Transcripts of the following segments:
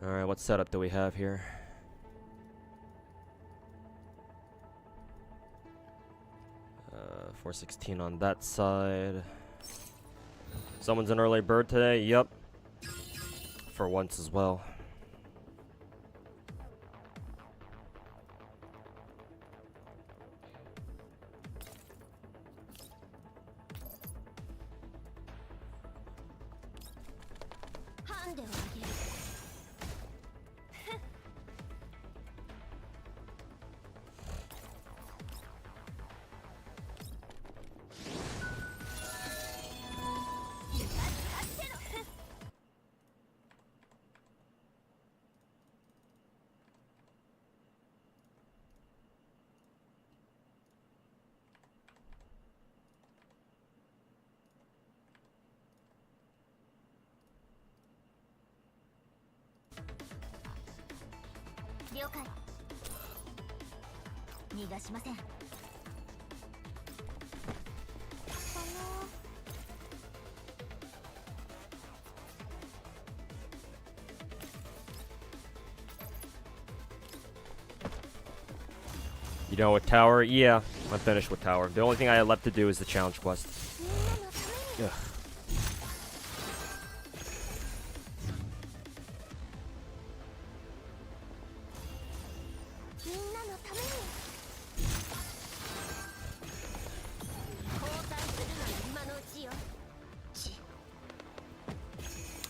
Alright, what setup do we have here? Uh, 416 on that side. Someone's an early bird today? Yep. For once as well. You know, with tower? Yeah, I'm finished with tower. The only thing I have left to do is the challenge quest. Ugh.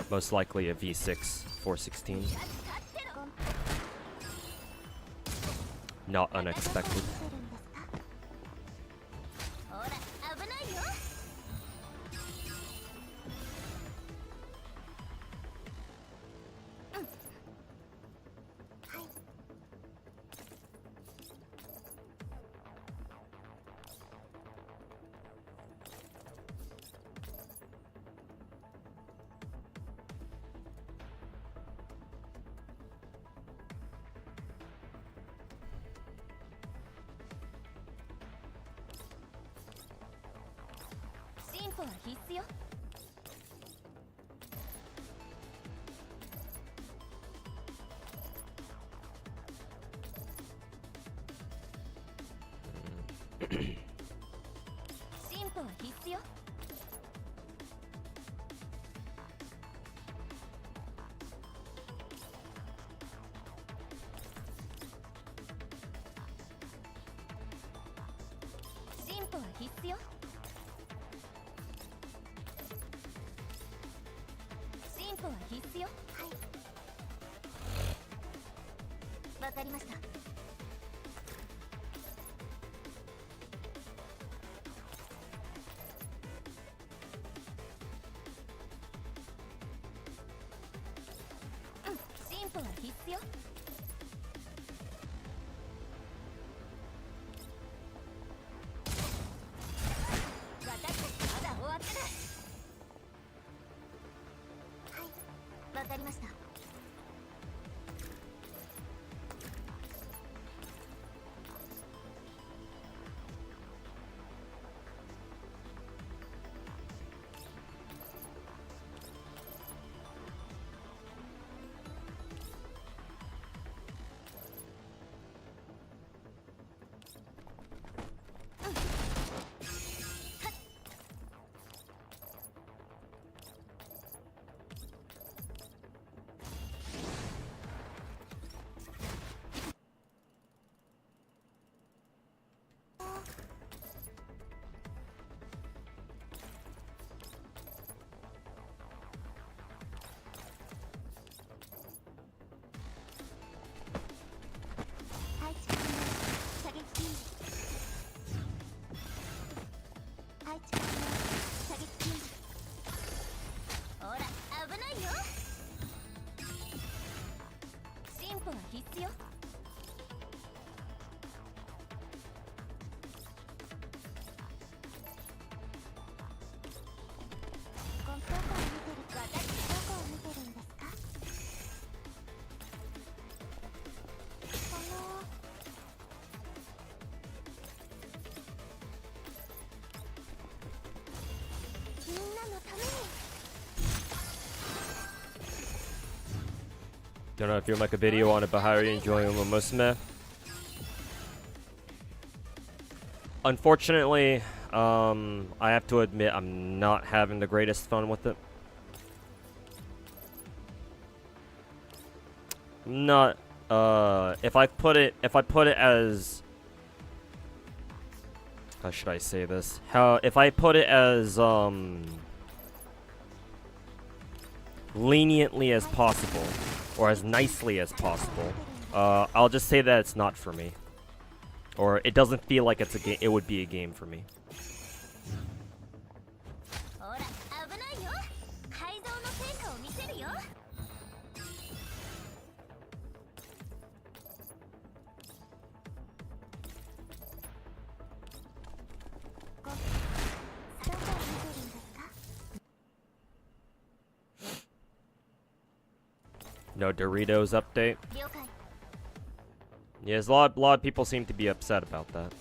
Most likely a V6 416. Not unexpected. Don't know if you'll make a video on it, but how are you enjoying Musume? Unfortunately, I have to admit I'm not having the greatest fun with it. Not if I put it as, how should I say this? If I put it as leniently as possible, or as nicely as possible, I'll just say that it's not for me. Or it doesn't feel like it's a game. It would be a game for me. No Doritos update. Yes, a lot of people seem to be upset about that.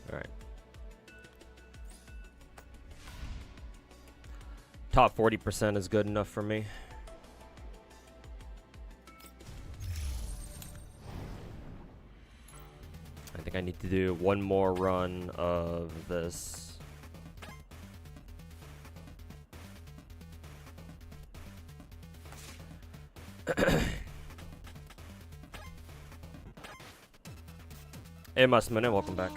Alright. Top 40% is good enough for me. I think I need to do one more run of this. Hey Musume, welcome back.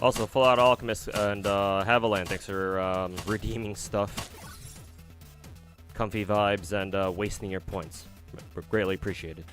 Also, Full Out Alchemist and Haviland, thanks for redeeming stuff. Comfy vibes and wasting your points. Greatly appreciated.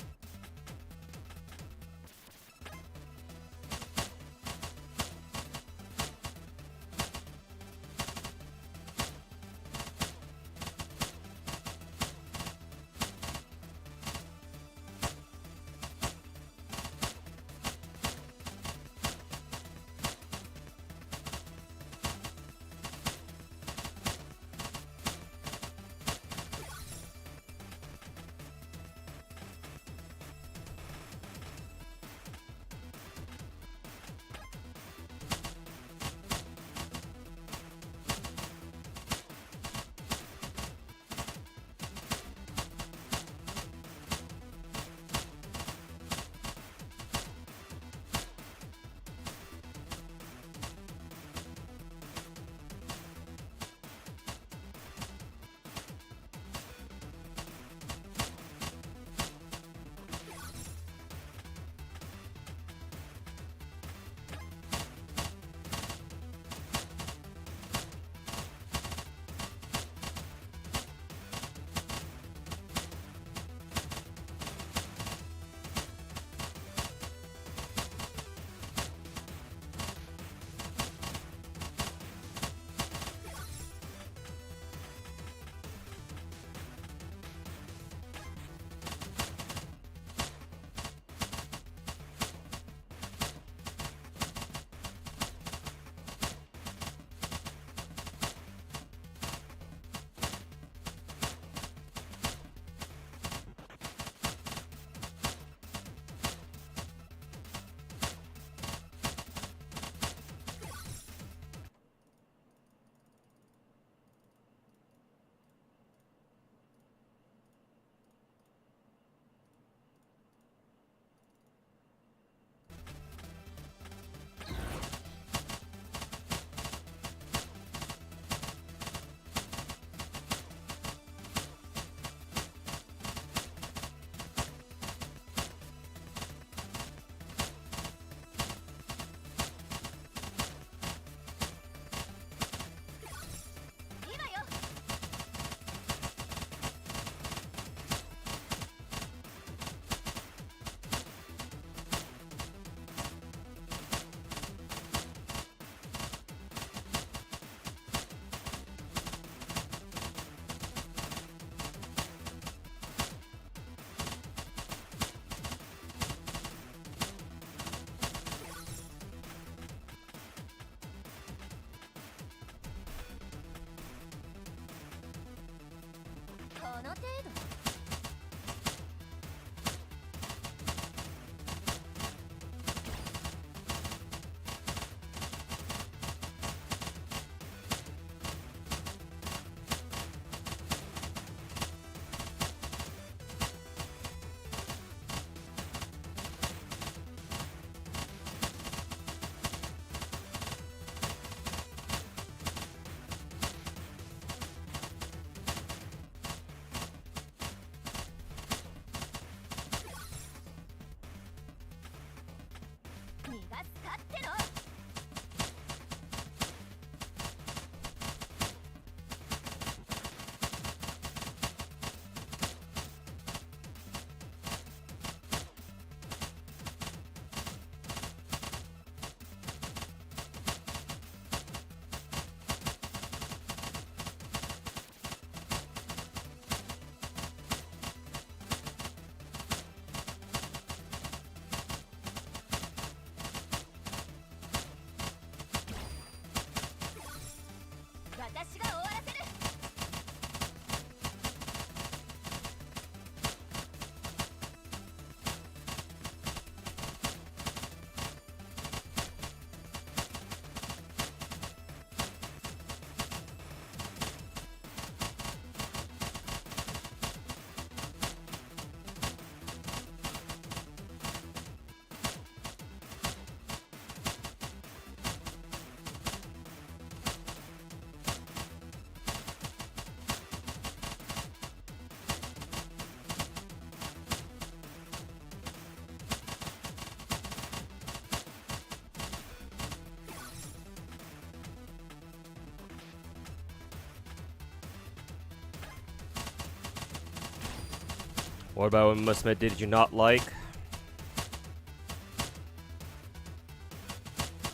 What about Musume did you not like?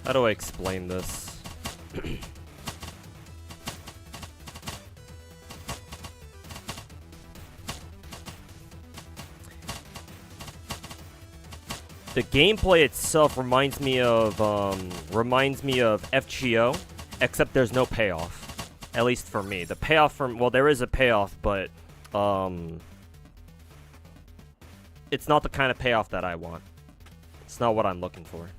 How do I explain this? The gameplay itself reminds me of FGO, except there's no payoff. At least for me. The payoff from, well, there is a payoff, but it's not the kind of payoff that I want. It's not what I'm looking for.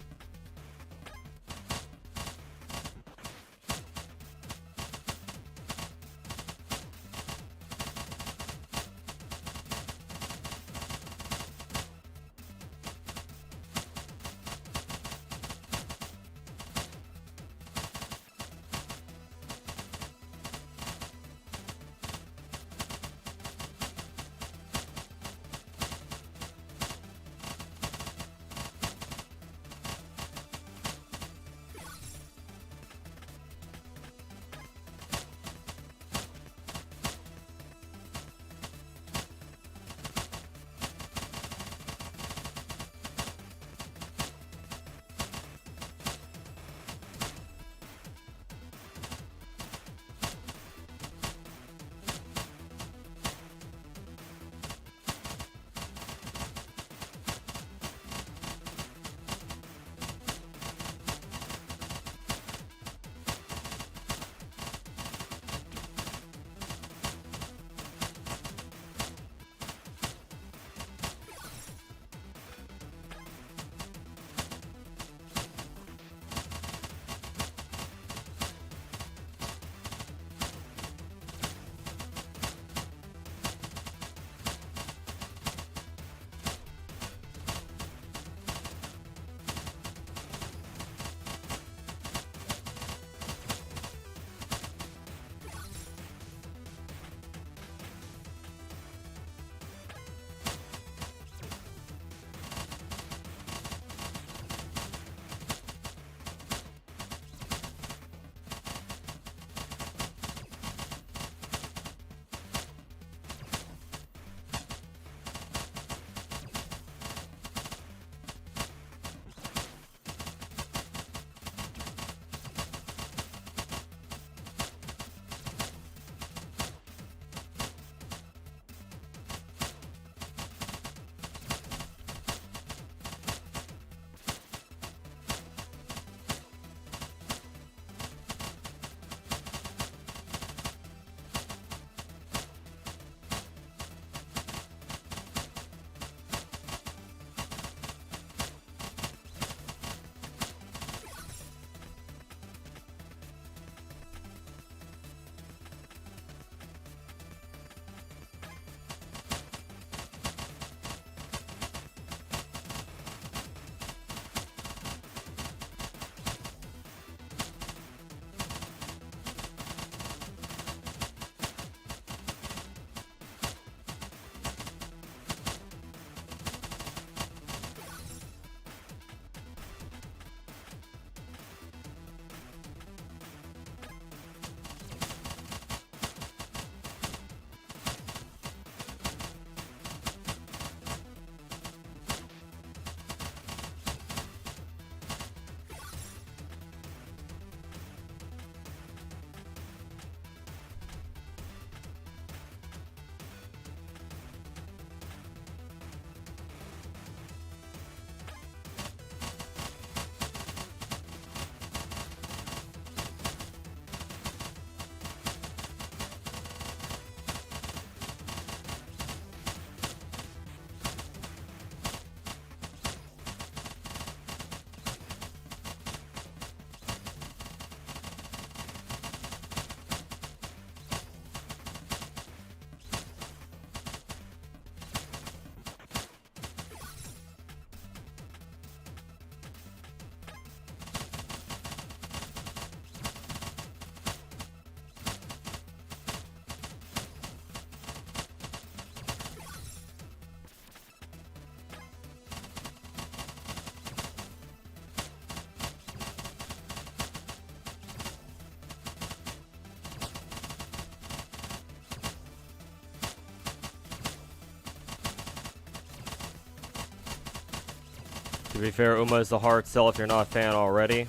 To be fair, Uma is a hard sell if you're not a fan already.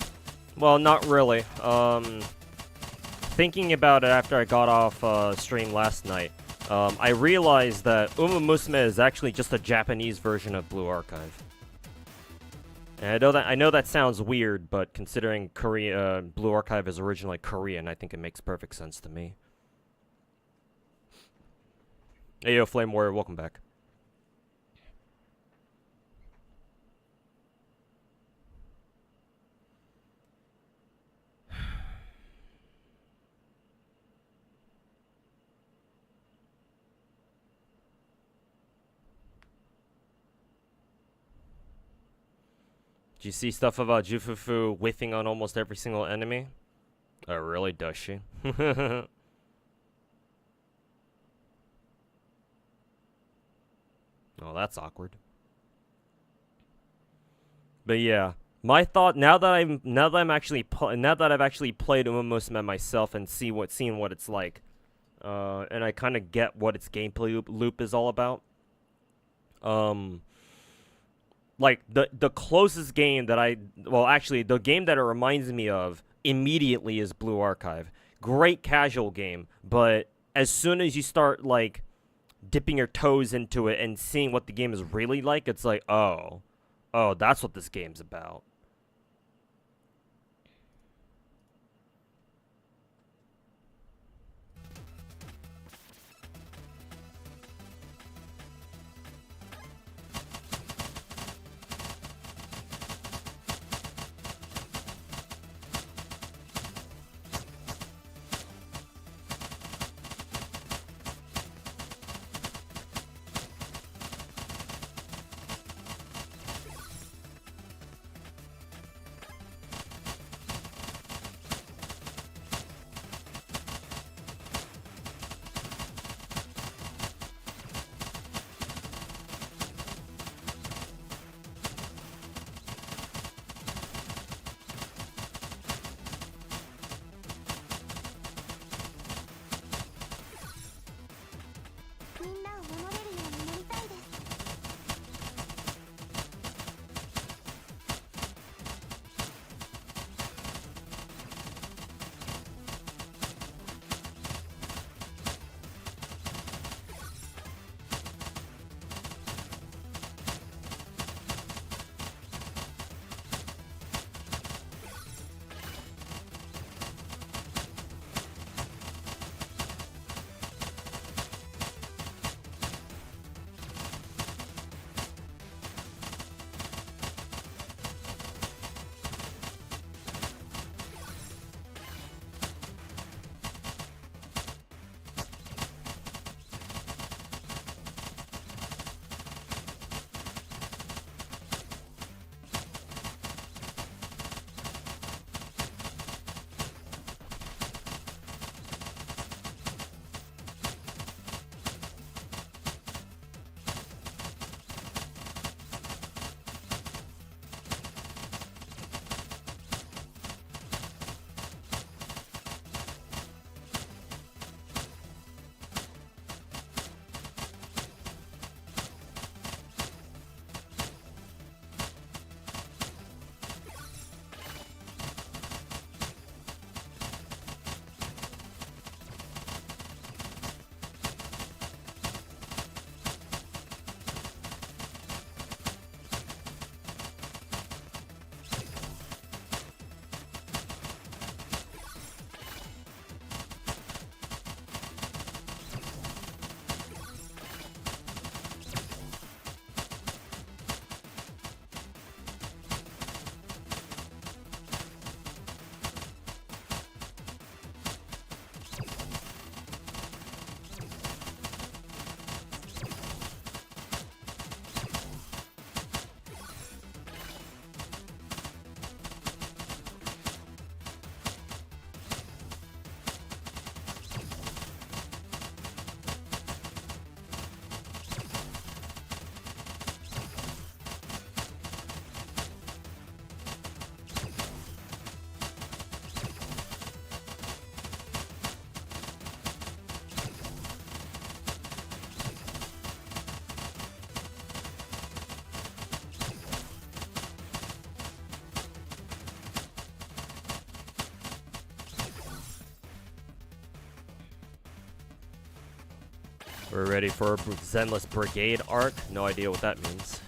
Well, not really. Thinking about it after I got off stream last night, I realized that Musume is actually just a Japanese version of Blue Archive. And I know that sounds weird, but considering Blue Archive is originally Korean, I think it makes perfect sense to me. Hey yo, Flame Warrior, welcome back. Do you see stuff about Jufufu whiffing on almost every single enemy? Oh, really? Does she? Oh, that's awkward. But yeah, my thought now that I've actually played Musume myself and seen what it's like, and I kind of get what its gameplay loop is all about. Like, the closest game that the game that it reminds me of immediately is Blue Archive. Great casual game, but as soon as you start, like, dipping your toes into it and seeing what the game is really like, it's like, oh, that's what this game's about. We're ready for Zenless Brigade arc. No idea what that means.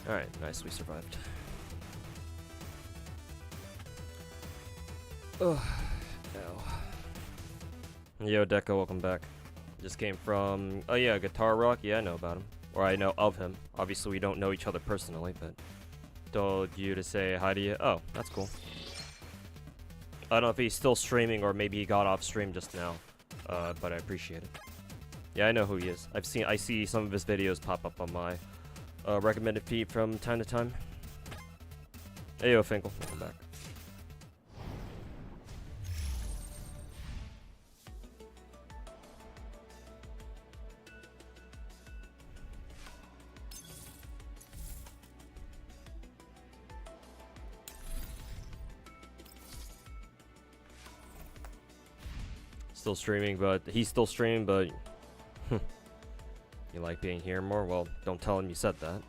Alright, nice, we survived. Ugh. Ow. Yo, Deco, welcome back. Just came from... Oh yeah, Guitar Rock? Yeah, I know about him. Or I know of him. Obviously, we don't know each other personally, but... Told you to say hi to you. Oh, that's cool. I don't know if he's still streaming or maybe he got off stream just now. But I appreciate it. Yeah, I know who he is. I see some of his videos pop up on my recommended feed from time to time. Hey yo, Finkel, welcome back. Still streaming, but he's still streaming, but you like being here more? Well, don't tell him you said that.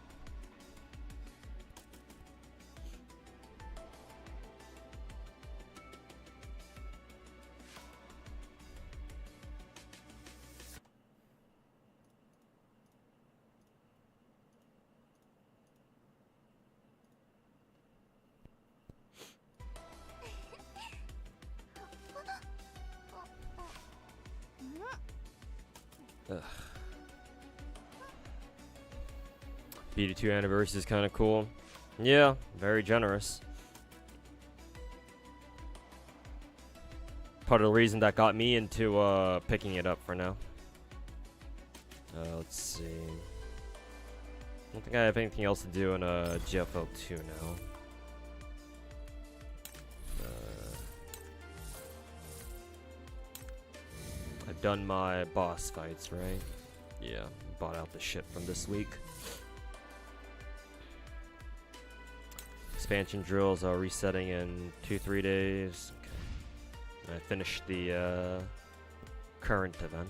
Ugh. BD2 anniversary is kind of cool. Yeah, very generous. Part of the reason that got me into picking it up for now. Let's see. I don't think I have anything else to do in GFL 2 now. I've done my boss fights, right? Yeah, bought out the shit from this week. Expansion drills are resetting in 2-3 days. Okay. I finished the current event.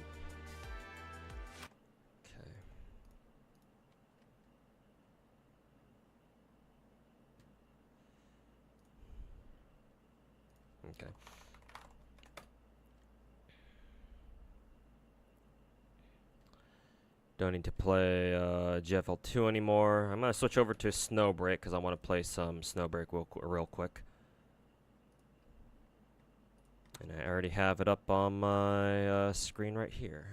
Okay. Okay. Don't need to play GFL 2 anymore. I'm gonna switch over to Snowbreak because I want to play some Snowbreak real quick. And I already have it up on my screen right here.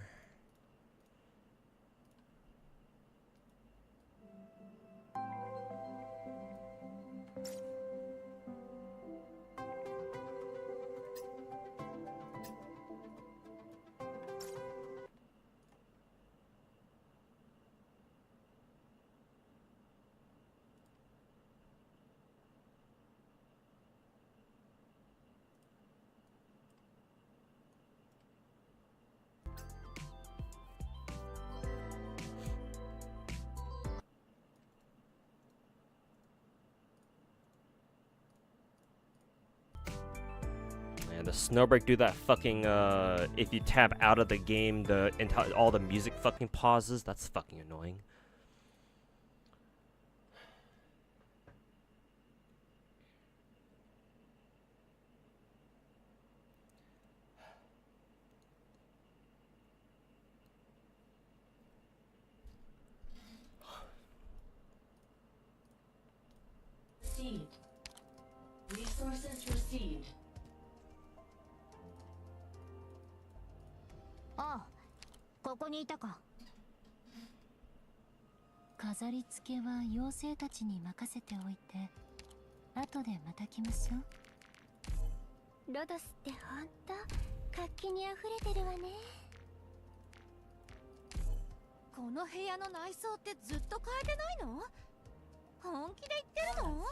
And the Snowbreak do that fucking if you tab out of the game, all the music fucking pauses. That's fucking annoying. Received. Resources received. ああ、ここにいたか。飾り付けは妖精たちに任せておいて、後でまた来ましょう。ロドスってほんと活気にあふれてるわね。この部屋の内装ってずっと変えてないの？本気で言ってるの？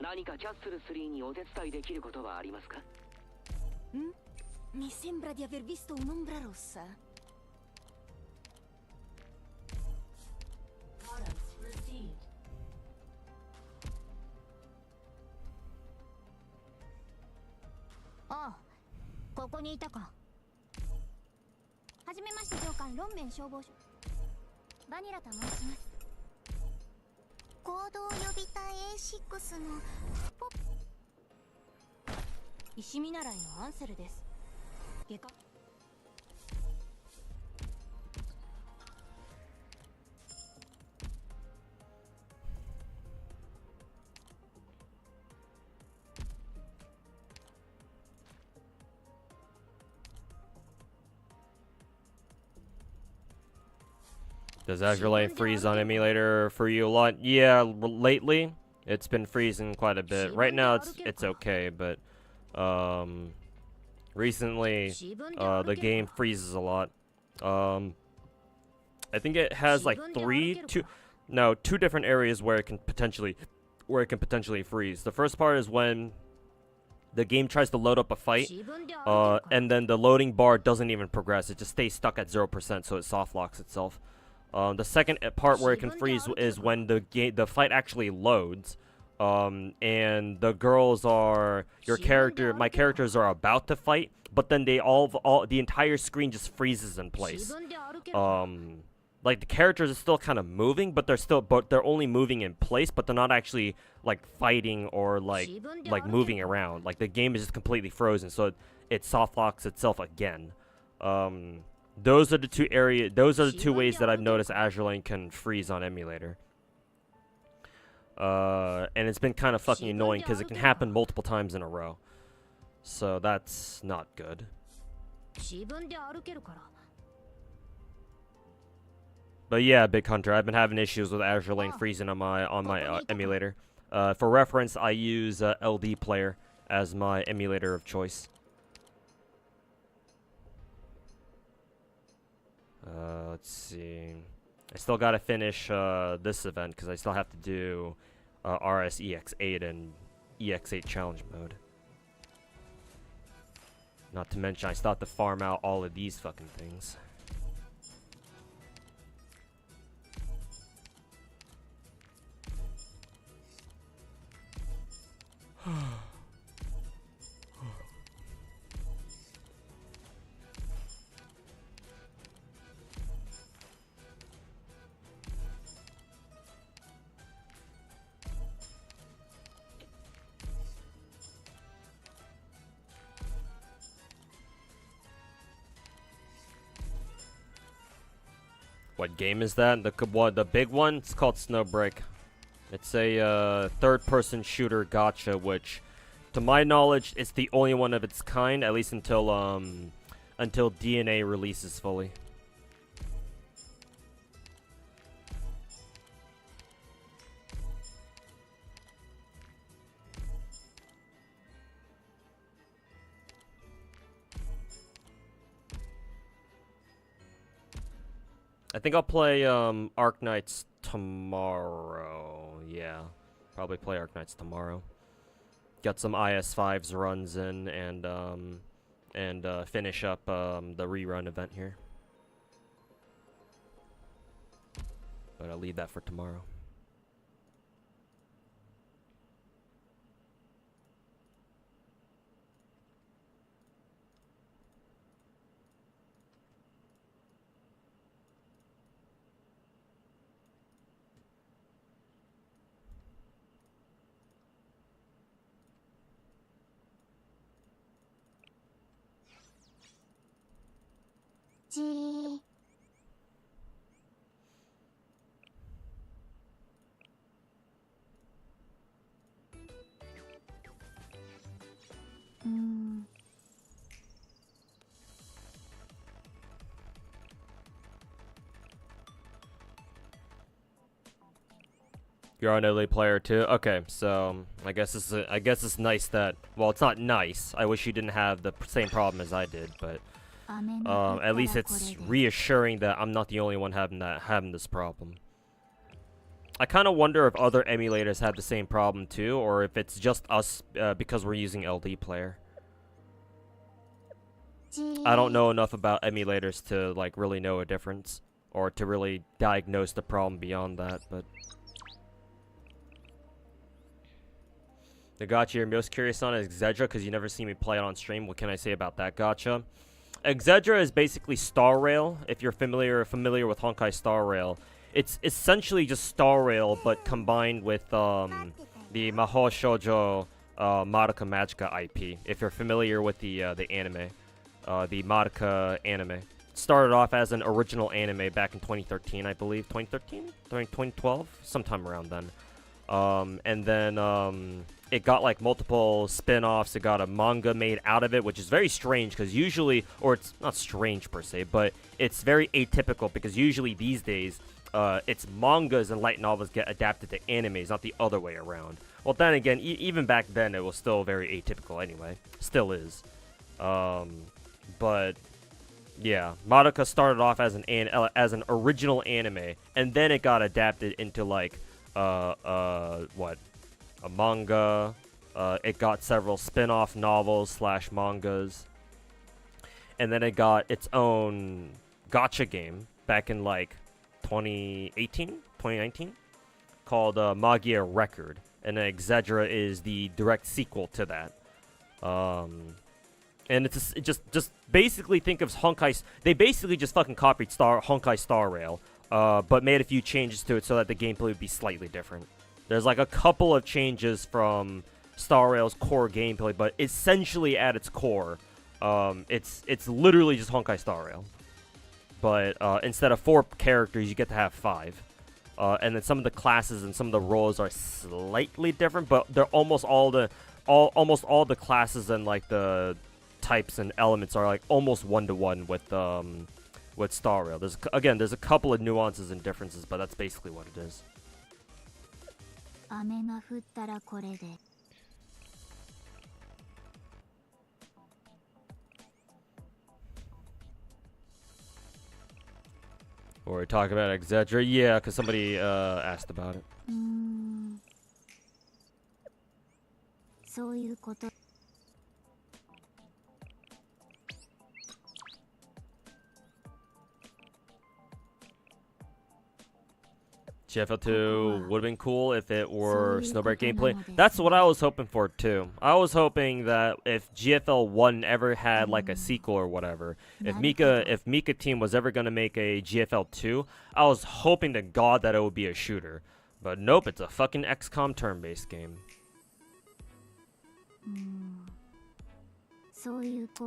何かキャッスル3にお手伝いできることはありますか？ Mi sembra di aver visto un'ombra rossa. Ah, ここにいたか。はじめまして上官、ロンメン消防署。バニラと申します。行動予備隊 A6 のポッ。石見習いのアンセルです。外科。Does Azure Lane freeze on emulator for you a lot? Yeah, lately it's been freezing quite a bit. Right now it's okay, but recently the game freezes a lot. I think it has like two different areas where it can potentially freeze. The first part is when the game tries to load up a fight, and then the loading bar doesn't even progress. It just stays stuck at 0%, so it soft locks itself. The second part where it can freeze is when the fight actually loads, and the girls are my characters are about to fight, but then the entire screen just freezes in place. Like the characters are still kind of moving, but they're only moving in place, but they're not actually like fighting or like moving around. Like the game is just completely frozen, so it soft locks itself again. Those are the two ways that I've noticed Azure Lane can freeze on emulator. And it's been kind of fucking annoying because it can happen multiple times in a row. So that's not good. But yeah, Big Hunter, I've been having issues with Azure Lane freezing on my emulator. For reference, I use LD Player as my emulator of choice. Let's see. I still gotta finish this event because I still have to do RSEX8 and EX8 challenge mode. Not to mention, I still have to farm out all of these fucking things. What game is that? The big one? It's called Snowbreak. It's a third-person shooter gacha, which, to my knowledge, it's the only one of its kind, at least until DNA releases fully. I think I'll play Arc Knights tomorrow. Yeah, probably play Arc Knights tomorrow. Got some IS5s runs in and finish up the rerun event here. But I'll leave that for tomorrow. You're an LA player too? Okay, so I guess it's nice that, well, it's not nice. I wish you didn't have the same problem as I did, but at least it's reassuring that I'm not the only one having this problem. I kind of wonder if other emulators have the same problem too, or if it's just us because we're using LD Player. I don't know enough about emulators to like really know a difference or to really diagnose the problem beyond that, but the gacha you're most curious on is Exedra, because you never see me play it on stream. What can I say about that gacha? Exedra is basically Star Rail. If you're familiar with Honkai Star Rail, it's essentially just Star Rail, but combined with the Mahou Shoujo Madoka Magica IP. If you're familiar with the anime, the Madoka anime, it started off as an original anime back in 2013, I believe. 2013, 2012, sometime around then. And then it got like multiple spin-offs. It got a manga made out of it, which is very strange because usually, or it's not strange per se, but it's very atypical because usually these days, it's mangas and light novels get adapted to animes, not the other way around. Well, then again, even back then, it was still very atypical anyway. Still is. But yeah, Madoka started off as an original anime, and then it got adapted into like a manga. It got several spin-off novels / mangas, and then it got its own gacha game back in like 2019, called Magia Record, and then Exedra is the direct sequel to that. And it's just basically think of Honkai. They basically just fucking copied Honkai Star Rail, but made a few changes to it so that the gameplay would be slightly different. There's like a couple of changes from Star Rail's core gameplay, but essentially at its core, it's literally just Honkai Star Rail. But instead of 4 characters, you get to have 5. And then some of the classes and some of the roles are slightly different, but they're almost all the classes and like the types and elements are like almost 1-to-1 with Star Rail. There's a couple of nuances and differences, but that's basically what it is. Or we talk about Exedra, yeah, because somebody asked about it. そういうこと GFL 2 would have been cool if it were Snowbreak gameplay. That's what I was hoping for too. I was hoping that if GFL 1 ever had like a sequel or whatever, if Mika Team was ever going to make a GFL 2, I was hoping to God that it would be a shooter. But nope, it's a fucking XCOM turn-based game.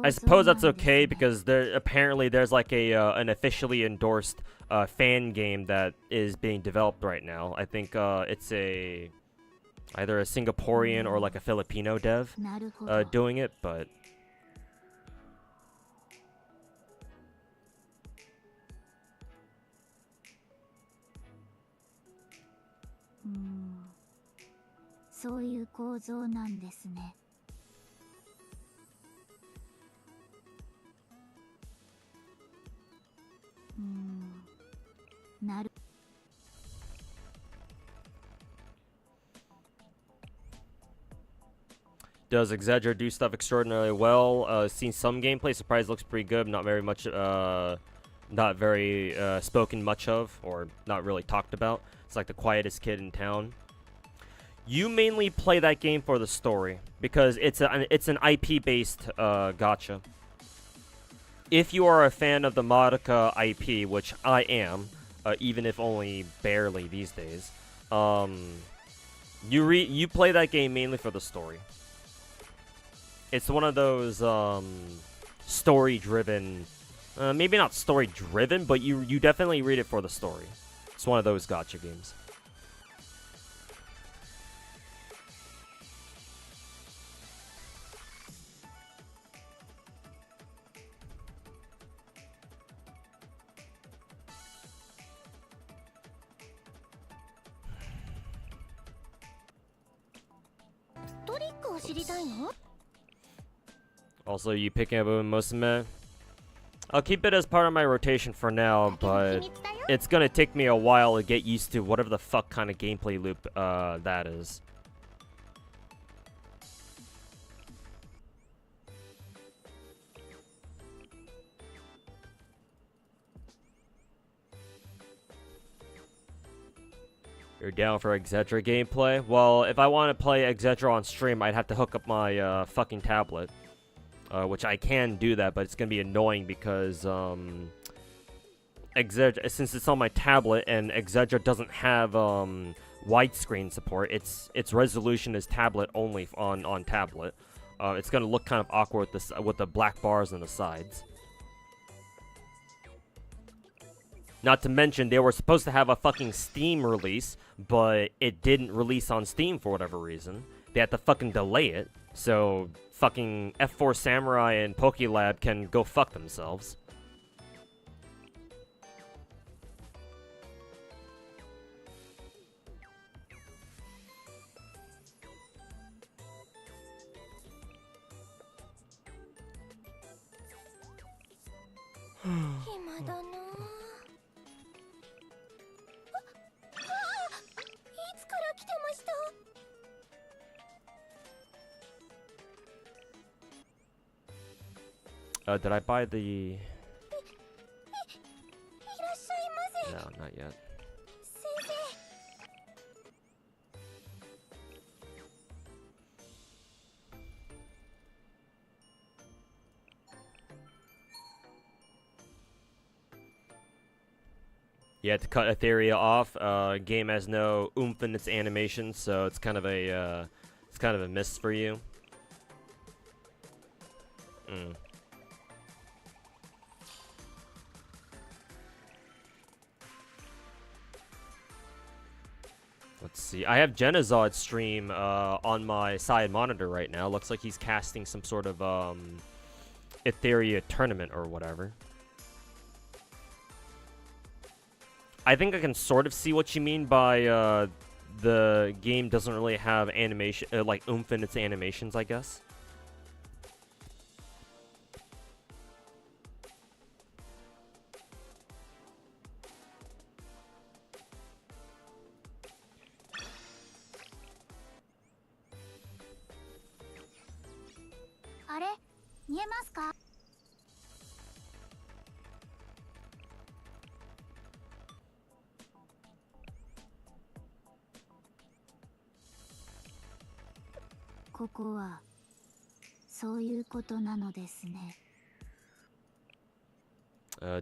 I suppose that's okay because there's like an officially endorsed fan game that is being developed right now. I think it's either a Singaporean or like a Filipino dev doing it, but そういう構造なんですね。なる Does Exedra do stuff extraordinarily well? Seen some gameplay. Surprise looks pretty good. Not very much, not very spoken much of, or not really talked about. It's like the quietest kid in town. You mainly play that game for the story because it's an IP-based gacha. If you are a fan of the Madoka IP, which I am, even if only barely these days, you play that game mainly for the story. It's one of those story-driven, maybe not story-driven, but you definitely read it for the story. It's one of those gacha games. Also, you picking up a Musume? I'll keep it as part of my rotation for now, but it's gonna take me a while to get used to whatever the fuck kind of gameplay loop that is. You're down for Exedra gameplay? Well, if I want to play Exedra on stream, I'd have to hook up my fucking tablet. Which I can do that, but it's going to be annoying because Exedra, since it's on my tablet and Exedra doesn't have widescreen support, its resolution is tablet only on tablet. It's going to look kind of awkward with the black bars on the sides. Not to mention, they were supposed to have a fucking Steam release, but it didn't release on Steam for whatever reason. They had to fucking delay it, so fucking F4 Samurai and Pokélab can go fuck themselves. Did I buy the... No, not yet. You had to cut Etheria off. Game has no oomph in its animation, so it's kind of a miss for you. Let's see. I have Genazod stream on my side monitor right now. Looks like he's casting some sort of Etheria tournament or whatever. I think I can sort of see what you mean by the game doesn't really have animation, like oomph in its animations, I guess.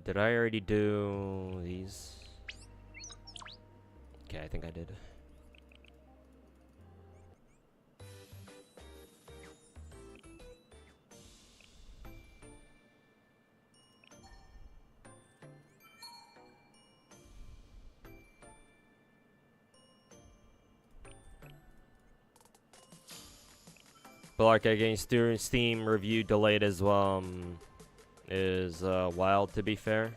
Did I already do these? Okay, I think I did. Black against Steam review delayed as well is wild, to be fair.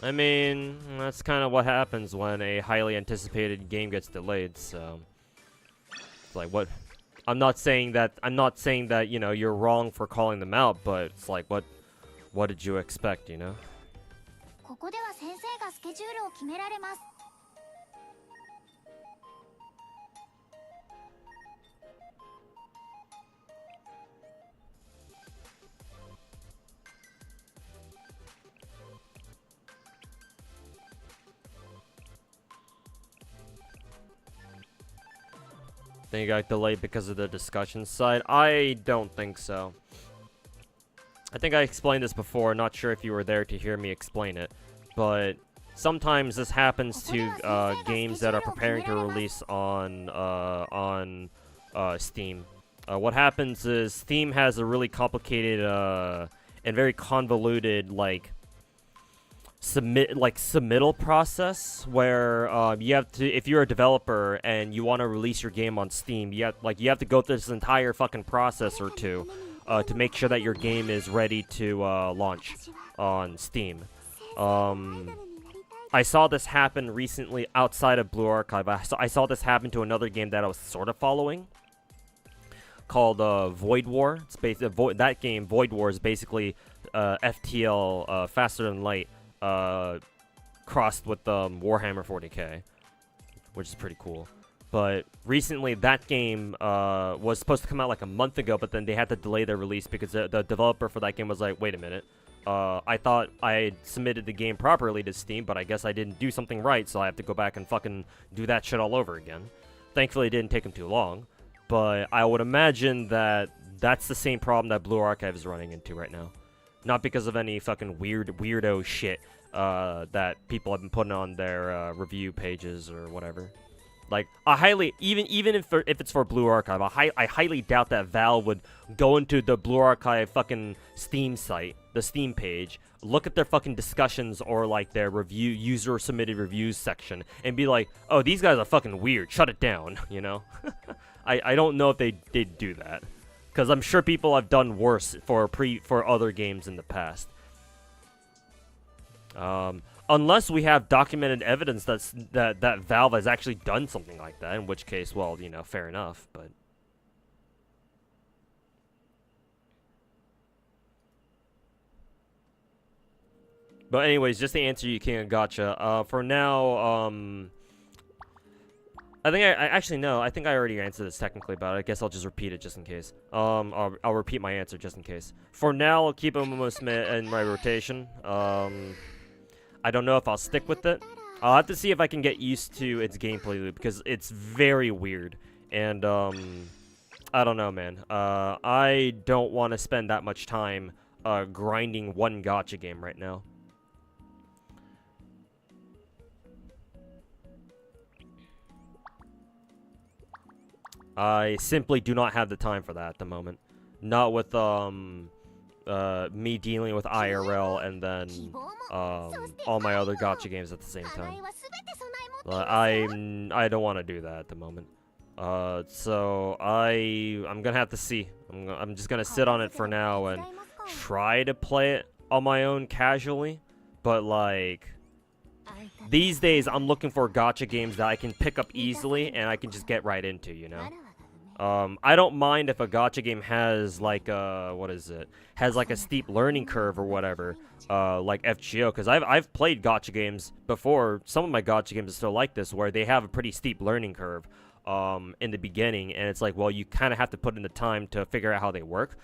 I mean, that's kind of what happens when a highly anticipated game gets delayed, so it's like, what? I'm not saying that, you know, you're wrong for calling them out, but it's like, what did you expect, you know? Think it got delayed because of the discussion side? I don't think so. I think I explained this before, not sure if you were there to hear me explain it, but sometimes this happens to games that are preparing to release on Steam. What happens is Steam has a really complicated and very convoluted submittal process where you have to, if you're a developer and you want to release your game on Steam, you have to go through this entire fucking process or two to make sure that your game is ready to launch on Steam. I saw this happen recently outside of Blue Archive. I saw this happen to another game that I was sort of following, called Void War. It's that game, Void War, is basically FTL, Faster Than Light, crossed with Warhammer 40k, which is pretty cool. But recently, that game was supposed to come out like a month ago, but then they had to delay their release because the developer for that game was like, wait a minute, I thought I had submitted the game properly to Steam, but I guess I didn't do something right, so I have to go back and fucking do that shit all over again. Thankfully, it didn't take them too long, but I would imagine that that's the same problem that Blue Archive is running into right now. Not because of any fucking weirdo shit that people have been putting on their review pages or whatever. Like, I highly, even if it's for Blue Archive, I highly doubt that Valve would go into the Blue Archive fucking Steam site, the Steam page, look at their fucking discussions or like their review user submitted reviews section and be like, oh, these guys are fucking weird, shut it down, you know? I don't know if they did do that, because I'm sure people have done worse for other games in the past. Unless we have documented evidence that Valve has actually done something like that, in which case, well, you know, fair enough, but... But anyways, just to answer you, King of Gacha, for now, I think I actually, no, I think I already answered this technically, but I guess I'll just repeat it just in case. I'll repeat my answer just in case. For now, I'll keep Musume in my rotation. I don't know if I'll stick with it. I'll have to see if I can get used to its gameplay loop, because it's very weird. And, I don't know, man. I don't want to spend that much time, grinding one gacha game right now. I simply do not have the time for that at the moment. Not with, me dealing with IRL and then, all my other gacha games at the same time. I don't want to do that at the moment. So I'm gonna have to see. I'm just gonna sit on it for now and try to play it on my own casually. But, like, these days I'm looking for gacha games that I can pick up easily and I can just get right into, you know? I don't mind if a gacha game has, like, what is it? Has, like, a steep learning curve or whatever, like FGO, because I've played gacha games before. Some of my gacha games are still like this, where they have a pretty steep learning curve, in the beginning, and it's like, well, you kind of have to put in the time to figure out how they work.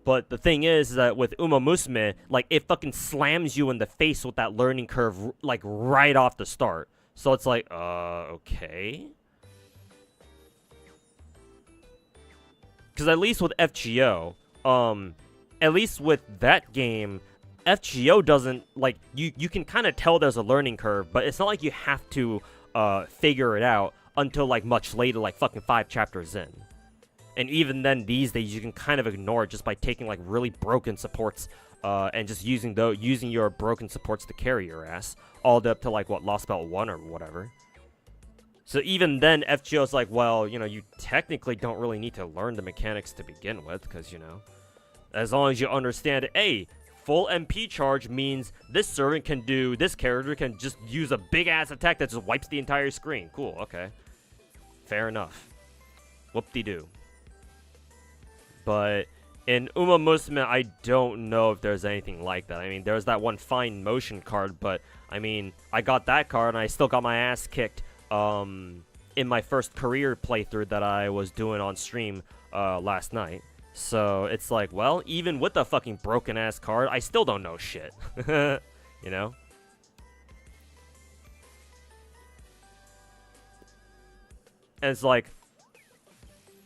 But the thing is that with Musume, like, it fucking slams you in the face with that learning curve, like, right off the start. So it's like, okay. Because at least with FGO, at least with that game, FGO doesn't, like, you can kind of tell there's a learning curve, but it's not like you have to figure it out until, like, much later, like, fucking 5 chapters in. And even then, these days, you can kind of ignore it just by taking, like, really broken supports, and just using your broken supports to carry your ass, all the way up to, like, what, Lost Belt 1 or whatever. So even then, FGO's like, well, you know, you technically don't really need to learn the mechanics to begin with, because, you know, as long as you understand, hey, full MP charge means this servant can do, this character can just use a big-ass attack that just wipes the entire screen. Cool, okay. Fair enough. Whoop-de-doo. But in Musume, I don't know if there's anything like that. I mean, there's that one fine motion card, but, I mean, I got that card, and I still got my ass kicked in my first career playthrough that I was doing on stream last night. So it's like, well, even with a fucking broken ass card, I still don't know shit. You know? And it's like,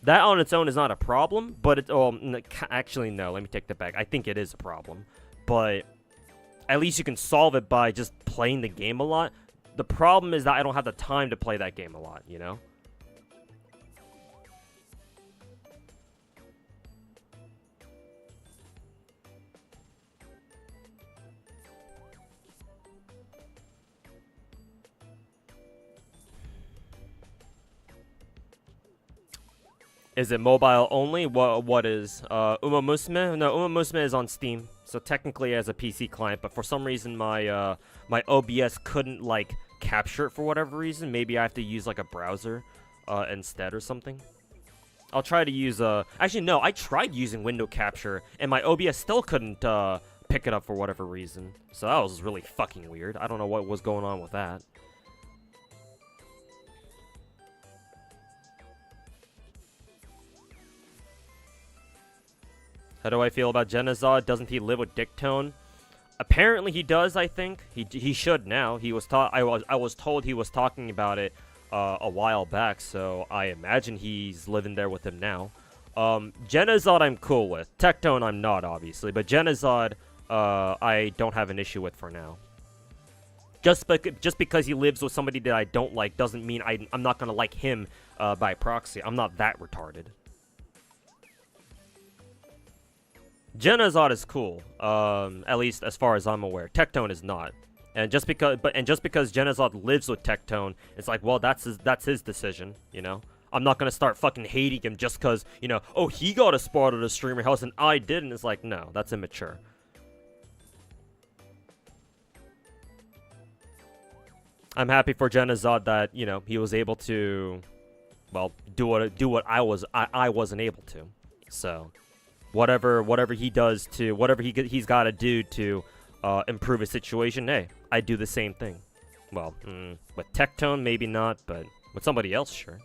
that on its own is not a problem, but it, actually no, let me take that back. I think it is a problem, but at least you can solve it by just playing the game a lot. The problem is that I don't have the time to play that game a lot, you know? Is it mobile only? What is? Musume? No, Musume is on Steam, so technically as a PC client, but for some reason my my OBS couldn't, like, capture it for whatever reason. Maybe I have to use, like, a browser instead or something. I'll try to use actually no, I tried using window capture and my OBS still couldn't pick it up for whatever reason. So that was really fucking weird. I don't know what was going on with that. How do I feel about Genazod? Doesn't he live with Dictone? Apparently he does, I think. He should now. He was I was told he was talking about it a while back, so I imagine he's living there with him now. Genazod I'm cool with. Tectone I'm not, obviously, but Genazod I don't have an issue with for now. Just because he lives with somebody that I don't like doesn't mean I'm not gonna like him by proxy. I'm not that retarded. Genazot is cool. At least as far as I'm aware. Tectone is not. And just because Genazot lives with Tectone, it's like, well, that's his decision, you know? I'm not gonna start fucking hating him just cause, you know, oh, he got a spot at a streamer house and I didn't. It's like, no, that's immature. I'm happy for Genazot that, you know, he was able to, well, do what I wasn't able to. So, whatever he does to, whatever he's got to do to improve his situation, hey, I do the same thing. Well, with Tectone, maybe not, but with somebody else, sure.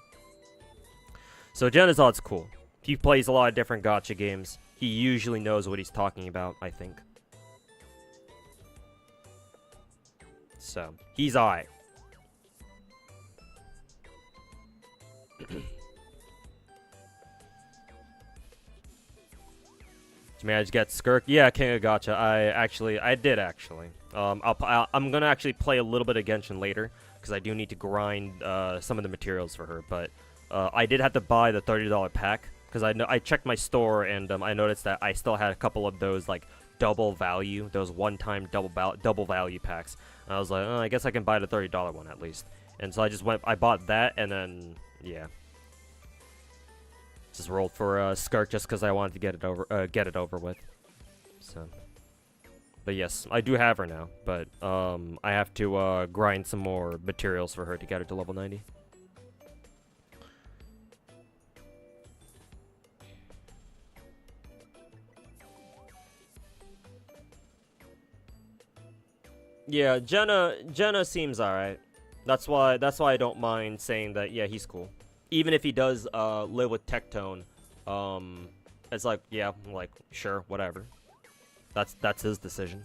So Genazot's cool. He plays a lot of different gacha games. He usually knows what he's talking about, I think. So, he's alright. Did you manage to get Skirk? Yeah, King of Gacha. I did actually. I'm gonna actually play a little bit of Genshin later because I do need to grind some of the materials for her. But I did have to buy the $30 pack because I checked my store and I noticed that I still had a couple of those like double value, those one-time double value packs. And I was like, oh, I guess I can buy the $30 one at least. And so I bought that, and then yeah. Just rolled for Skirk just because I wanted to get it over with. So, but yes, I do have her now. But I have to grind some more materials for her to get her to level 90. Yeah, Jenna seems alright. That's why I don't mind saying that. Yeah, he's cool. Even if he does live with Tectone, it's like, yeah, like, sure, whatever. That's his decision.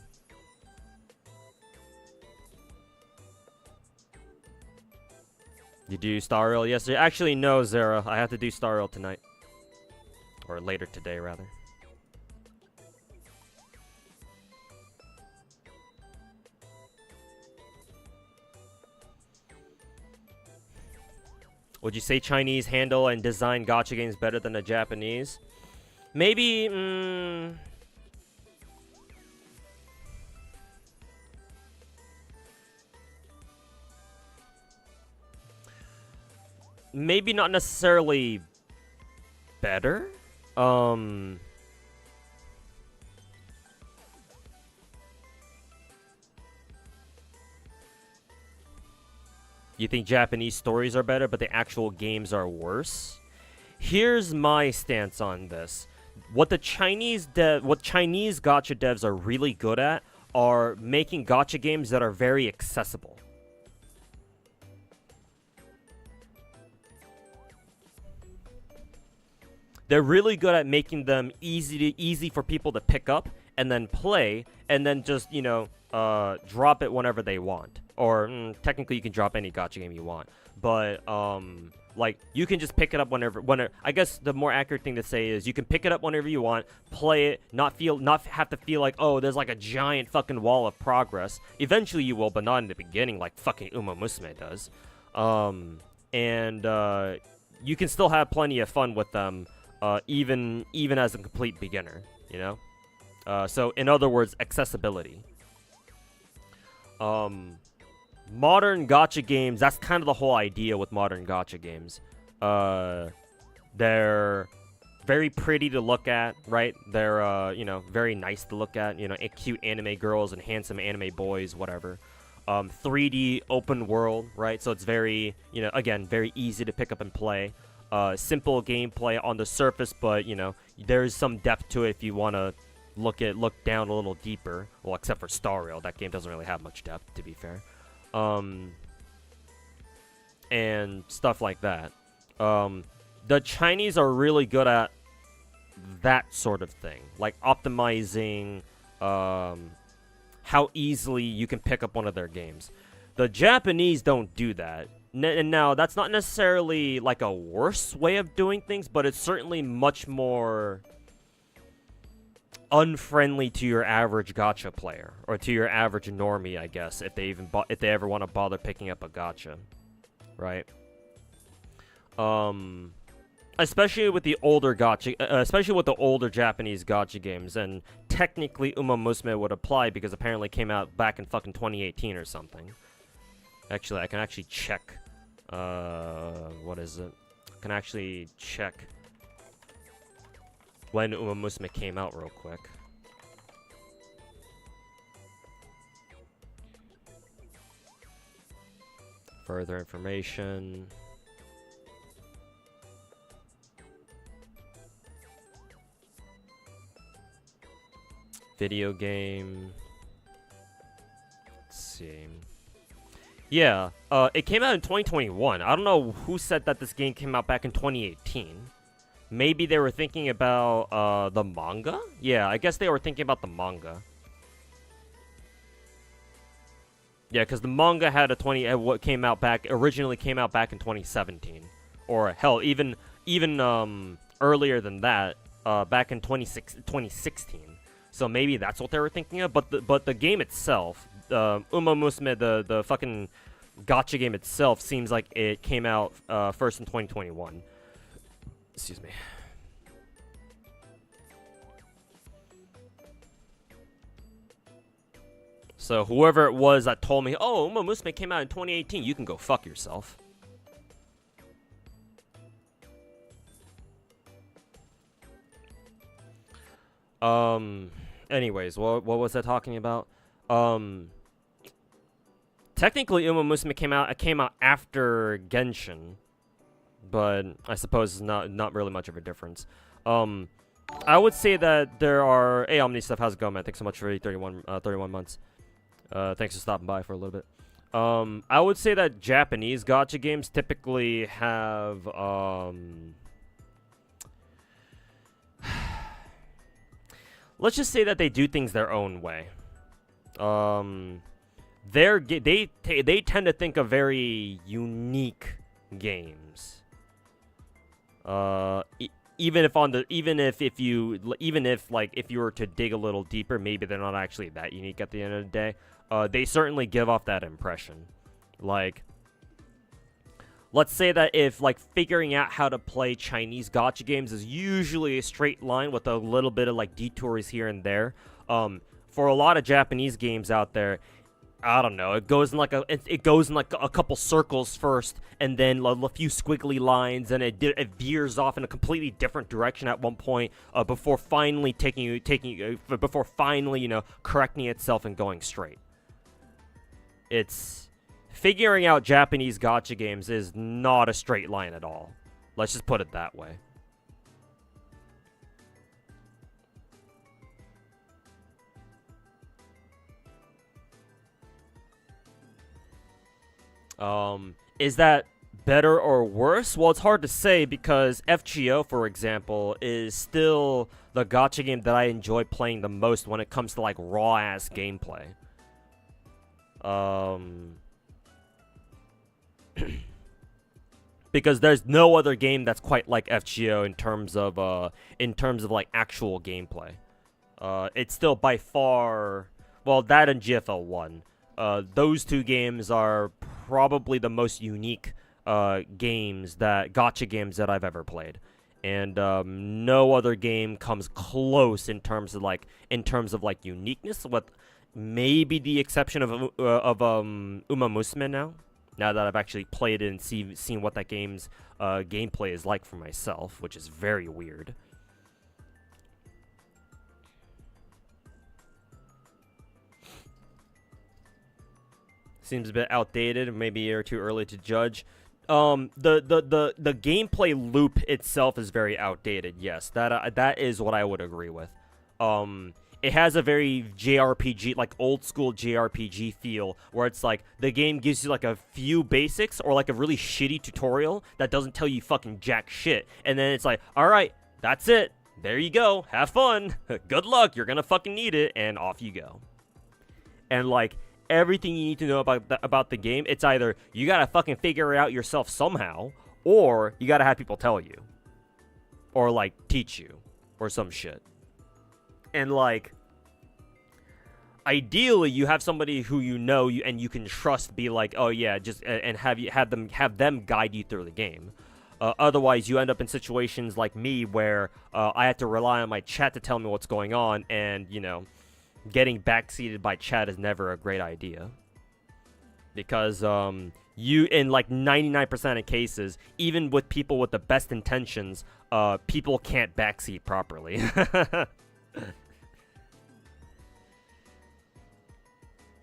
You do Star Rail yesterday? Actually, no, Zara. I have to do Star Rail tonight. Or later today, rather. Would you say Chinese handle and design gacha games better than the Japanese? Maybe, maybe not necessarily better. You think Japanese stories are better, but the actual games are worse? Here's my stance on this. What Chinese gacha devs are really good at are making gacha games that are very accessible. They're really good at making them easy for people to pick up and then play, and then just, you know, drop it whenever they want. Or technically you can drop any gacha game you want, but like you can just pick it up whenever. I guess the more accurate thing to say is you can pick it up whenever you want, play it, not have to feel like, oh, there's like a giant fucking wall of progress. Eventually you will, but not in the beginning, like fucking Musume does. And you can still have plenty of fun with them, even as a complete beginner, you know. So in other words, accessibility. Modern gacha games, that's kind of the whole idea with modern gacha games. They're very pretty to look at, right? They're, you know, very nice to look at, you know, cute anime girls and handsome anime boys, whatever. 3D open world, right? So it's very, you know, again, very easy to pick up and play. Simple gameplay on the surface, but, you know, there's some depth to it if you want to look down a little deeper. Well, except for Star Rail, that game doesn't really have much depth, to be fair. And stuff like that. The Chinese are really good at that sort of thing, like optimizing how easily you can pick up one of their games. The Japanese don't do that. And now, that's not necessarily like a worse way of doing things, but it's certainly much more unfriendly to your average gacha player, or to your average normie, I guess, if they ever want to bother picking up a gacha, right? especially with the older gacha, especially with the older Japanese gacha games, and technically Uma Musume would apply because apparently it came out back in fucking 2018 or something. Actually, I can actually check. What is it? I can actually check when Uma Musume came out real quick. Further information. Video game. Let's see. Yeah, it came out in 2021. I don't know who said that this game came out back in 2018. Maybe they were thinking about the manga? Yeah, I guess they were thinking about the manga. Yeah, because the manga had a what originally came out back in 2017, or hell, even earlier than that, back in 2016. So maybe that's what they were thinking of. But the game itself, Uma Musume, the fucking gacha game itself, seems like it came out first in 2021. Excuse me. So whoever it was that told me, oh, Uma Musume came out in 2018, you can go fuck yourself. Anyways, what was I talking about? Technically Uma Musume came out after Genshin, but I suppose it's not really much of a difference. I would say that there are... Hey, Omni Stuff, how's it going, man? Thanks so much for 31 months. Thanks for stopping by for a little bit. I would say that Japanese gacha games typically have... let's just say that they do things their own way. They tend to think of very unique games. Even if if you were to dig a little deeper, maybe they're not actually that unique at the end of the day. They certainly give off that impression. Like, let's say that if figuring out how to play Chinese gacha games is usually a straight line with a little bit of detours here and there. For a lot of Japanese games out there, I don't know. It goes in a couple circles first, and then a few squiggly lines, and it veers off in a completely different direction at one point before finally correcting itself and going straight. It's figuring out Japanese gacha games is not a straight line at all. Let's just put it that way. Is that better or worse? Well, it's hard to say because FGO, for example, is still the gacha game that I enjoy playing the most when it comes to raw-ass gameplay. Because there's no other game that's quite like FGO in terms of actual gameplay. It's still by far, well, that and GFL 1. Those two games are probably the most unique gacha games that I've ever played, and no other game comes close in terms of uniqueness, with maybe the exception of Uma Musume now that I've actually played it and seen what that game's gameplay is like for myself, which is very weird. Seems a bit outdated, maybe or too early to judge. The gameplay loop itself is very outdated. Yes, that is what I would agree with. It has a very JRPG, old school JRPG feel, where it's the game gives you a few basics or a really shitty tutorial that doesn't tell you fucking jack shit, and then it's all right, that's it. There you go. Have fun. Good luck. You're gonna fucking need it, and off you go. And everything you need to know about the game, it's either you gotta fucking figure it out yourself somehow, or you gotta have people tell you, or teach you, or some shit. And ideally, you have somebody who you know and you can trust be oh yeah, just and have them guide you through the game. Otherwise, you end up in situations like me where I have to rely on my chat to tell me what's going on, and, you know, getting backseated by chat is never a great idea. Because you, in like 99% of cases, even with people with the best intentions, people can't backseat properly.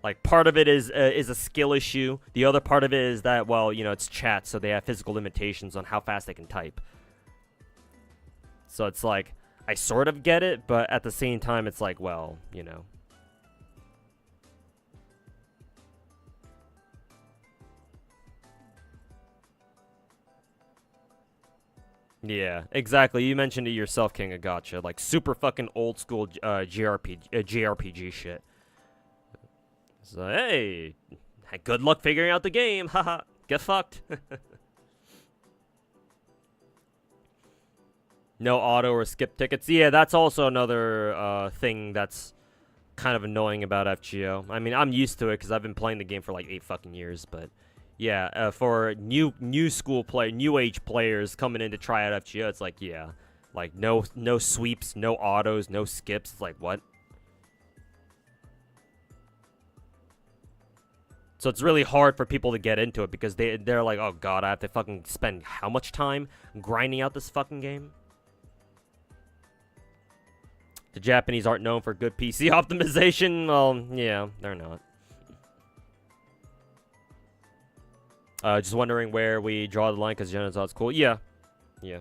Like, part of it is a skill issue. The other part of it is that, well, you know, it's chat, so they have physical limitations on how fast they can type. So it's like, I sort of get it, but at the same time, it's like, well, you know. Yeah, exactly. You mentioned it yourself, King of Gacha. Like, super fucking old school JRPG shit. So, hey, good luck figuring out the game. Haha, get fucked. No auto or skip tickets. Yeah, that's also another thing that's kind of annoying about FGO. I mean, I'm used to it because I've been playing the game for like 8 fucking years, but yeah, for new age players coming in to try out FGO, it's like, yeah, like no sweeps, no autos, no skips. It's like, what? So it's really hard for people to get into it because they're like, oh god, I have to fucking spend how much time grinding out this fucking game? The Japanese aren't known for good PC optimization. Well, yeah, they're not. Just wondering where we draw the line because Genozod's cool. Yeah. Yeah.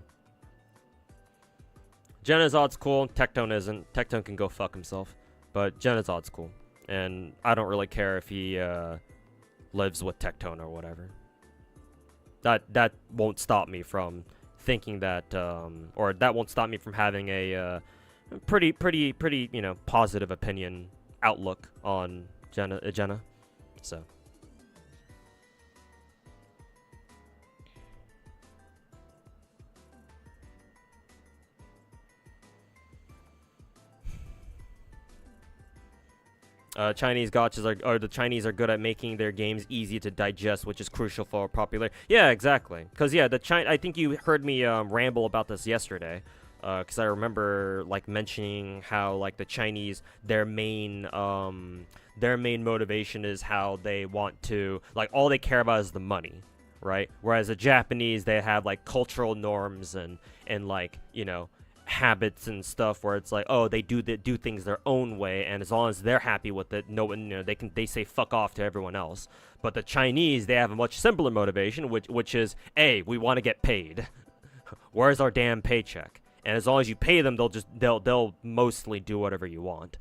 Genozod's cool. Tectone isn't. Tectone can go fuck himself. But Genozod's cool. And I don't really care if he lives with Tectone or whatever. That won't stop me from thinking that, or that won't stop me from having a pretty, you know, positive opinion outlook on Jenna. So. Chinese gachas the Chinese are good at making their games easy to digest, which is crucial for popular. Yeah, exactly. Because yeah, I think you heard me ramble about this yesterday. Because I remember like mentioning how like the Chinese, their main motivation is how they want to, like, all they care about is the money, right? Whereas the Japanese, they have like cultural norms and like, you know, habits and stuff where it's like, oh, they do things their own way, and as long as they're happy with it, no one, you know, they say fuck off to everyone else. But the Chinese, they have a much simpler motivation, which is, we want to get paid. Where's our damn paycheck? And as long as you pay them, they'll mostly do whatever you want.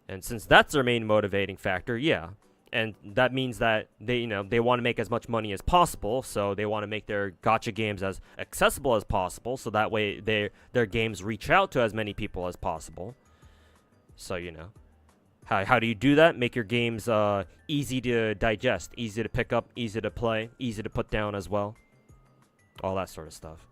And since that's their main motivating factor, yeah. And that means that they want to make as much money as possible, so they want to make their gacha games as accessible as possible, so that way their games reach out to as many people as possible. So, you know, how do you do that? Make your games easy to digest, easy to pick up, easy to play, easy to put down as well. All that sort of stuff.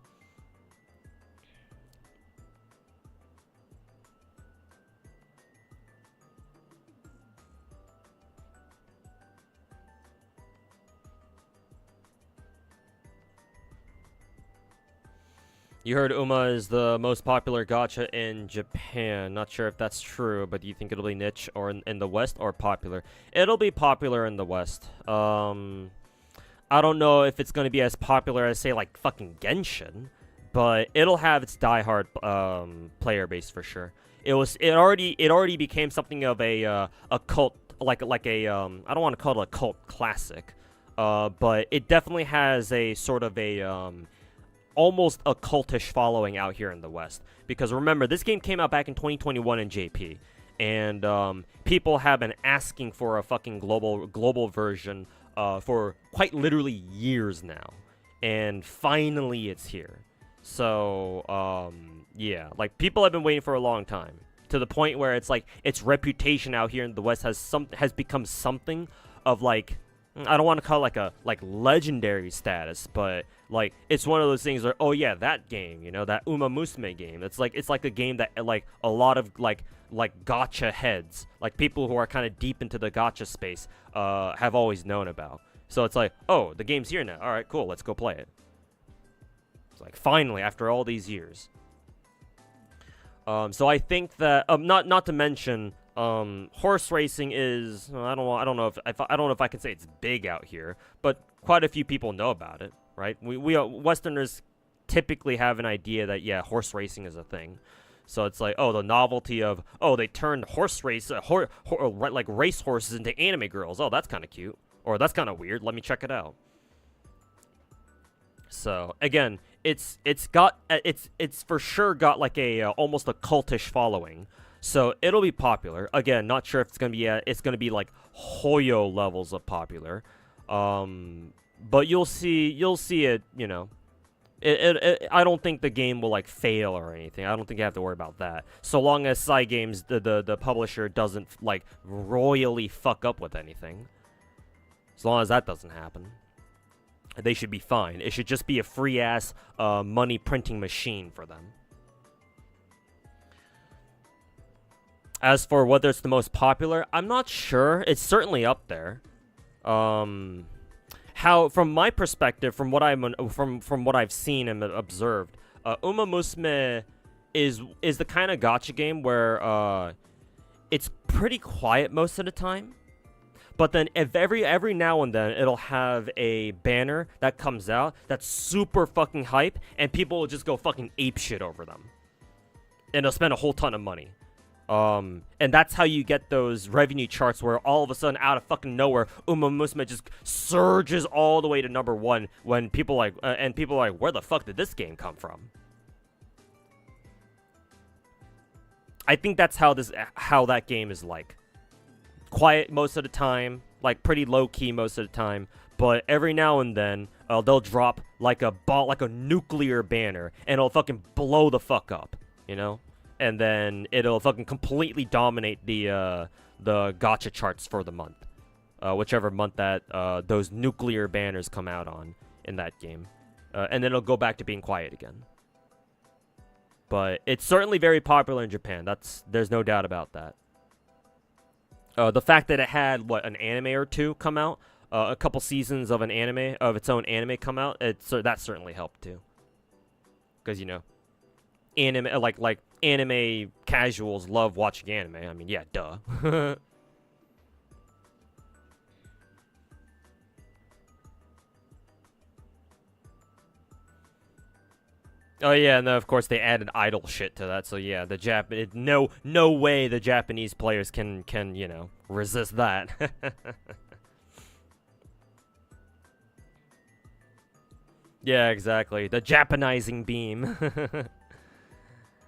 You heard Uma is the most popular gacha in Japan. Not sure if that's true, but do you think it'll be niche or in the West or popular? It'll be popular in the West. I don't know if it's going to be as popular as, say, like fucking Genshin, but it'll have its diehard player base for sure. It already became something of a cult, like a I don't want to call it a cult classic, but it definitely has a sort of a almost a cultish following out here in the West. Because remember, this game came out back in 2021 in JP, and people have been asking for a fucking global version for quite literally years now, and finally it's here. So yeah, like, people have been waiting for a long time, to the point where it's like its reputation out here in the West has become something of, like, I don't want to call it like legendary status, but like it's one of those things where, oh yeah, that game, you know, that Uma Musume game. It's like a game that like a lot of like gacha heads, like people who are kind of deep into the gacha space, have always known about. So it's like, oh, the game's here now. All right, cool, let's go play it. like, finally, after all these years. So I think that not to mention horse racing is I don't know if I can say it's big out here, but quite a few people know about it, right? We Westerners typically have an idea that yeah, horse racing is a thing. So it's like, oh, the novelty of, oh, they turned horse race like race horses into anime girls. Oh, that's kind of cute, or that's kind of weird. Let me check it out. So again, it's for sure got like a almost a cultish following. So it'll be popular. Again, not sure if it's gonna be like Hoyo levels of popular. But you'll see it, you know. I don't think the game will like fail or anything. I don't think you have to worry about that. So long as Cygames, the publisher, doesn't like royally fuck up with anything. As long as that doesn't happen, they should be fine. It should just be a free ass money printing machine for them. As for whether it's the most popular, I'm not sure. It's certainly up there. How, from my perspective, from what I've seen and observed, Musume is the kind of gacha game where it's pretty quiet most of the time, but then if every now and then it'll have a banner that comes out that's super fucking hype, and people will just go fucking apeshit over them, and they'll spend a whole ton of money. And that's how you get those revenue charts where all of a sudden, out of fucking nowhere, Musume just surges all the way to #1 when people like, where the fuck did this game come from? I think that's how that game is like. Quiet most of the time, like pretty low key most of the time, but every now and then they'll drop like a nuclear banner, and it'll fucking blow the fuck up, you know? And then it'll fucking completely dominate the gacha charts for the month, whichever month that those nuclear banners come out on in that game, and then it'll go back to being quiet again. But it's certainly very popular in Japan. There's no doubt about that. The fact that it had an anime or two come out, a couple seasons of its own anime come out, that certainly helped too. Because you know, anime like anime casuals love watching anime. I mean, yeah, duh. Oh yeah, and then of course they added idol shit to that. So yeah, no way the Japanese players can you know resist that. Yeah, exactly. The Japanizing beam.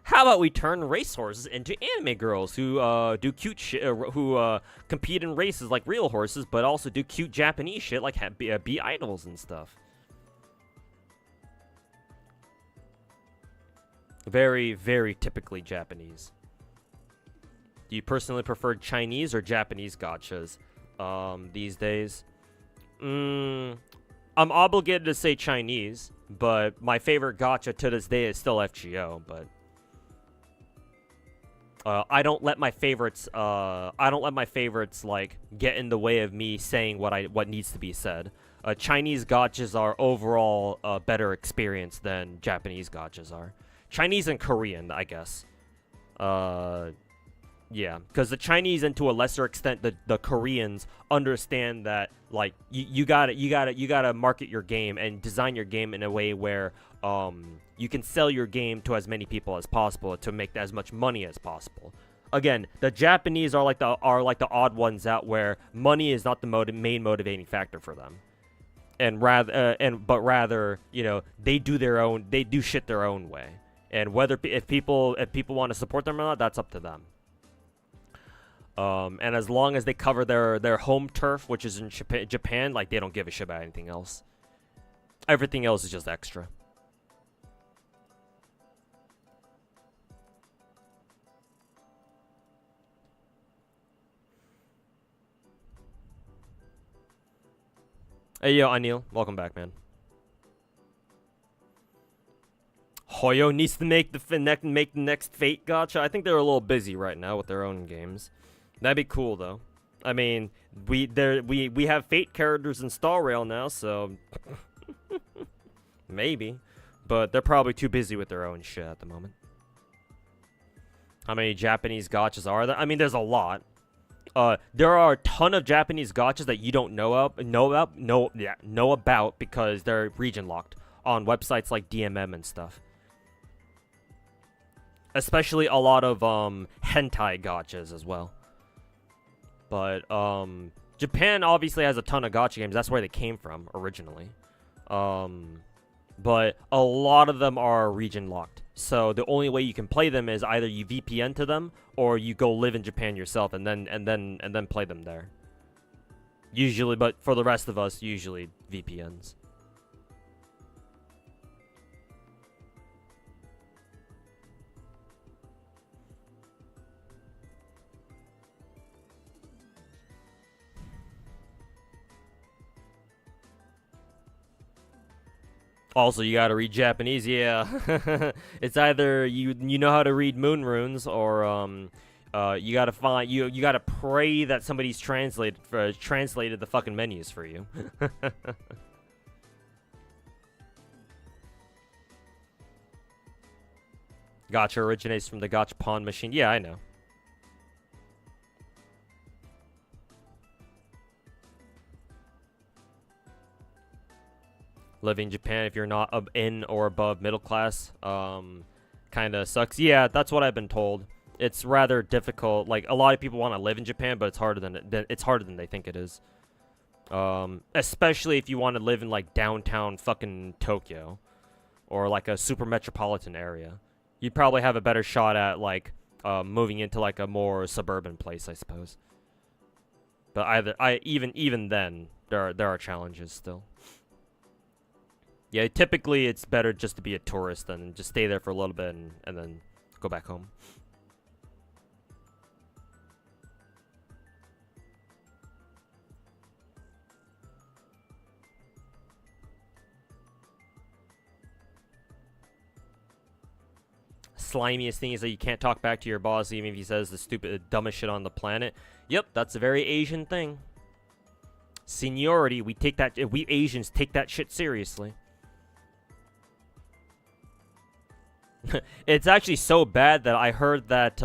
How about we turn racehorses into anime girls who do cute shit, who compete in races like real horses, but also do cute Japanese shit like be idols and stuff. Very, very typically Japanese. Do you personally prefer Chinese or Japanese gachas these days? I'm obligated to say Chinese, but my favorite gacha to this day is still FGO, but I don't let my favorites like get in the way of me saying what needs to be said. Chinese gachas are overall a better experience than Japanese gachas are. Chinese and Korean, I guess. Yeah, because the Chinese and to a lesser extent the Koreans understand that like you gotta market your game and design your game in a way where you can sell your game to as many people as possible to make as much money as possible. Again, the Japanese are like the odd ones out where money is not the main motivating factor for them, and rather you know they do shit their own way, and if people want to support them or not, that's up to them. And as long as they cover their home turf, which is in Japan, like they don't give a shit about anything else. Everything else is just extra. Hey yo, Anil, welcome back, man. Hoyo needs to make the next Fate gacha. I think they're a little busy right now with their own games. That'd be cool though. I mean, we have Fate characters in Star Rail now, so maybe. but they're probably too busy with their own shit at the moment. How many Japanese gachas are there? I mean, there's a lot. There are a ton of Japanese gachas that you don't know about because they're region locked on websites like DMM and stuff. Especially a lot of hentai gachas as well. But Japan obviously has a ton of gacha games. That's where they came from originally. But a lot of them are region locked. So the only way you can play them is either you VPN to them or you go live in Japan yourself and then play them there. Usually, but for the rest of us, usually VPNs. Also, you gotta read Japanese, yeah. It's either you know how to read moon runes, or you gotta find you gotta pray that somebody's translated the fucking menus for you. Gacha originates from the gachapon machine. Yeah, I know. Living in Japan, if you're not in or above middle class, kind of sucks. Yeah, that's what I've been told. It's rather difficult. Like, a lot of people want to live in Japan, but it's harder than they think it is. Especially if you want to live in like downtown fucking Tokyo, or like a super metropolitan area. You'd probably have a better shot at like moving into like a more suburban place, I suppose. But even then, there are challenges still. Yeah, typically it's better just to be a tourist than just stay there for a little bit and then go back home. Slimiest thing is that you can't talk back to your boss even if he says the dumbest shit on the planet. Yep, that's a very Asian thing. Seniority, we Asians take that shit seriously. It's actually so bad that I heard that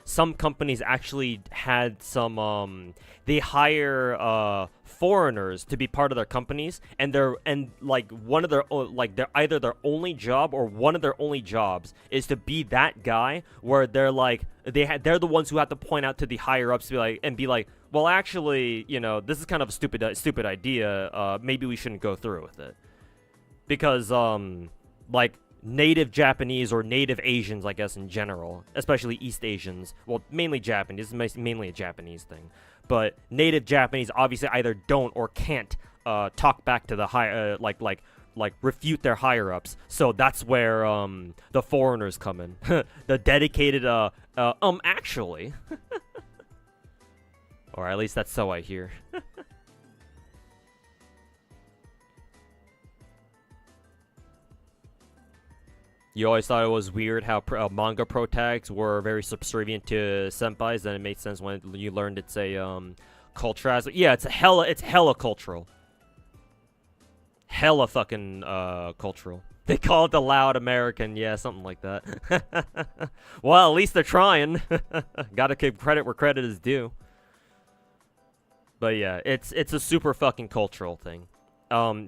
some companies actually had some they hire foreigners to be part of their companies, and one of their they're either their only job or one of their only jobs is to be that guy where they're like they're the ones who have to point out to the higher ups to be like, well, actually, you know, this is kind of a stupid idea. Maybe we shouldn't go through with it because like native Japanese or native Asians, I guess in general, especially East Asians, well, mainly Japanese, this is mainly a Japanese thing, but native Japanese obviously either don't or can't talk back to the high like refute their higher ups. So that's where the foreigners come in. The dedicated actually or at least that's so I hear. You always thought it was weird how manga protags were very subservient to senpais. Then it made sense when you learned it's a culture aspect. Yeah, it's hella cultural. Hella fucking cultural. They call it the loud American. Yeah, something like that. Well, at least they're trying. Gotta give credit where credit is due. But yeah, it's a super fucking cultural thing.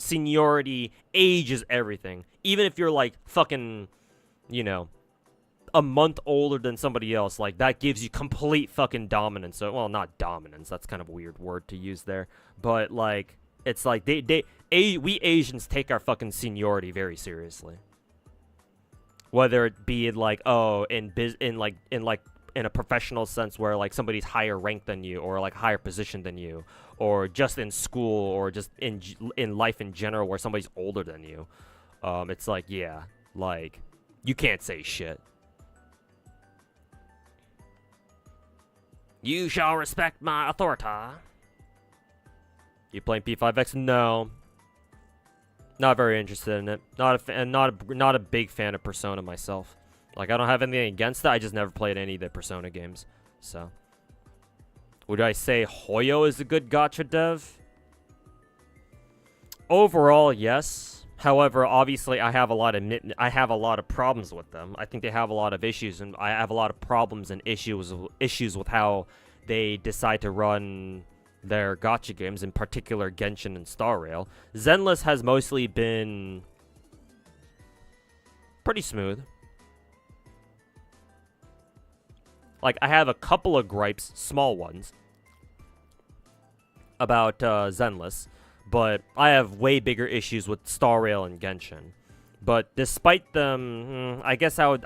Seniority, age is everything. Even if you're like fucking, you know, a month older than somebody else, like that gives you complete fucking dominance. So, well, not dominance. That's kind of a weird word to use there. But like, it's like we Asians take our fucking seniority very seriously. Whether it be like, oh, in a professional sense where like somebody's higher ranked than you or like higher position than you, or just in school or just in life in general where somebody's older than you. It's like, yeah, like you can't say shit. You shall respect my authority. You playing P5X? No. Not very interested in it. Not a big fan of Persona myself. Like, I don't have anything against it. I just never played any of the Persona games. So, would I say Hoyo is a good gacha dev? Overall, yes. However, obviously, I have a lot of problems with them. I think they have a lot of issues, and I have a lot of problems and issues with how they decide to run their gacha games, in particular Genshin and Star Rail. Zenless has mostly been pretty smooth. Like, I have a couple of gripes, small ones, about Zenless. But I have way bigger issues with Star Rail and Genshin. But despite them, I guess I'll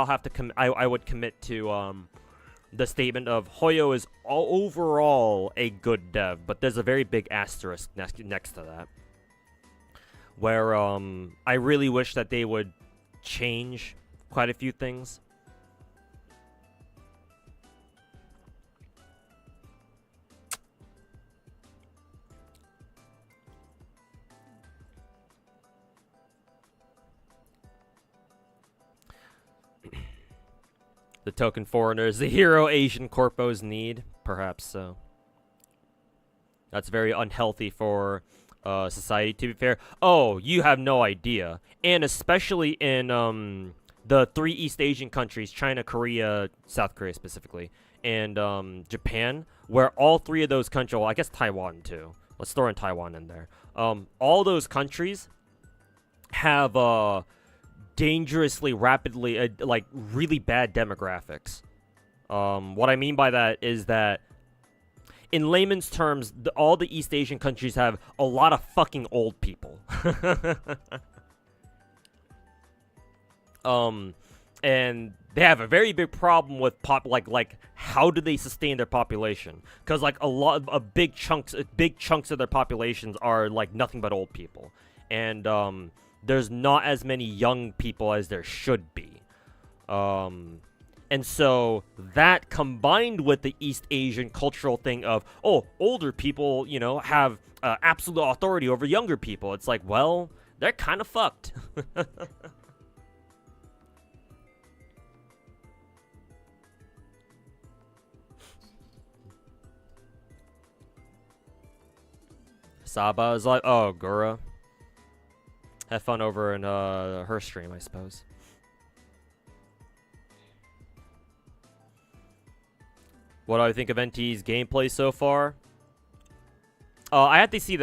have to I would commit to the statement of Hoyo is overall a good dev, but there's a very big asterisk next to that, where I really wish that they would change quite a few things. The token foreigners, the hero Asian corpos need, perhaps so. That's very unhealthy for society, to be fair. Oh, you have no idea. And especially in the 3 East Asian countries, China, Korea, South Korea specifically, and Japan, where all 3 of those countries, well, I guess Taiwan too. Let's throw in Taiwan in there. All those countries have dangerously rapidly like really bad demographics. What I mean by that is that in layman's terms, all the East Asian countries have a lot of fucking old people. And they have a very big problem with like how do they sustain their population? Because like a lot of big chunks of their populations are like nothing but old people, and there's not as many young people as there should be. And so that combined with the East Asian cultural thing of, oh, older people, you know, have absolute authority over younger people. It's like, well, they're kind of fucked. Saba is like, oh, Gura. Have fun over in her stream, I suppose. What do I think of NT's gameplay so far? I'd have to see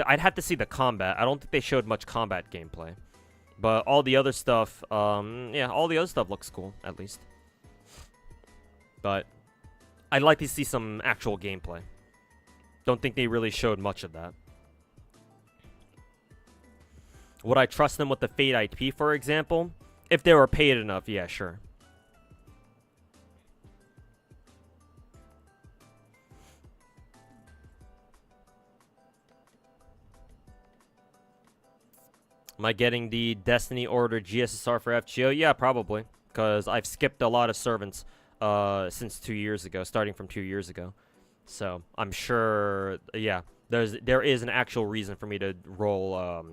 the combat. I don't think they showed much combat gameplay, but all the other stuff, yeah, all the other stuff looks cool at least. But I'd like to see some actual gameplay. Don't think they really showed much of that. Would I trust them with the Fate IP, for example? If they were paid enough, yeah, sure. Am I getting the Destiny Order GSSR for FGO? Yeah, probably. Because I've skipped a lot of servants since 2 years ago, starting from 2 years ago. So, I'm sure, yeah, there is an actual reason for me to roll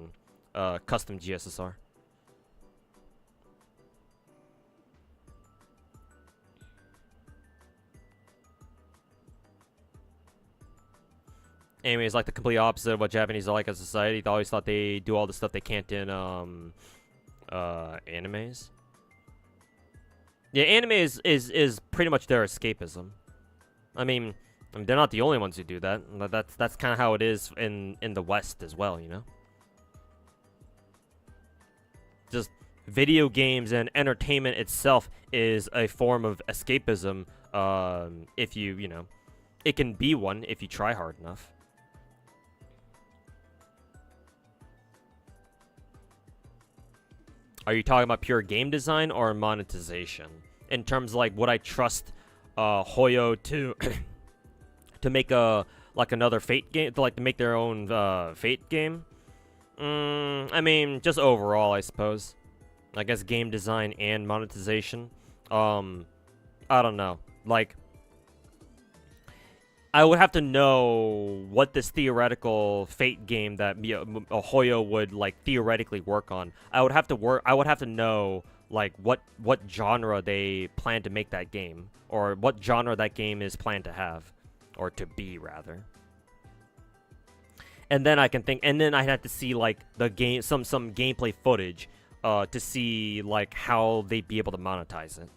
custom GSSR. Anime is like the complete opposite of what Japanese are like as a society. They always thought they do all the stuff they can't in animes. Yeah, anime is pretty much their escapism. I mean, they're not the only ones who do that. That's kind of how it is in the West as well, you know. Just video games and entertainment itself is a form of escapism. If you know, it can be one if you try hard enough. Are you talking about pure game design or monetization? In terms of like, would I trust Hoyo to to make another Fate game, to make their own Fate game? I mean, just overall, I suppose. I guess game design and monetization. I don't know. Like, I would have to know what this theoretical Fate game that Hoyo would like theoretically work on. I would have to know like what genre they plan to make that game, or what genre that game is planned to have, or to be rather. and then I can think, and then I had to see like the game, some gameplay footage, to see like how they'd be able to monetize it.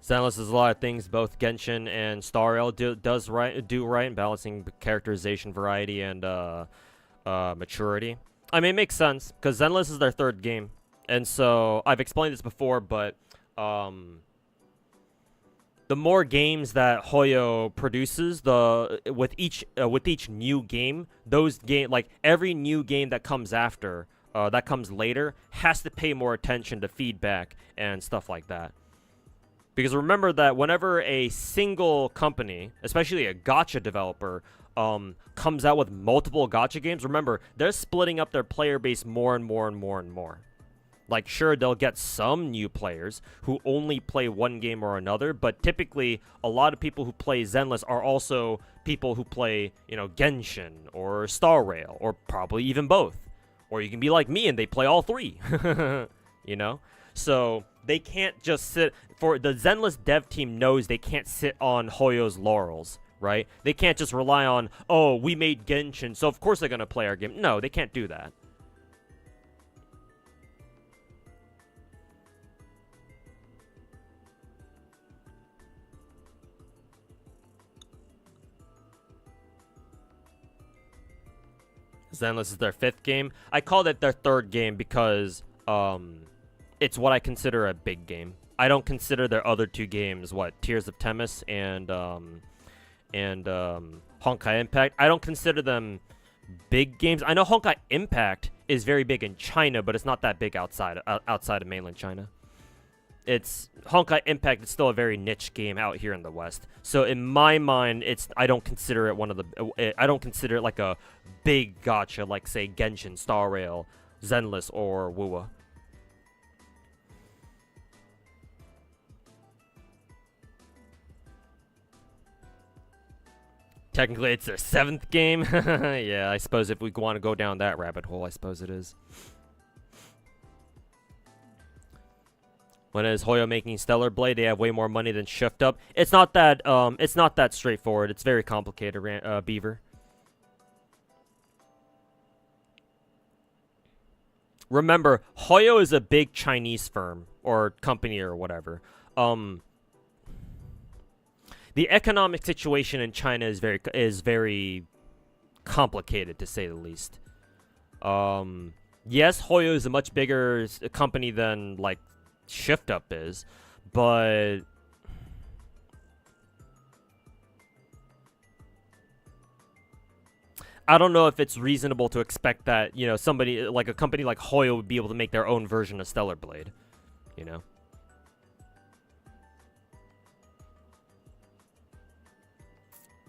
Zenless is a lot of things both Genshin and Star Rail do right in balancing characterization, variety, and maturity. I mean, it makes sense because Zenless is their third game, and so I've explained this before, but the more games that Hoyo produces, with each new game, like every new game that comes after, that comes later, has to pay more attention to feedback and stuff like that. Because remember that whenever a single company, especially a gacha developer, comes out with multiple gacha games, remember, they're splitting up their player base more and more and more and more. Like, sure, they'll get some new players who only play one game or another, but typically, a lot of people who play Zenless are also people who play, Genshin or Star Rail, or probably even both. Or you can be like me and they play all three, So they can't just sit. For the Zenless dev team knows they can't sit on Hoyo's laurels, right? They can't just rely on, oh, we made Genshin, so of course they're gonna play our game. No, they can't do that. Zenless is their fifth game. I called it their third game because it's what I consider a big game. I don't consider their other two games, Tears of Themis and Honkai Impact. I don't consider them big games. I know Honkai Impact is very big in China, but it's not that big outside of mainland China. Honkai Impact is still a very niche game out here in the West. So in my mind, I don't consider it like a big gacha like, say, Genshin, Star Rail, Zenless, or Wuwa. Technically, it's their seventh game. Yeah, I suppose if we want to go down that rabbit hole, I suppose it is. When is Hoyo making Stellar Blade? They have way more money than Shift Up. It's not that straightforward. It's very complicated, Beaver. Remember, Hoyo is a big Chinese firm or company or whatever. The economic situation in China is very complicated, to say the least. Yes, Hoyo is a much bigger company than like Shift Up is, but I don't know if it's reasonable to expect that, somebody like a company like Hoyo would be able to make their own version of Stellar Blade,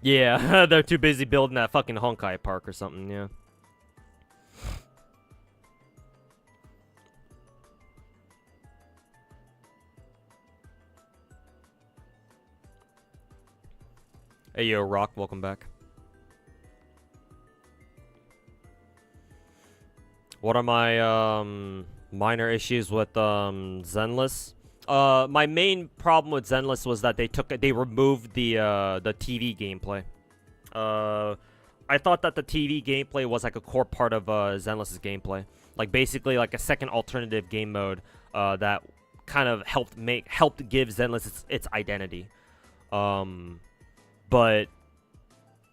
Yeah, they're too busy building that fucking Honkai Park or something, yeah. Hey, yo, Rock, welcome back. What are my minor issues with Zenless? My main problem with Zenless was that they removed the TV gameplay. I thought that the TV gameplay was like a core part of Zenless's gameplay, like basically like a second alternative game mode that kind of helped give Zenless its identity. But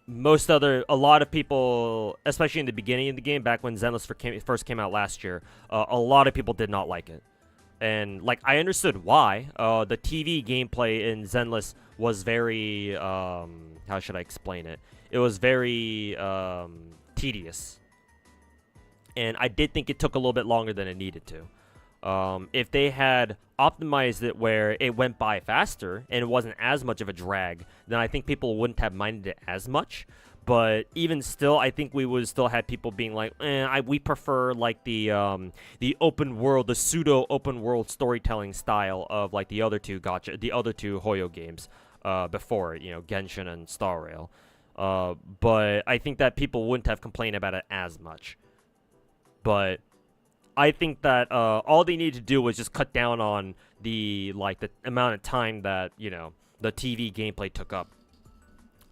a lot of people, especially in the beginning of the game, back when Zenless first came out last year, a lot of people did not like it. And, like, I understood why. The TV gameplay in Zenless was very, how should I explain it? It was very, tedious. And I did think it took a little bit longer than it needed to. If they had optimized it where it went by faster and it wasn't as much of a drag, then I think people wouldn't have minded it as much. But even still, I think we would still have people being like, we prefer like the open world, the pseudo open world storytelling style of like the other two Hoyo games before it, Genshin and Star Rail. But I think that people wouldn't have complained about it as much. But I think that all they need to do was just cut down on the amount of time that, you know, the TV gameplay took up.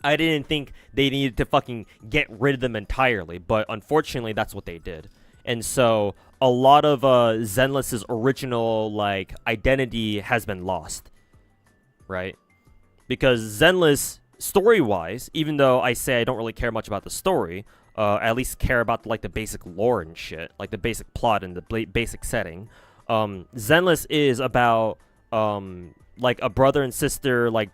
I didn't think they needed to fucking get rid of them entirely, but unfortunately that's what they did. And so a lot of Zenless's original like identity has been lost, right? Because Zenless, story-wise, even though I say I don't really care much about the story, I at least care about like the basic lore and shit, like the basic plot and the basic setting. Zenless is about like a brother and sister like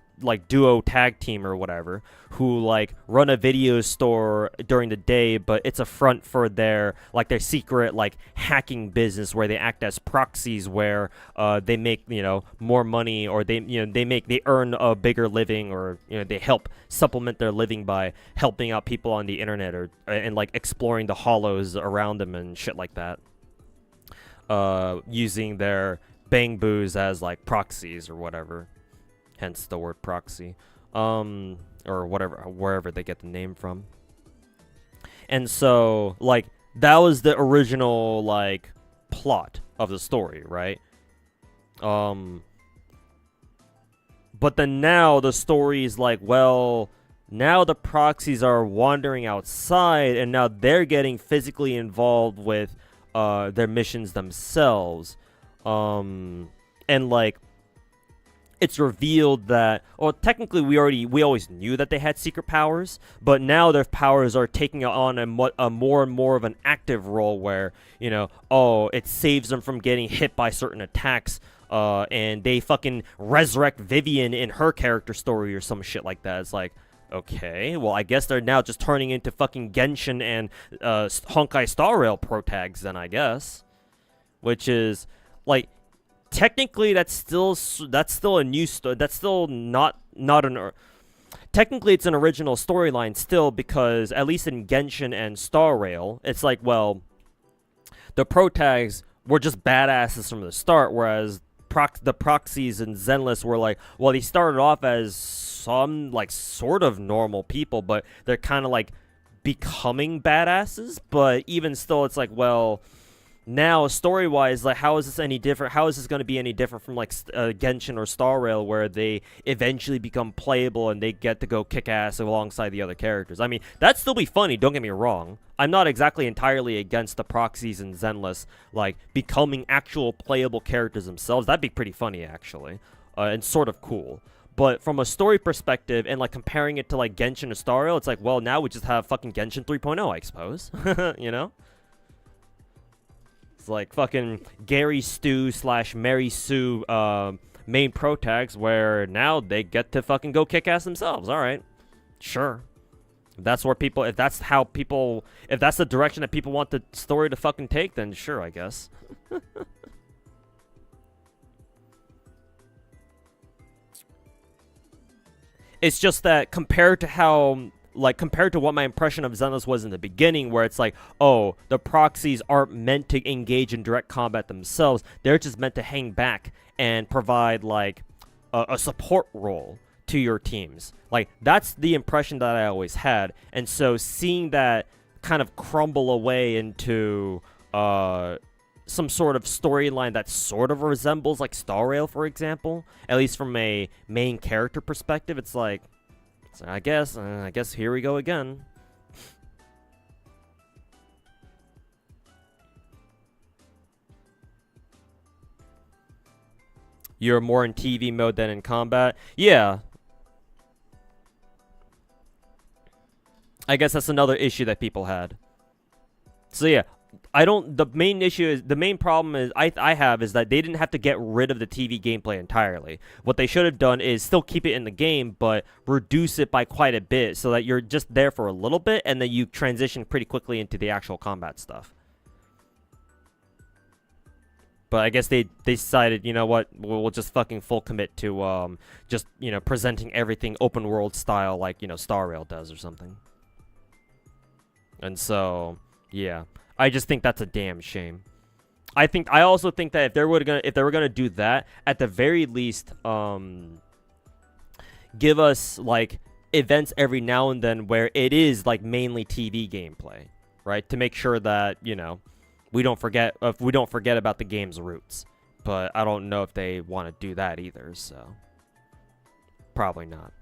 duo tag team or whatever, who like run a video store during the day, but it's a front for their secret like hacking business where they act as proxies, where they make, you know, more money, or they earn a bigger living, or, you know, they help supplement their living by helping out people on the internet, or and like exploring the hollows around them and shit like that, using their bang boos as like proxies or whatever. Hence the word proxy, or whatever, wherever they get the name from. And so, like, that was the original, like, plot of the story, right? But then now the story is like, well, now the proxies are wandering outside, and now they're getting physically involved with their missions themselves. And, like, it's revealed that, well, technically we always knew that they had secret powers, but now their powers are taking on a more and more of an active role, where, you know, oh, it saves them from getting hit by certain attacks, and they fucking resurrect Vivian in her character story or some shit like that. It's like, okay, well, I guess they're now just turning into fucking Genshin and Honkai Star Rail protags then, I guess, which is like, technically, that's still a new story. That's still not an. Technically, it's an original storyline still, because at least in Genshin and Star Rail, it's like, well, the protags were just badasses from the start, whereas the proxies in Zenless were like, well, they started off as some like sort of normal people, but they're kind of like becoming badasses. But even still, it's like, well, now, story-wise, like, how is this any different? How is this going to be any different from, like, Genshin or Star Rail, where they eventually become playable and they get to go kick ass alongside the other characters? I mean, that'd still be funny, don't get me wrong. I'm not exactly entirely against the proxies in Zenless, like, becoming actual playable characters themselves. That'd be pretty funny, actually, and sort of cool. But from a story perspective, and, like, comparing it to, like, Genshin or Star Rail, it's like, well, now we just have fucking Genshin 3.0, I suppose. You know? It's like fucking Gary Stu / Mary Sue main protags, where now they get to fucking go kick ass themselves. All right, sure. If that's the direction that people want the story to fucking take, then sure, I guess. It's just that compared to what my impression of Zenless was in the beginning, where it's like, oh, the proxies aren't meant to engage in direct combat themselves. They're just meant to hang back and provide, like, a support role to your teams. Like, that's the impression that I always had. And so seeing that kind of crumble away into some sort of storyline that sort of resembles, like, Star Rail, for example, at least from a main character perspective, it's like, so I guess here we go again. You're more in TV mode than in combat? Yeah. I guess that's another issue that people had. So yeah, the main problem is I have is that they didn't have to get rid of the TV gameplay entirely. What they should have done is still keep it in the game, but reduce it by quite a bit, so that you're just there for a little bit, and then you transition pretty quickly into the actual combat stuff. But I guess they decided, you know what, we'll just fucking full commit to just, you know, presenting everything open world style, like, you know, Star Rail does or something. And so, yeah. I just think that's a damn shame. I also think that if they were gonna do that, at the very least, give us like events every now and then where it is like mainly TV gameplay, right? To make sure that, you know, we don't forget about the game's roots. But I don't know if they want to do that either, so probably not.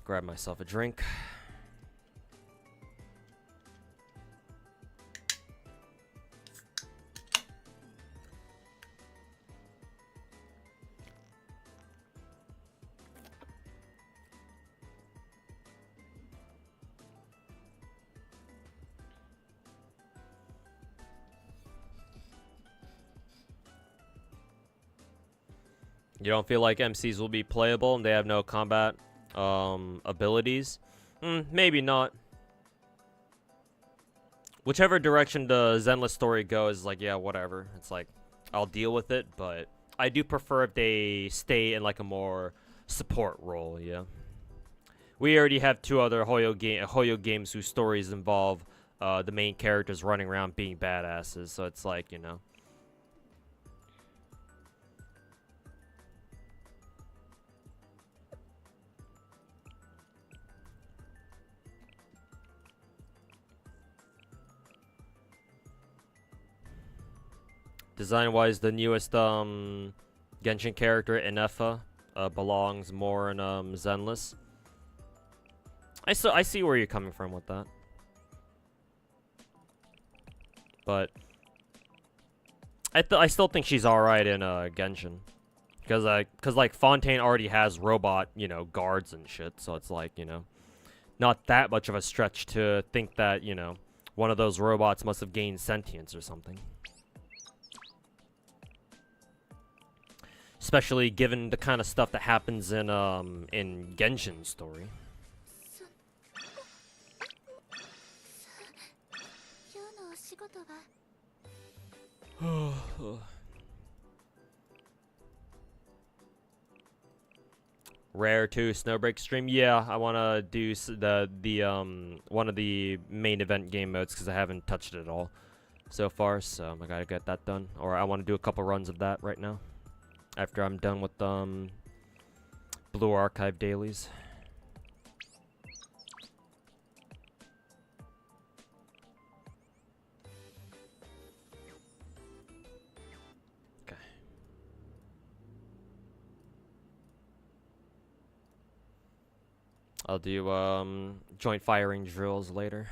Grab myself a drink. You don't feel like MCs will be playable and they have no combat abilities? Maybe not. Whichever direction the Zenless story goes, like, yeah, whatever. It's like, I'll deal with it, but I do prefer if they stay in, like, a more support role, yeah. We already have 2 other Hoyo games whose stories involve the main characters running around being badasses, so it's like, you know. Design-wise, the newest Genshin character, Inefa, belongs more in Zenless. I see where you're coming from with that. But I still think she's alright in Genshin. Because like Fontaine already has robot, you know, guards and shit, so it's like, you know, not that much of a stretch to think that, you know, one of those robots must have gained sentience or something. Especially given the kind of stuff that happens in Genshin's story. Rare 2 Snowbreak stream. Yeah, I want to do the one of the main event game modes because I haven't touched it at all so far, so I gotta get that done. Or I want to do a couple runs of that right now after I'm done with Blue Archive dailies. Okay. I'll do joint firing drills later.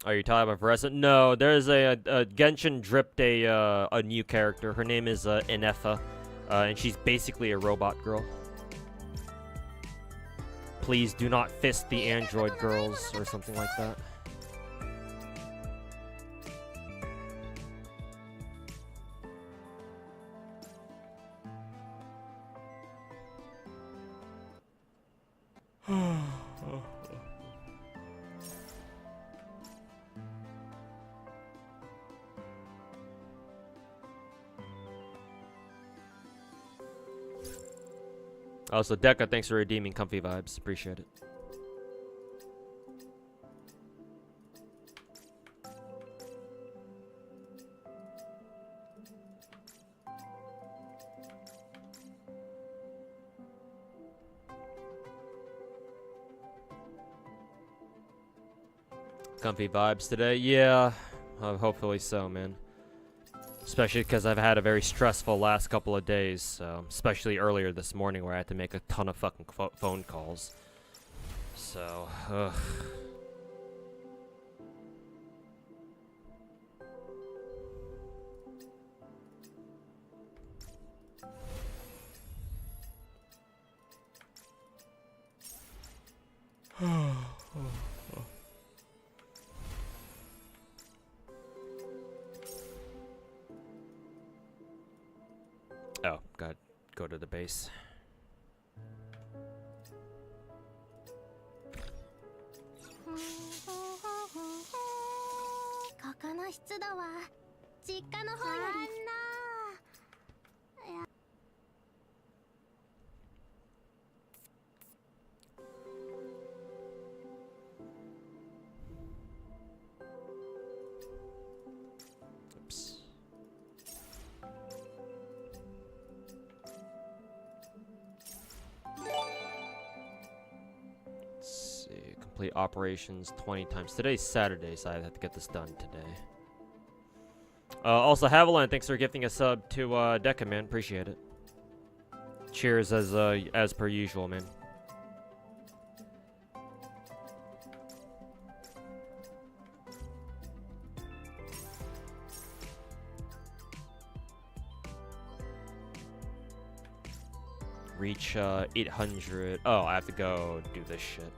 Are you talking about Veresa? No, there's a Genshin dripped a new character. Her name is Inefa, and she's basically a robot girl. Please do not fist the android girls or something like that. Also, Deca, thanks for redeeming Comfy Vibes. Appreciate it. Comfy Vibes today? Yeah, hopefully so, man. Especially because I've had a very stressful last couple of days, so especially earlier this morning where I had to make a ton of fucking phone calls. So, ugh. Oh, God. Go to the base. ここの湿度は実家の方よりOops. Let's see. Complete operations 20 times. Today's Saturday, so I have to get this done today. Also, Haviland, thanks for gifting a sub to Deca, man. Appreciate it. Cheers as per usual, man. Reach 800. Oh, I have to go do this shit.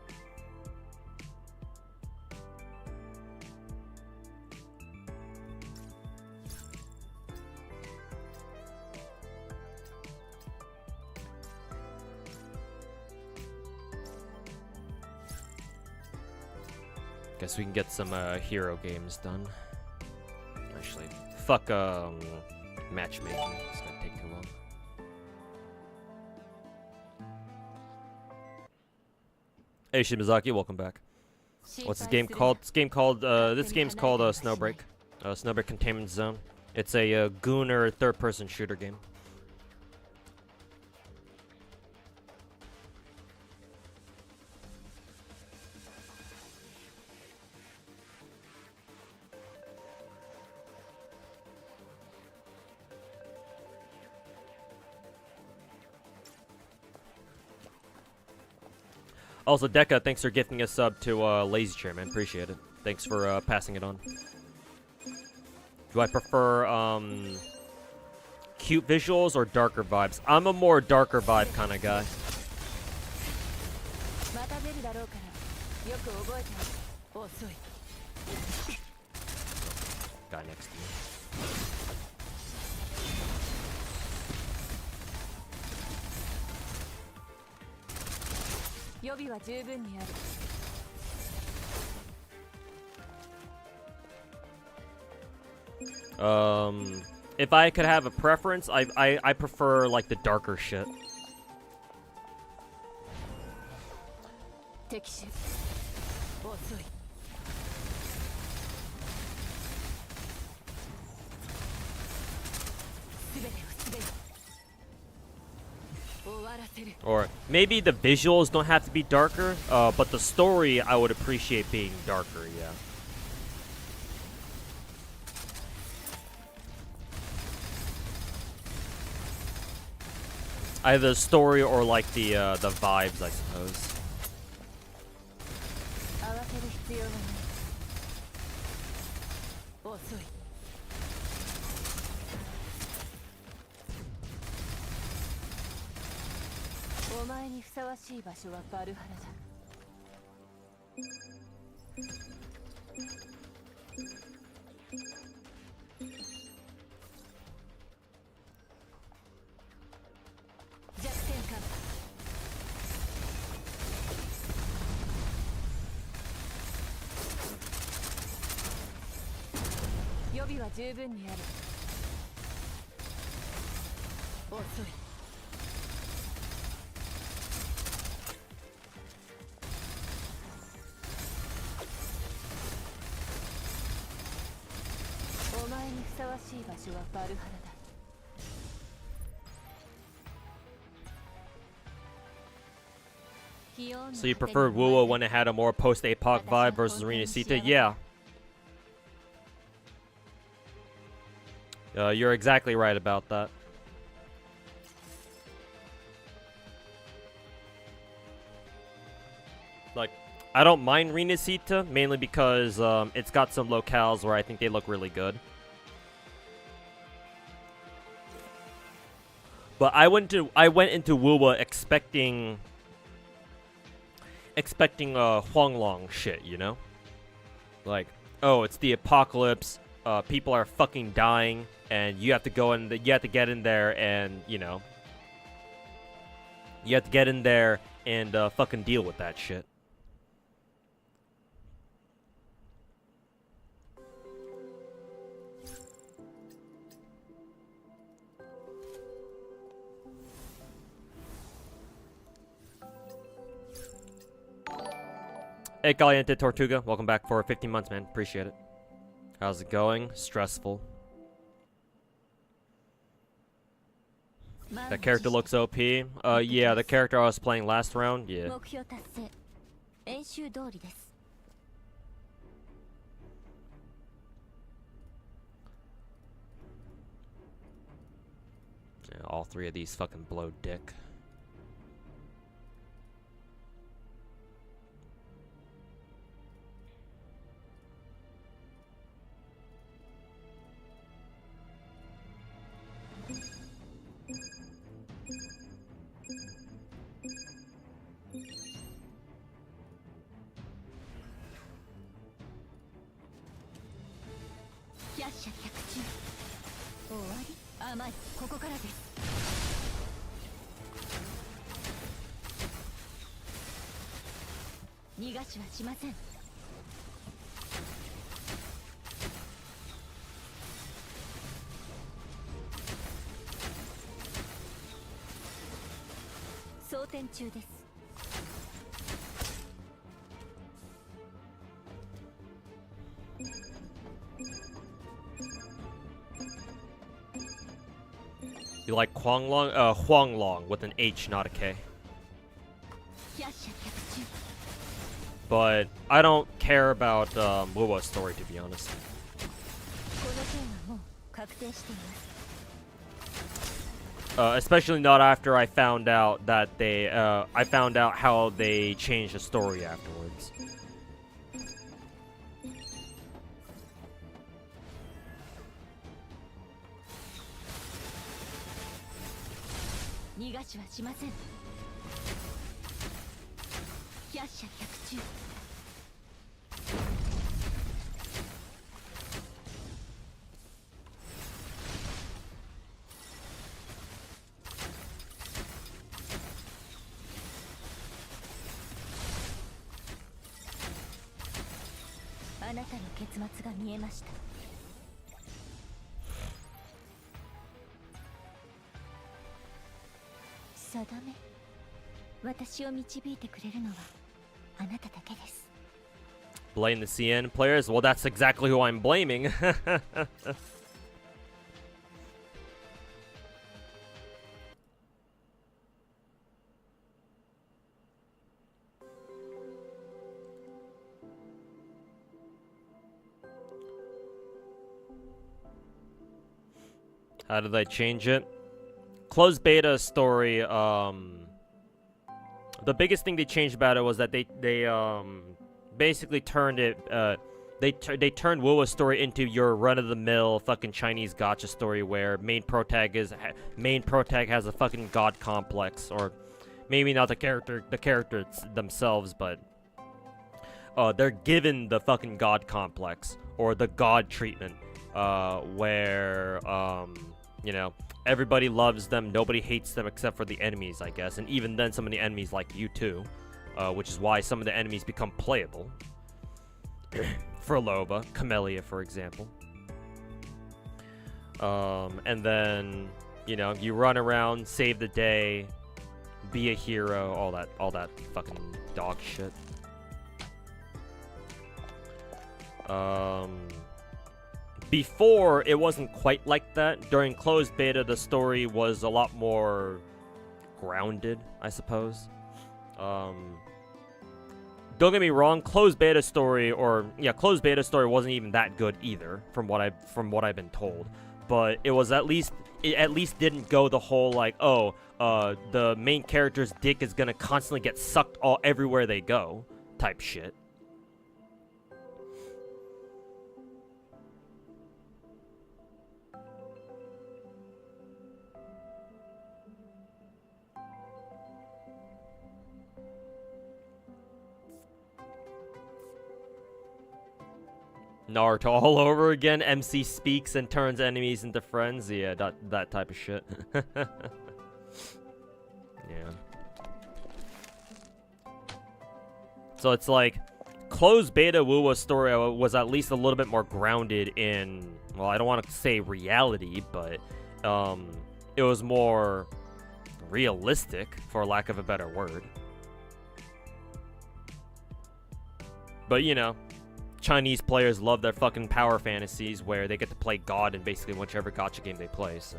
Guess we can get some hero games done. Actually, fuck matchmaking. It's gonna take too long. Hey Shimazaki, welcome back. What's this game called? This game's called Snowbreak. Snowbreak Containment Zone. It's a gooner third-person shooter game. Also, Deca, thanks for gifting a sub to Lazy Chair, man. Appreciate it. Thanks for passing it on. Do I prefer cute visuals or darker vibes? I'm a more darker vibe kind of guy. Guy next to me. If I could have a preference, I prefer like the darker shit. Or maybe the visuals don't have to be darker, but the story I would appreciate being darker, yeah. Either the story or like the vibes, I suppose. So you preferred Wuwa when it had a more post-apoc vibe versus Arena Sita? Yeah. You're exactly right about that. Like, I don't mind Rina Sita, mainly because it's got some locales where I think they look really good. But I went into Wuwa expecting Huanglong shit, you know? Like, oh, it's the apocalypse. people are fucking dying, and you have to go in. You have to get in there, and you know, you have to get in there and fucking deal with that shit. Hey, Caliente Tortuga, welcome back for 15 months, man. Appreciate it. How's it going? Stressful. That character looks OP. Yeah, the character I was playing last round, yeah. 目標達成演習通りです Yeah, all three of these fucking blow dick. GACHA 100中終わり甘いここからです逃がしはしません装填中です You like Huanglong? Huanglong with an H, not a K. GACHA 100中 But I don't care about Wuwa's story, to be honest. この件はもう確定しています Especially not after I found out that they, I found out how they changed the story afterwards. 逃がしはしません GACHA 100中 あなたの結末が見えました定め私を導いてくれるのはあなただけです Blame the CN players? Well, that's exactly who I'm blaming. How did I change it? Closed beta story, the biggest thing they changed about it was that they basically turned it, they turned Wuwa's story into your run-of-the-mill fucking Chinese gacha story where main protag has a fucking god complex, or maybe not the characters themselves, but they're given the fucking god complex or the god treatment, where you know, everybody loves them, nobody hates them except for the enemies, I guess. And even then, some of the enemies like you too, which is why some of the enemies become playable. Frolova, Camellia, for example. And then, you know, you run around, save the day, be a hero, all that fucking dog shit. Before, it wasn't quite like that. During closed beta, the story was a lot more grounded, I suppose. Don't get me wrong, closed beta story wasn't even that good either, from what I've been told. But it was at least didn't go the whole like, oh, the main character's dick is gonna constantly get sucked everywhere they go type shit. Naruto all over again. MC speaks and turns enemies into friends. Yeah, that type of shit. Yeah. So it's like closed beta Wuwa story was at least a little bit more grounded in, well, I don't want to say reality, but it was more realistic, for lack of a better word. But you know, Chinese players love their fucking power fantasies where they get to play God in basically whichever gacha game they play, so.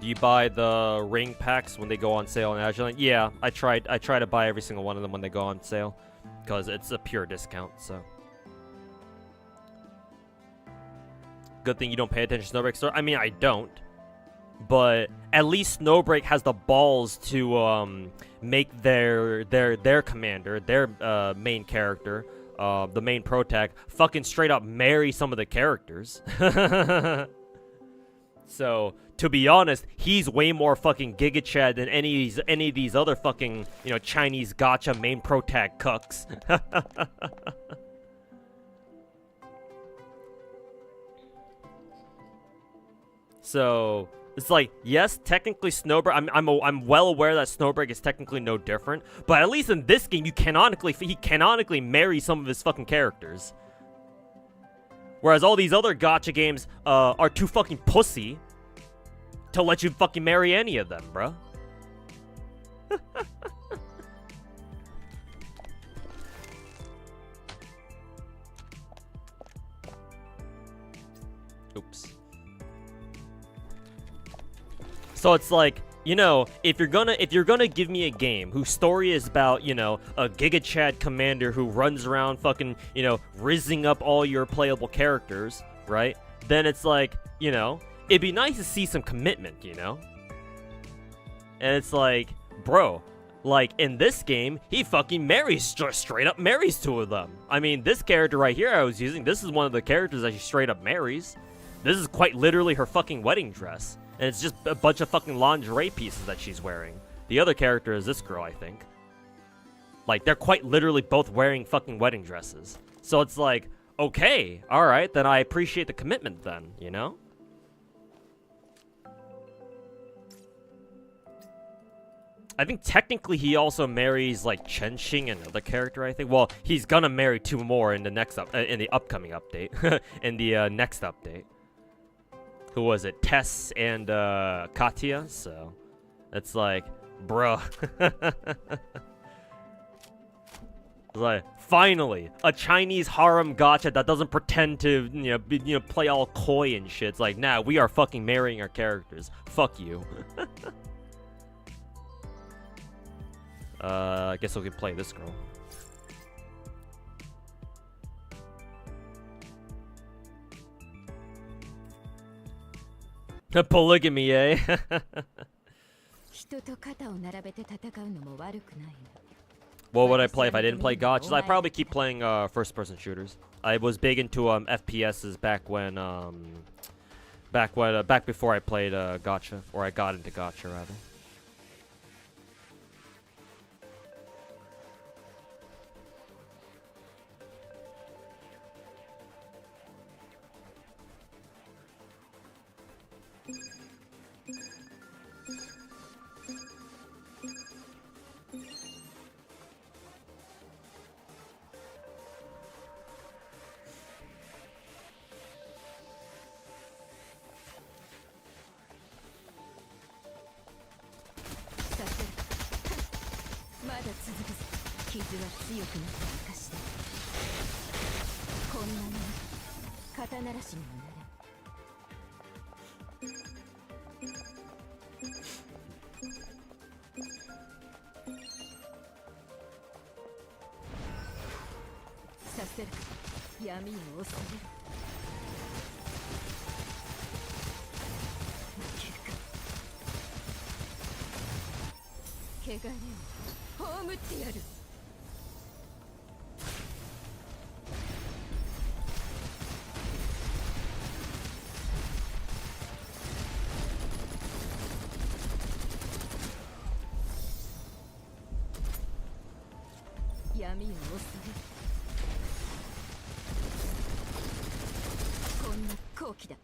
Do you buy the ring packs when they go on sale on Agilent? Yeah, I try to buy every single one of them when they go on sale, because it's a pure discount, so. Good thing you don't pay attention to Snowbreak store. I mean, I don't. But at least Snowbreak has the balls to make their commander, their main character, the main protag, fucking straight up marry some of the characters. So, to be honest, he's way more fucking Giga Chad than any of these other fucking, you know, Chinese gacha main protag cucks. So it's like, yes, technically Snowbreak. I'm well aware that Snowbreak is technically no different, but at least in this game, he canonically marries some of his fucking characters. Whereas all these other gacha games are too fucking pussy to let you fucking marry any of them, bruh. Oops. So it's like, you know, if you're gonna give me a game whose story is about, you know, a Giga Chad commander who runs around fucking, you know, rizzing up all your playable characters, right? Then it's like, you know, it'd be nice to see some commitment, you know? And it's like, bro, like in this game, he fucking marries, straight up marries two of them. I mean, this character right here I was using, this is one of the characters that she straight up marries. This is quite literally her fucking wedding dress. And it's just a bunch of fucking lingerie pieces that she's wearing. The other character is this girl, I think. Like, they're quite literally both wearing fucking wedding dresses. So it's like, okay, alright, then I appreciate the commitment then, you know? I think technically he also marries, like, Chenxing, another character, I think. Well, he's gonna marry two more in the next in the upcoming update. In the next update. Who was it? Tess and Katya. So it's like, bruh. Like, finally, a Chinese harem gacha that doesn't pretend to, play all coy and shit. It's like, nah, we are fucking marrying our characters. Fuck you. I guess we can play this girl. Polygamy, eh? What would I play if I didn't play gachas? I'd probably keep playing first-person shooters. I was big into FPSs back before I played gacha, or I got into gacha rather. 闇を恐れこんな好機だ。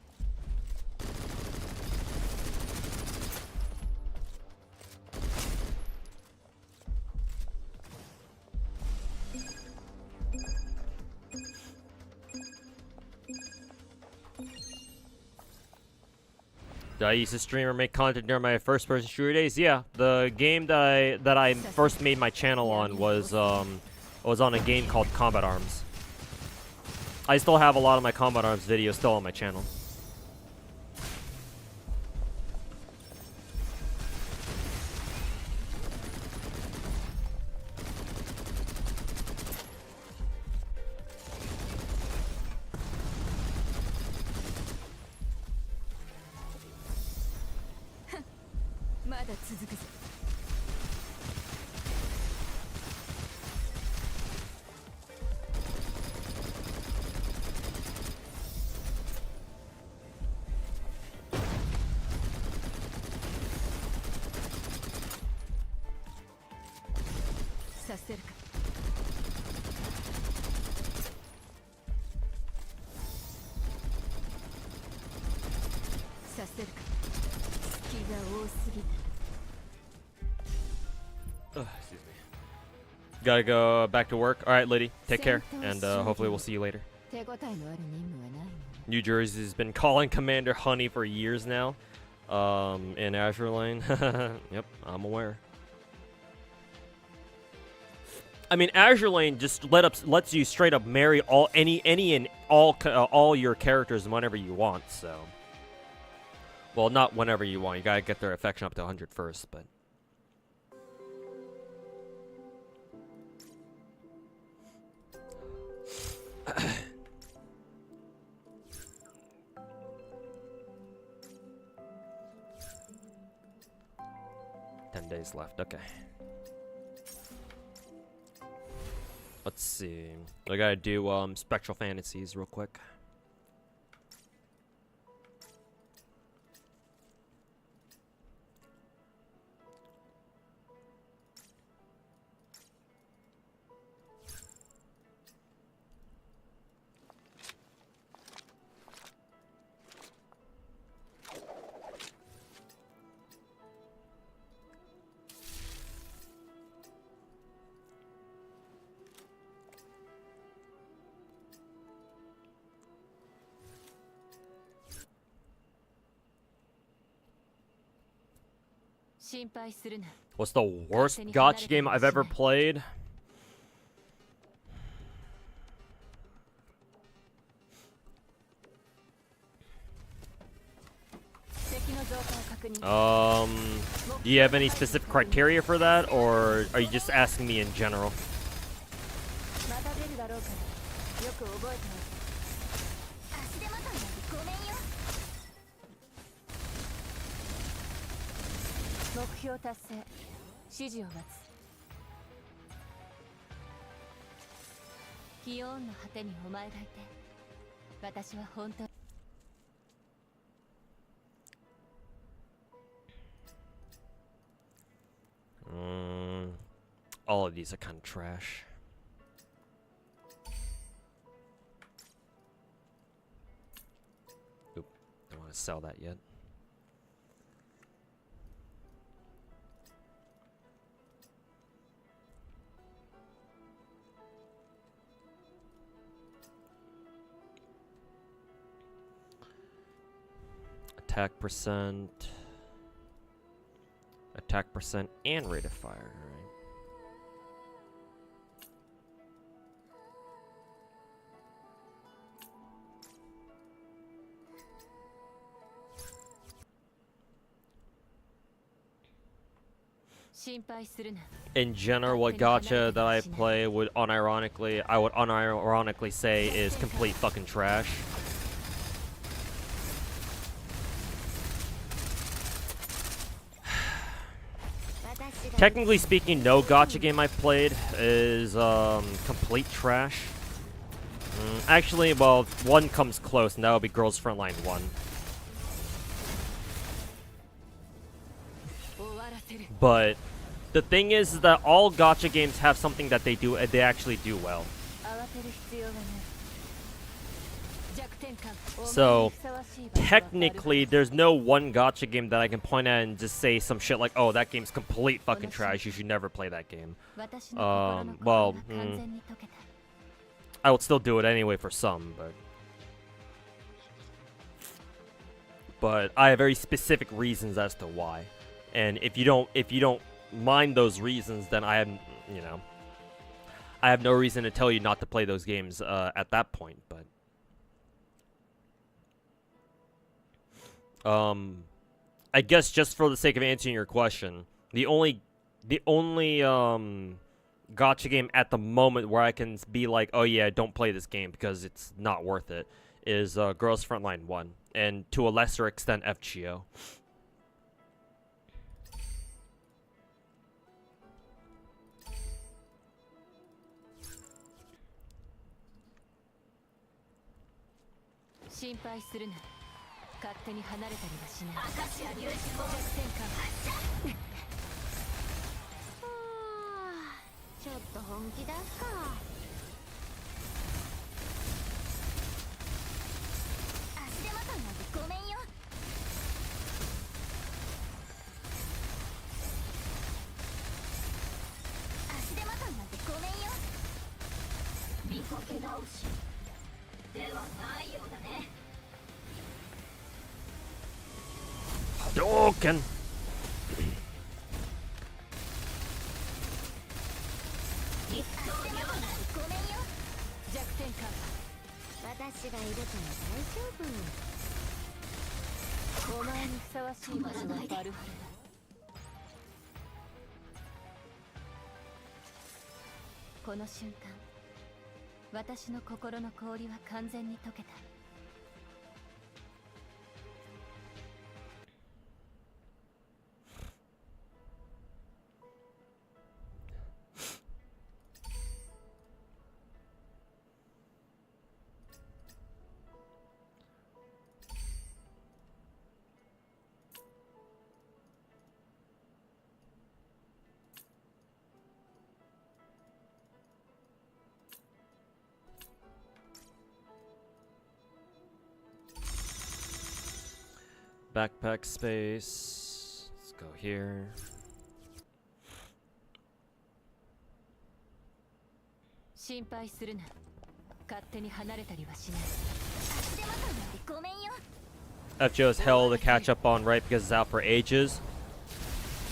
Did I used to stream or make content during my first-person shooter days? Yeah, the game that I first made my channel on was on a game called Combat Arms. I still have a lot of my Combat Arms videos still on my channel. Excuse me. Gotta go back to work. Alright, Liddy, take care, and hopefully we'll see you later. New Jersey's been calling Commander Honey for years now. In Azure Lane. Yep, I'm aware. I mean, Azure Lane just lets you straight up marry all your characters whenever you want. So, well, not whenever you want. You gotta get their affection up to 100 first, but. Days left. Okay. Let's see. I gotta do Spectral Fantasies real quick. What's the worst gacha game I've ever played? Do you have any specific criteria for that, or are you just asking me in general? All of these are kind of trash. Oop, don't want to sell that yet. Attack percent, and rate of fire. Right? In general, what gacha that I play I would unironically say is complete fucking trash. Technically speaking, no gacha game I've played is complete trash. Actually, well, one comes close, and that would be Girls Frontline 1. But The thing is that all gacha games have something that they actually do well. So technically, there's no one gacha game that I can point at and just say some shit like, "Oh, that game's complete fucking trash. You should never play that game." Well, I would still do it anyway for some, but I have very specific reasons as to why. And if you don't mind those reasons, then I have no reason to tell you not to play those games at that point. But I guess just for the sake of answering your question, the only gacha game at the moment where I can be like, oh yeah, don't play this game because it's not worth it, is Girls Frontline 1, and to a lesser extent FGO. Hadouken! Backpack space. Let's go here. FGO is hell to catch up on, right? Because it's out for ages.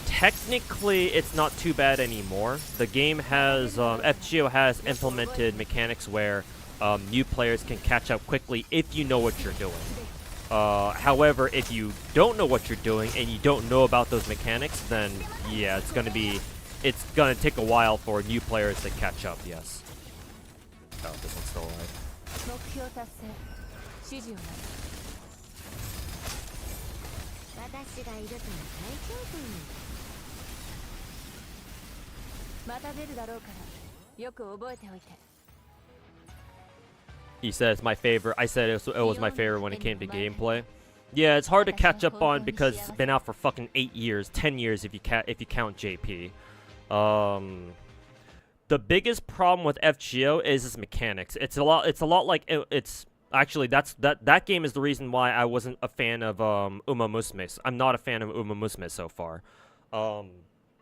Technically, it's not too bad anymore. The game has, FGO has implemented mechanics where new players can catch up quickly if you know what you're doing. However, if you don't know what you're doing and you don't know about those mechanics, then yeah, it's gonna take a while for new players to catch up. Yes. Oh, this one's still alive. He said it's my favorite. I said it was my favorite when it came to gameplay. Yeah, it's hard to catch up on because it's been out for fucking 8 years, 10 years if you count JP. The biggest problem with FGO is its mechanics. It's a lot like it's actually that game is the reason why I wasn't a fan of Uma Musume. I'm not a fan of Uma Musume so far.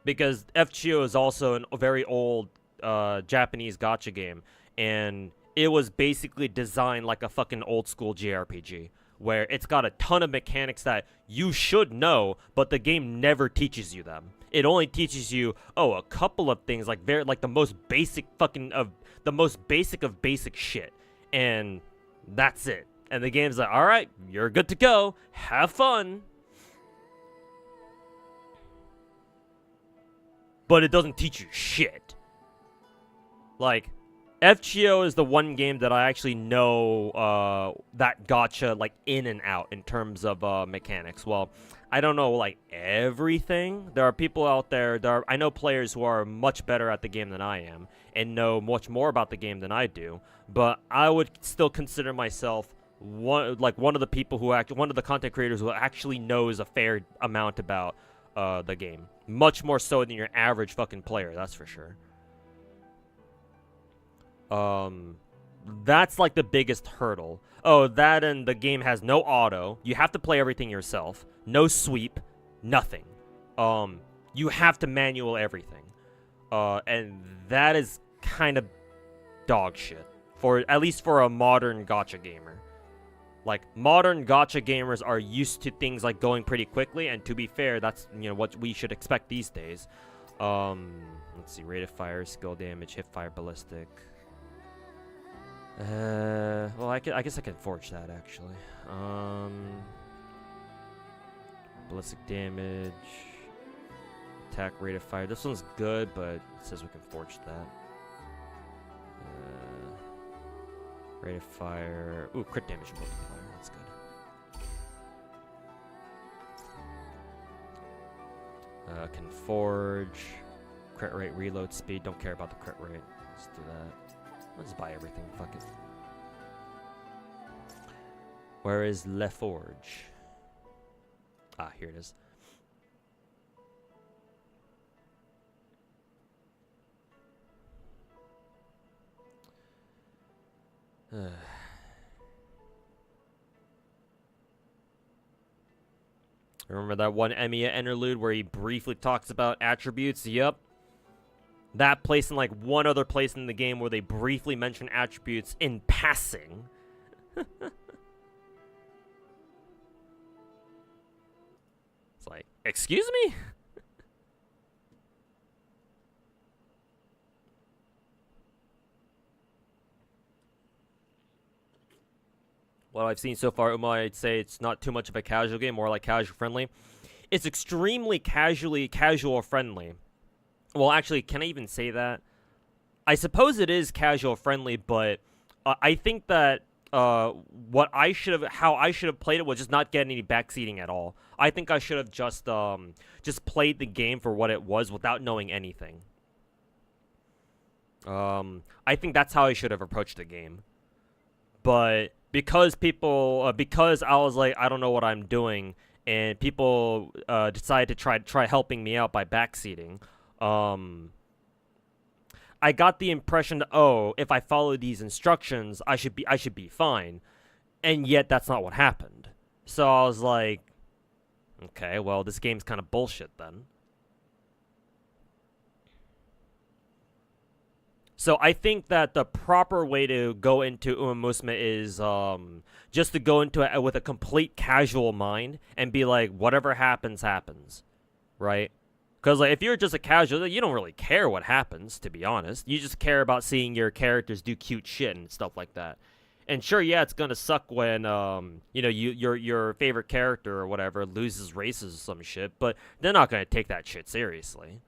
Because FGO is also a very old Japanese gacha game, and it was basically designed like a fucking old school JRPG, where it's got a ton of mechanics that you should know, but the game never teaches you them. It only teaches you, a couple of things, like the most basic of basic shit, and that's it. And the game's like, all right, you're good to go. Have fun. But it doesn't teach you shit. Like, FGO is the one game that I actually know that gacha like in and out in terms of mechanics. Well, I don't know like everything. There are people out there. I know players who are much better at the game than I am and know much more about the game than I do. But I would still consider myself one of the people one of the content creators who actually knows a fair amount about the game. Much more so than your average fucking player, that's for sure. That's like the biggest hurdle. Oh, that and the game has no auto. You have to play everything yourself. No sweep. Nothing. You have to manual everything. And that is kind of dog shit. For at least for a modern gacha gamer. Like, modern gacha gamers are used to things like going pretty quickly, and to be fair, that's, you know, what we should expect these days. Let's see, rate of fire, skill damage, hip fire, ballistic. Well, I guess I can forge that, actually. Ballistic damage, attack, rate of fire. This one's good, but it says we can forge that. Rate of fire. Ooh, crit damage multiplier. That's good. Can forge. Crit rate, reload speed. Don't care about the crit rate. Let's do that. Let's buy everything. Fuck it. Where is Le Forge? Ah, here it is. Remember that one Emiya interlude where he briefly talks about attributes? Yep. That place and like one other place in the game where they briefly mention attributes in passing. It's like, excuse me? What I've seen so far, I'd say it's not too much of a casual game, more like casual friendly. It's extremely casual friendly. Well, actually, can I even say that? I suppose it is casual friendly, but I think that how I should have played it was just not getting any backseating at all. I think I should have just played the game for what it was without knowing anything. I think that's how I should have approached the game. But because I was like, I don't know what I'm doing, and people decided to try helping me out by backseating. I got the impression that, oh, if I follow these instructions, I should be fine, and yet that's not what happened. So I was like, okay, well, this game's kind of bullshit then. So I think that the proper way to go into Musume is just to go into it with a complete casual mind and be like, whatever happens, happens, right? Because like, if you're just a casual, you don't really care what happens, to be honest. You just care about seeing your characters do cute shit and stuff like that. And sure, yeah, it's gonna suck when you know, your favorite character or whatever loses races or some shit, but they're not gonna take that shit seriously.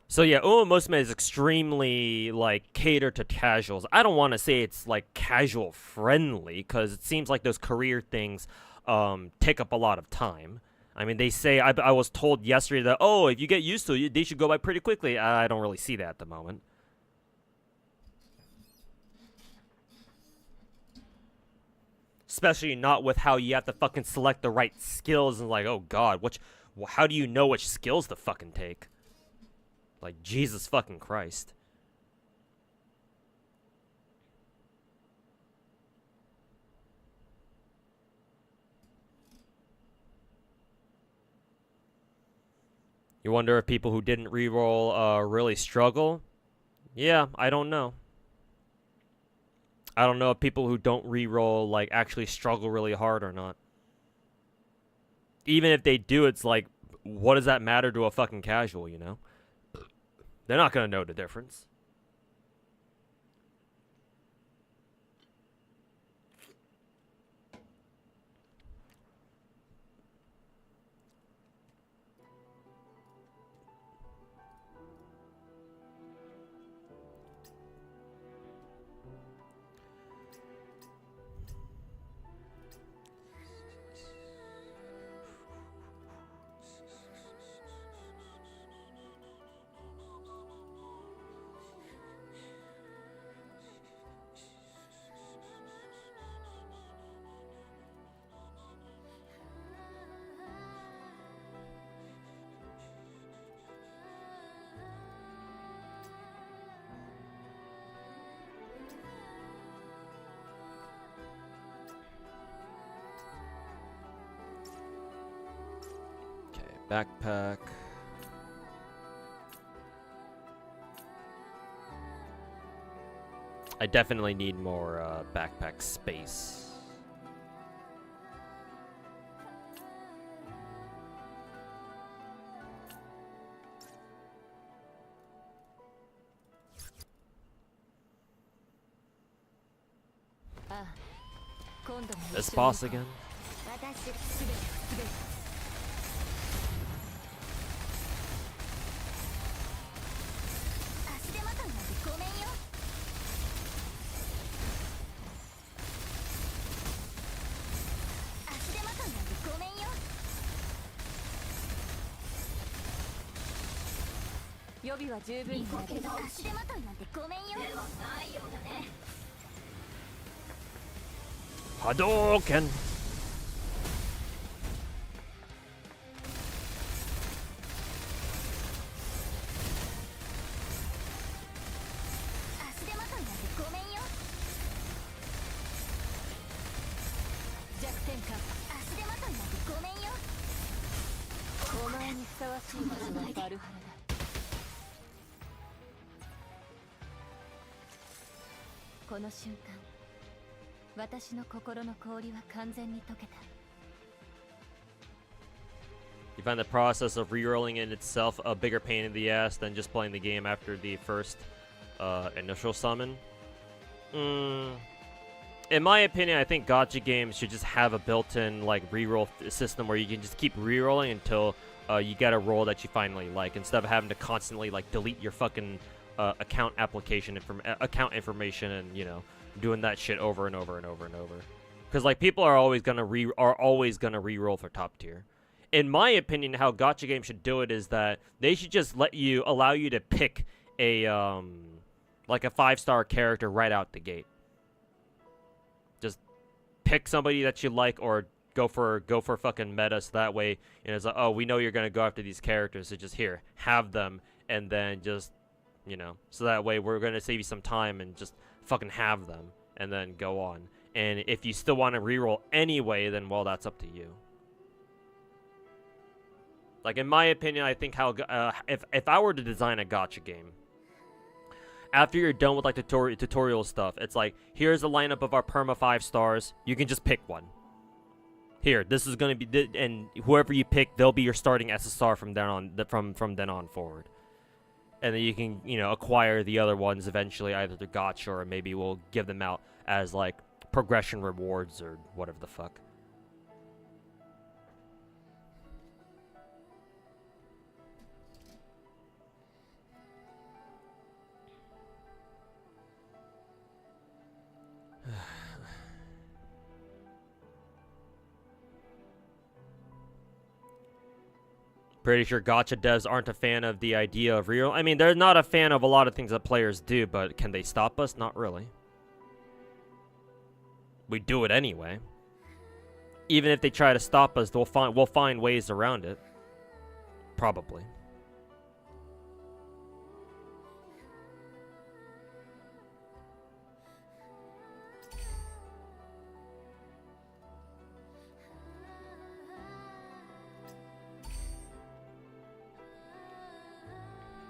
So yeah, Musume is extremely, like, catered to casuals. I don't want to say it's, like, casual friendly, because it seems like those career things take up a lot of time. I mean, they say, I was told yesterday that, oh, if you get used to it, they should go by pretty quickly. I don't really see that at the moment. Especially not with how you have to fucking select the right skills and like, oh god, how do you know which skills to fucking take? Like, Jesus fucking Christ. You wonder if people who didn't reroll really struggle? Yeah, I don't know. I don't know if people who don't reroll like actually struggle really hard or not. Even if they do, it's like, what does that matter to a fucking casual, you know? They're not gonna know the difference. Backpack. I definitely need more backpack space. This boss again? Hadouken! You find the process of rerolling in itself a bigger pain in the ass than just playing the game after the first initial summon? In my opinion, I think gacha games should just have a built-in like reroll system where you can just keep rerolling until you get a roll that you finally like, instead of having to constantly like delete your fucking account account information and, you know, doing that shit over and over and over and over. Because like people are always gonna reroll for top tier. In my opinion, how gacha games should do it is that they should just allow you to pick a like a 5-star character right out the gate. Just pick somebody that you like, or go for fucking meta, so that way, you know, it's like, oh, we know you're gonna go after these characters, so just here, have them, and then just, you know, so that way we're gonna save you some time and just fucking have them, and then go on. And if you still want to reroll anyway, then well, that's up to you. Like, in my opinion, I think how if I were to design a gacha game, after you're done with like tutorial stuff, it's like, here's a lineup of our perma 5 stars. You can just pick one. Here, this is gonna be, and whoever you pick, they'll be your starting SSR from then on. From then on forward, and then you can, you know, acquire the other ones eventually, either through gacha, or maybe we'll give them out as like progression rewards or whatever the fuck. Pretty sure gacha devs aren't a fan of the idea of real. I mean, they're not a fan of a lot of things that players do, but can they stop us? Not really. We do it anyway. Even if they try to stop us, we'll find ways around it. Probably.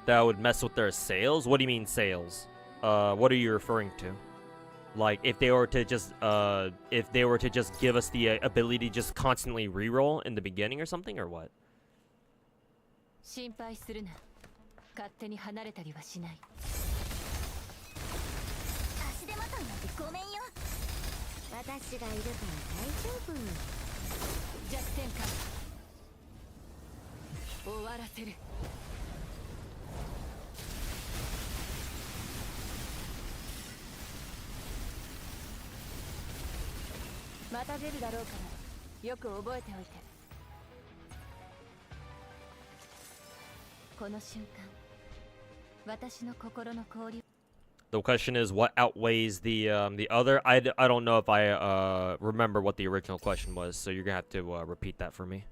That would mess with their sales? What do you mean sales? What are you referring to? Like, if they were to just give us the ability to just constantly reroll in the beginning or something, or what? 心配するな。勝手に離れたりはしない。足手まといなんてごめんよ。私がいるから大丈夫。弱点か。終わらせる。また出るだろうから、よく覚えておいて。この瞬間、私の心の氷。The question is, what outweighs the other? I don't know if I remember what the original question was, so you're gonna have to repeat that for me.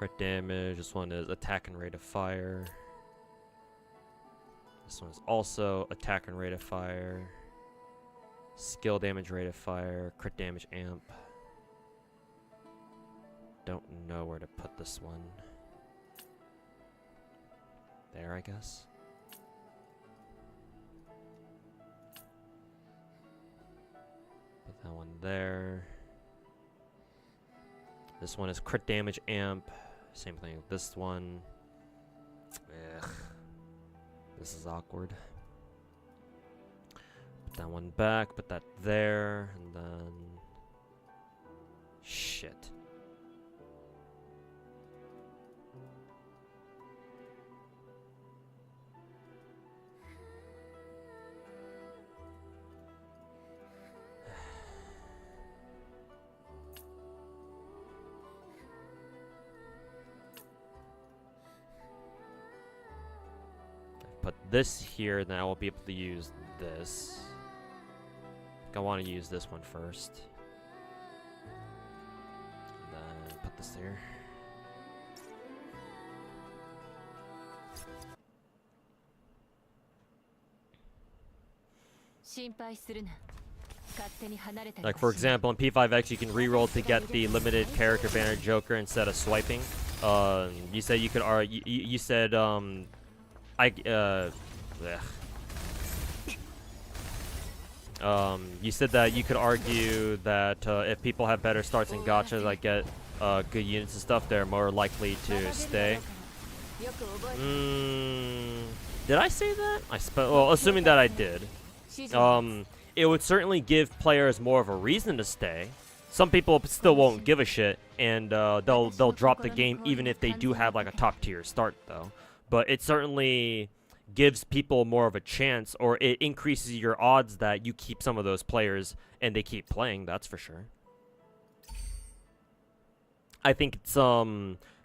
Crit damage. This one is attack and rate of fire. This one is also attack and rate of fire. Skill damage, rate of fire. Crit damage, amp. Don't know where to put this one. There, I guess. Put that one there. This one is crit damage, amp. Same thing with this one. Ugh. This is awkward. Put that one back, put that there, and then... Shit. Put this here, then I will be able to use this. I think I want to use this one first. And then put this there. Like for example, in P5X you can reroll to get the limited character banner Joker instead of swiping. You said you could. You said you said that you could argue that if people have better starts in gacha, like get good units and stuff, they're more likely to stay. Did I say that? Well, assuming that I did. It would certainly give players more of a reason to stay. Some people still won't give a shit, and they'll drop the game even if they do have like a top tier start though. But it certainly gives people more of a chance, or it increases your odds that you keep some of those players and they keep playing, that's for sure. I think it's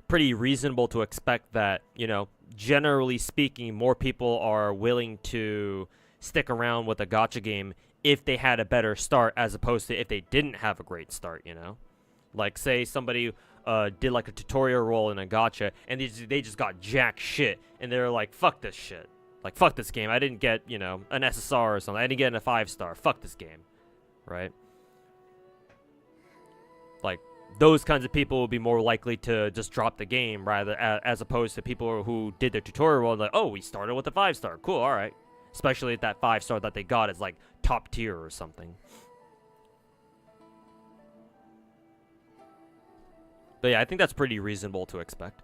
pretty reasonable to expect that, you know, generally speaking, more people are willing to stick around with a gacha game if they had a better start as opposed to if they didn't have a great start, you know? Like, say somebody did like a tutorial role in a gacha and they just got jack shit and they're like, fuck this shit. Like, fuck this game. I didn't get, you know, an SSR or something. I didn't get a 5-star. Fuck this game. Right? Like, those kinds of people will be more likely to just drop the game rather as opposed to people who did their tutorial role and like, oh, we started with a 5-star. Cool, alright. Especially if that 5-star that they got is like top tier or something. But yeah, I think that's pretty reasonable to expect.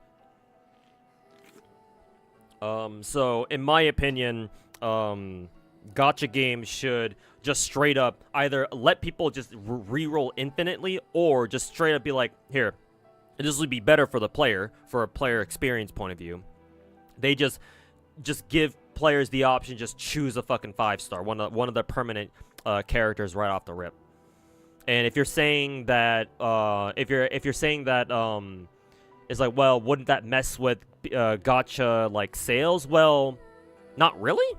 So in my opinion, gacha games should just straight up either let people just re-roll infinitely or just straight up be like, here, this would be better for the player, for a player experience point of view. They just give players the option, just choose a fucking 5-star, one of the permanent characters right off the rip. And if you're saying that, if you're saying that, it's like, well, wouldn't that mess with gacha like sales? Well, not really.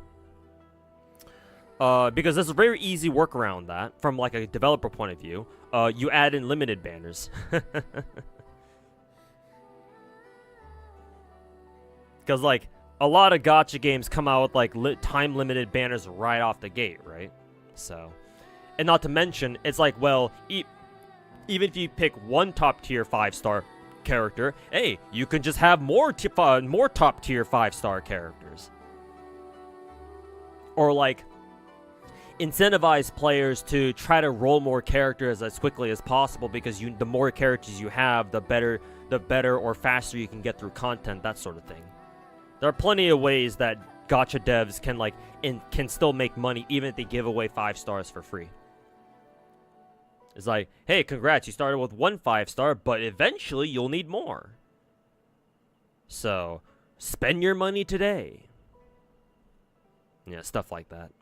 Because there's a very easy workaround that from like a developer point of view. You add in limited banners. Because like a lot of gacha games come out with like time limited banners right off the gate, right? So, and not to mention, it's like, well, even if you pick one top tier 5-star character, hey, you can just have more top tier 5-star characters, or like incentivize players to try to roll more characters as quickly as possible, because the more characters you have, the better or faster you can get through content, that sort of thing. There are plenty of ways that gacha devs can still make money even if they give away 5 stars for free. It's like, hey, congrats, you started with 1 5-star, but eventually you'll need more. So, spend your money today. Yeah, stuff like that.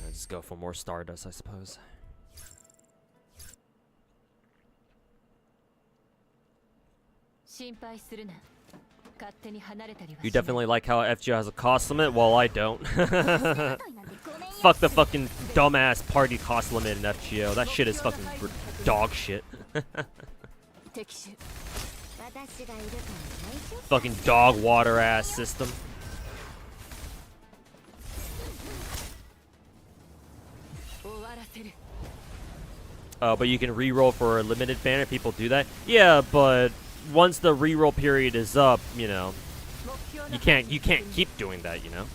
Just go for more Stardust, I suppose. You definitely like how FGO has a cost limit? Well, I don't. Fuck the fucking dumbass party cost limit in FGO. That shit is fucking dog shit. Fucking dog water ass system. But you can reroll for a limited banner. People do that. Yeah, but once the reroll period is up, you know, you can't keep doing that, you know.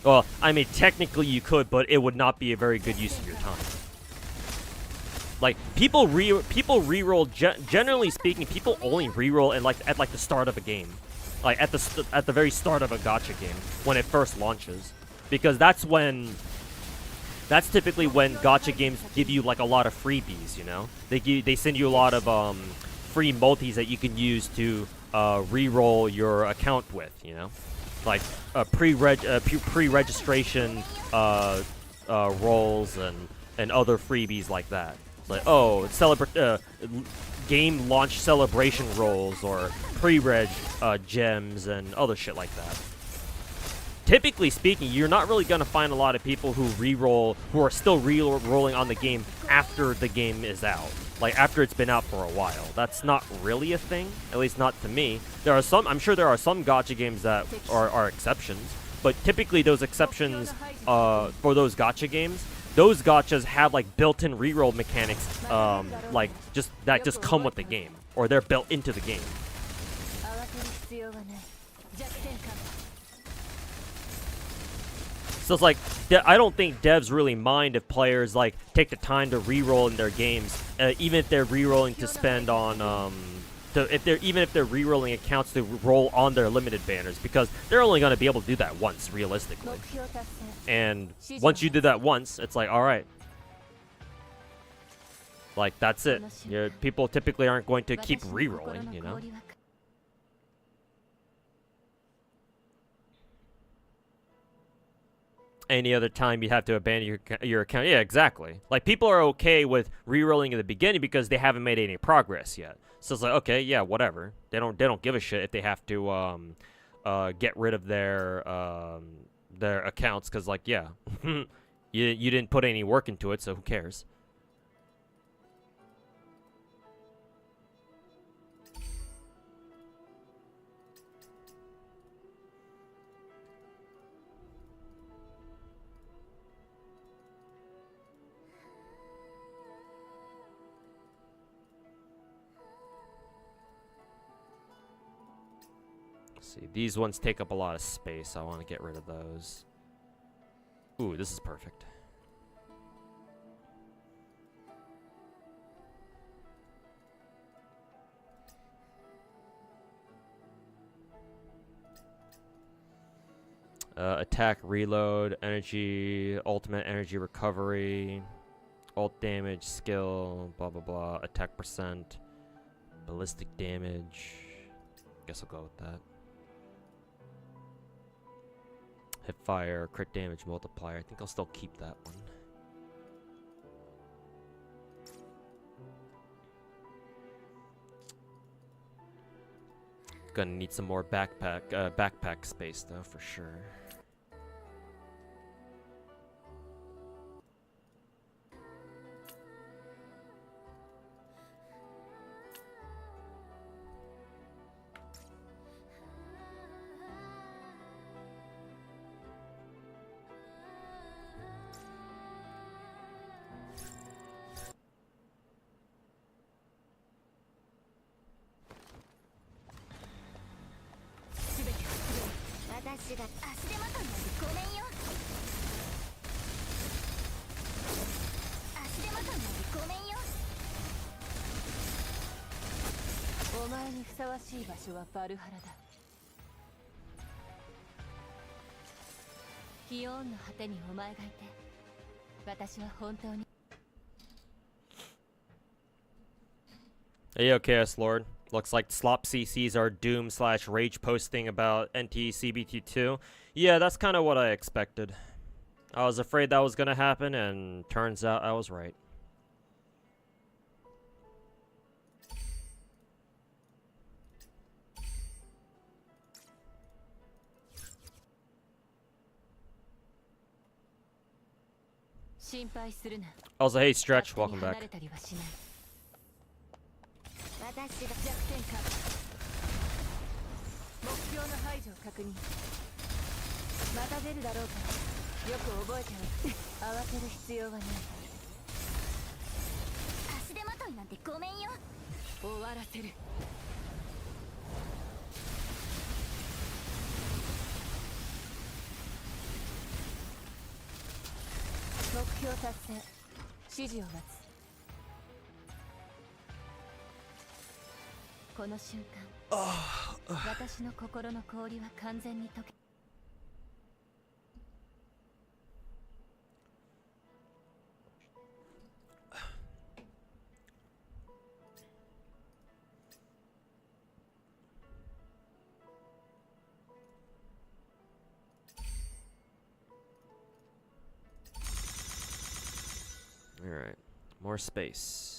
Well, I mean, technically you could, but it would not be a very good use of your time. Like people reroll. Generally speaking, people only reroll at the start of a game, like at the very start of a gacha game when it first launches, because that's typically when gacha games give you like a lot of freebies. You know, they send you a lot of free multis that you can use to reroll your account with. You know, like pre-registration rolls and other freebies like that. Like, oh, game launch celebration rolls or pre-reg gems and other shit like that. Typically speaking, you're not really gonna find a lot of people who are still re-rolling on the game after the game is out. Like after it's been out for a while. That's not really a thing, at least not to me. I'm sure there are some gacha games that are exceptions, but typically those exceptions for those gacha games, those gachas have like built-in reroll mechanics, like just come with the game, or they're built into the game. So it's like, I don't think devs really mind if players like take the time to reroll in their games, even if they're rerolling to spend on even if they're rerolling accounts to roll on their limited banners, because they're only going to be able to do that once, realistically. And once you do that once, it's like, all right, like that's it. People typically aren't going to keep rerolling, you know. Any other time you have to abandon your account. Yeah, exactly. Like, people are okay with rerolling in the beginning because they haven't made any progress yet. So it's like, okay, yeah, whatever. They don't give a shit if they have to get rid of their accounts, because like, yeah, you didn't put any work into it, so who cares? See, these ones take up a lot of space. I want to get rid of those. Ooh, this is perfect. Attack, reload, energy, ultimate energy recovery, ult damage, skill, blah blah blah, attack percent, ballistic damage. Guess I'll go with that. Hip fire, crit damage multiplier. I think I'll still keep that one. Gonna need some more backpack space though, for sure. Hey, yo, Chaos Lord. Looks like slop CCs are doom/rage posting about NT-CBT2. Yeah, that's kind of what I expected. I was afraid that was gonna happen, and turns out I was right. Also, hey, Stretch, welcome back. 私が弱点か。目標の排除を確認。また出るだろうからよく覚えておいて。慌てる必要はない。足手まといなんてごめんよ。終わらせる。目標達成。指示を待つ。この瞬間私の心の氷は完全に溶け。All right, more space.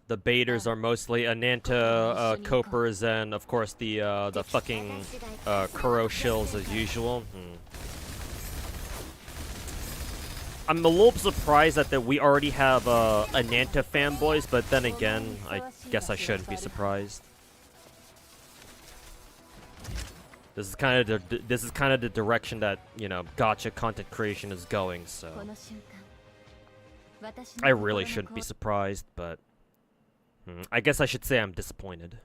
The baiters are mostly Ananta, Copers, and of course the fucking Kuro shills as usual. I'm a little surprised that we already have Ananta fanboys, but then again, I guess I shouldn't be surprised. This is kind of the direction that, you know, gacha content creation is going, so I really shouldn't be surprised, but I guess I should say I'm disappointed.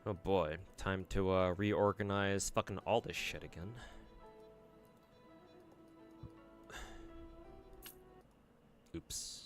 Oh boy, time to reorganize fucking all this shit again. Oops.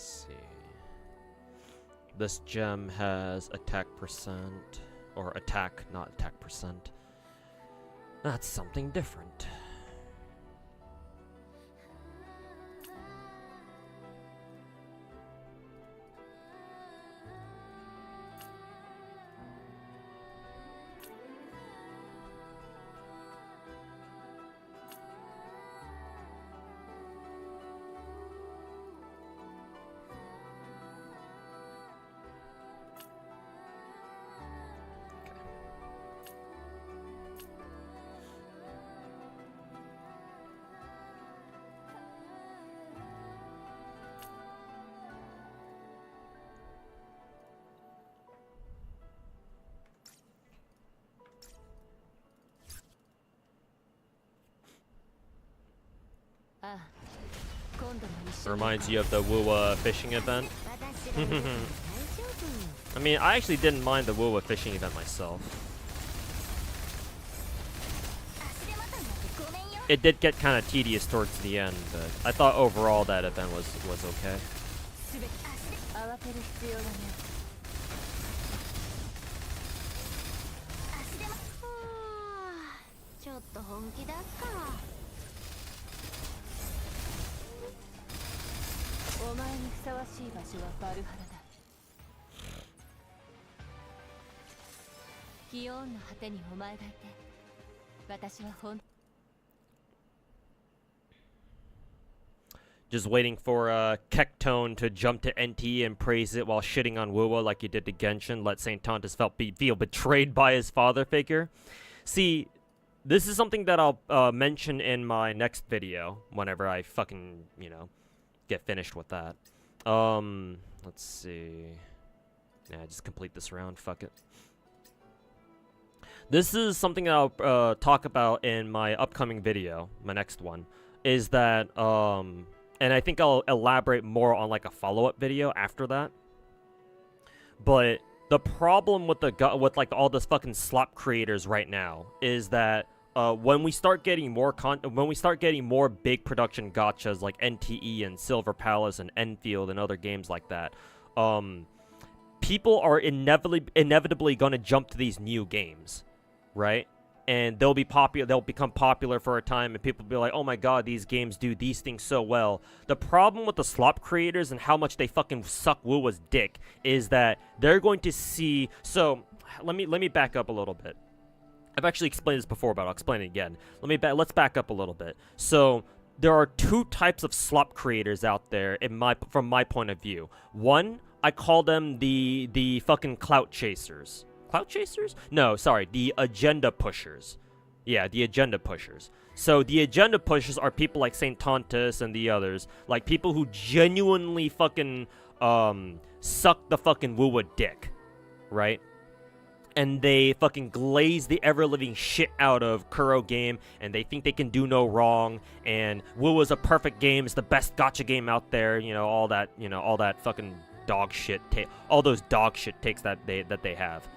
See. This gem has attack percent, or attack, not attack percent. That's something different. Reminds you of the Wuwa fishing event. I mean, I actually didn't mind the Wuwa fishing event myself. It did get kind of tedious towards the end, but I thought overall that event was okay. Just waiting for Kektone to jump to NT and praise it while shitting on Wuwa like he did to Genshin. Let St. Tontus feel betrayed by his father figure. See, this is something that I'll mention in my next video whenever I fucking, get finished with that. Let's see. Nah, just complete this round. Fuck it. This is something that I'll talk about in my upcoming video, my next one, is that, and I think I'll elaborate more on like a follow-up video after that. But the problem with like all this fucking slop creators right now is that when we start getting more big production gachas like NTE and Silver Palace and Enfield and other games like that, people are inevitably going to jump to these new games, right? And they'll become popular for a time, and people will be like, oh my god, these games do these things so well. The problem with the slop creators and how much they fucking suck Wuwa's dick is that they're going to see... So, let me back up a little bit. I've actually explained this before, but I'll explain it again. Let's back up a little bit. So, there are two types of slop creators out there from my point of view. One, I call them the fucking clout chasers. Clout chasers? No, sorry, the agenda pushers. Yeah, the agenda pushers. So the agenda pushers are people like St. Tontus and the others, like people who genuinely fucking suck the fucking Wuwa dick, right? And they fucking glaze the ever-living shit out of Kuro game, and they think they can do no wrong, and Wuwa's a perfect game, it's the best gacha game out there, all that fucking dog shit, all those dog shit takes that they have.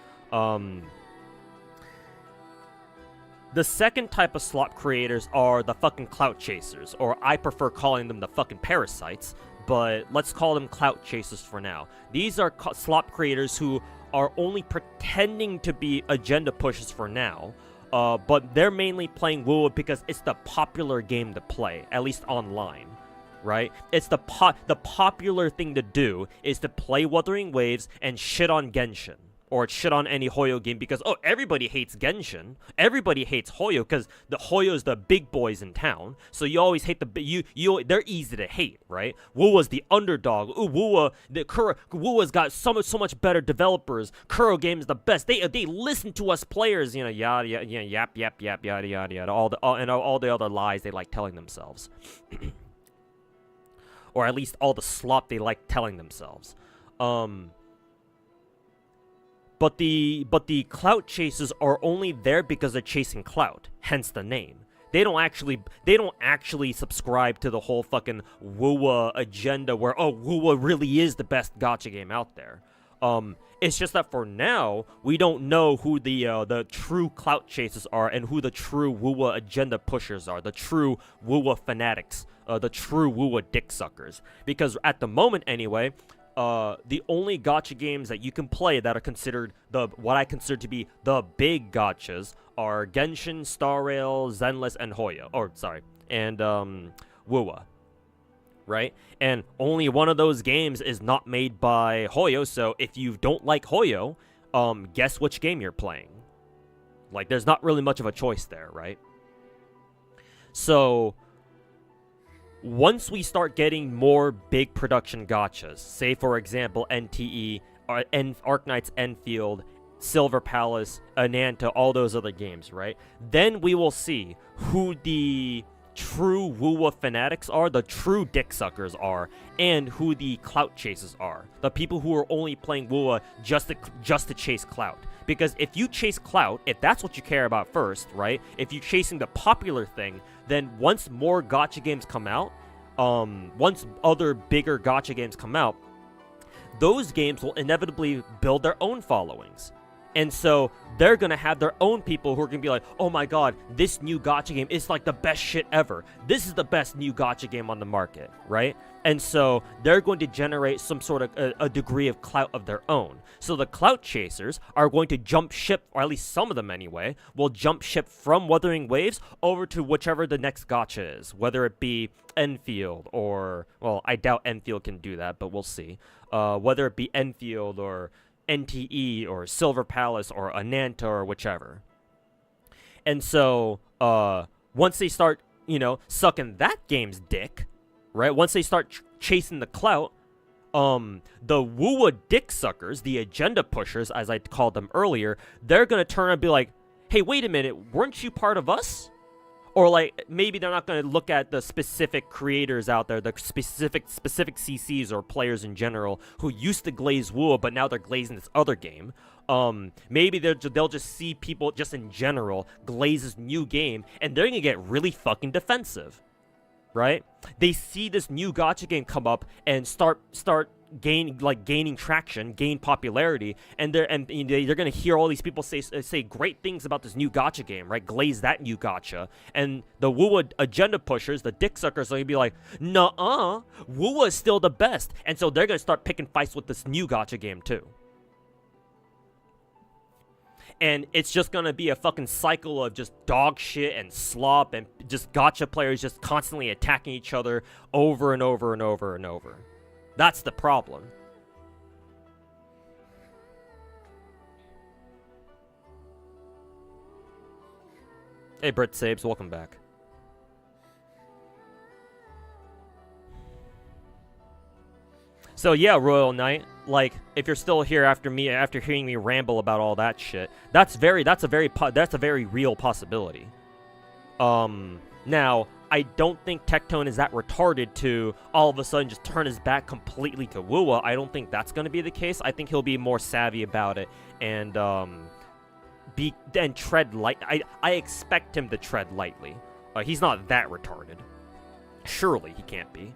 The second type of slop creators are the fucking clout chasers, or I prefer calling them the fucking parasites, but let's call them clout chasers for now. These are slop creators who are only pretending to be agenda pushers for now, but they're mainly playing Wuwa because it's the popular game to play, at least online, right? It's the popular thing to do is to play Wuthering Waves and shit on Genshin. Or shit on any Hoyo game because, oh, everybody hates Genshin. Everybody hates Hoyo because the Hoyo's the big boys in town. So you always hate they're easy to hate, right? Wuwa's the underdog. Ooh, Wuwa's got so much better developers. Kuro Game's the best. They listen to us players, yada yap yada yada. All the other lies they like telling themselves. Or at least all the slop they like telling themselves. But the clout chasers are only there because they're chasing clout, hence the name. They don't actually subscribe to the whole fucking Wuwa agenda where, oh, Wuwa really is the best gacha game out there. It's just that for now, we don't know who the true clout chasers are and who the true Wuwa agenda pushers are, the true Wuwa fanatics, the true Wuwa dick suckers. Because at the moment anyway, the only gacha games that you can play that are considered what I consider to be the big gachas are Genshin, Star Rail, Zenless, and Hoyo. And Wuwa. Right? And only one of those games is not made by Hoyo, so if you don't like Hoyo, guess which game you're playing. Like, there's not really much of a choice there, right? So once we start getting more big production gachas, say for example NTE, Arknight's Enfield, Silver Palace, Ananta, all those other games, right? Then we will see who the true Wuwa fanatics are, the true dick suckers are, and who the clout chasers are. The people who are only playing Wuwa just to chase clout. Because if you chase clout, if that's what you care about first, right? If you're chasing the popular thing, then once more gacha games come out, once other bigger gacha games come out, those games will inevitably build their own followings. And so they're going to have their own people who are going to be like, oh my god, this new gacha game is like the best shit ever. This is the best new gacha game on the market, right? And so they're going to generate some sort of a degree of clout of their own. So the clout chasers are going to jump ship, or at least some of them anyway, will jump ship from Wuthering Waves over to whichever the next gacha is. Whether it be Enfield or, well, I doubt Enfield can do that, but we'll see. Whether it be Enfield or NTE or Silver Palace or Ananta or whichever. And so, once they start, sucking that game's dick, right? Once they start chasing the clout, the woo dick suckers, the agenda pushers, as I called them earlier, they're gonna turn and be like, hey, wait a minute, weren't you part of us? Or like maybe they're not going to look at the specific creators out there, the specific CCs or players in general who used to glaze WoW, but now they're glazing this other game. Maybe they'll just see people just in general glaze this new game, and they're going to get really fucking defensive, right? They see this new gacha game come up and start gaining traction, gain popularity, and they're gonna hear all these people say great things about this new gacha game, right? Glaze that new gacha, and the WoW agenda pushers, the dick suckers, are gonna be like, nuh-uh, WoW is still the best, and so they're gonna start picking fights with this new gacha game too. And it's just gonna be a fucking cycle of just dog shit and slop and just gacha players just constantly attacking each other over and over and over and over. That's the problem. Hey, Brit Sabes, welcome back. So yeah, Royal Knight, like if you're still here after hearing me ramble about all that shit, that's a very real possibility. Now, I don't think Tectone is that retarded to all of a sudden just turn his back completely to WoW. I don't think that's going to be the case. I think he'll be more savvy about it and tread light. I expect him to tread lightly. He's not that retarded. Surely he can't be.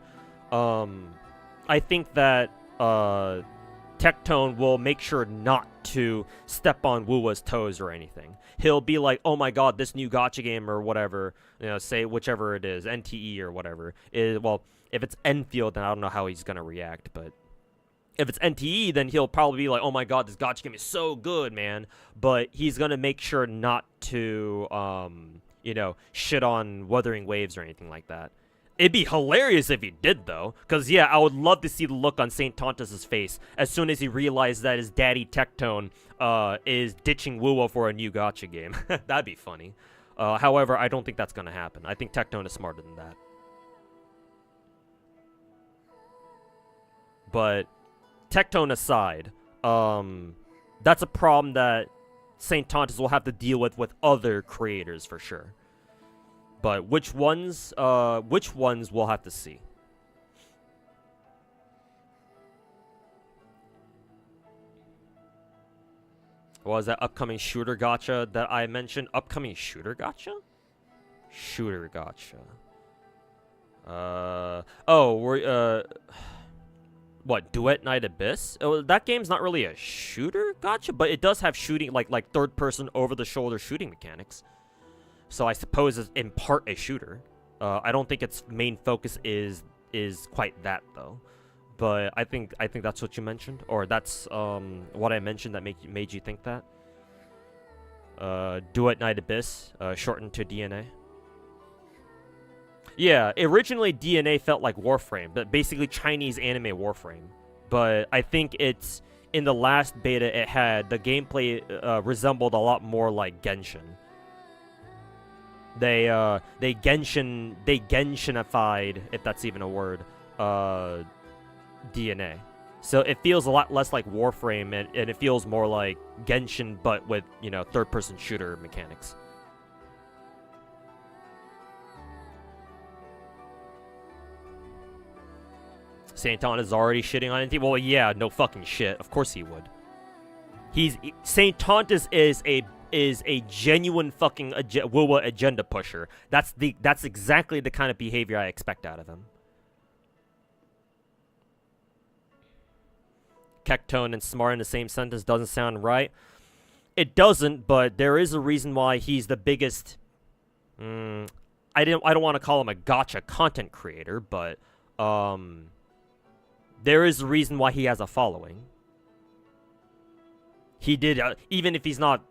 I think that Tectone will make sure not to step on Wuwa's toes or anything. He'll be like, oh my god, this new gacha game or whatever, say whichever it is, NTE or whatever. Well, if it's Enfield, then I don't know how he's going to react, but if it's NTE, then he'll probably be like, oh my god, this gacha game is so good, man. But he's going to make sure not to, shit on Wuthering Waves or anything like that. It'd be hilarious if he did, though. Because, yeah, I would love to see the look on St. Tontus's face as soon as he realized that his daddy Tectone is ditching WoW for a new gacha game. That'd be funny. However, I don't think that's going to happen. I think Tectone is smarter than that. But, Tectone aside, that's a problem that St. Tontus will have to deal with other creators for sure. But which ones we'll have to see. What was that upcoming shooter gacha that I mentioned? Upcoming shooter gacha? Shooter gacha. What, Duet Night Abyss? Oh, that game's not really a shooter gacha, but it does have shooting, like third-person over-the-shoulder shooting mechanics. So I suppose it's in part a shooter. I don't think its main focus is quite that though. But I think that's what you mentioned, or that's what I mentioned that made you think that. Duet Night Abyss, shortened to DNA. Yeah, originally DNA felt like Warframe, but basically Chinese anime Warframe. But I think it's in the last beta the gameplay resembled a lot more like Genshin. They Genshinified, if that's even a word, DNA. So it feels a lot less like Warframe, and it feels more like Genshin, but with, third-person shooter mechanics. Saint-On is already shitting on anything? Well, yeah, no fucking shit. Of course he would. Saint-Tontus is a genuine fucking WoW agenda pusher. That's exactly the kind of behavior I expect out of him. Tectone and smart in the same sentence doesn't sound right. It doesn't, but there is a reason why he's the biggest. I don't want to call him a gacha content creator, but there is a reason why he has a following. He did, even if he's not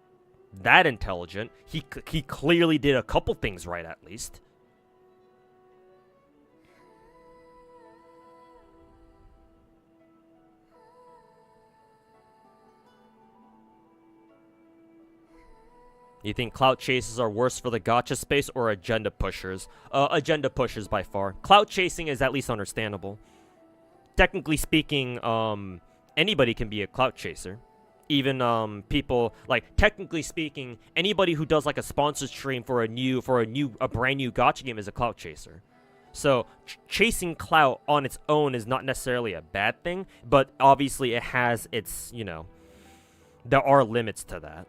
that intelligent, he clearly did a couple things right at least. You think clout chasers are worse for the gacha space or agenda pushers? Agenda pushers by far. Clout chasing is at least understandable. Technically speaking, anybody can be a clout chaser. Even people like, technically speaking, anybody who does like a sponsored stream for a brand new gacha game is a clout chaser. So chasing clout on its own is not necessarily a bad thing, but obviously it has its, you know, there are limits to that.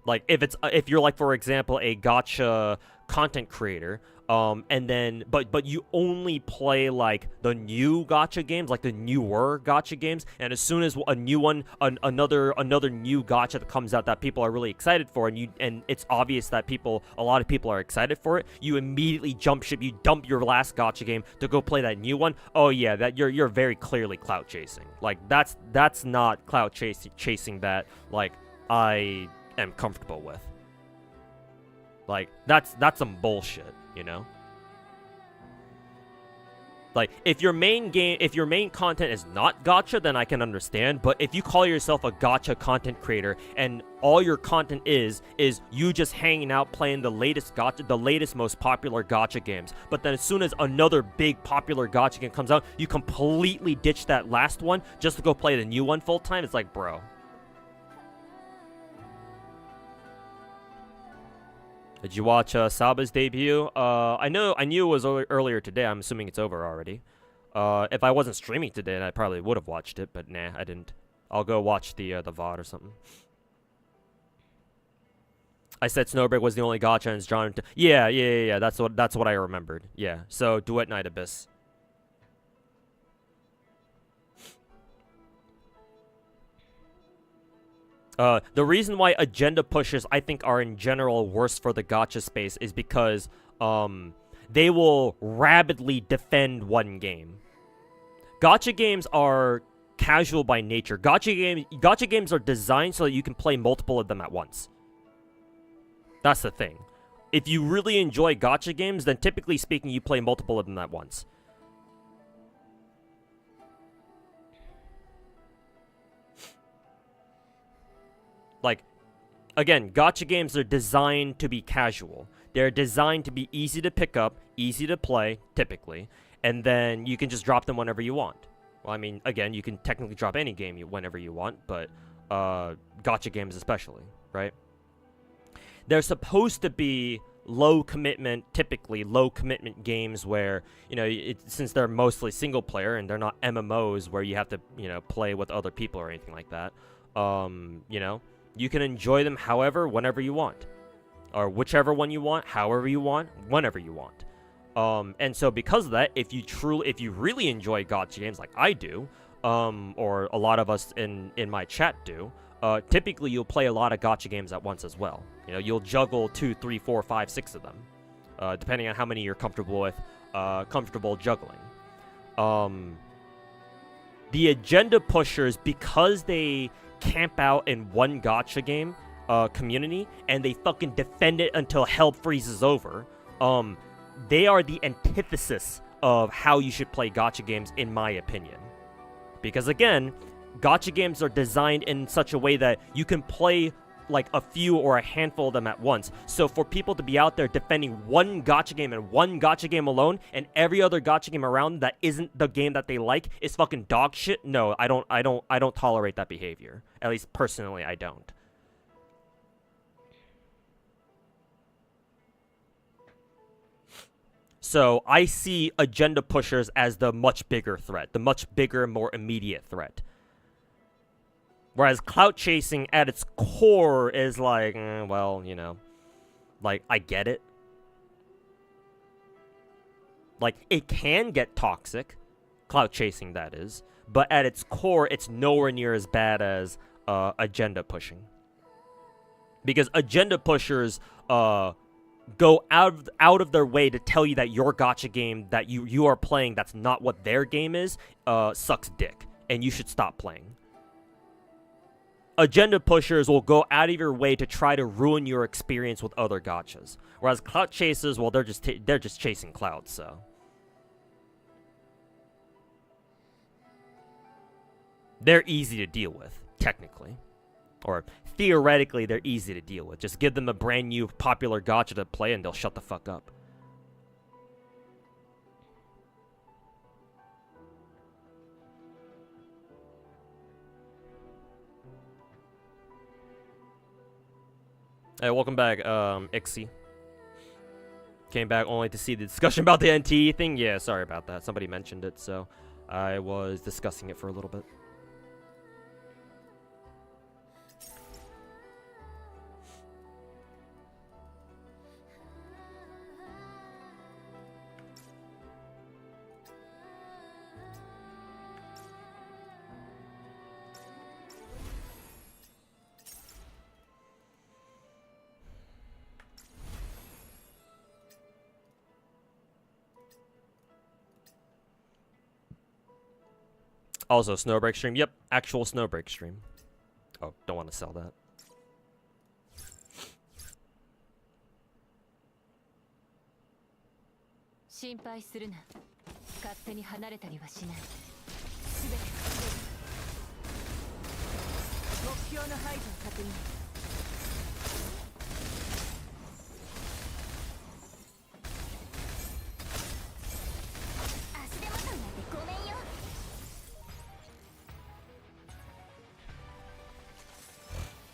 Like if you're like, for example, a gacha content creator, and then but you only play like the new gacha games, like the newer gacha games, and as soon as a new one, another new gacha that comes out that people are really excited for, and it's obvious that a lot of people are excited for it, you immediately jump ship, you dump your last gacha game to go play that new one. Oh yeah, that you're very clearly clout chasing. Like that's not clout chasing that like I am comfortable with. Like that's some bullshit, you know? Like if your main content is not gacha, then I can understand, but if you call yourself a gacha content creator and all your content is you just hanging out playing the latest most popular gacha games, but then as soon as another big popular gacha game comes out, you completely ditch that last one just to go play the new one full time, it's like, bro. Did you watch Saba's debut? I knew it was earlier today. I'm assuming it's over already. If I wasn't streaming today, then I probably would have watched it, but nah, I didn't. I'll go watch the VOD or something. I said Snowbreak was the only gacha in its genre. Yeah. That's what I remembered. Yeah. So Duet Night Abyss. The reason why agenda pushers, I think, are in general worse for the gacha space is because they will rapidly defend one game. Gacha games are casual by nature. Gacha games are designed so that you can play multiple of them at once. That's the thing. If you really enjoy gacha games, then typically speaking, you play multiple of them at once. Like, again, gacha games are designed to be casual. They're designed to be easy to pick up, easy to play, typically, and then you can just drop them whenever you want. Well, I mean, again, you can technically drop any game whenever you want, but gacha games especially, right? They're supposed to be low commitment, typically low commitment games where, you know, since they're mostly single player and they're not MMOs where you have to, you know, play with other people or anything like that, you know, you can enjoy them however, whenever you want. Or whichever one you want, however you want, whenever you want. And so because of that, if you really enjoy gacha games like I do, or a lot of us in my chat do, typically you'll play a lot of gacha games at once as well. You know, you'll juggle 2, 3, 4, 5, 6 of them, depending on how many you're comfortable with, comfortable juggling. The agenda pushers, because they camp out in one gacha game community and they fucking defend it until hell freezes over, they are the antithesis of how you should play gacha games, in my opinion. Because again, gacha games are designed in such a way that you can play like a few or a handful of them at once. So for people to be out there defending one gacha game and one gacha game alone, and every other gacha game around that isn't the game that they like is fucking dog shit. No, I don't tolerate that behavior. At least personally, I don't. So I see agenda pushers as the much bigger threat, the much bigger, more immediate threat. Whereas clout chasing at its core is like, well, you know, like, I get it. Like, it can get toxic, clout chasing that is, but at its core, it's nowhere near as bad as agenda pushing. Because agenda pushers go out of their way to tell you that your gacha game that you are playing that's not what their game is, sucks dick, and you should stop playing. Agenda pushers will go out of your way to try to ruin your experience with other gachas. Whereas clout chasers, well, they're just chasing clout, so. They're easy to deal with, technically. Or theoretically, they're easy to deal with. Just give them a brand new popular gacha to play and they'll shut the fuck up. Hey, welcome back, Ixie. Came back only to see the discussion about the NT thing. Yeah, sorry about that. Somebody mentioned it, so I was discussing it for a little bit. Also, Snowbreak stream. Yep, actual Snowbreak stream. Oh, don't want to sell that. 心配するな。勝手に離れたりはしない。すべて目標の排除を確認。足手まといなんてごめんよ。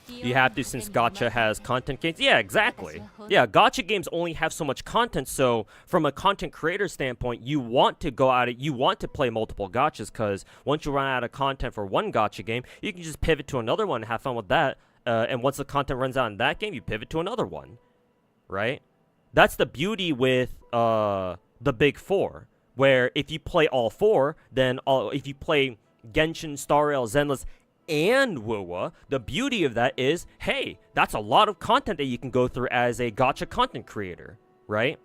You have to since gacha has content games. Yeah, exactly. Yeah, gacha games only have so much content, so from a content creator standpoint, you want to go out, you want to play multiple gachas, because once you run out of content for one gacha game, you can just pivot to another one and have fun with that. And once the content runs out in that game, you pivot to another one. Right? That's the beauty with the big four, where if you play all four, then if you play Genshin, Star Rail, Zenless, and WoWa, the beauty of that is, hey, that's a lot of content that you can go through as a gacha content creator, right?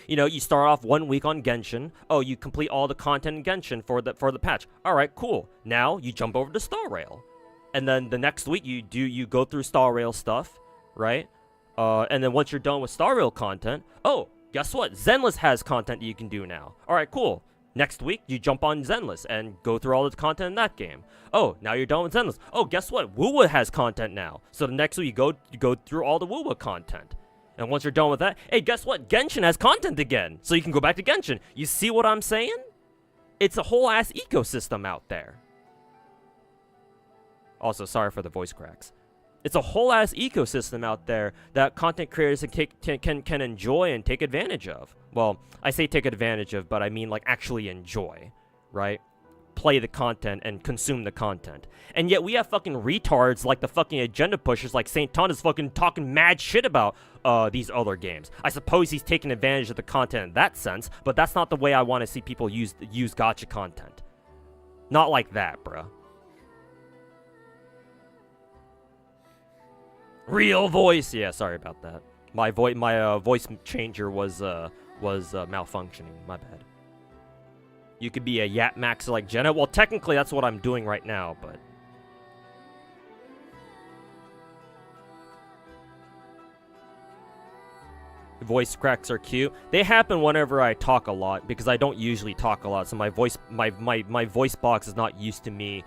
You know, you start off 1 week on Genshin. Oh, you complete all the content in Genshin for the patch. All right, cool. Now you jump over to Star Rail, and then the next week you go through Star Rail stuff, right? And then once you're done with Star Rail content, oh, guess what? Zenless has content you can do now. All right, cool. Next week, you jump on Zenless and go through all the content in that game. Oh, now you're done with Zenless. Oh, guess what? WoWa has content now. So the next week, you go through all the WoWa content. And once you're done with that, hey, guess what? Genshin has content again. So you can go back to Genshin. You see what I'm saying? It's a whole ass ecosystem out there. Also, sorry for the voice cracks. It's a whole ass ecosystem out there that content creators can enjoy and take advantage of. Well, I say take advantage of, but I mean like actually enjoy, right? Play the content and consume the content. And yet we have fucking retards like the fucking agenda pushers like St. Ton is fucking talking mad shit about these other games. I suppose he's taking advantage of the content in that sense, but that's not the way I want to see people use gacha content. Not like that, bruh. Real voice. Yeah, sorry about that. My voice changer was malfunctioning. My bad. You could be a Yap Max like Jenna. Well, technically that's what I'm doing right now, but voice cracks are cute. They happen whenever I talk a lot because I don't usually talk a lot. So my voice box is not used to me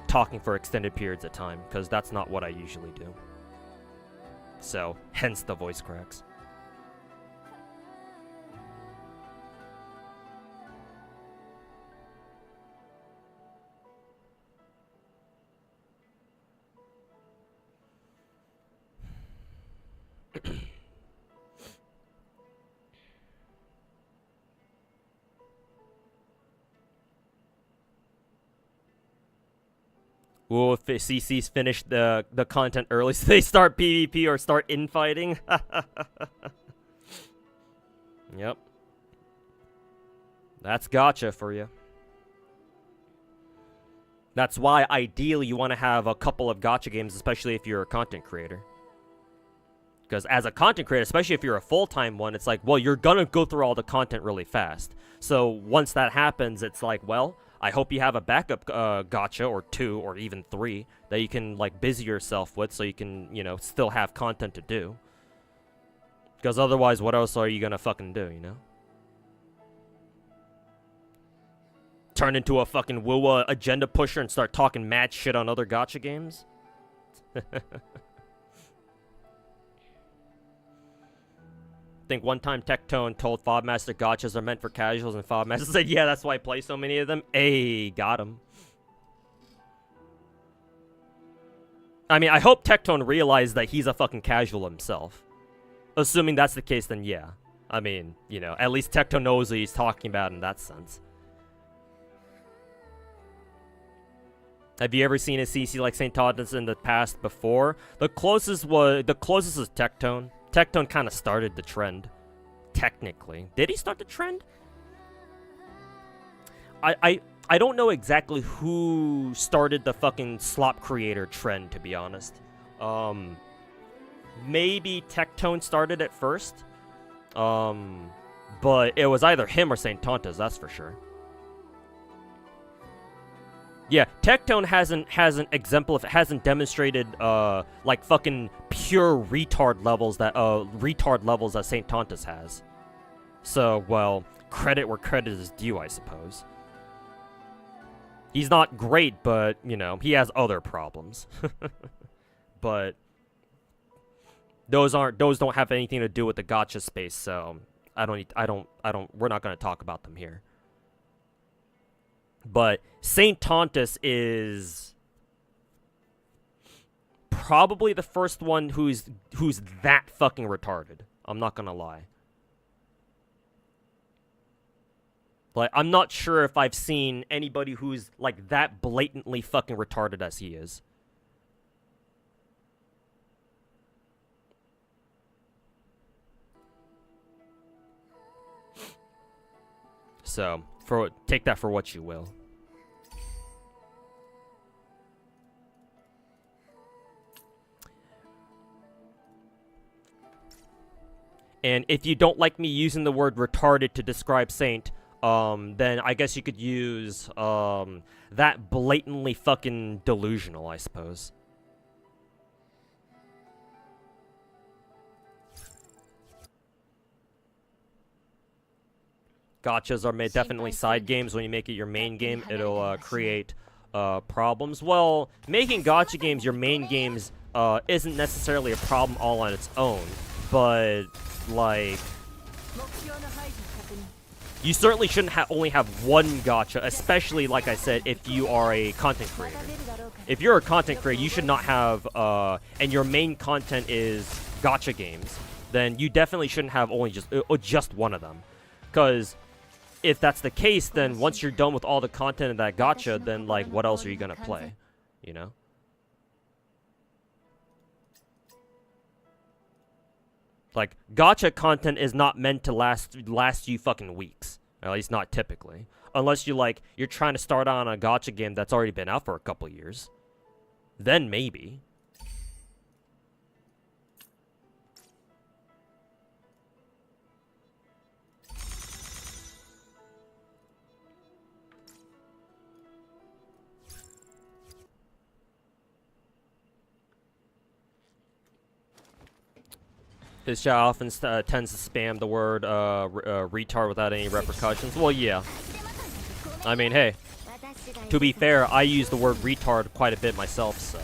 talking for extended periods of time because that's not what I usually do. So, hence the voice cracks. Well, if CC's finish the content early so they start PvP or start infighting. Yep. That's gacha for you. That's why ideally you want to have a couple of gacha games, especially if you're a content creator. Because as a content creator, especially if you're a full-time one, it's like, well, you're gonna go through all the content really fast. So once that happens, it's like, well, I hope you have a backup gacha or 2 or even 3 that you can like busy yourself with so you can, you know, still have content to do. Because otherwise, what else are you gonna fucking do, you know? Turn into a fucking WoWa agenda pusher and start talking mad shit on other gacha games? Think one time Tectone told Fobmaster gachas are meant for casuals, and Fobmaster said, yeah, that's why I play so many of them. Hey, got him. I mean, I hope Tectone realized that he's a fucking casual himself. Assuming that's the case, then yeah. I mean, you know, at least Tectone knows what he's talking about in that sense. Have you ever seen a CC like St. Thomas in the past before? The closest is Tectone. Tectone kind of started the trend, technically. Did he start the trend? I don't know exactly who started the fucking slop creator trend, to be honest. Maybe Tectone started it first. But it was either him or St. Tontas, that's for sure. Yeah, Tectone hasn't demonstrated like fucking pure retard levels that St. Tontas has. So, well, credit where credit is due, I suppose. He's not great, but you know, he has other problems. But those don't have anything to do with the gacha space, so we're not going to talk about them here. But St. Tontas is probably the first one who's that fucking retarded. I'm not gonna lie. Like, I'm not sure if I've seen anybody who's like that blatantly fucking retarded as he is. So, take that for what you will. And if you don't like me using the word retarded to describe Saint, then I guess you could use that blatantly fucking delusional, I suppose. Gachas are definitely side games. When you make it your main game, it'll create problems. Well, making gacha games your main games isn't necessarily a problem all on its own, but like, you certainly shouldn't only have one gacha, especially, like I said, if you are a content creator. If you're a content creator, you should not have, and your main content is gacha games, then you definitely shouldn't have only just one of them. Because if that's the case, then once you're done with all the content in that gacha, then, like, what else are you gonna play? You know? Like, gacha content is not meant to last you fucking weeks. At least not typically. Unless you're trying to start on a gacha game that's already been out for a couple years. Then maybe. This chat often tends to spam the word retard without any repercussions. Well, yeah. I mean, hey. To be fair, I use the word retard quite a bit myself, so.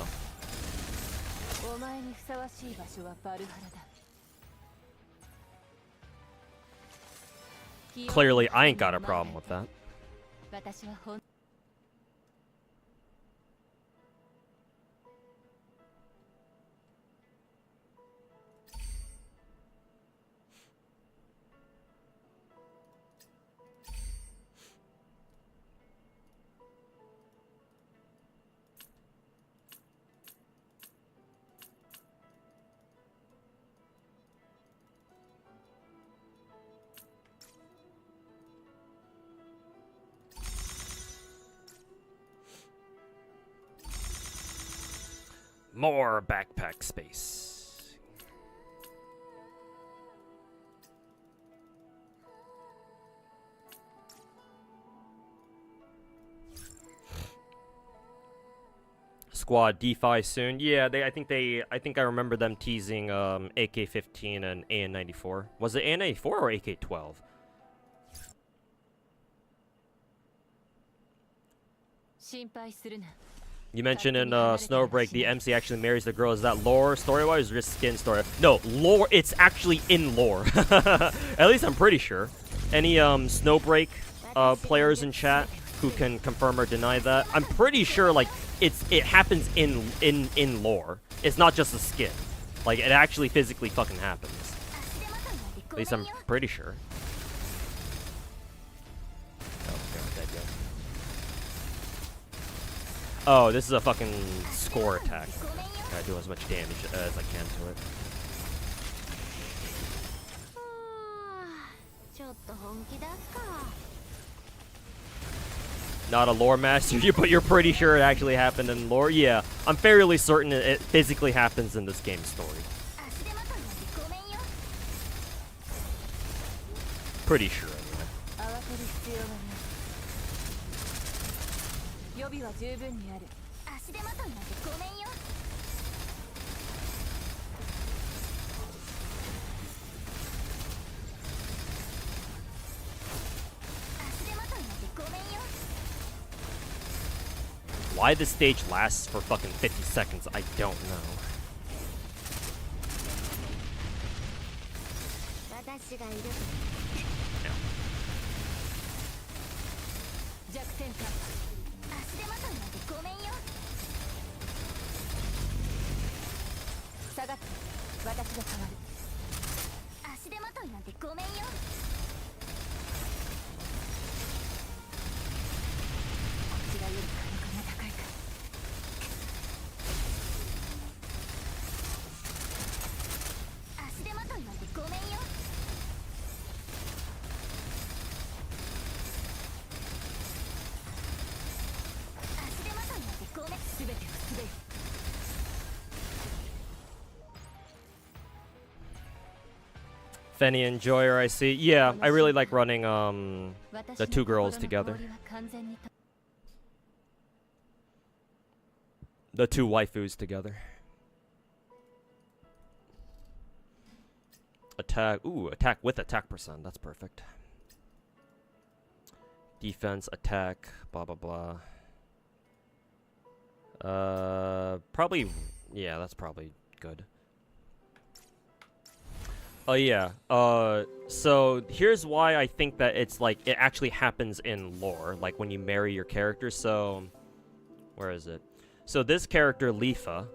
Clearly, I ain't got a problem with that. More backpack space. Squad DeFi soon. Yeah, I think I remember them teasing AK-15 and AN-94. Was it AN-94 or AK-12? You mentioned in Snowbreak the MC actually marries the girl. Is that lore story-wise or just skin story? No, lore. It's actually in lore. At least I'm pretty sure. Any Snowbreak players in chat who can confirm or deny that? I'm pretty sure like it happens in lore. It's not just a skin. Like it actually physically fucking happens. At least I'm pretty sure. Oh god, dead guy. Oh, this is a fucking score attack. Gotta do as much damage as I can to it. ちょっと本気だっか Not a lore master, but you're pretty sure it actually happened in lore? Yeah, I'm fairly certain it physically happens in this game's story. Pretty sure, anyway. 慌てる必要はない予備は十分にある足手まといなんてごめんよ足手まといなんてごめんよ Why this stage lasts for fucking 50 seconds, I don't know. 私がいる弱点か足手まといなんてごめんよ下がって私が変わる足手まといなんてごめんよこっちがより可能性が高いか足手まといなんてごめんよ足手まといなんてごめん全てを滑る Fenny and Joyer, I see. Yeah, I really like running the two girls together. The two waifus together. Attack. Ooh, attack with attack percent. That's perfect. Defense, attack, blah blah blah. Probably. Yeah, that's probably good. Oh yeah. So here's why I think that it's like it actually happens in lore, like when you marry your character. So, where is it? So this character Lifa,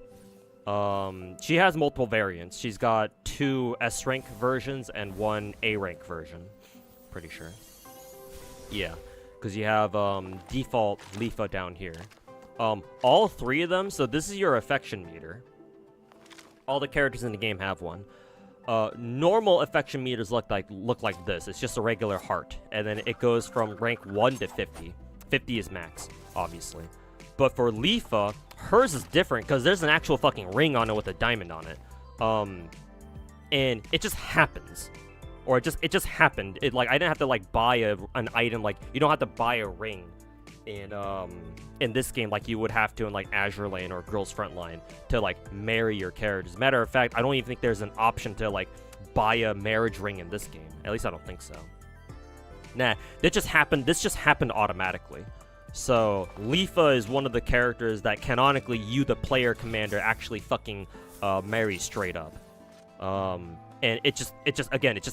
she has multiple variants. She's got 2 S rank versions and 1 A rank version. Pretty sure. Yeah, because you have default Lifa down here. All 3 of them. So this is your affection meter. All the characters in the game have one. Normal affection meters look like this. It's just a regular heart, and then it goes from rank 1 to 50. 50 is max, obviously. But for Lifa, hers is different because there's an actual fucking ring on it with a diamond on it. And it just happens, or it just happened. It like I didn't have to like buy an item. Like you don't have to buy a ring in this game like you would have to in like Azure Lane or Girls Frontline to like marry your characters. Matter of fact, I don't even think there's an option to like buy a marriage ring in this game. At least I don't think so. Nah, this just happened automatically. So Lifa is one of the characters that canonically you, the player commander, actually fucking marry straight up. And it just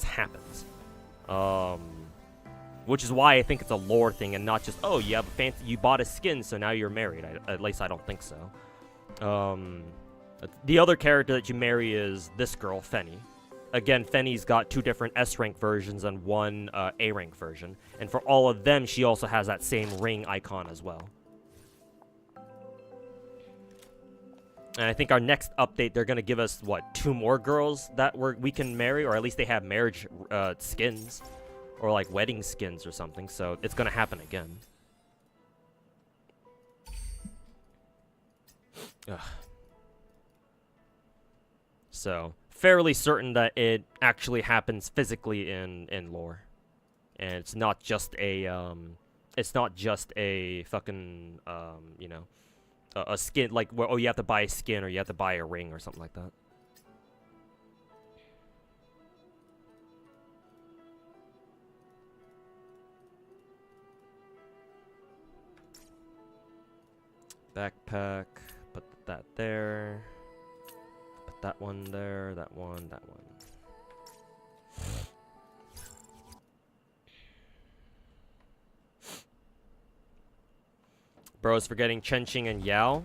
happens. Which is why I think it's a lore thing and not just, oh, you have a fancy, you bought a skin, so now you're married. At least I don't think so. The other character that you marry is this girl, Fenny. Again, Fenny's got 2 different S rank versions and 1 A rank version. And for all of them, she also has that same ring icon as well. And I think our next update, they're going to give us, what, 2 more girls that we can marry? Or at least they have marriage skins. Or like wedding skins or something, so it's gonna happen again. Ugh. So fairly certain that it actually happens physically in lore, and it's not just a fucking you know, a skin like where, oh, you have to buy a skin or you have to buy a ring or something like that. Backpack. Put that there. Put that one there. That one. That one. Bro's forgetting Chenqing and Yao.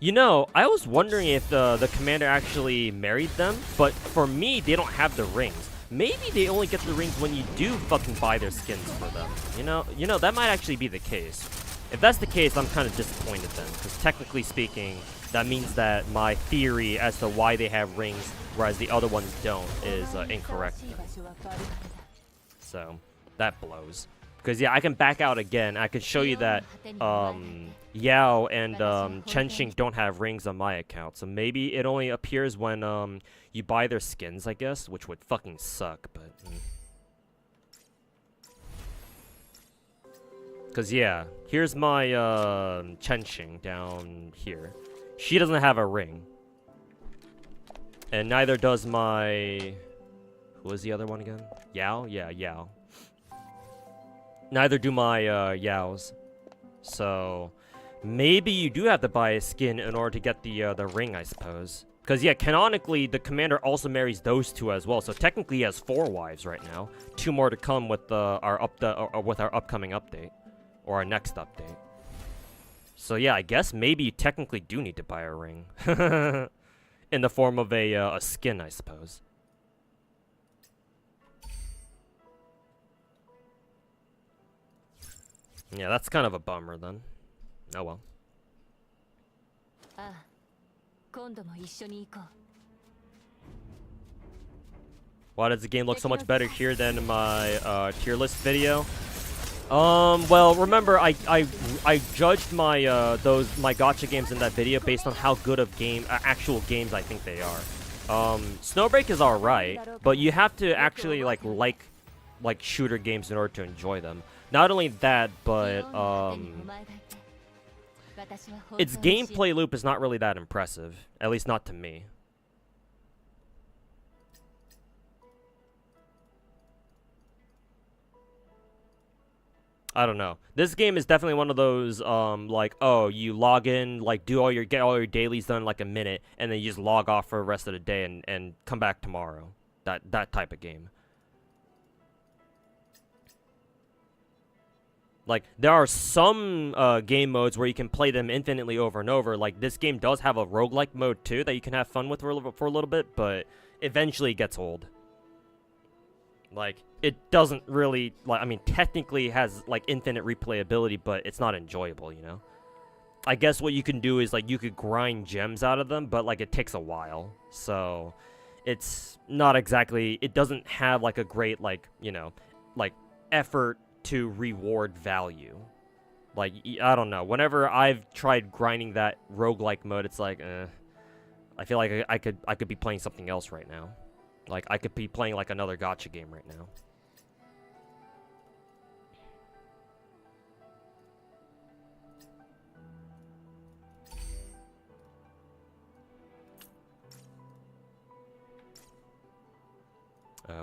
You know, I was wondering if the commander actually married them, but for me, they don't have the rings. Maybe they only get the rings when you do fucking buy their skins for them. You know, that might actually be the case. If that's the case, I'm kind of disappointed then, because technically speaking, that means that my theory as to why they have rings, whereas the other ones don't, is incorrect. So, that blows. Because, yeah, I can back out again. I can show you that Yao and Chenqing don't have rings on my account. So maybe it only appears when you buy their skins, I guess, which would fucking suck, but... Because, yeah, here's my Chenqing down here. She doesn't have a ring. And neither does my... Who was the other one again? Yao? Yeah, Yao. Neither do my Yaos. So maybe you do have to buy a skin in order to get the ring, I suppose. Because yeah, canonically the commander also marries those two as well. So technically he has 4 wives right now. 2 more to come with our upcoming update or our next update. So yeah, I guess maybe you technically do need to buy a ring in the form of a skin, I suppose. Yeah, that's kind of a bummer then. Oh well. Why does the game look so much better here than in my tier list video? Well, remember I judged my my gacha games in that video based on how good of actual games I think they are. Snowbreak is alright, but you have to actually like shooter games in order to enjoy them. Not only that, but its gameplay loop is not really that impressive, at least not to me. I don't know. This game is definitely one of those like, oh, you log in, like get all your dailies done in like a minute, and then you just log off for the rest of the day and come back tomorrow. That type of game. Like, there are some game modes where you can play them infinitely over and over. Like, this game does have a roguelike mode, too, that you can have fun with for a little bit, but eventually it gets old. Like, it doesn't really, like, I mean, technically it has, like, infinite replayability, but it's not enjoyable, you know? I guess what you can do is, like, you could grind gems out of them, but, like, it takes a while. So, it's not exactly, it doesn't have, like, a great, like, you know, like, effort to reward value. Like, I don't know. Whenever I've tried grinding that roguelike mode, it's like, I feel like I could be playing something else right now. Like, I could be playing like another gacha game right now.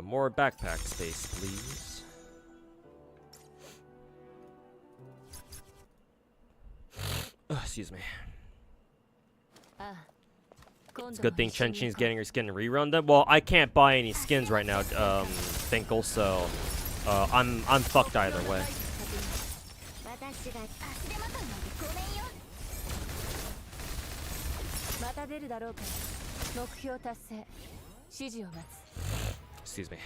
More backpack space, please. Excuse me. It's a good thing Chenqing's getting her skin rerun then. Well, I can't buy any skins right now, Finkel, so I'm fucked either way. Excuse me.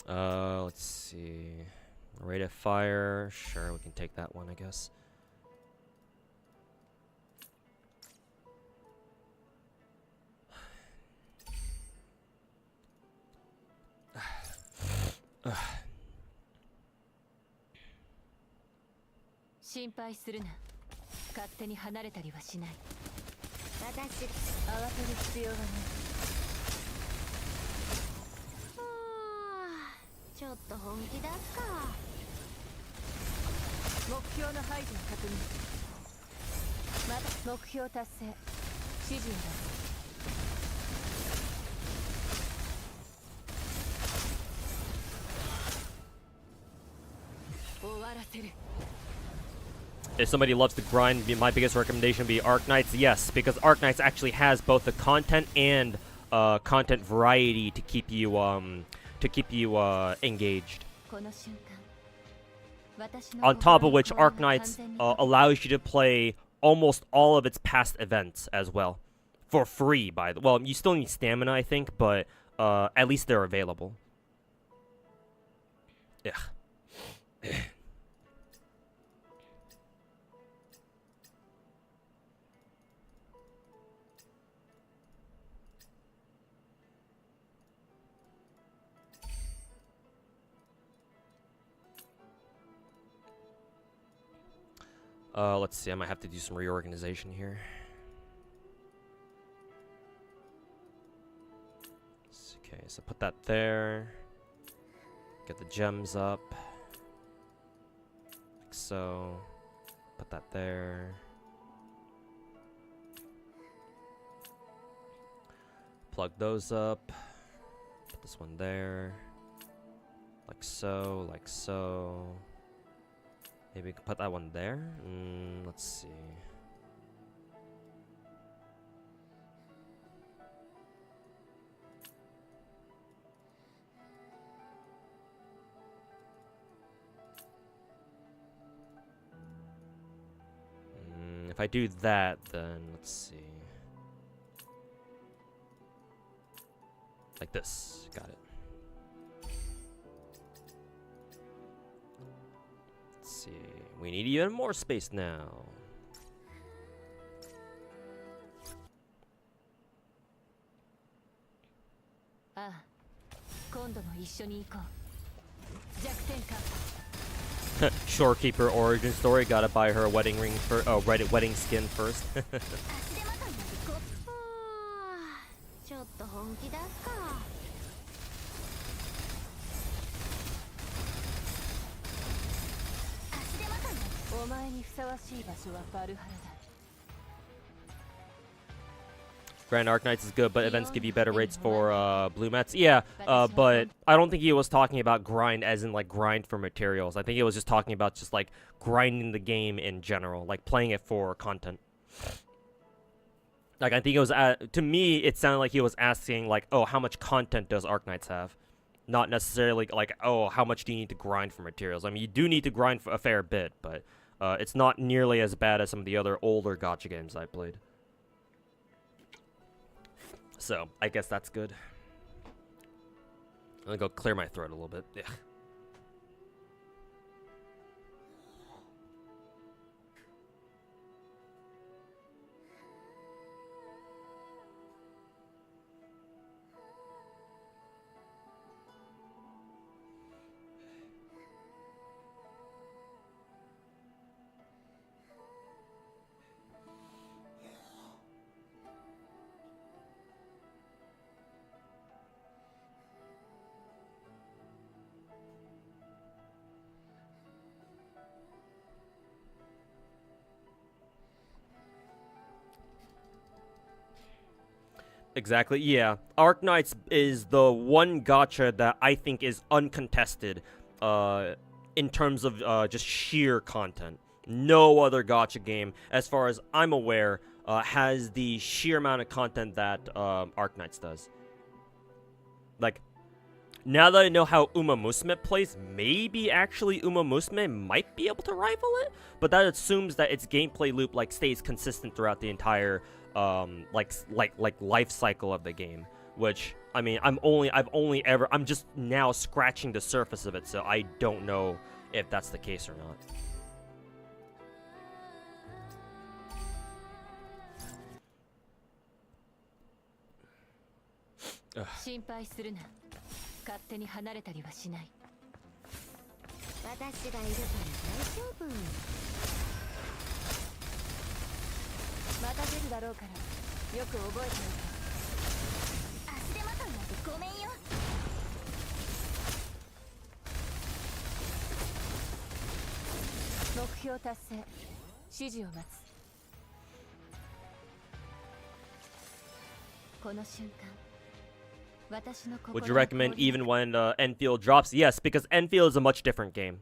Let's see. Rate of fire. Sure, we can take that one, I guess. 目標達成。指示を出す。終わらせる。 If somebody loves to grind, my biggest recommendation would be Arknights. Yes, because Arknights actually has both the content and content variety to keep you engaged. この瞬間、私の On top of 心 which, の声が Arknights 完全に allows you to play almost all of its past events as well, for free. Well, you still need stamina, I think, but at least they're available. Yeah. Let's see, I might have to do some reorganization here. Okay, so put that there. Get the gems up. Like so. Put that there. Plug those up. Put this one there. Like so, like so. Maybe we can put that one there. Let's see. If I do that, then let's see. Like this. Got it. Let's see. We need even more space now. Ah, 今度も一緒に行こう。弱点か。 Shorekeeper origin story. Gotta buy her a wedding ring for wedding skin first. ちょっと本気出すか。お前にふさわしい場所はバルハラだ。 Grand Arknights is good, but events give you better rates for blue mats. Yeah, but I don't think he was talking about grind as in like grind for materials. I think he was just talking about just like grinding the game in general, like playing it for content. Like I think it was to me, it sounded like he was asking like, oh, how much content does Arknights have? Not necessarily like, oh, how much do you need to grind for materials? I mean, you do need to grind for a fair bit, but it's not nearly as bad as some of the other older gacha games I played. So, I guess that's good. I'm gonna go clear my throat a little bit. Yeah. Exactly, yeah. Arknights is the one gacha that I think is uncontested in terms of just sheer content. No other gacha game, as far as I'm aware, has the sheer amount of content that Arknights does. Like, now that I know how Musume plays, maybe actually Musume might be able to rival it, but that assumes that its gameplay loop like stays consistent throughout the entire life cycle of the game, which I mean I'm just now scratching the surface of it, so I don't know if that's the case or not. Ugh. 心配するな。勝手に離れたりはしない。私がいるから大丈夫。また出るだろうからよく覚えておけ。足手まといなんてごめんよ。目標達成。指示を待つ。この瞬間 Would you recommend even when Enfield drops? Yes, because Enfield is a much different game.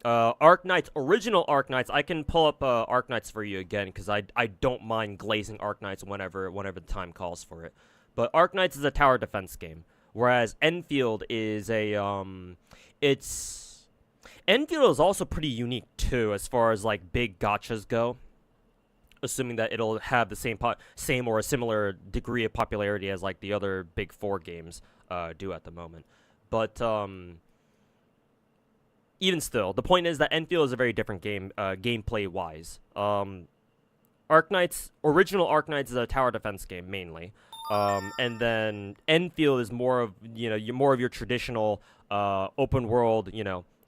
Arknights, original Arknights, I can pull up Arknights for you again, because I don't mind glazing Arknights whenever the time calls for it. But Arknights is a tower defense game, whereas Enfield is a, Enfield is also pretty unique, too, as far as, like, big gachas go. Assuming that it'll have the same or a similar degree of popularity as like the other big 4 games do at the moment. But even still, the point is that Enfield is a very different game, gameplay wise. Arknights, original Arknights is a tower defense game mainly, and then Enfield is more of more of your traditional open world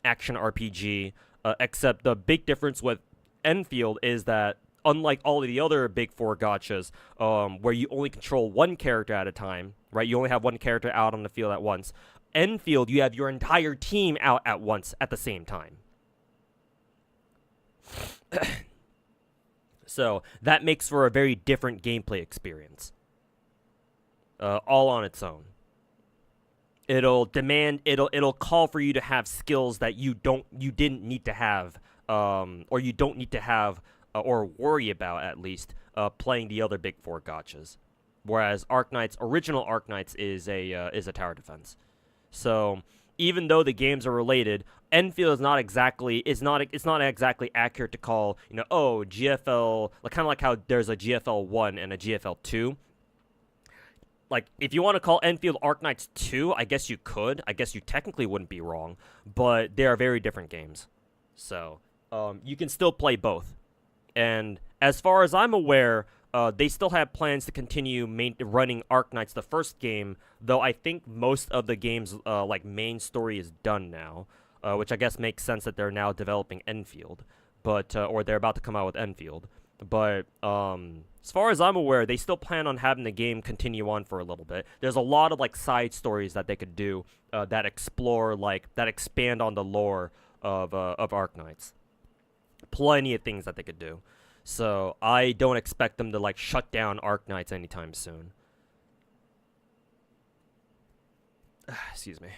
action RPG. Except the big difference with Enfield is that, unlike all of the other big 4 gachas, where you only control one character at a time, right? You only have one character out on the field at once. Enfield, you have your entire team out at once at the same time. So that makes for a very different gameplay experience. All on its own. It'll call for you to have skills that you didn't need to have, or you don't need to have, or worry about at least, playing the other big 4 gachas. Whereas Arknights, original Arknights is a tower defense. So even though the games are related, Enfield is not exactly accurate to call, GFL, kind of like how there's a GFL 1 and a GFL 2. Like, if you want to call Enfield Arknights 2, I guess you could. I guess you technically wouldn't be wrong, but they are very different games. So, you can still play both. And as far as I'm aware, they still have plans to continue running Arknights, the first game, though I think most of the game's main story is done now, which I guess makes sense that they're now developing Enfield, or they're about to come out with Enfield. But as far as I'm aware, they still plan on having the game continue on for a little bit. There's a lot of side stories that they could do that expand on the lore of Arknights. Plenty of things that they could do. So I don't expect them to shut down Arknights anytime soon. Excuse me.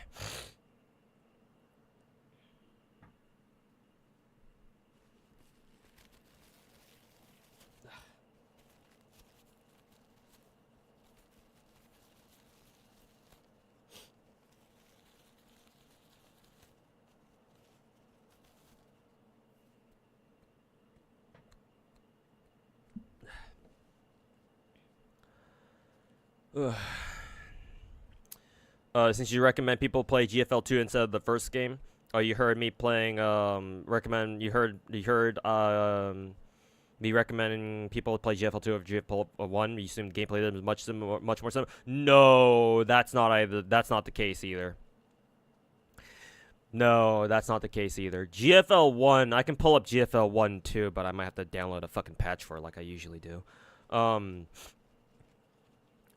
Since you recommend people play GFL 2 instead of the first game, you heard me playing. You heard me recommending people play GFL 2 over GFL 1. You assume gameplay is much more similar. No, that's not the case either. No, that's not the case either. GFL 1, I can pull up GFL 1 too, but I might have to download a fucking patch for it like I usually do.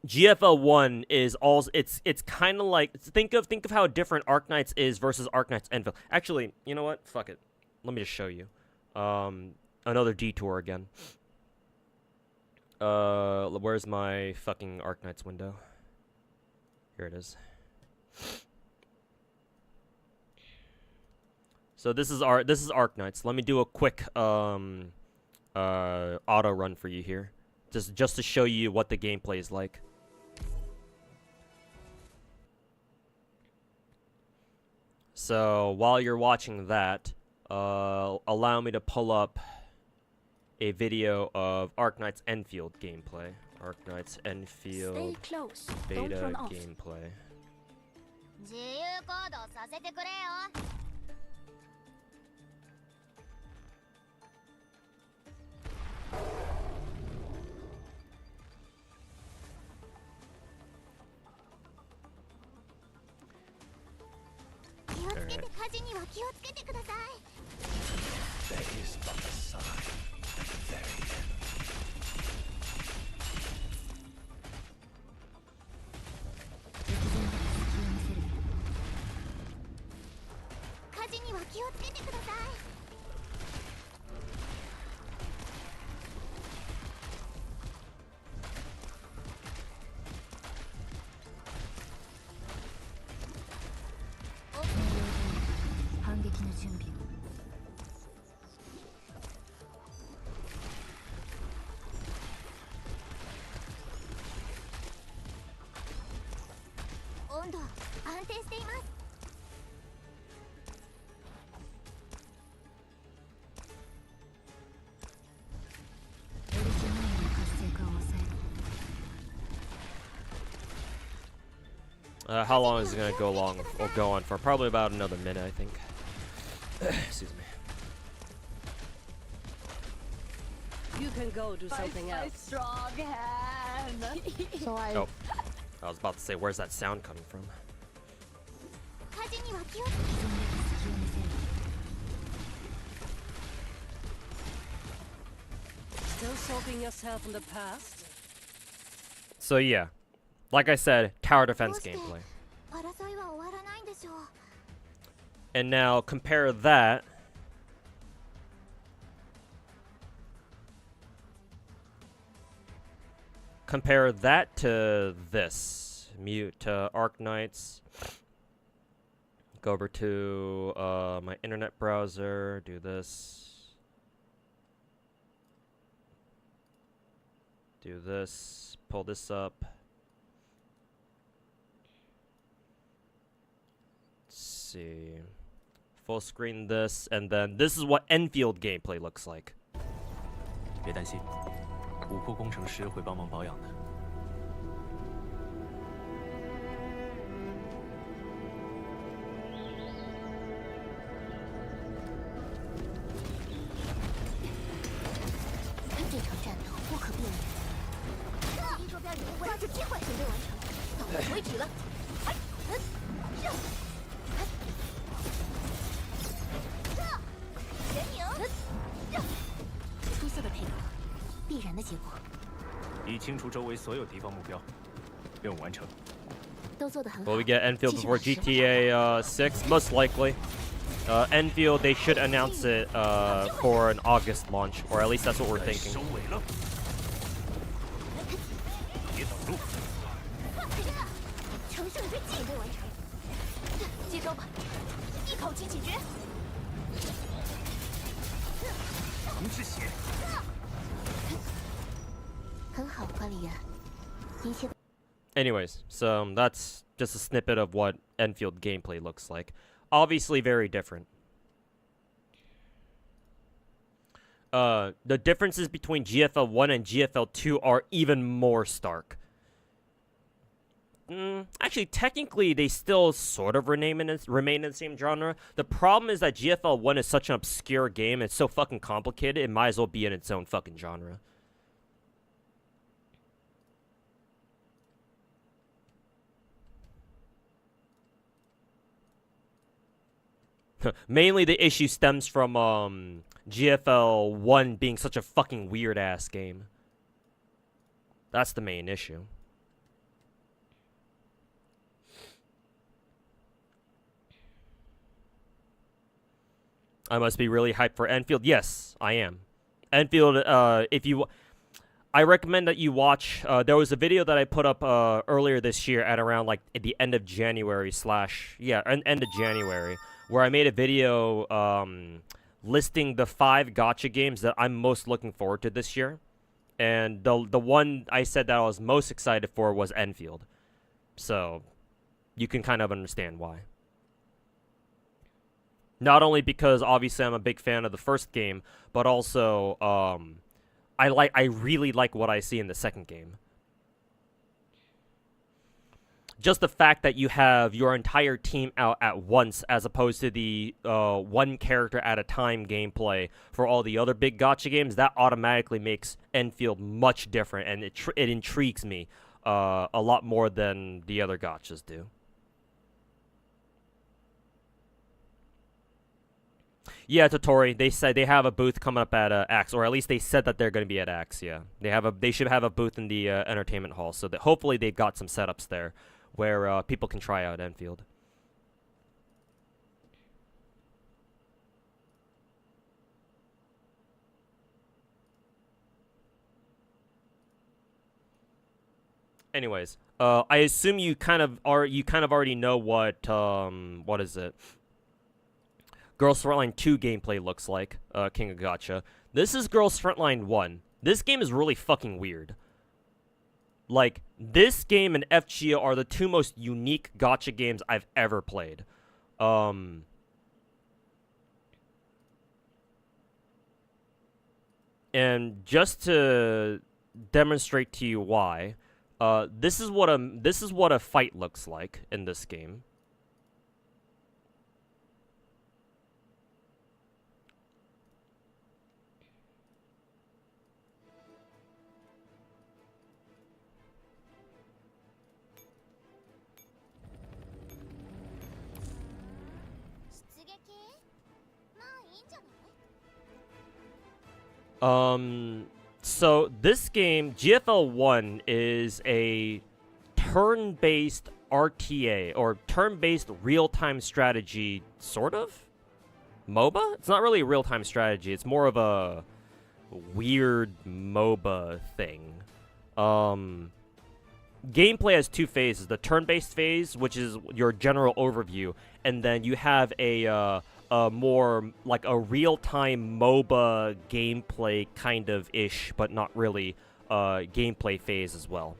GFL 1 is it's kind of like, think of how different Arknights is versus Arknights Enfield. Actually, you know what? Fuck it. Let me just show you. Another detour again. Where's my fucking Arknights window? Here it is. So this is Arknights. Let me do a quick auto run for you here. Just to show you what the gameplay is like. So while you're watching that, allow me to pull up a video of Arknights Enfield gameplay. Arknights Enfield beta gameplay. Base on the side at the very end. 定しています。オリジナルの活性化を抑える。 How long is it gonna go on for? Probably about another minute, I think. Excuse me. You can go do something else. Strong hand. So Oh, I was about to say, where's that sound coming from? 火事には気をつけ。 Still soaking yourself in the past? So yeah, like I said, tower defense gameplay. 争いは終わらないんでしょう。 And now compare that to this. Mute Arc Knights. Go over to my internet browser, do this. Do this, pull this up. Let's see. Full screen this, and then this is what Enfield gameplay looks like. 别担心，琥珀工程师会帮忙保养的。这场战斗不可避免。听说标里会抓住机会，准备完成，到此为止了。全赢！出色的配合，必然的结果。已清除周围所有敌方目标，任务完成。都做得很好。 Will we get Enfield before GTA 6? Most likely. Enfield, they should announce it for an August launch, or at least that's what we're thinking. 收尾了，别挡路。乘胜追击，准备完成。接招吧，一口气解决。红之血。很好，管理员，一切。 Anyways, so that's just a snippet of what Enfield gameplay looks like. Obviously very different. The differences between GFL 1 and GFL 2 are even more stark. Actually, technically, they still sort of remain in the same genre. The problem is that GFL 1 is such an obscure game, it's so fucking complicated, it might as well be in its own fucking genre. Mainly the issue stems from GFL 1 being such a fucking weird ass game. That's the main issue. I must be really hyped for Enfield. Yes, I am. Enfield, I recommend that you watch. There was a video that I put up earlier this year at around like at the end of January end of January, where I made a video listing the 5 gacha games that I'm most looking forward to this year. And the one I said that I was most excited for was Enfield. So you can kind of understand why. Not only because obviously I'm a big fan of the first game, but also I really like what I see in the second game. Just the fact that you have your entire team out at once as opposed to the one character at a time gameplay for all the other big gacha games, that automatically makes Enfield much different, and it intrigues me a lot more than the other gachas do. Yeah, Totori, they said they have a booth coming up at Axe, or at least they said that they're going to be at Axe. Yeah, they should have a booth in the entertainment hall, so that hopefully they've got some setups there where people can try out Enfield. Anyways, I assume you kind of already know what is it? Girls Frontline 2 gameplay looks like, King of Gacha. This is Girls Frontline 1. This game is really fucking weird. Like, this game and FGO are the two most unique gacha games I've ever played. And just to demonstrate to you why, this is what a fight looks like in this game. So this game, GFL 1, is a turn-based RTA, or turn-based real-time strategy, sort of? MOBA? It's not really a real-time strategy, it's more of a weird MOBA thing. Gameplay has two phases. The turn-based phase, which is your general overview, and then you have a more like a real-time MOBA gameplay kind of ish, but not really gameplay phase as well.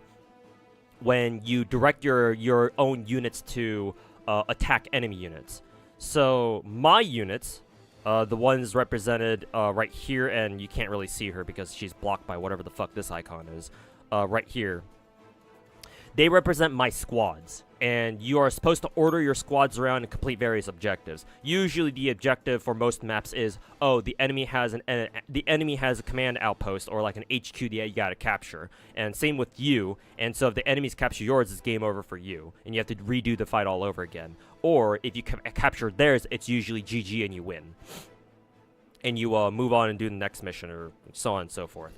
When you direct your own units to attack enemy units. So my units, the ones represented right here, and you can't really see her because she's blocked by whatever the fuck this icon is, right here. They represent my squads, and you are supposed to order your squads around and complete various objectives. Usually, the objective for most maps is, oh, the enemy has a command outpost or like an HQ that you gotta capture, and same with you. And so, if the enemies capture yours, it's game over for you, and you have to redo the fight all over again. Or if you capture theirs, it's usually GG and you win, and you move on and do the next mission, or so on and so forth.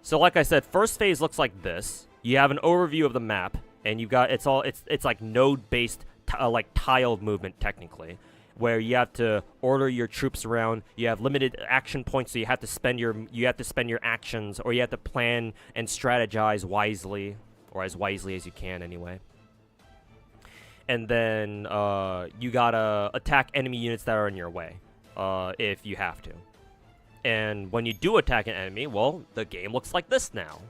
So like I said, first phase looks like this. You have an overview of the map, and you've got it's like node-based like tile movement technically, where you have to order your troops around. You have limited action points, so you have to spend your actions, or you have to plan and strategize wisely, or as wisely as you can anyway. And then you gotta attack enemy units that are in your way, if you have to. And when you do attack an enemy, well, the game looks like this now.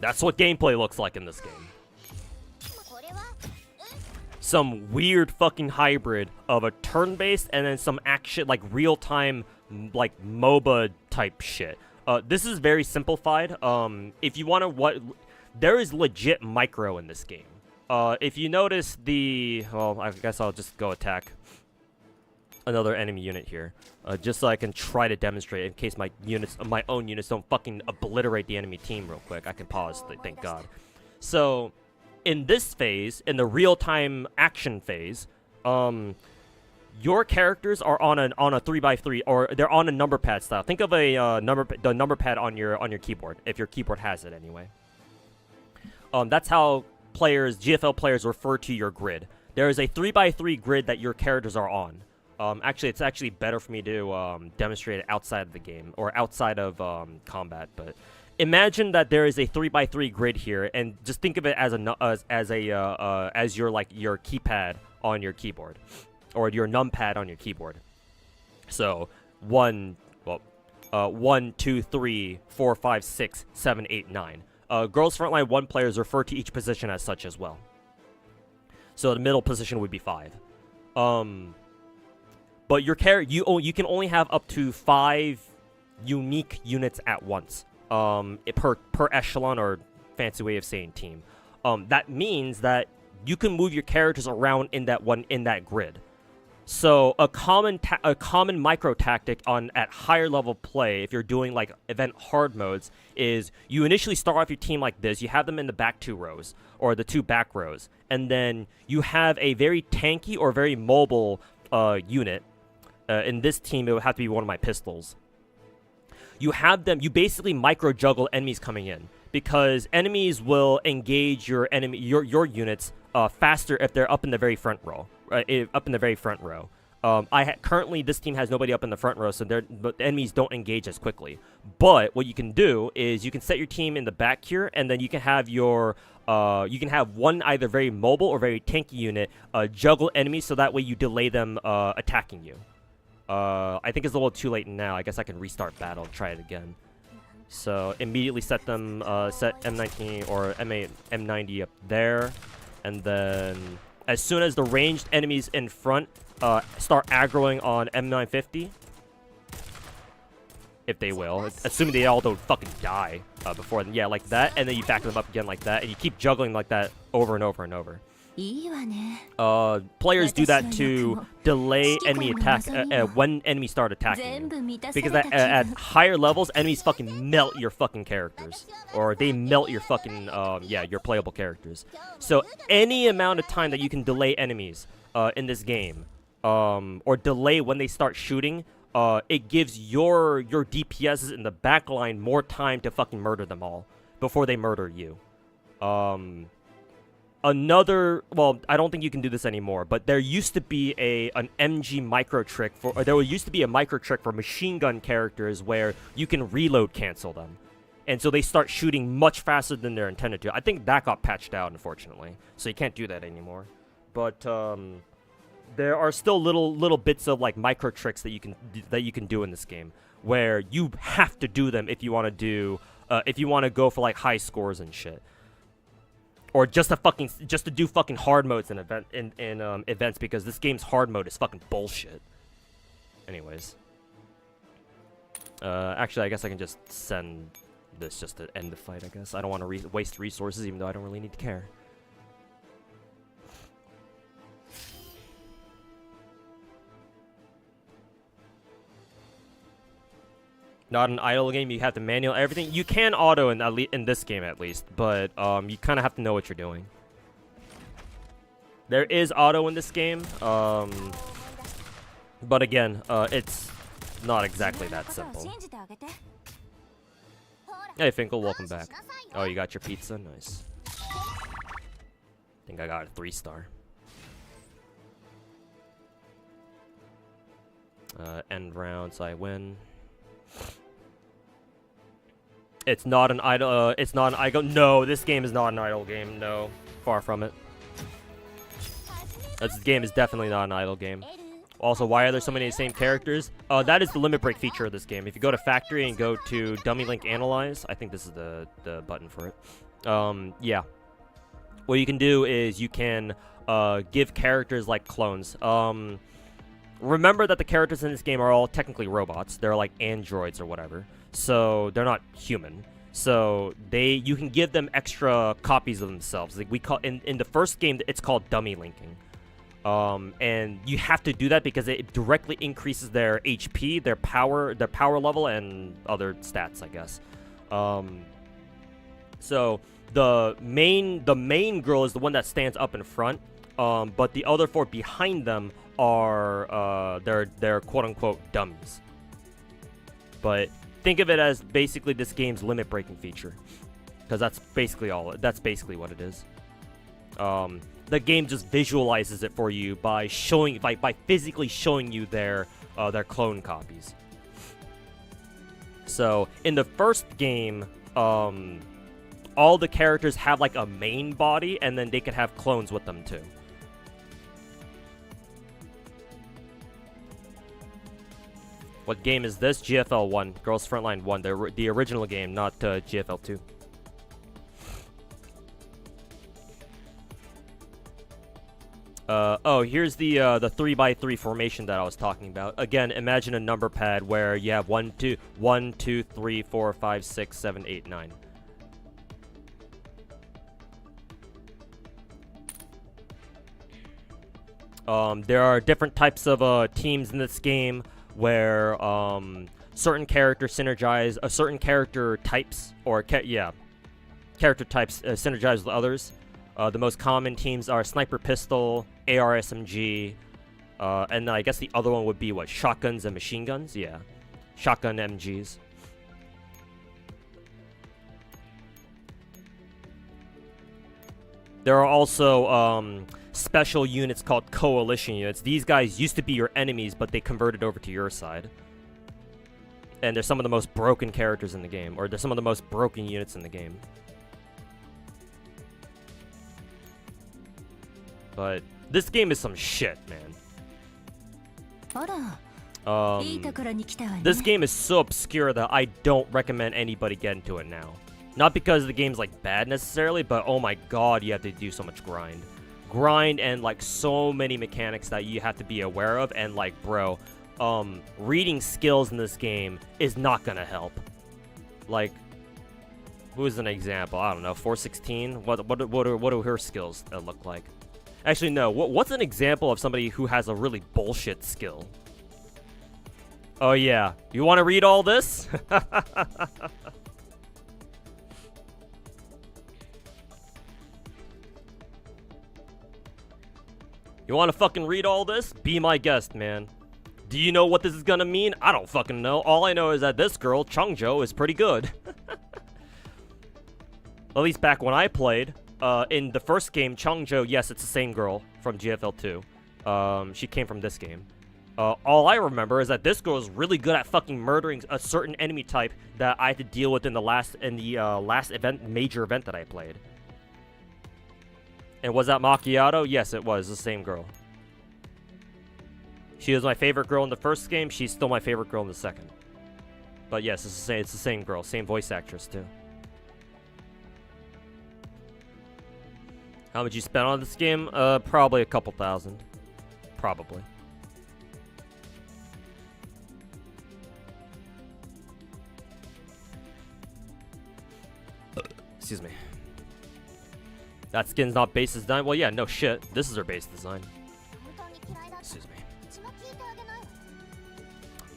That's what gameplay looks like in this game. Some weird fucking hybrid of a turn-based and then some action, like real-time, like MOBA type shit. This is very simplified. If you want to, there is legit micro in this game. If you notice well, I guess I'll just go attack another enemy unit here, just so I can try to demonstrate in case my own units don't fucking obliterate the enemy team real quick. I can pause, thank God. So, in this phase, in the real-time action phase, your characters are on a 3x3, or they're on a number pad style. Think of the number pad on your keyboard, if your keyboard has it anyway. That's how GFL players refer to your grid. There is a 3x3 grid that your characters are on. Actually, it's actually better for me to demonstrate it outside of the game, or outside of combat. But imagine that there is a 3x3 grid here, and just think of it as your keypad on your keyboard, or your numpad on your keyboard. So 1, 2, 3, 4, 5, 6, 7, 8, 9. Girls Frontline 1 players refer to each position as such as well. So the middle position would be 5. But your you can only have up to 5 unique units at once. Per echelon, or fancy way of saying team. That means that you can move your characters around in that grid. So a common micro tactic at higher level play, if you're doing like event hard modes, is you initially start off your team like this. You have them in the back 2 rows, or the 2 back rows, and then you have a very tanky or very mobile unit. In this team, it would have to be one of my pistols. You basically micro juggle enemies coming in, because enemies will engage your units faster if they're up in the very front row. Currently, this team has nobody up in the front row, so but the enemies don't engage as quickly. But what you can do is you can set your team in the back here, and then you can have your you can have one either very mobile or very tanky unit juggle enemies, so that way you delay them attacking you. I think it's a little too late now. I guess I can restart battle and try it again. So immediately set them, set M19 or M8, M90 up there, and then as soon as the ranged enemies in front start aggroing on M950, if they will, assuming they all don't fucking die before then, yeah, like that, and then you back them up again like that, and you keep juggling like that over and over and over. Players do that to delay enemy attack when enemies start attacking you. Because at higher levels, enemies fucking melt your fucking characters. Or they melt your fucking, yeah, your playable characters. So any amount of time that you can delay enemies in this game, or delay when they start shooting, it gives your DPSs in the backline more time to fucking murder them all before they murder you. Well, I don't think you can do this anymore, but there used to be an MG micro trick or there used to be a micro trick for machine gun characters where you can reload cancel them. And so they start shooting much faster than they're intended to. I think that got patched out, unfortunately. So you can't do that anymore. But there are still little bits of like micro tricks that you can do in this game where you have to do them if you want to go for like high scores and shit. Or just to do fucking hard modes in events, because this game's hard mode is fucking bullshit. Anyways, actually, I guess I can just send this just to end the fight. I guess I don't want to waste resources, even though I don't really need to care. Not an idle game. You have to manual everything. You can auto in this game at least, but you kind of have to know what you're doing. There is auto in this game, but again, it's not exactly that simple. Hey Finkel, welcome back. Oh, you got your pizza? Nice. I think I got a 3-star. End rounds, I win. It's not an idle. It's not an idle. No, this game is not an idle game. No, far from it. This game is definitely not an idle game. Also, why are there so many of the same characters? That is the limit break feature of this game. If you go to Factory and go to Dummy Link Analyze, I think this is the button for it. Yeah. What you can do is you can give characters like clones. Remember that the characters in this game are all technically robots. They're like androids or whatever. So they're not human. So you can give them extra copies of themselves. Like we call in the first game, it's called dummy linking. And you have to do that because it directly increases their HP, their power level, and other stats, I guess. So the main girl is the one that stands up in front. But the other 4 behind them are they're quote unquote dummies. But think of it as basically this game's limit breaking feature, because that's basically what it is. The game just visualizes it for you by physically showing you their clone copies. So in the first game, all the characters have like a main body, and then they could have clones with them too. What game is this? GFL 1. Girls Frontline 1. The original game, not GFL 2. Oh, here's the 3x3 formation that I was talking about. Again, imagine a number pad where you have 1, 2, 3, 4, 5, 6, 7, 8, 9. There are different types of teams in this game where certain characters synergize, certain character types synergize with others. The most common teams are Sniper Pistol, AR SMG, and then I guess the other one would be what, shotguns and machine guns? Yeah, shotgun MGs. There are also special units called coalition units. These guys used to be your enemies, but they converted over to your side. And they're some of the most broken characters in the game, or they're some of the most broken units in the game. But this game is some shit, man. あら、いいと Um, ころに来たわね。 this game is so obscure that I don't recommend anybody get into it now. Not because the game's like bad necessarily, but oh my god, you have to do so much grind and like so many mechanics that you have to be aware of. And like, bro, reading skills in this game is not gonna help. Like, who's an example? I don't know, 416. What do her skills look like? Actually, no. What's an example of somebody who has a really bullshit skill? Oh yeah, you want to read all this? You want to fucking read all this? Be my guest, man. Do you know what this is gonna mean? I don't fucking know. All I know is that this girl, Changzhou, is pretty good. At least back when I played. In the first game, Changzhou, yes, it's the same girl from GFL 2. She came from this game. All I remember is that this girl is really good at fucking murdering a certain enemy type that I had to deal with in the last event, major event that I played. And was that Macchiato? Yes, it was the same girl. She was my favorite girl in the first game. She's still my favorite girl in the second. But yes, it's the same girl, same voice actress too. How much you spent on this game? Probably a couple thousand. Probably. Excuse me. That skin's not base design? Well, yeah, no shit. This is her base design. Excuse me.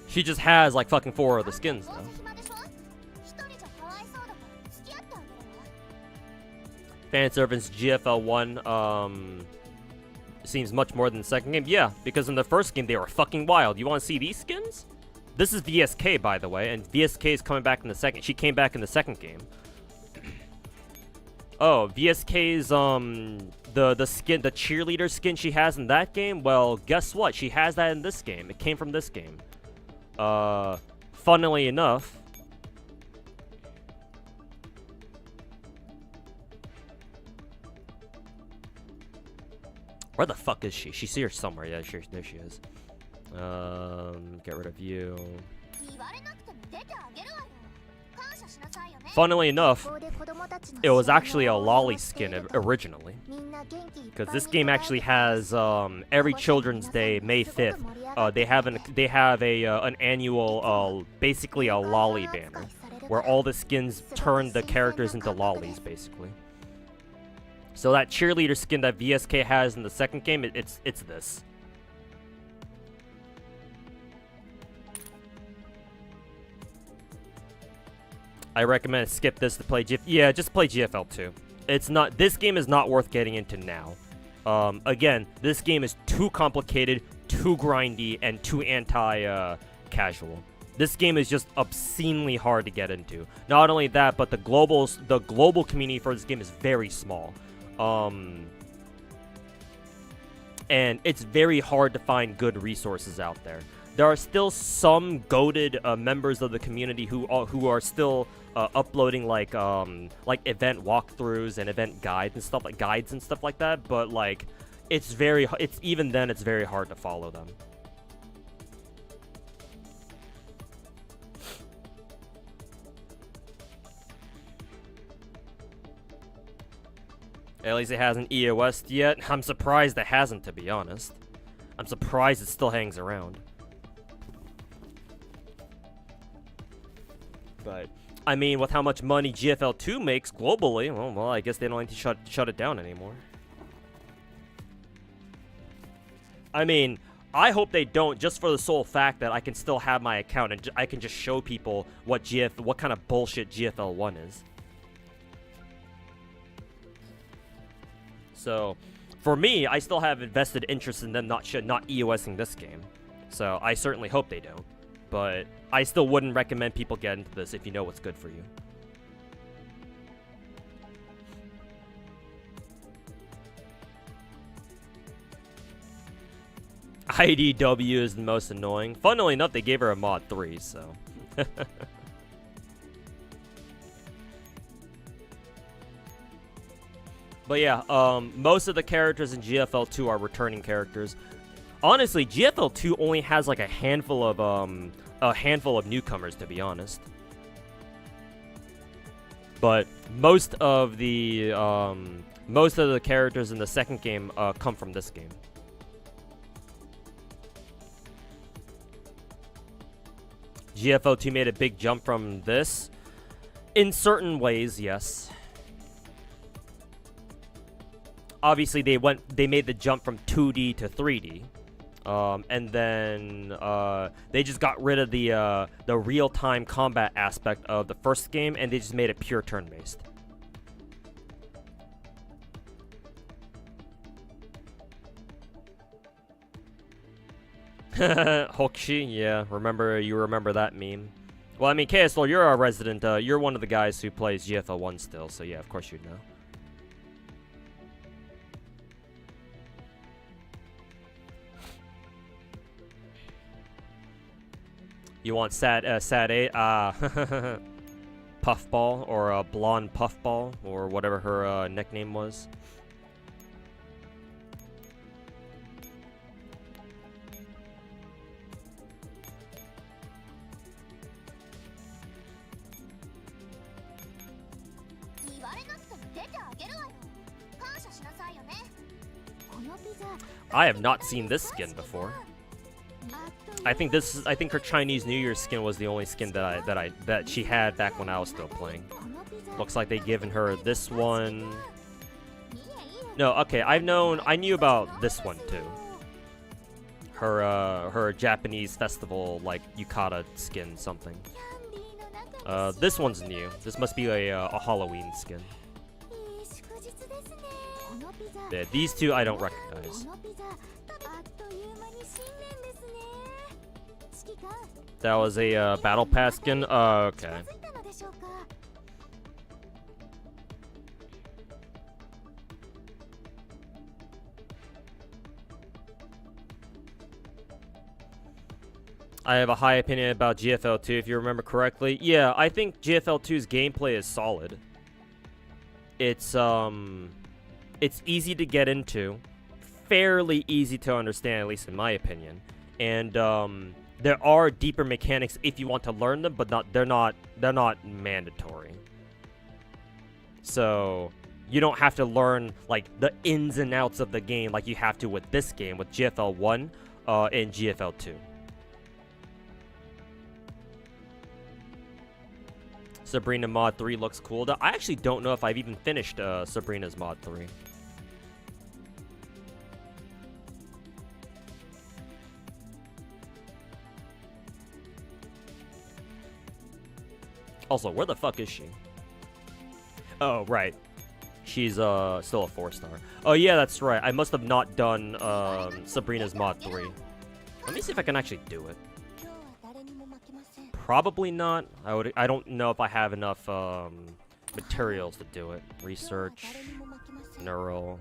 She just has, like, fucking 4 of the skins, though. Fan service GFL 1, seems much more than the second game. Yeah, because in the first game, they were fucking wild. You want to see these skins? This is VSK, by the way, and VSK is coming back in the second. She came back in the second game. Oh, VSK's, the skin, the cheerleader skin she has in that game? Well, guess what? She has that in this game. It came from this game. Funnily enough... Where the fuck is she? She's here somewhere. Yeah, sure, there she is. Get rid of you. Funnily enough, it was actually a lolly skin originally. Because this game actually has every Children's Day, May 5th, they have an annual basically a lolly banner where all the skins turn the characters into lollies basically. So that cheerleader skin that VSK has in the second game, it's this. I recommend skip this to play yeah, just play GFL 2. It's not, this game is not worth getting into now. Again, this game is too complicated, too grindy, and too anti-casual. This game is just obscenely hard to get into. Not only that, but the global community for this game is very small. And it's very hard to find good resources out there. There are still some goated members of the community who are still uploading like event walkthroughs and event guides and stuff like that. But like, it's even then it's very hard to follow them. At least it hasn't EOS'd yet. I'm surprised it hasn't, to be honest. I'm surprised it still hangs around. But, I mean, with how much money GFL 2 makes globally, well, I guess they don't need to shut it down anymore. I mean, I hope they don't, just for the sole fact that I can still have my account and I can just show people what kind of bullshit GFL 1 is. So, for me, I still have invested interest in them not EOSing this game. So, I certainly hope they don't. But I still wouldn't recommend people get into this if you know what's good for you. IDW is the most annoying. Funnily enough, they gave her a mod 3, so... But yeah, most of the characters in GFL 2 are returning characters. Honestly, GFL 2 only has like a handful of newcomers, to be honest. But most of the characters in the second game come from this game. GFL 2 made a big jump from this. In certain ways, yes. Obviously, they made the jump from 2D to 3D. And then they just got rid of the real-time combat aspect of the first game, and they just made it pure turn-based. Hokshi, yeah, you remember that meme. Well, I mean, KSL, you're a resident, you're one of the guys who plays GFL 1 still, so yeah, of course you'd know. You want sad 8? Puffball, or blonde Puffball, or whatever her nickname was. I have not seen this skin before. I think her Chinese New Year skin was the only skin that she had back when I was still playing. Looks like they've given her this one. No, okay, I knew about this one too. Her Japanese festival like yukata skin something. This one's new. This must be a Halloween skin. Yeah, these two I don't recognize. That was a battle pass skin? Okay. I have a high opinion about GFL 2 if you remember correctly. Yeah, I think GFL 2's gameplay is solid. It's easy to get into, fairly easy to understand, at least in my opinion. And there are deeper mechanics if you want to learn them, but they're not mandatory. So you don't have to learn like the ins and outs of the game like you have to with this game, with GFL 1 and GFL 2. Sabrina Mod 3 looks cool. I actually don't know if I've even finished Sabrina's Mod 3. Also, where the fuck is she? Oh, right. She's still a 4-star. Oh, yeah, that's right. I must have not done Sabrina's Mod 3. Let me see if I can actually do it. Probably not. I don't know if I have enough materials to do it. Research, neural.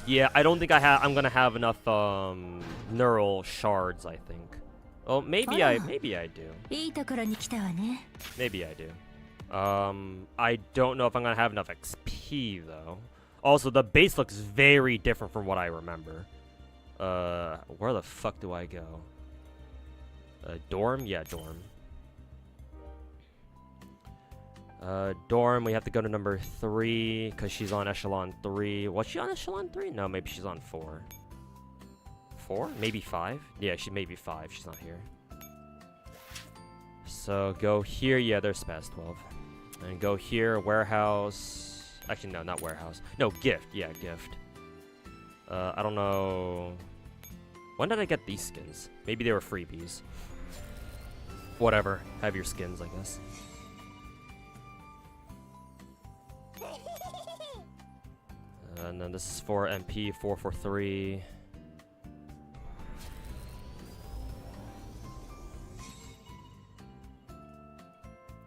Yeah, I don't think I'm gonna have enough neural shards, I think. Oh, maybe I do. Maybe I do. I don't know if I'm gonna have enough XP though. Also, the base looks very different from what I remember. Where the fuck do I go? Dorm? Yeah, dorm. Dorm, we have to go to number 3, because she's on Echelon 3. Was she on Echelon 3? No, maybe she's on 4. 4? Maybe 5? Yeah, she may be 5. She's not here. So, go here. Yeah, there's Spaz 12. And go here, warehouse. Actually, no, not warehouse. No, gift. Yeah, gift. I don't know. When did I get these skins? Maybe they were freebies. Whatever. Have your skins, I guess. And then this is for MP 443.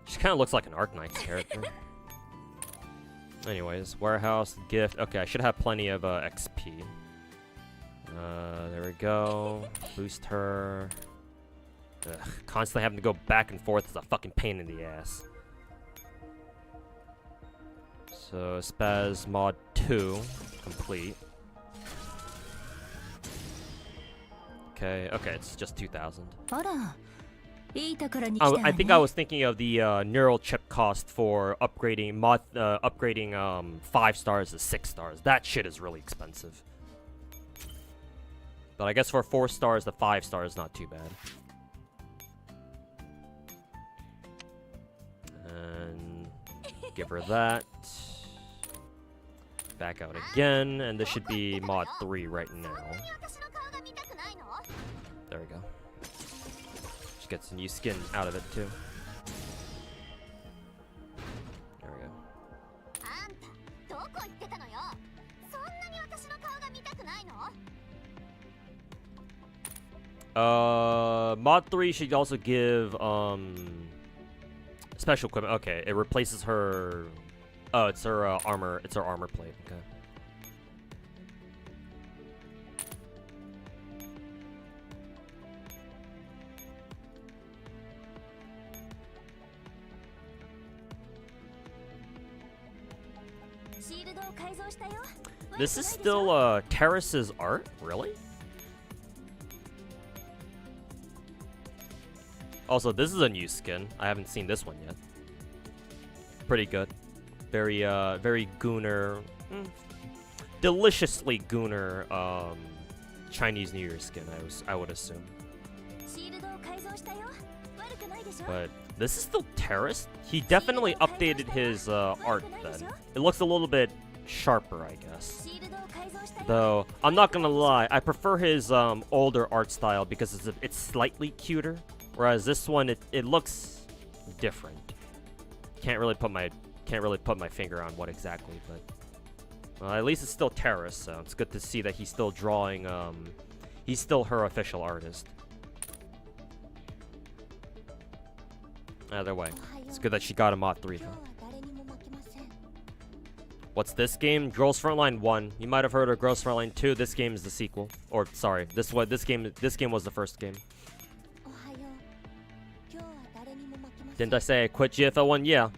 She kind of looks like an Arknight character. Anyways, warehouse, gift. Okay, I should have plenty of XP. There we go. Boost her. Constantly having to go back and forth is a fucking pain in the ass. So, Spaz Mod 2, complete. Okay, it's just 2,000. I think I was thinking of the neural chip cost for upgrading 5 stars to 6 stars. That shit is really expensive. But I guess for 4 stars to 5 stars, not too bad. And give her that. Back out again, and this should be mod 3 right now. There we go. Just get some new skin out of it too. There we go. Mod 3 should also give special equipment. Okay, it replaces her. Oh, it's her armor. It's her armor plate. Okay. This is still Terrace's art, really? Also, this is a new skin. I haven't seen this one yet. Pretty good. Very Gooner, deliciously Gooner Chinese New Year skin. I would assume. But this is still Terrace. He definitely updated his art then. It looks a little bit sharper, I guess. Though I'm not gonna lie, I prefer his older art style because it's slightly cuter. Whereas this one, it looks different. Can't really put my finger on what exactly, but well, at least it's still Terrace, so it's good to see that he's still drawing. He's still her official artist. Either way, it's good that she got a mod 3 though. What's this game? Girls Frontline 1. You might have heard of Girls Frontline 2. This game is the sequel. Or sorry, this game was the first game. Didn't I say I quit GFL 1? Yeah.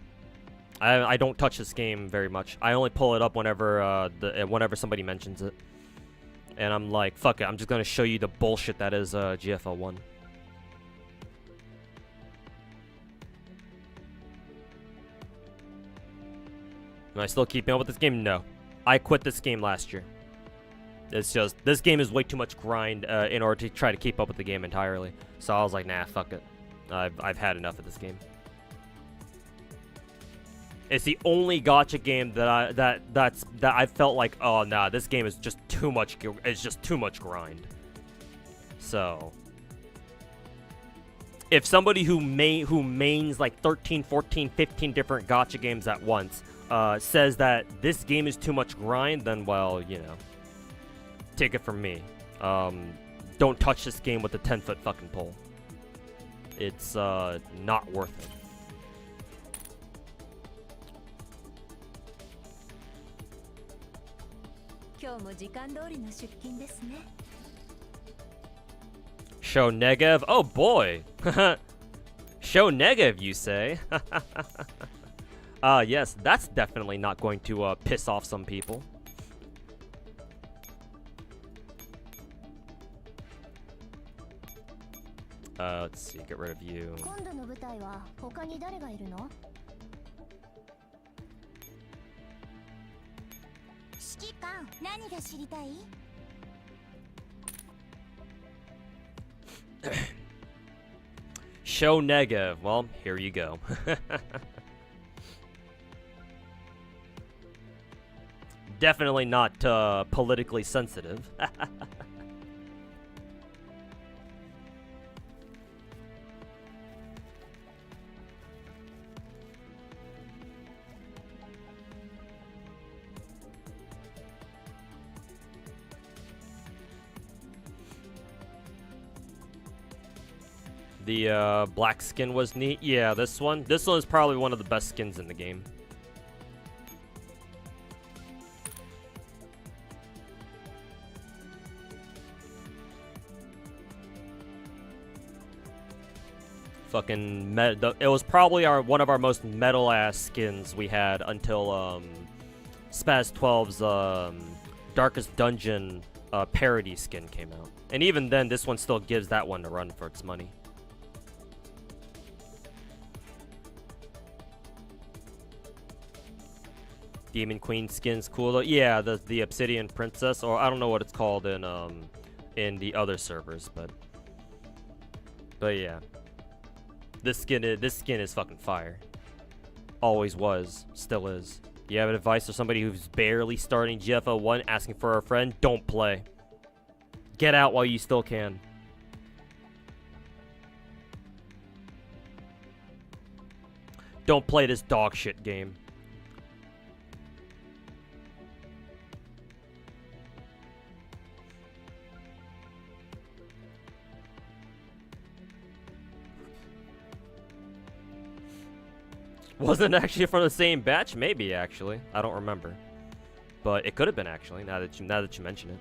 I don't touch this game very much. I only pull it up whenever whenever somebody mentions it. And I'm like, fuck it, I'm just gonna show you the bullshit that is GFL 1. Am I still keeping up with this game? No. I quit this game last year. It's just, this game is way too much grind in order to try to keep up with the game entirely. So I was like, nah, fuck it. I've had enough of this game. It's the only gacha game that I felt like, oh nah, this game is just too much. It's just too much grind. So, if somebody who mains like 13, 14, 15 different gacha games at once says that this game is too much grind, then well, you know, take it from me. Don't touch this game with a 10-foot fucking pole. It's not worth it. Show Negev? Oh boy! Show Negev, you say? Yes, that's definitely not going to piss off some people. Let's see, get rid of you. Show Negev. Well, here you go. Definitely not politically sensitive. The black skin was neat. Yeah, this one is probably one of the best skins in the game. Fucking it was probably one of our most metal ass skins we had until Spaz 12's Darkest Dungeon parody skin came out. And even then, this one still gives that one a run for its money. Demon Queen skin's cool though. Yeah, the Obsidian Princess, or I don't know what it's called in the other servers, but yeah. This skin is fucking fire. Always was, still is. Do you have advice for somebody who's barely starting GFL 1 asking for a friend? Don't play. Get out while you still can. Don't play this dog shit game. Wasn't it actually from the same batch? Maybe, actually. I don't remember. But it could have been, actually, now that you mention it.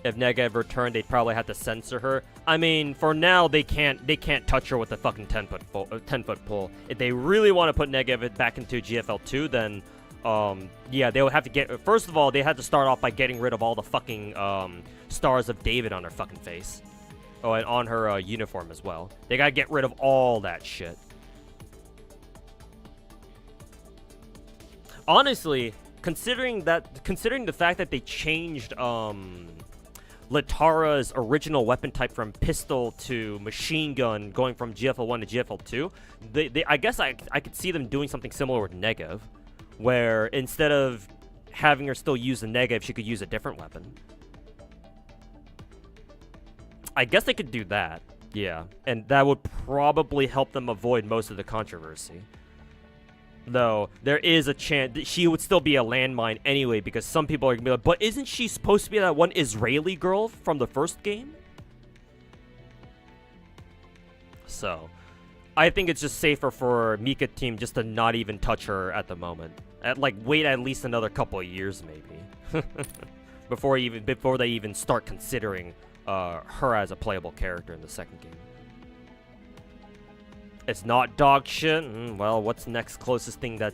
If Negev returned, they'd probably have to censor her. I mean, for now, they can't touch her with a fucking 10-foot pole. If they really want to put Negev back into GFL 2, then, yeah, they would have to get... First of all, they had to start off by getting rid of all the fucking, Stars of David on her fucking face. Oh, and on her, uniform as well. They gotta get rid of all that shit. Honestly, considering the fact that they changed, Latara's original weapon type from pistol to machine gun, going from GFL 1 to GFL 2, I guess I could see them doing something similar with Negev, where instead of having her still use the Negev, she could use a different weapon. I guess they could do that, yeah, and that would probably help them avoid most of the controversy. Though, there is a chance that she would still be a landmine anyway, because some people are going to be like, but isn't she supposed to be that one Israeli girl from the first game? So, I think it's just safer for Mika team just to not even touch her at the moment. Wait at least another couple of years, maybe. before they even start considering her as a playable character in the second game. It's not dog shit. Well, what's the next closest thing that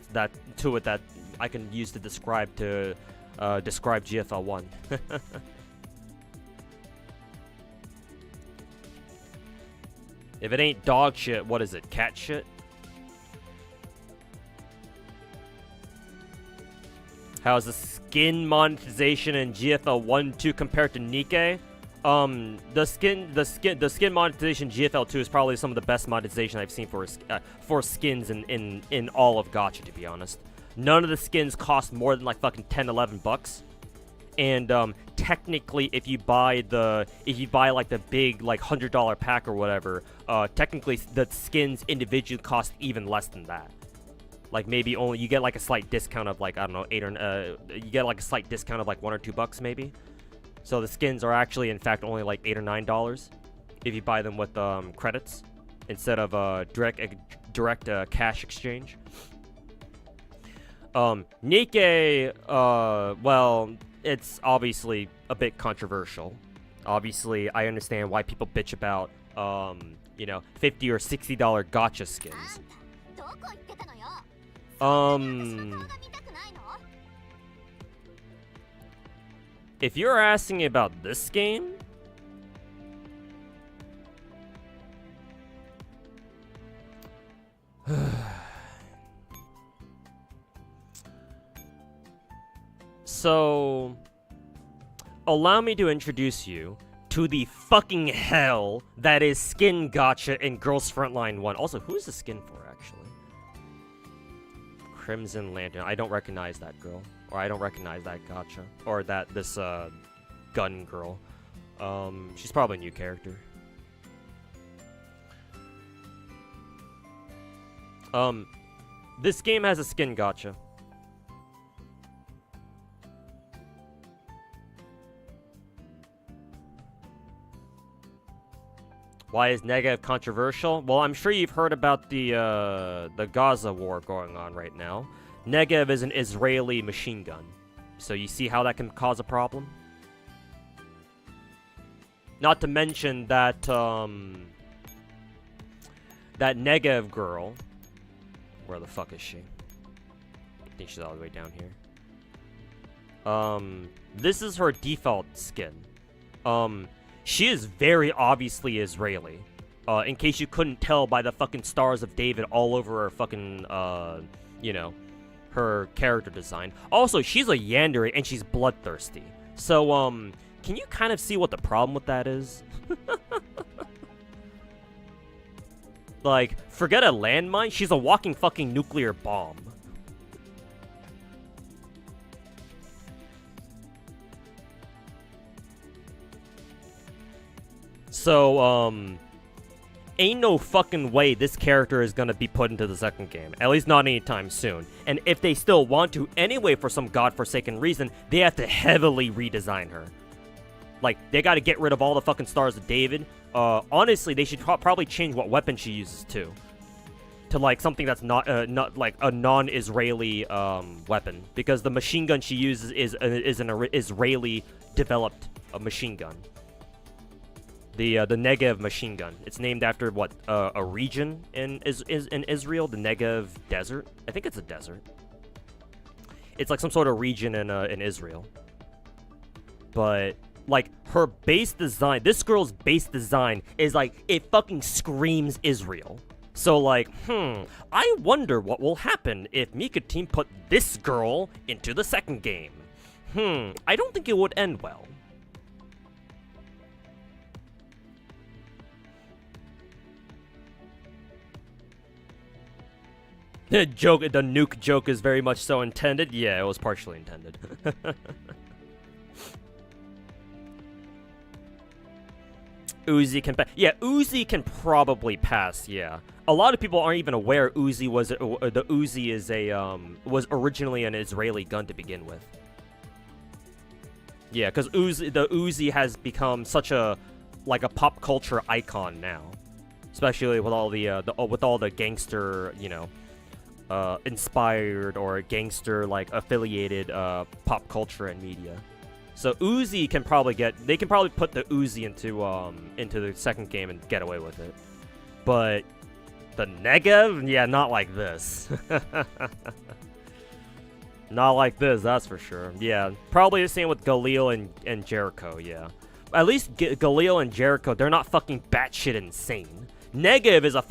I can use to describe GFL 1? If it ain't dog shit, what is it? Cat shit? How's the skin monetization in GFL 1-2 compared to Nikke? The skin monetization GFL 2 is probably some of the best monetization I've seen for skins in all of Gacha, to be honest. None of the skins cost more than like fucking $10-11. And technically, if you buy like the big like $100 pack or whatever, technically the skins individually cost even less than that. Like maybe only you get like a slight discount of like, I don't know, you get like a slight discount of like $1 or $2 maybe. So the skins are actually, in fact, only like $8 or $9 if you buy them with credits instead of direct cash exchange. Nikke, well, it's obviously a bit controversial. Obviously, I understand why people bitch about, you know, $50 or $60 gacha skins. If you're asking about this game, so allow me to introduce you to the fucking hell that is skin gacha in Girls Frontline 1. Also, who is the skin for, actually? Crimson Lantern. I don't recognize that girl. Or I don't recognize that gacha. Or this gun girl. She's probably a new character. This game has a skin gacha. Why is Negev controversial? Well, I'm sure you've heard about the Gaza war going on right now. Negev is an Israeli machine gun. So you see how that can cause a problem? Not to mention that, that Negev girl... Where the fuck is she? I think she's all the way down here. This is her default skin. She is very obviously Israeli. In case you couldn't tell by the fucking Stars of David all over her fucking, you know, her character design. Also, she's a yandere and she's bloodthirsty. So, can you kind of see what the problem with that is? Like, forget a landmine, she's a walking fucking nuclear bomb. So, ain't no fucking way this character is gonna be put into the second game. At least not anytime soon. And if they still want to anyway for some godforsaken reason, they have to heavily redesign her. Like, they gotta get rid of all the fucking Stars of David. Honestly, they should probably change what weapon she uses, too. To, like, something that's not like, a non-Israeli, weapon. Because the machine gun she uses is an Israeli-developed machine gun. The Negev machine gun. It's named after, what, a region in Israel? The Negev Desert? I think it's a desert. It's, like, some sort of region in Israel. But... like, her base design, this girl's base design is like, it fucking screams Israel. So like, I wonder what will happen if Mika Team put this girl into the second game. I don't think it would end well. The nuke joke is very much so intended. Yeah, it was partially intended. Uzi can pass. Yeah, Uzi can probably pass. Yeah, a lot of people aren't even aware Uzi was the Uzi is a was originally an Israeli gun to begin with. Yeah, because the Uzi has become such a like a pop culture icon now, especially with all the gangster, you know, inspired or gangster like affiliated pop culture and media. So Uzi can probably they can probably put the Uzi into the second game and get away with it. But the Negev, yeah, not like this. Not like this, that's for sure. Yeah, probably the same with Galil and Jericho, yeah. At least Galil and Jericho, they're not fucking batshit insane. Negev is a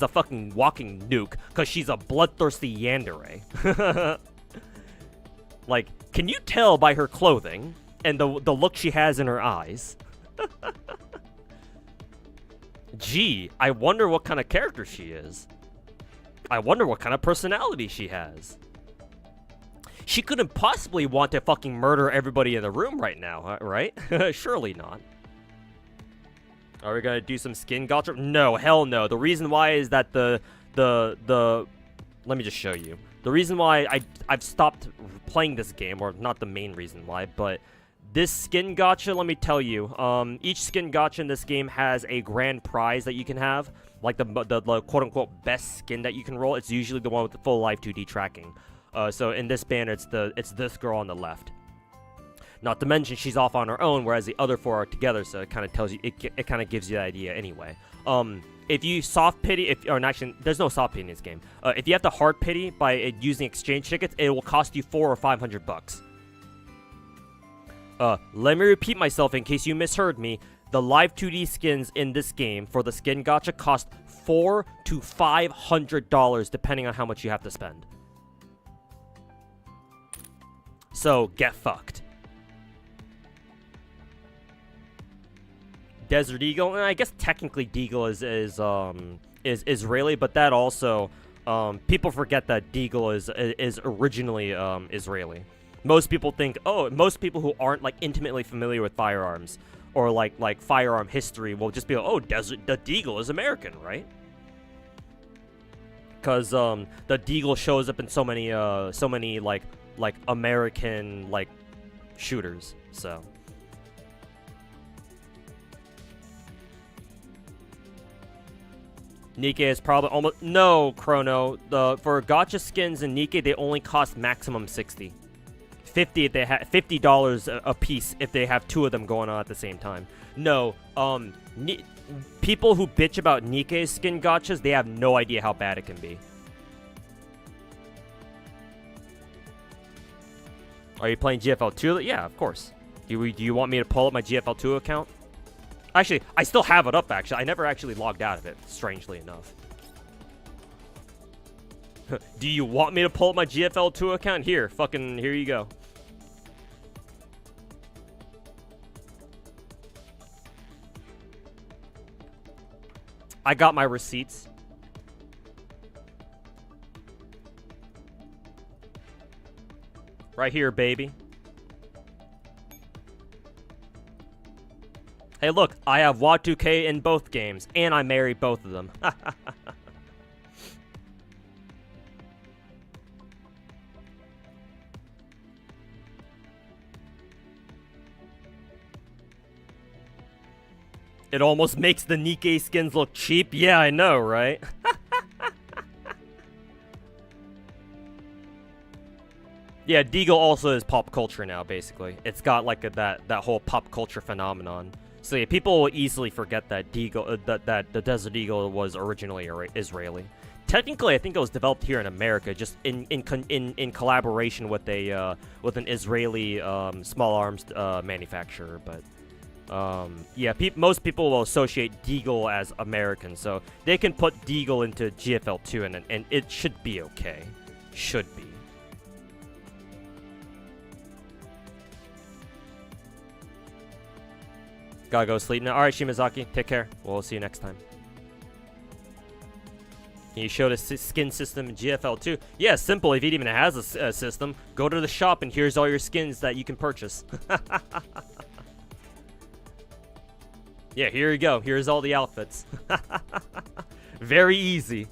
fucking walking nuke, cause she's a bloodthirsty yandere. Like, can you tell by her clothing and the look she has in her eyes? Gee, I wonder what kind of character she is. I wonder what kind of personality she has. She couldn't possibly want to fucking murder everybody in the room right now, right? Surely not. Are we gonna do some skin gacha? No, hell no. The reason why is that the let me just show you. The reason why I've stopped playing this game, or not the main reason why, but this skin gacha, let me tell you, each skin gacha in this game has a grand prize that you can have, like the quote-unquote best skin that you can roll. It's usually the one with the full live 2D tracking. So in this banner, it's this girl on the left. Not to mention she's off on her own, whereas the other four are together. So it kind of tells you, it kind of gives you the idea anyway. If you soft pity, actually, there's no soft pity in this game. If you have to hard pity by using exchange tickets, it will cost you $400 or $500. Let me repeat myself in case you misheard me. The live 2D skins in this game for the skin gacha cost $400 to $500 depending on how much you have to spend. So get fucked. Desert Eagle, and I guess technically Deagle is Israeli, but that also people forget that Deagle is originally Israeli. Most people think, most people who aren't like intimately familiar with firearms or like firearm history will just be like, oh, the Deagle is American, right? Because the Deagle shows up in so many like American like shooters, so. Nikkei is probably almost no Chrono. For gacha skins in Nikkei, they only cost maximum 60. 50 if they have $50 a piece if they have two of them going on at the same time. No, people who bitch about Nikkei skin gachas, they have no idea how bad it can be. Are you playing GFL 2? Yeah, of course. Do you want me to pull up my GFL 2 account? Actually, I still have it up, actually. I never actually logged out of it, strangely enough. Do you want me to pull up my GFL 2 account? Here you go. I got my receipts. Right here, baby. Hey, look, I have Y2K in both games, and I married both of them. It almost makes the Nikkei skins look cheap. Yeah, I know, right? Yeah, Deagle also is pop culture now, basically. It's got like that whole pop culture phenomenon. So yeah, people will easily forget that Deagle, that the Desert Eagle was originally Israeli. Technically, I think it was developed here in America, just in collaboration with an Israeli small arms manufacturer. But yeah, most people will associate Deagle as American, so they can put Deagle into GFL 2, and it should be okay. Should be. Gotta go sleep now. Alright, Shimazaki, take care. We'll see you next time. Can you show the skin system in GFL 2? Yeah, simple. If it even has a system, go to the shop and here's all your skins that you can purchase. Yeah, here you go. Here's all the outfits. Very easy.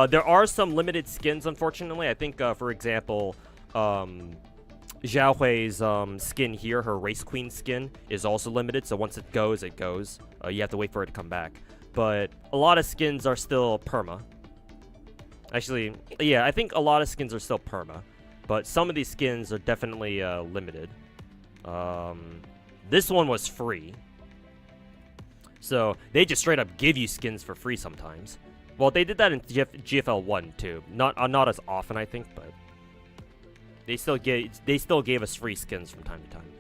There are some limited skins, unfortunately. I think, for example, Zhao Hui's skin here, her Race Queen skin, is also limited. So once it goes, it goes. You have to wait for it to come back. But a lot of skins are still perma. Actually, yeah, I think a lot of skins are still perma. But some of these skins are definitely limited. This one was free. So they just straight up give you skins for free sometimes. Well, they did that in GFL 1 too. Not as often, I think, but they still gave us free skins from time to time.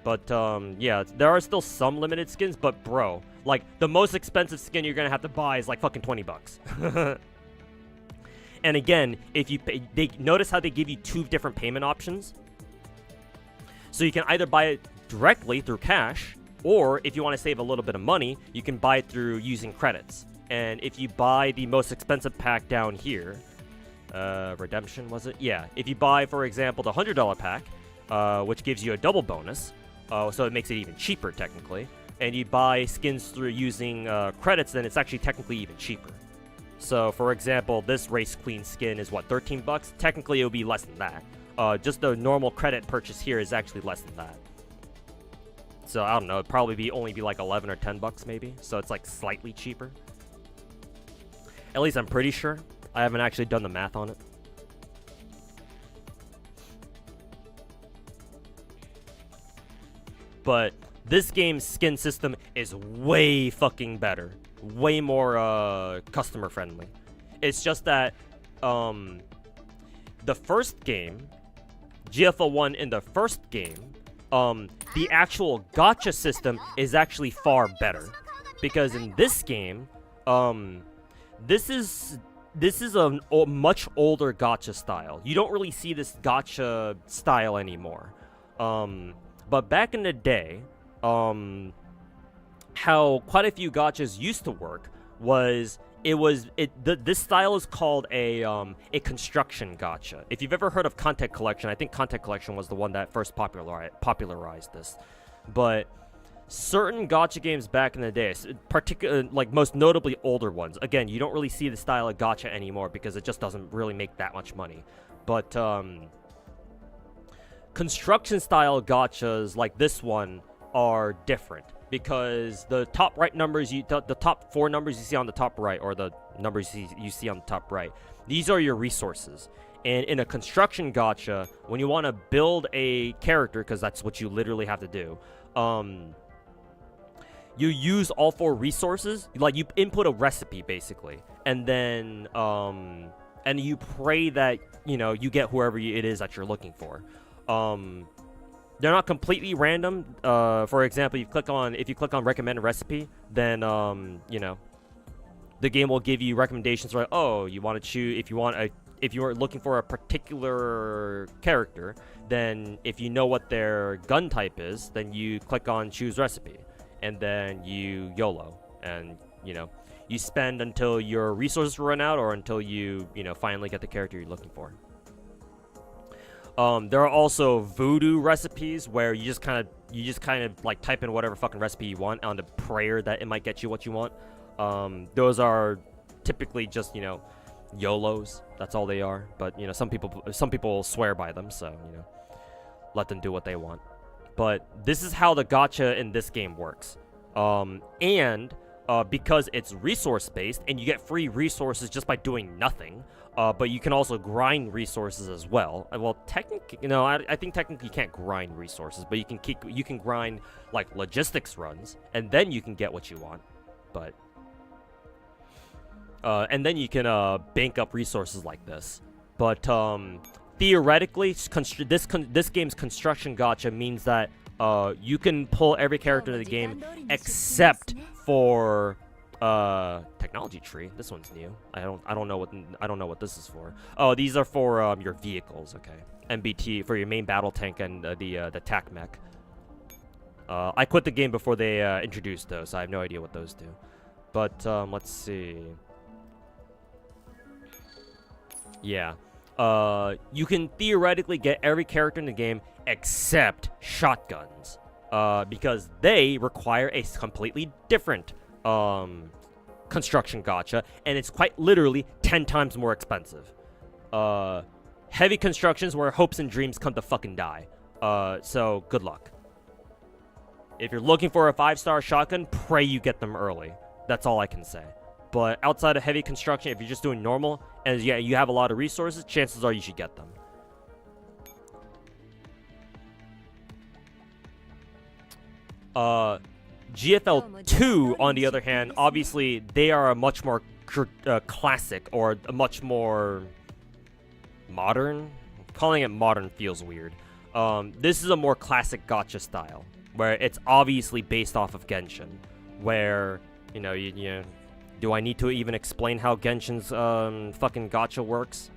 But yeah, there are still some limited skins. But bro, like the most expensive skin you're gonna have to buy is like fucking $20. And again, if you pay, they notice how they give you two different payment options. So you can either buy it directly through cash, or if you want to save a little bit of money, you can buy it through using credits. And if you buy the most expensive pack down here, redemption was it? Yeah. If you buy, for example, the $100 pack, which gives you a double bonus, so it makes it even cheaper technically, and you buy skins through using credits, then it's actually technically even cheaper. So, for example, this Race Queen skin is what, $13? Technically, it would be less than that. Just the normal credit purchase here is actually less than that. So I don't know, it'd probably only be like 11 or $10 maybe. So it's like slightly cheaper. At least I'm pretty sure. I haven't actually done the math on it. But this game's skin system is way fucking better. Way more customer friendly. It's just that the first game, GFL 1 in the first game, the actual gacha system is actually far better, because in this game, this is a much older gacha style. You don't really see this gacha style anymore. But back in the day, how quite a few gachas used to work was this style is called a construction gacha. If you've ever heard of Content Collection, I think Content Collection was the one that first popularized this. But certain gacha games back in the day, particularly like most notably older ones, again, you don't really see the style of gacha anymore because it just doesn't really make that much money. But construction style gachas like this one are different. because the top right numbers, the top 4 numbers you see on the top right, or the numbers you see on the top right, these are your resources. And in a construction gacha, when you want to build a character, because that's what you literally have to do, you use all 4 resources. Like, you input a recipe basically, and then and you pray that, you know, you get whoever it is that you're looking for. They're not completely random. For example, if you click on recommend a recipe, then you know, the game will give you recommendations like, oh, you want to choose if you are looking for a particular character, then if you know what their gun type is, then you click on choose recipe, and then you YOLO, and you know, you spend until your resources run out, or until you know, finally get the character you're looking for. There are also voodoo recipes where you just kind of like type in whatever fucking recipe you want on the prayer that it might get you what you want. Those are typically just, you know, YOLOs. That's all they are. But, you know, some people swear by them, so, you know, let them do what they want. But this is how the gacha in this game works. Because it's resource based and you get free resources just by doing nothing. But you can also grind resources as well. Well, technically, you know, I think technically you can't grind resources, but you can grind like logistics runs, and then you can get what you want. But and then you can bank up resources like this. But theoretically, this game's construction gacha means that you can pull every character in the game except for technology tree. This one's new. I don't know what this is for. Oh, these are for your vehicles. Okay, MBT for your main battle tank and the TAC mech. I quit the game before they introduced those, so I have no idea what those do. But let's see. Yeah, you can theoretically get every character in the game except shotguns, because they require a completely different construction gacha, and it's quite literally 10 times more expensive. Heavy constructions where hopes and dreams come to fucking die. So good luck. If you're looking for a 5-star shotgun, pray you get them early. That's all I can say. But outside of heavy construction, if you're just doing normal and yeah, you have a lot of resources, chances are you should get them. GFL 2, on the other hand, obviously they are a much more classic, or a much more modern. Calling it modern feels weird. This is a more classic gacha style, where it's obviously based off of Genshin, where, you know, you do I need to even explain how Genshin's fucking gacha works?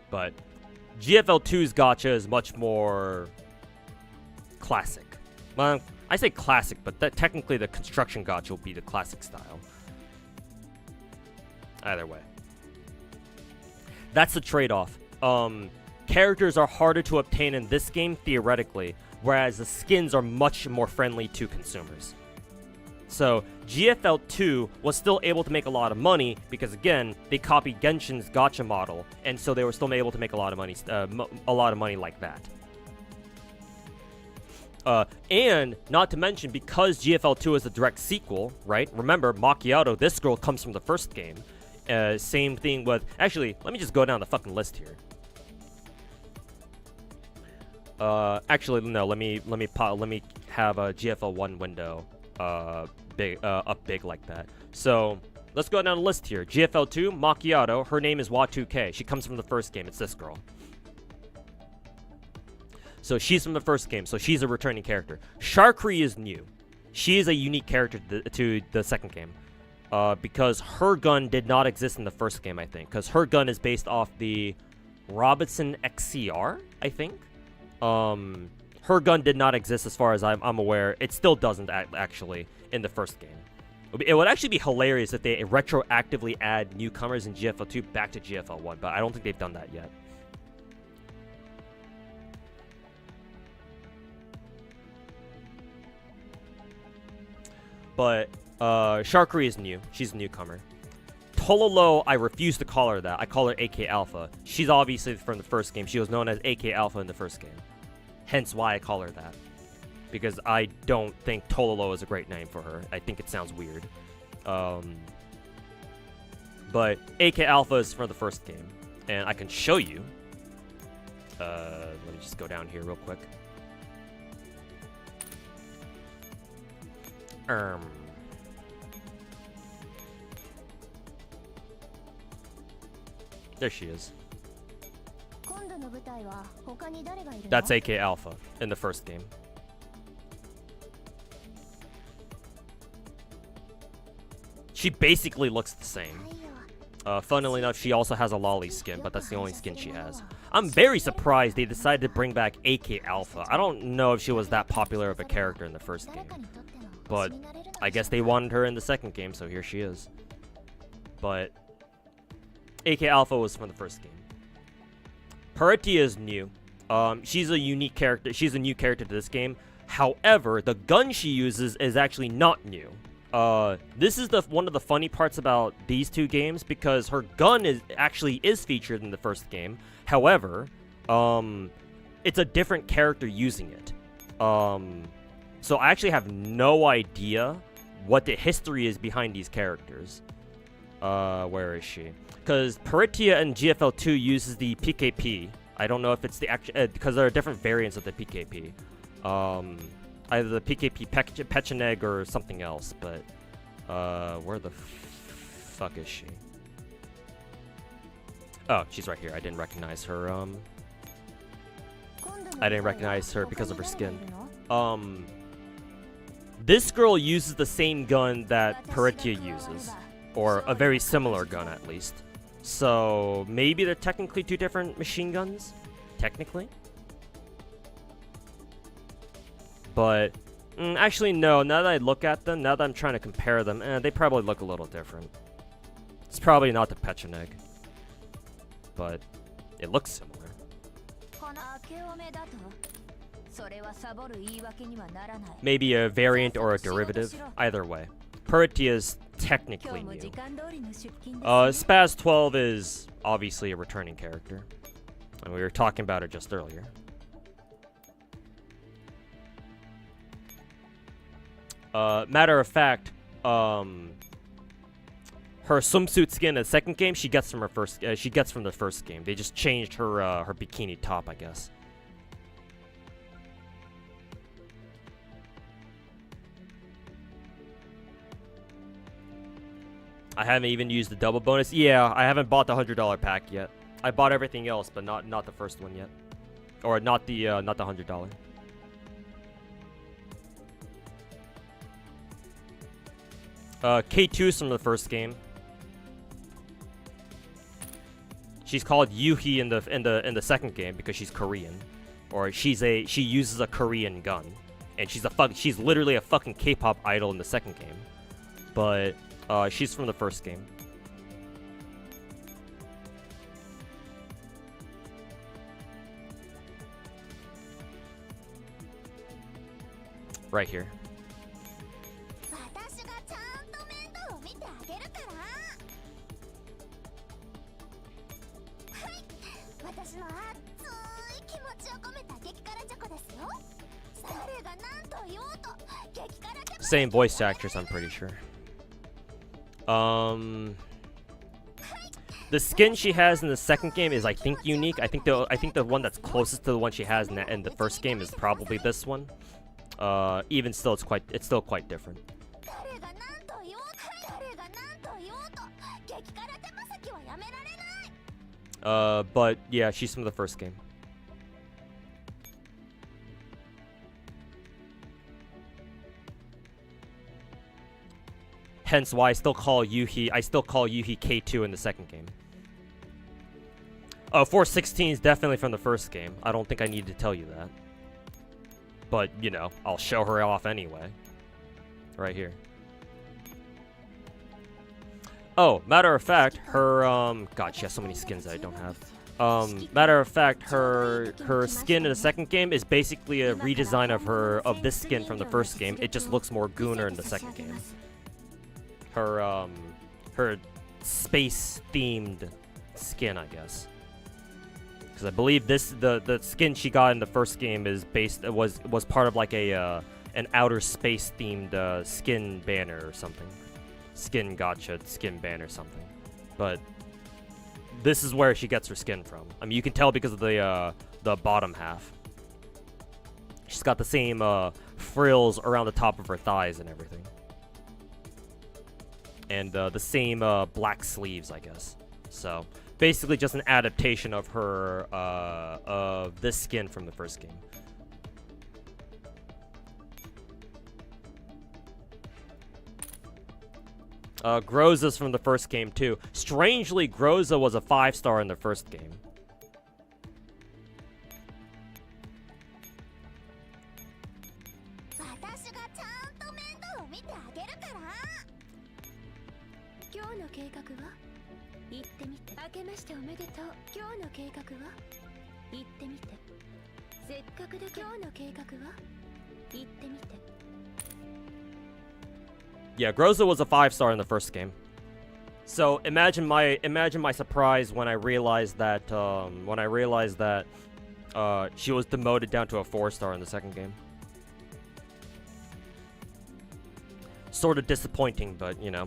But GFL 2's gacha is much more classic. Well, I say classic, but technically the construction gacha will be the classic style. Either way. That's the trade-off. Characters are harder to obtain in this game, theoretically, whereas the skins are much more friendly to consumers. So, GFL 2 was still able to make a lot of money because, again, they copied Genshin's gacha model, and so they were still able to make a lot of money like that. And not to mention, because GFL 2 is a direct sequel, right? Remember, Macchiato, this girl comes from the first game. Same thing with... Actually, let me just go down the fucking list here. Actually, no. Let me have a GFL 1 window up big like that. So let's go down the list here. GFL 2, Macchiato. Her name is Wa2K. She comes from the first game. It's this girl. So she's from the first game, so she's a returning character. Sharkri is new. She is a unique character to the second game. Because her gun did not exist in the first game, I think. Because her gun is based off the Robinson XCR, I think. Her gun did not exist as far as I'm aware. It still doesn't actually in the first game. It would actually be hilarious if they retroactively add newcomers in GFL 2 back to GFL 1, but I don't think they've done that yet. But Sharkri is new. She's a newcomer. Tololo, I refuse to call her that. I call her AK Alpha. She's obviously from the first game. She was known as AK Alpha in the first game. Hence why I call her that. because I don't think Tololo is a great name for her. I think it sounds weird. But AK Alpha is for the first game, and I can show you. Let me just go down here real quick. There she is. That's AK Alpha in the first game. She basically looks the same. Funnily enough, she also has a lolly skin, but that's the only skin she has. I'm very surprised they decided to bring back AK Alpha. I don't know if she was that popular of a character in the first game, but I guess they wanted her in the second game, so here she is. But AK Alpha was from the first game. Paratia is new. She's a unique character. She's a new character to this game. However, the gun she uses is actually not new. This is one of the funny parts about these two games, because her gun is featured in the first game. However, it's a different character using it. So I actually have no idea what the history is behind these characters. Where is she? Because Paratia in GFL 2 uses the PKP. I don't know if it's the actual, because there are different variants of the PKP. Either the PKP Pecheneg or something else, but where the fuck is she? Oh, she's right here. I didn't recognize her. I didn't recognize her because of her skin. This girl uses the same gun that Paratia uses, or a very similar gun at least. So maybe they're technically two different machine guns, technically. But actually, no. Now that I look at them, now that I'm trying to compare them, they probably look a little different. It's probably not the Pecheneg, but it looks similar. Maybe a variant or a derivative. Either way, Paratia is technically new. Spaz 12 is obviously a returning character, and we were talking about it just earlier. Matter of fact, her swimsuit skin in the second game she gets from her first. She gets from the first game. They just changed her her bikini top, I guess. I haven't even used the double bonus. Yeah, I haven't bought the $100 pack yet. I bought everything else, but not the first one yet, or not the $100. K2's from the first game. She's called Yuhi in the second game because she's Korean, or she uses a Korean gun, and she's literally a fucking K-pop idol in the second game. But she's from the first game. Right here. Same voice actress, I'm pretty sure. The skin she has in the second game is, I think, unique. I think the one that's closest to the one she has in the first game is probably this one. Even still, it's still quite different. But yeah, she's from the first game. Hence why I still call Yuhi K2 in the second game. 416 is definitely from the first game. I don't think I need to tell you that. But, you know, I'll show her off anyway. Right here. Oh, matter of fact, her, God, she has so many skins that I don't have. Matter of fact, her skin in the second game is basically a redesign of this skin from the first game. It just looks more gooner in the second game. Her space-themed skin, I guess. Because I believe the skin she got in the first game is was part of like a an outer space themed skin banner or something. Skin gacha skin banner or something. But this is where she gets her skin from. I mean, you can tell because of the bottom half. She's got the same frills around the top of her thighs and everything. And the same black sleeves, I guess. So basically just an adaptation of her of this skin from the first game. Groza's from the first game too. Strangely, Groza was a 5-star in the first game. Yeah, Groza was a 5-star in the first game. So imagine my surprise when I realized that she was demoted down to a 4-star in the second game. Sort of disappointing, but you know,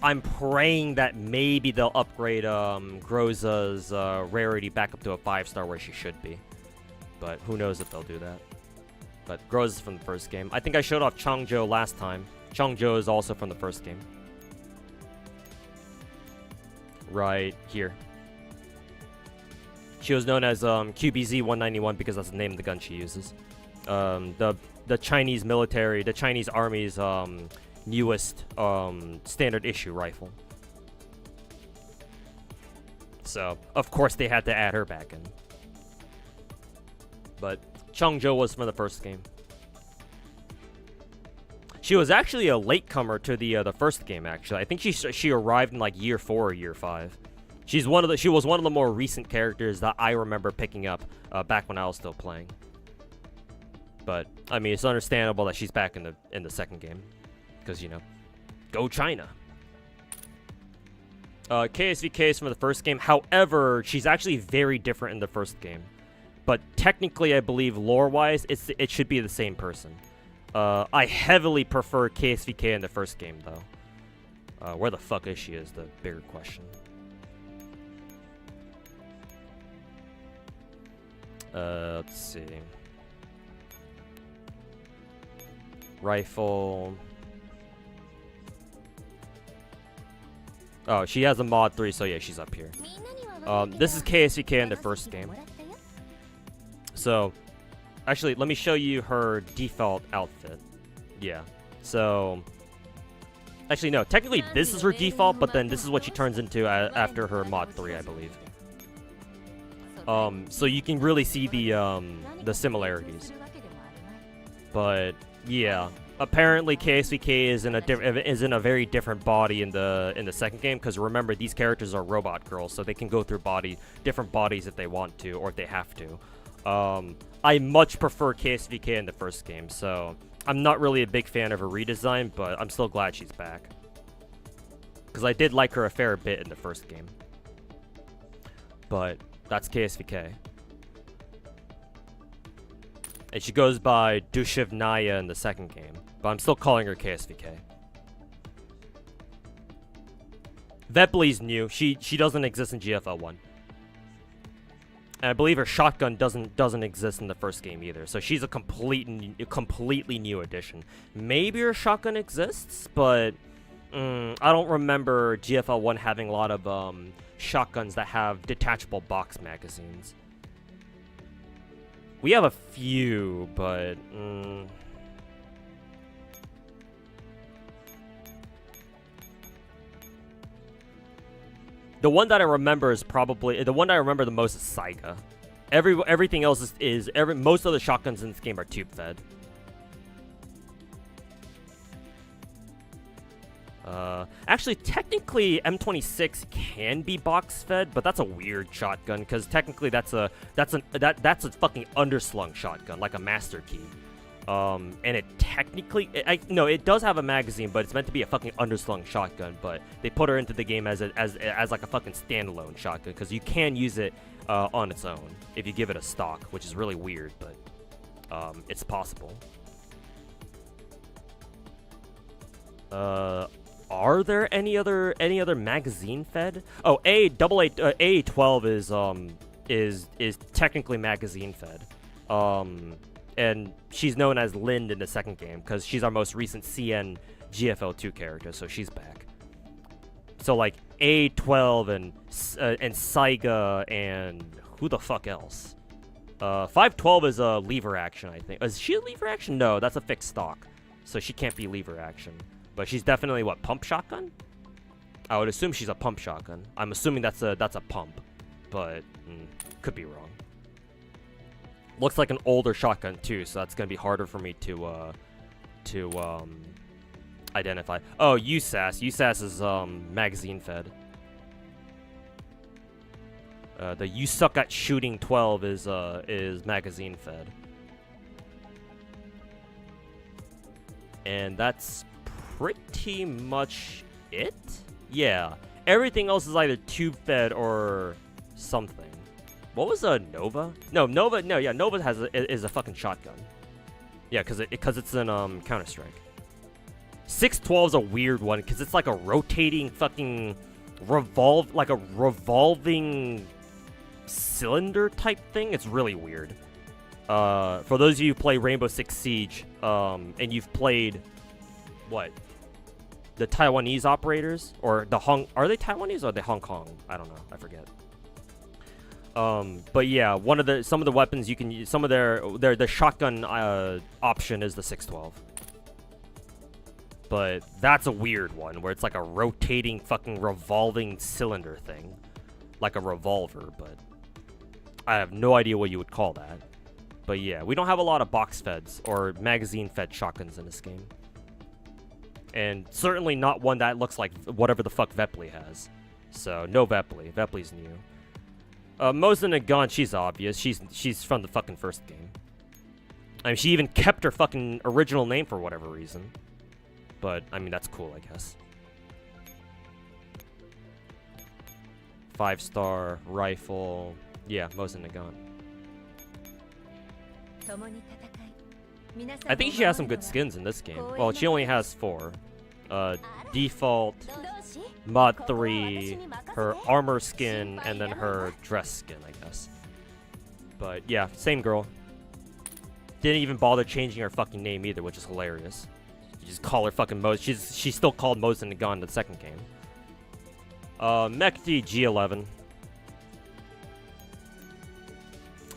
I'm praying that maybe they'll upgrade Groza's rarity back up to a 5-star where she should be. But who knows if they'll do that. But Groza's from the first game. I think I showed off Changzhou last time. Changzhou is also from the first game. Right here. She was known as QBZ-191 because that's the name of the gun she uses. The Chinese military, the Chinese army's newest standard issue rifle. So, of course they had to add her back in. But Changzhou was from the first game. She was actually a latecomer to the first game. Actually, I think she arrived in like year 4 or year 5. She was one of the more recent characters that I remember picking up back when I was still playing. But I mean, it's understandable that she's back in the second game, because you know, go China. KSVK is from the first game. However, she's actually very different in the first game. But technically, I believe lore-wise, it should be the same person. I heavily prefer KSVK in the first game, though. Where the fuck is she is the bigger question. Let's see. Rifle. Oh, she has a mod 3, so yeah, she's up here. This is KSVK in the first game. So, actually, let me show you her default outfit. Yeah. So, actually, no. Technically, this is her default, but then this is what she turns into after her mod 3, I believe. So you can really see the similarities. But yeah, apparently KSVK is in a very different body in the second game, because remember, these characters are robot girls, so they can go through different bodies if they want to or if they have to. I much prefer KSVK in the first game, so I'm not really a big fan of her redesign, but I'm still glad she's back, because I did like her a fair bit in the first game. But that's KSVK. And she goes by Dushiv Naya in the second game, but I'm still calling her KSVK. Vepli's new. She doesn't exist in GFL 1. And I believe her shotgun doesn't exist in the first game either. So she's a completely new addition. Maybe her shotgun exists, but I don't remember GFL 1 having a lot of shotguns that have detachable box magazines. We have a few, but the one that I remember is probably the one I remember the most is Saiga. Everything else is most of the shotguns in this game are tube fed. Actually, technically, M26 can be box fed, but that's a weird shotgun, because technically that's a fucking underslung shotgun, like a master key. And it technically, no, it does have a magazine, but it's meant to be a fucking underslung shotgun. But they put her into the game as like a fucking standalone shotgun, because you can use it on its own if you give it a stock, which is really weird, but it's possible. Are there any other magazine fed? Oh, A12 is technically magazine fed. And she's known as Lind in the second game because she's our most recent CN GFL2 character, so she's back. So like A12 and Saiga and who the fuck else? 512 is a lever action, I think. Is she a lever action? No, that's a fixed stock, so she can't be lever action. But she's definitely what, pump shotgun? I would assume she's a pump shotgun. I'm assuming that's a pump, but could be wrong. Looks like an older shotgun too, so that's gonna be harder for me to identify. Oh, USAS. USAS is magazine fed. The You Suck at Shooting 12 is magazine fed. And that's pretty much it? Yeah. Everything else is either tube fed or something. What was Nova? No, Nova. No, yeah, Nova is a fucking shotgun. Yeah, because it's in Counter-Strike. 612 is a weird one because it's like a rotating fucking revolving cylinder type thing. It's really weird. For those of you who play Rainbow Six Siege, and you've played what? The Taiwanese operators or the are they Taiwanese or are they Hong Kong? I don't know. I forget. But yeah, some of the weapons you can use, some of the shotgun option is the 612. But that's a weird one where it's like a rotating fucking revolving cylinder thing, like a revolver. But I have no idea what you would call that. But yeah, we don't have a lot of box feds or magazine fed shotguns in this game. And certainly not one that looks like whatever the fuck Vepley has. So no Vepley. Vepley's new. Mosin and Gun, she's obvious. She's from the fucking first game. I mean, she even kept her fucking original name for whatever reason. But I mean, that's cool, I guess. 5-star rifle. Yeah, Mosin and Gun. I think she has some good skins in this game. Well, she only has 4. Default, Mod 3, her armor skin, and then her dress skin, I guess. But yeah, same girl. Didn't even bother changing her fucking name either, which is hilarious. You just call her fucking Mos. She's still called Mosin and Gun in the second game. Mekti G11.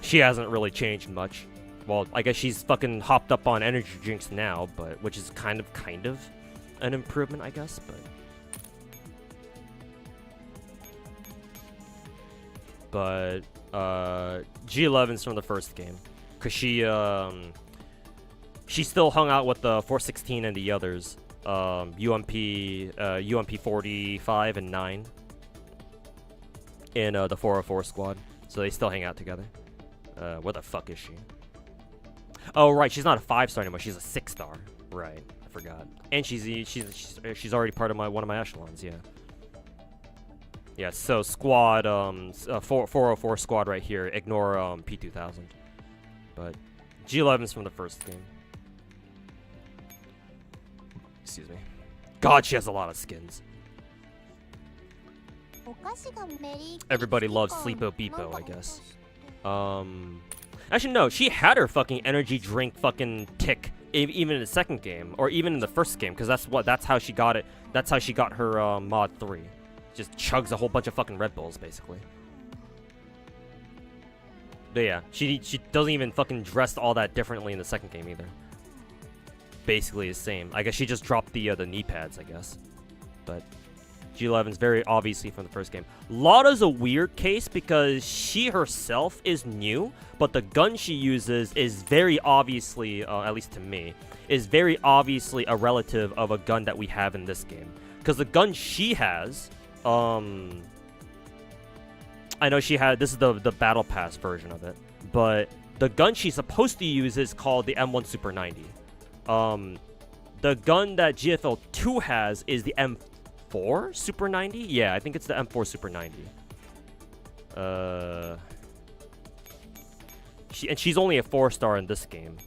She hasn't really changed much. Well, I guess she's fucking hopped up on energy drinks now, but which is kind of an improvement, I guess, but G11's from the first game, cause she still hung out with the 416 and the others, UMP 45 and 9 in the 404 squad, so they still hang out together. Where the fuck is she? Oh right, she's not a 5-star anymore. She's a 6-star. Right, I forgot. And she's already part of one of my echelons. Yeah. Yeah. So squad 404 squad right here. Ignore P2000. But G11's from the first game. Excuse me. God, she has a lot of skins. Everybody loves Sleepo Beepo, I guess. Actually, no, she had her fucking energy drink fucking tick even in the second game, or even in the first game, because that's how she got it. That's how she got her mod 3. Just chugs a whole bunch of fucking Red Bulls, basically. But yeah, she doesn't even fucking dress all that differently in the second game either. Basically the same. I guess she just dropped the knee pads, I guess. But G11's very obviously from the first game. Lotta's a weird case because she herself is new, but the gun she uses is very obviously, at least to me, is very obviously a relative of a gun that we have in this game. Because the gun she has, I know she had, this is the Battle Pass version of it, but the gun she's supposed to use is called the M1 Super 90. The gun that GFL 2 has is the M4 Super 90. Yeah, I think it's the M4 Super 90. She's only a 4-star in this game.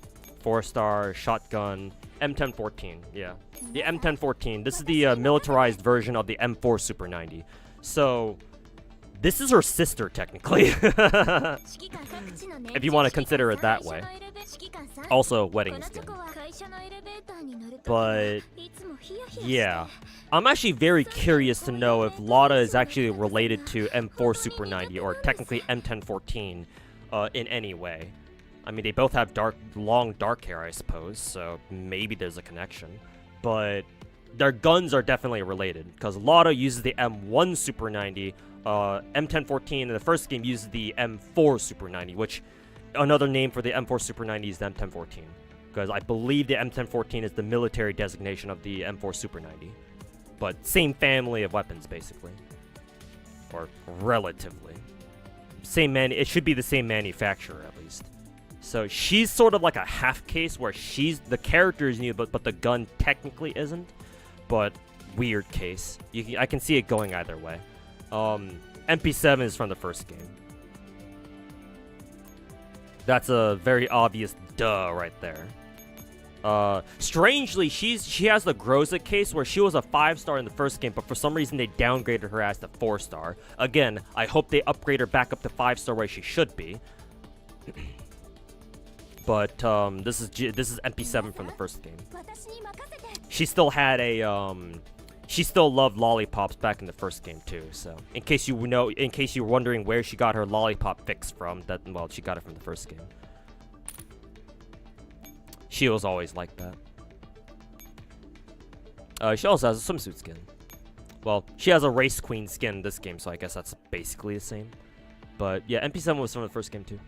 4-star shotgun M1014. Yeah, the M1014. This is the militarized version of the M4 Super 90. So this is her sister technically, if you want to consider it that way. Also wedding skin. But yeah, I'm actually very curious to know if Lada is actually related to M4 Super 90 or technically M1014 in any way. I mean, they both have long dark hair, I suppose, so maybe there's a connection. But their guns are definitely related, because Lada uses the M1 Super 90, M1014 in the first game uses the M4 Super 90, which another name for the M4 Super 90 is the M1014, because I believe the M1014 is the military designation of the M4 Super 90. But same family of weapons, basically. Or relatively. It should be the same manufacturer, at least. So she's sort of like a half case where the character is new, but the gun technically isn't. But weird case. I can see it going either way. MP7 is from the first game. That's a very obvious duh right there. Strangely, she has the Groza case where she was a 5-star in the first game, but for some reason they downgraded her as the 4-star. Again, I hope they upgrade her back up to 5-star where she should be. But this is MP7 from the first game. She still had she still loved lollipops back in the first game too. So in case you're wondering where she got her lollipop fix from, well, she got it from the first game. She was always like that. She also has a swimsuit skin. Well, she has a race queen skin in this game, so I guess that's basically the same. But yeah, MP7 was from the first game too.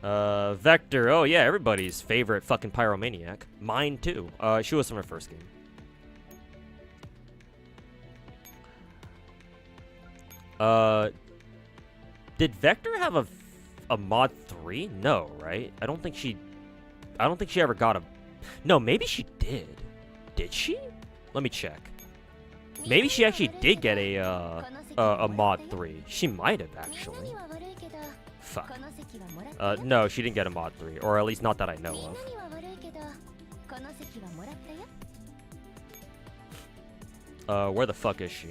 Vector. Oh yeah, everybody's favorite fucking pyromaniac. Mine too. She was from her first game. Did Vector have a mod 3? No, right? I don't think she ever got a... No, maybe she did. Did she? Let me check. Maybe she actually did get a mod 3. She might have, actually. Fuck. No, she didn't get a mod 3. Or at least not that I know of. Where the fuck is she?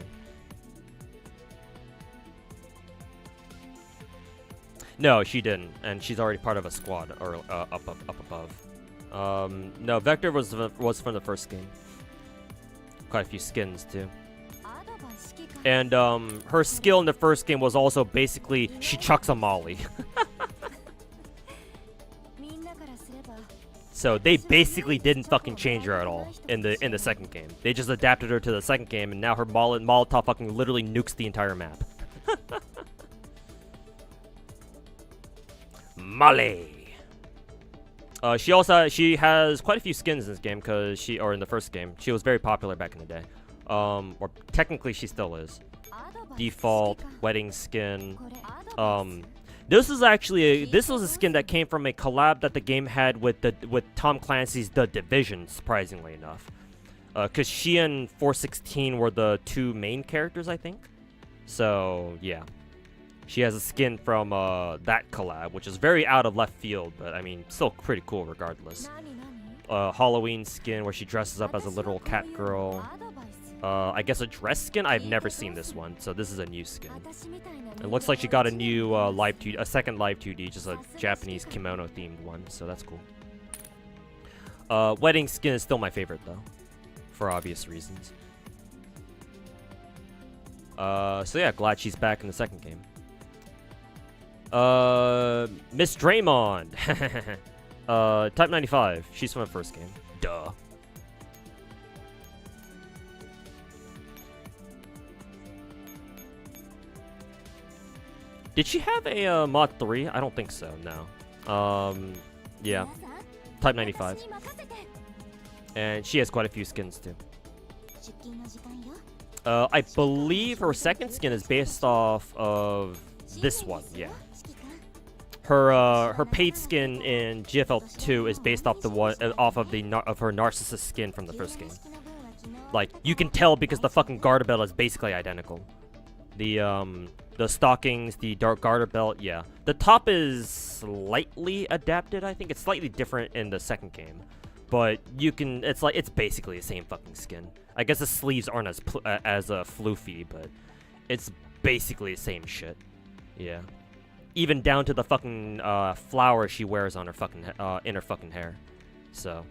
No, she didn't, and she's already part of a squad, or up above. No, Vector was from the first game. Quite a few skins too. And her skill in the first game was also basically she chucks a molly. So they basically didn't fucking change her at all in the second game. They just adapted her to the second game, and now her Molotov fucking literally nukes the entire map. Molly. She has quite a few skins in this game or in the first game, she was very popular back in the day. Or technically she still is. Default, wedding skin. This was a skin that came from a collab that the game had with Tom Clancy's The Division, surprisingly enough. Cause she and 416 were the two main characters, I think. So yeah. She has a skin from that collab, which is very out of left field, but I mean, still pretty cool regardless. Halloween skin where she dresses up as a literal cat girl. I guess a dress skin? I've never seen this one, so this is a new skin. It looks like she got a new a second live 2D, just a Japanese kimono themed one, so that's cool. Wedding skin is still my favorite though, for obvious reasons. So yeah, glad she's back in the second game. Miss Draymond. Type 95. She's from the first game. Duh. Did she have a mod 3? I don't think so, no. Yeah. Type 95. And she has quite a few skins too. I believe her second skin is based off of this one, yeah. her paid skin in GFL 2 is based off the one off of her narcissist skin from the first game. Like, you can tell because the fucking garter belt is basically identical. The stockings, the dark garter belt, yeah. The top is slightly adapted, I think. It's slightly different in the second game. But you can, it's basically the same fucking skin. I guess the sleeves aren't as floofy, but it's basically the same shit. Yeah. Even down to the fucking flower she wears on her fucking in her fucking hair. So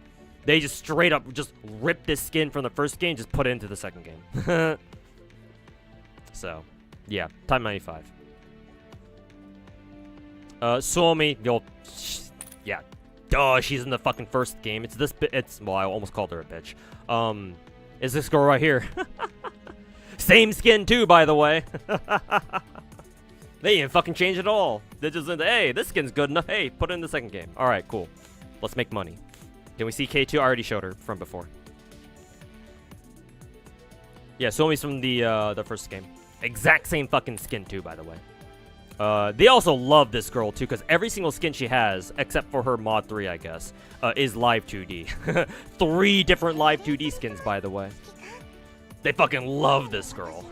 they just straight up just ripped this skin from the first game, just put it into the second game. So yeah, time 95. Suomi, yeah, duh, she's in the fucking first game. It's this well, I almost called her a bitch. Is this girl right here? Same skin too, by the way. They didn't fucking change it at all. They just said, hey, this skin's good enough. Hey, put it in the second game. All right, cool. Let's make money. Can we see K2? I already showed her from before. Yeah, Suomi's from the first game. Exact same fucking skin too, by the way. They also love this girl too, because every single skin she has, except for her mod 3, I guess, is live 2D. 3 different live 2D skins, by the way. They fucking love this girl.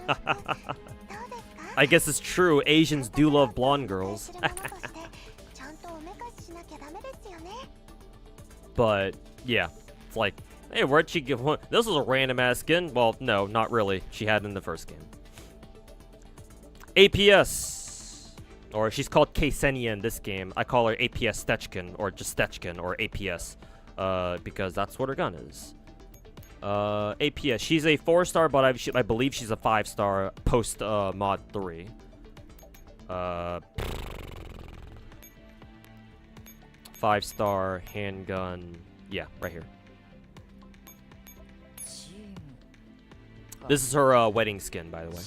I guess it's true. Asians do love blonde girls. But yeah, it's like, hey, where'd she get one? This was a random ass skin. Well, no, not really. She had it in the first game. APS, or she's called Ksenia in this game. I call her APS Stechkin, or just Stechkin, or APS, because that's what her gun is. APS, she's a 4-star, but I believe she's a 5-star post mod 3. 5-star handgun, yeah, right here. This is her wedding skin, by the way.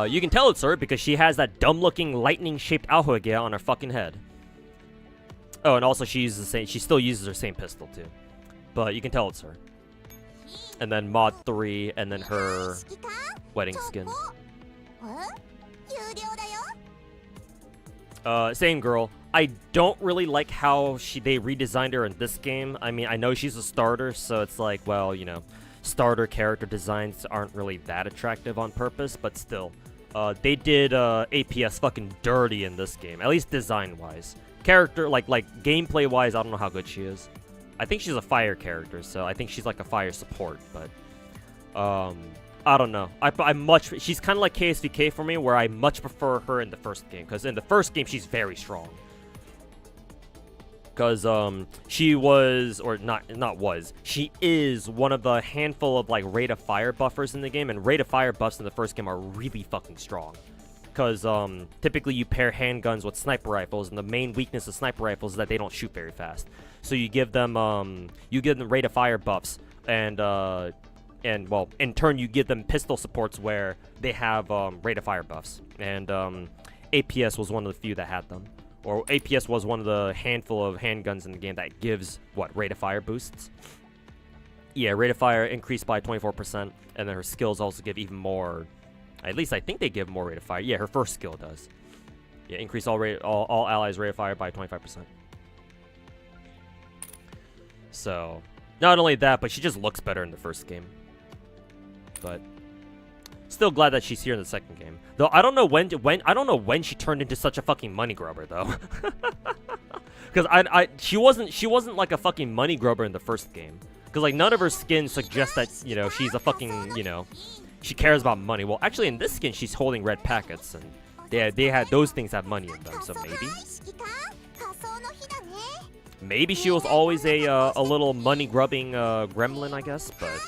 You can tell it's her because she has that dumb-looking lightning-shaped ahoge on her fucking head. Oh, and also she uses the same. She still uses her same pistol too, but you can tell it's her. And then mod 3, and then her wedding skin. Same girl. I don't really like how they redesigned her in this game. I mean, I know she's a starter, so it's like, well, you know, starter character designs aren't really that attractive on purpose, but still, they did APS fucking dirty in this game, at least design-wise. Character, like gameplay-wise, I don't know how good she is. I think she's a fire character, so I think she's like a fire support, but I don't know. She's kind of like KSVK for me, where I much prefer her in the first game, because in the first game she's very strong. Because she was, or she is one of the handful of like rate of fire buffers in the game, and rate of fire buffs in the first game are really fucking strong. Because typically you pair handguns with sniper rifles, and the main weakness of sniper rifles is that they don't shoot very fast. So you give them rate of fire buffs, and well, in turn you give them pistol supports where they have rate of fire buffs. And APS was one of the few that had them, or APS was one of the handful of handguns in the game that gives rate of fire boosts. Yeah, rate of fire increased by 24%, and then her skills also give even more. At least I think they give more rate of fire. Yeah, her first skill does. Yeah, increase all allies' rate of fire by 25%. So, not only that, but she just looks better in the first game. But still glad that she's here in the second game. Though I don't know when she turned into such a fucking money grubber though. Because she wasn't like a fucking money grubber in the first game. Because like none of her skins suggest that, you know, she's a fucking, you know, she cares about money. Well, actually, in this skin, she's holding red packets, and those things have money in them. So maybe she was always a little money grubbing gremlin, I guess. But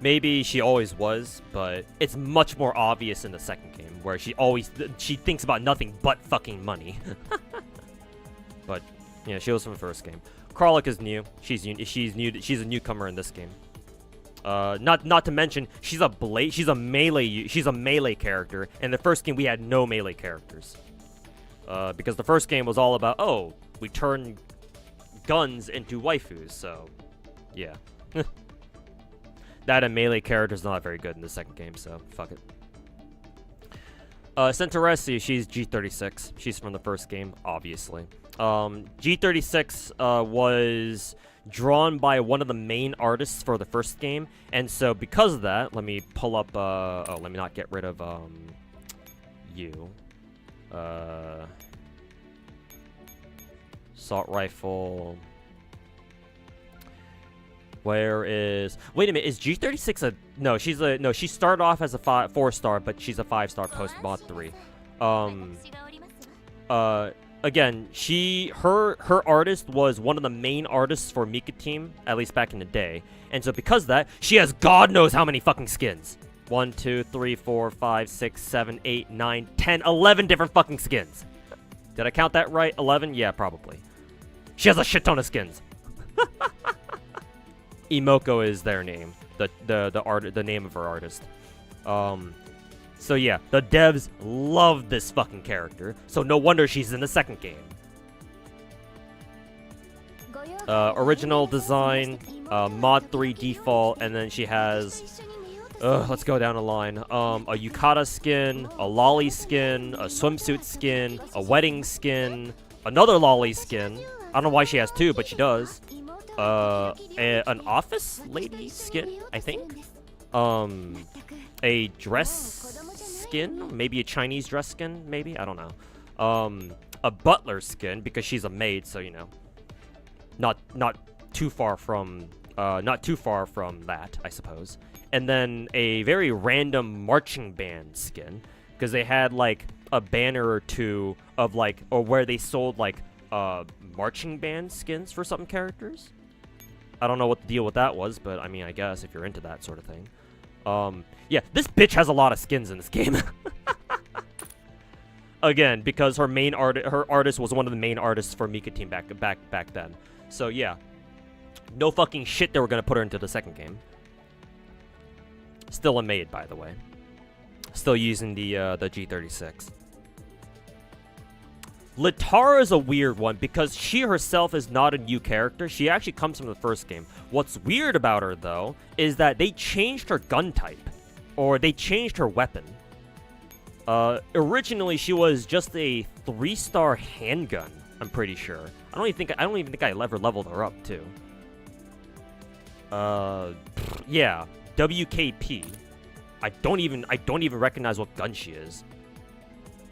maybe she always was. But it's much more obvious in the second game, where she thinks about nothing but fucking money. But yeah, she was from the first game. Karlach is new. She's a newcomer in this game. Not to mention she's a melee character. In the first game we had no melee characters. Because the first game was all about, oh, we turn guns into waifus, so yeah. That and melee character's not very good in the second game, so fuck it. Centauressi, she's G36. She's from the first game, obviously. G36 was drawn by one of the main artists for the first game, and so because of that, let me pull up, oh, let me not get rid of, you. Assault rifle. Where is... Wait a minute, is G36 a... No, she's a... No, she started off as a 4-star, but she's a 5-star post mod 3. Again, her artist was one of the main artists for Mika Team, at least back in the day. And so because of that, she has God knows how many fucking skins. 1, 2, 3, 4, 5, 6, 7, 8, 9, 10, 11 different fucking skins. Did I count that right? 11? Yeah, probably. She has a shit ton of skins. Imoko is their name, the name of her artist. So yeah, the devs love this fucking character, so no wonder she's in the second game. Original design, mod 3 default, and then she has, let's go down the line. A yukata skin, a lolly skin, a swimsuit skin, a wedding skin, another lolly skin. I don't know why she has 2, but she does. An office lady skin, I think. A dress skin, maybe a Chinese dress skin, maybe, I don't know. A butler skin because she's a maid, so you know, not too far from that, I suppose. And then a very random marching band skin because they had like a banner or two of like, or where they sold like marching band skins for some characters. I don't know what the deal with that was, but I mean, I guess if you're into that sort of thing. Yeah, this bitch has a lot of skins in this game. Again, because her artist was one of the main artists for Mika Team back then. So yeah, no fucking shit they were gonna put her into the second game. Still a maid, by the way. Still using the G36. Litara is a weird one because she herself is not a new character. She actually comes from the first game. What's weird about her, though, is that they changed her gun type. Or they changed her weapon. Originally, she was just a 3-star handgun, I'm pretty sure. I don't even think I ever leveled her up, too. Yeah. WKP. I don't even recognize what gun she is.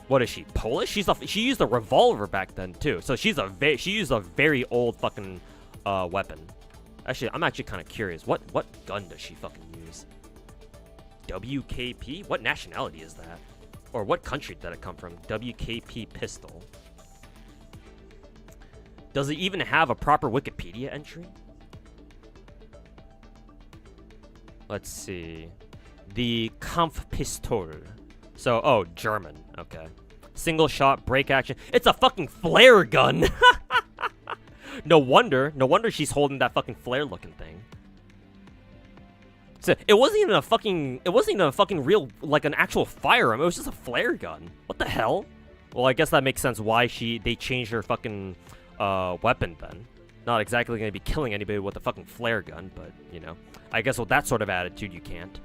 What is she, Polish? She used a revolver back then too, so she used a very old fucking weapon. Actually, I'm actually kind of curious. What gun does she fucking use? WKP? What nationality is that? Or what country did it come from? WKP pistol. Does it even have a proper Wikipedia entry? Let's see. The Kampfpistole. So, oh, German. Okay. Single shot, break action. It's a fucking flare gun! No wonder she's holding that fucking flare looking thing. So, it wasn't even a fucking real, like an actual firearm. It was just a flare gun. What the hell? Well, I guess that makes sense why they changed her fucking, weapon then. Not exactly gonna be killing anybody with a fucking flare gun, but, you know. I guess with that sort of attitude, you can't.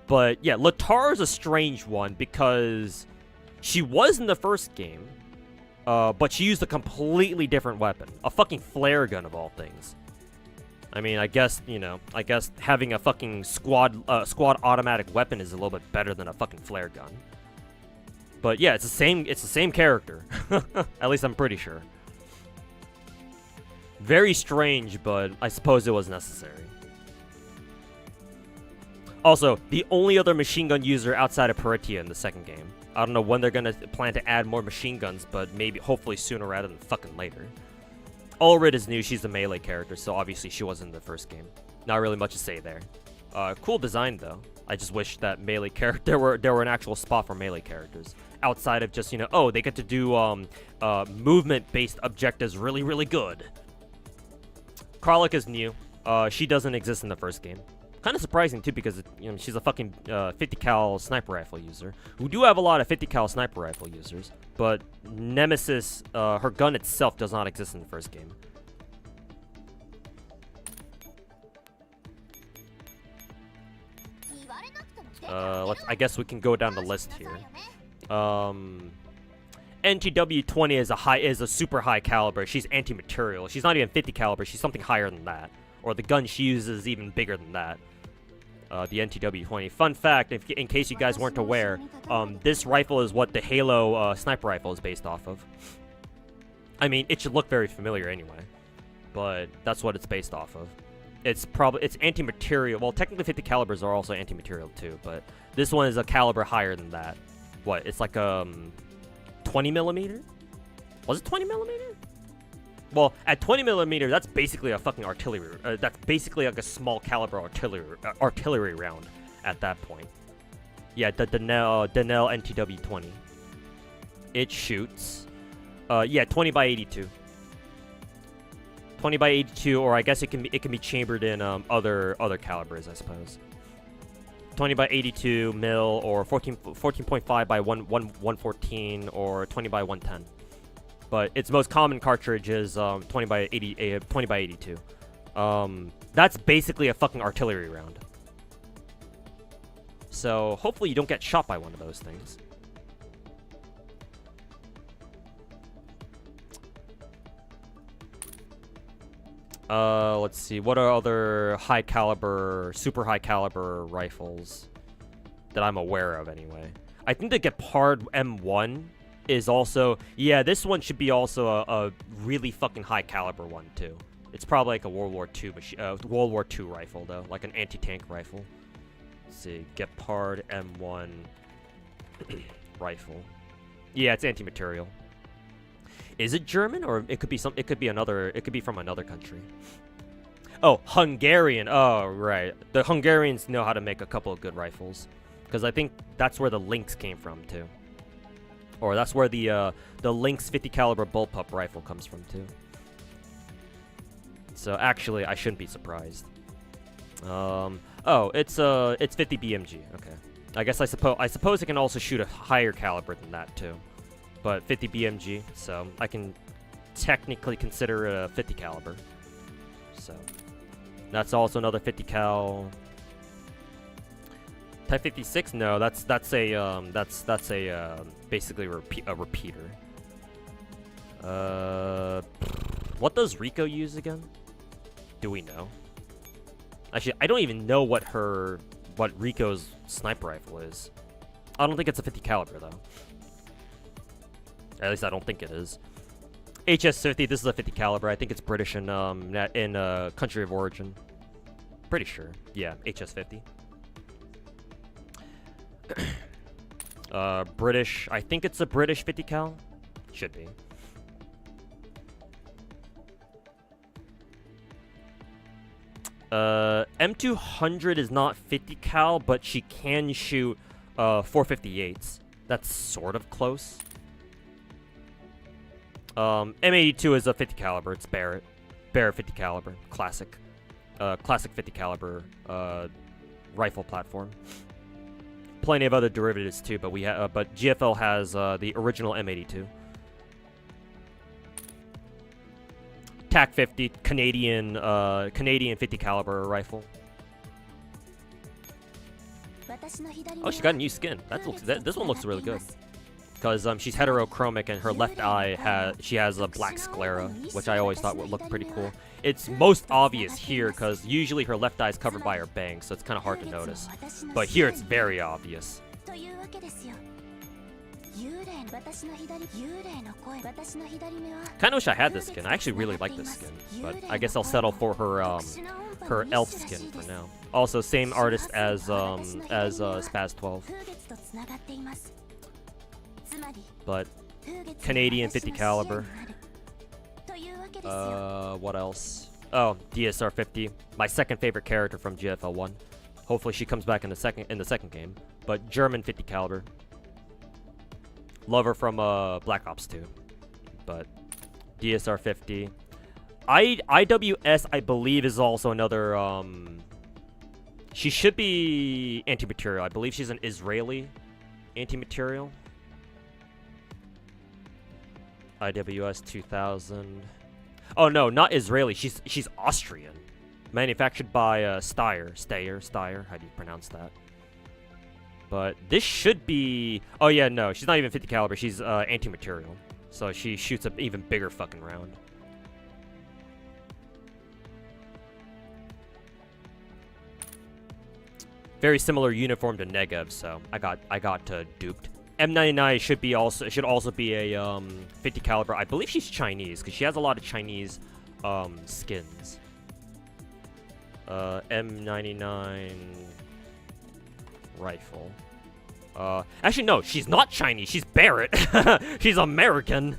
But yeah, Litara's a strange one because she was in the first game, but she used a completely different weapon. A fucking flare gun of all things. I mean, I guess, you know, having a fucking squad automatic weapon is a little bit better than a fucking flare gun. But yeah, it's the same character. At least I'm pretty sure. Very strange, but I suppose it was necessary. Also, the only other machine gun user outside of Peritia in the second game. I don't know when they're gonna plan to add more machine guns, but maybe, hopefully sooner rather than fucking later. Ulrid is new, she's a melee character, so obviously she wasn't in the first game. Not really much to say there. Cool design though. I just wish that melee there were an actual spot for melee characters. Outside of just, you know, oh, they get to do movement-based objectives really, really good. Karlach is new. She doesn't exist in the first game. Kind of surprising too, because you know she's a fucking 50 cal sniper rifle user. We do have a lot of 50 cal sniper rifle users, but Nemesis, her gun itself does not exist in the first game. I guess we can go down the list here. NTW-20 is a super high caliber. She's anti-material. She's not even 50 caliber. She's something higher than that. Or the gun she uses is even bigger than that. The NTW-20. Fun fact, in case you guys weren't aware, this rifle is what the Halo sniper rifle is based off of. I mean, it should look very familiar anyway, but that's what it's based off of. It's anti-material. Well, technically 50 calibers are also anti-material too, but this one is a caliber higher than that. What? It's like 20 millimeter? Was it 20 millimeter? Well, at 20 millimeter, that's basically a fucking artillery. That's basically like a small caliber artillery round at that point. Yeah, the Denel NTW-20. It shoots. Yeah, 20 by 82. 20 by 82, or I guess it can be chambered in other calibers, I suppose. 20 by 82 mil, or 14.5 by 114, or 20 by 110. But its most common cartridge is 20 by 82. That's basically a fucking artillery round. So hopefully you don't get shot by one of those things. Let's see. What are other high caliber, super high caliber rifles that I'm aware of anyway? I think the Gepard M1 is also... Yeah, this one should be also a really fucking high caliber one too. It's probably like a World War II World War II rifle though, like an anti-tank rifle. Let's see. Gepard M1 rifle. Yeah, it's anti-material. Is it German, or it could be some? It could be another. It could be from another country. Oh, Hungarian. Oh, right. The Hungarians know how to make a couple of good rifles, because I think that's where the Lynx came from too, or that's where the Lynx 50 caliber bullpup rifle comes from too. So actually, I shouldn't be surprised. Oh, it's 50 BMG. Okay. I guess I suppose it can also shoot a higher caliber than that too. But 50 BMG, so I can technically consider it a 50 caliber. So that's also another 50 cal. Type 56? No, that's basically a repeater. What does Rico use again? Do we know? Actually, I don't even know what Rico's sniper rifle is. I don't think it's a 50 caliber though. At least I don't think it is. HS-50, this is a 50 caliber. I think it's British in country of origin. Pretty sure. Yeah, HS-50. British. I think it's a British 50 cal. Should be. M200 is not 50 cal, but she can shoot 458s. That's sort of close. M82 is a 50 caliber. It's Barrett 50 caliber, classic 50 caliber rifle platform. Plenty of other derivatives too, but but GFL has the original M82. TAC 50 Canadian 50 caliber rifle. Oh, she got a new skin. This one looks really good. Because she's heterochromic and her left eye has a black sclera, which I always thought would look pretty cool. It's most obvious here because usually her left eye is covered by her bangs, so it's kind of hard to notice. But here it's very obvious. Kind of wish I had this skin. I actually really like this skin, but I guess I'll settle for her elf skin for now. Also, same artist as Spaz 12. But Canadian 50 caliber. What else? Oh, DSR 50. My second favorite character from GFL 1. Hopefully she comes back in the second game. But German 50 caliber. Love her from Black Ops 2. But DSR 50. IWS, I believe, is also another she should be anti-material. I believe she's an Israeli anti-material. IWS 2000. Oh no, not Israeli. She's Austrian. Manufactured by Steyr. How do you pronounce that? But this should be... Oh yeah, no, she's not even 50 caliber. She's anti-material. So she shoots an even bigger fucking round. Very similar uniform to Negev, so I got duped. M99 should also be a 50 caliber. I believe she's Chinese because she has a lot of Chinese skins. M99 rifle. Actually no, she's not Chinese. She's Barrett. She's American.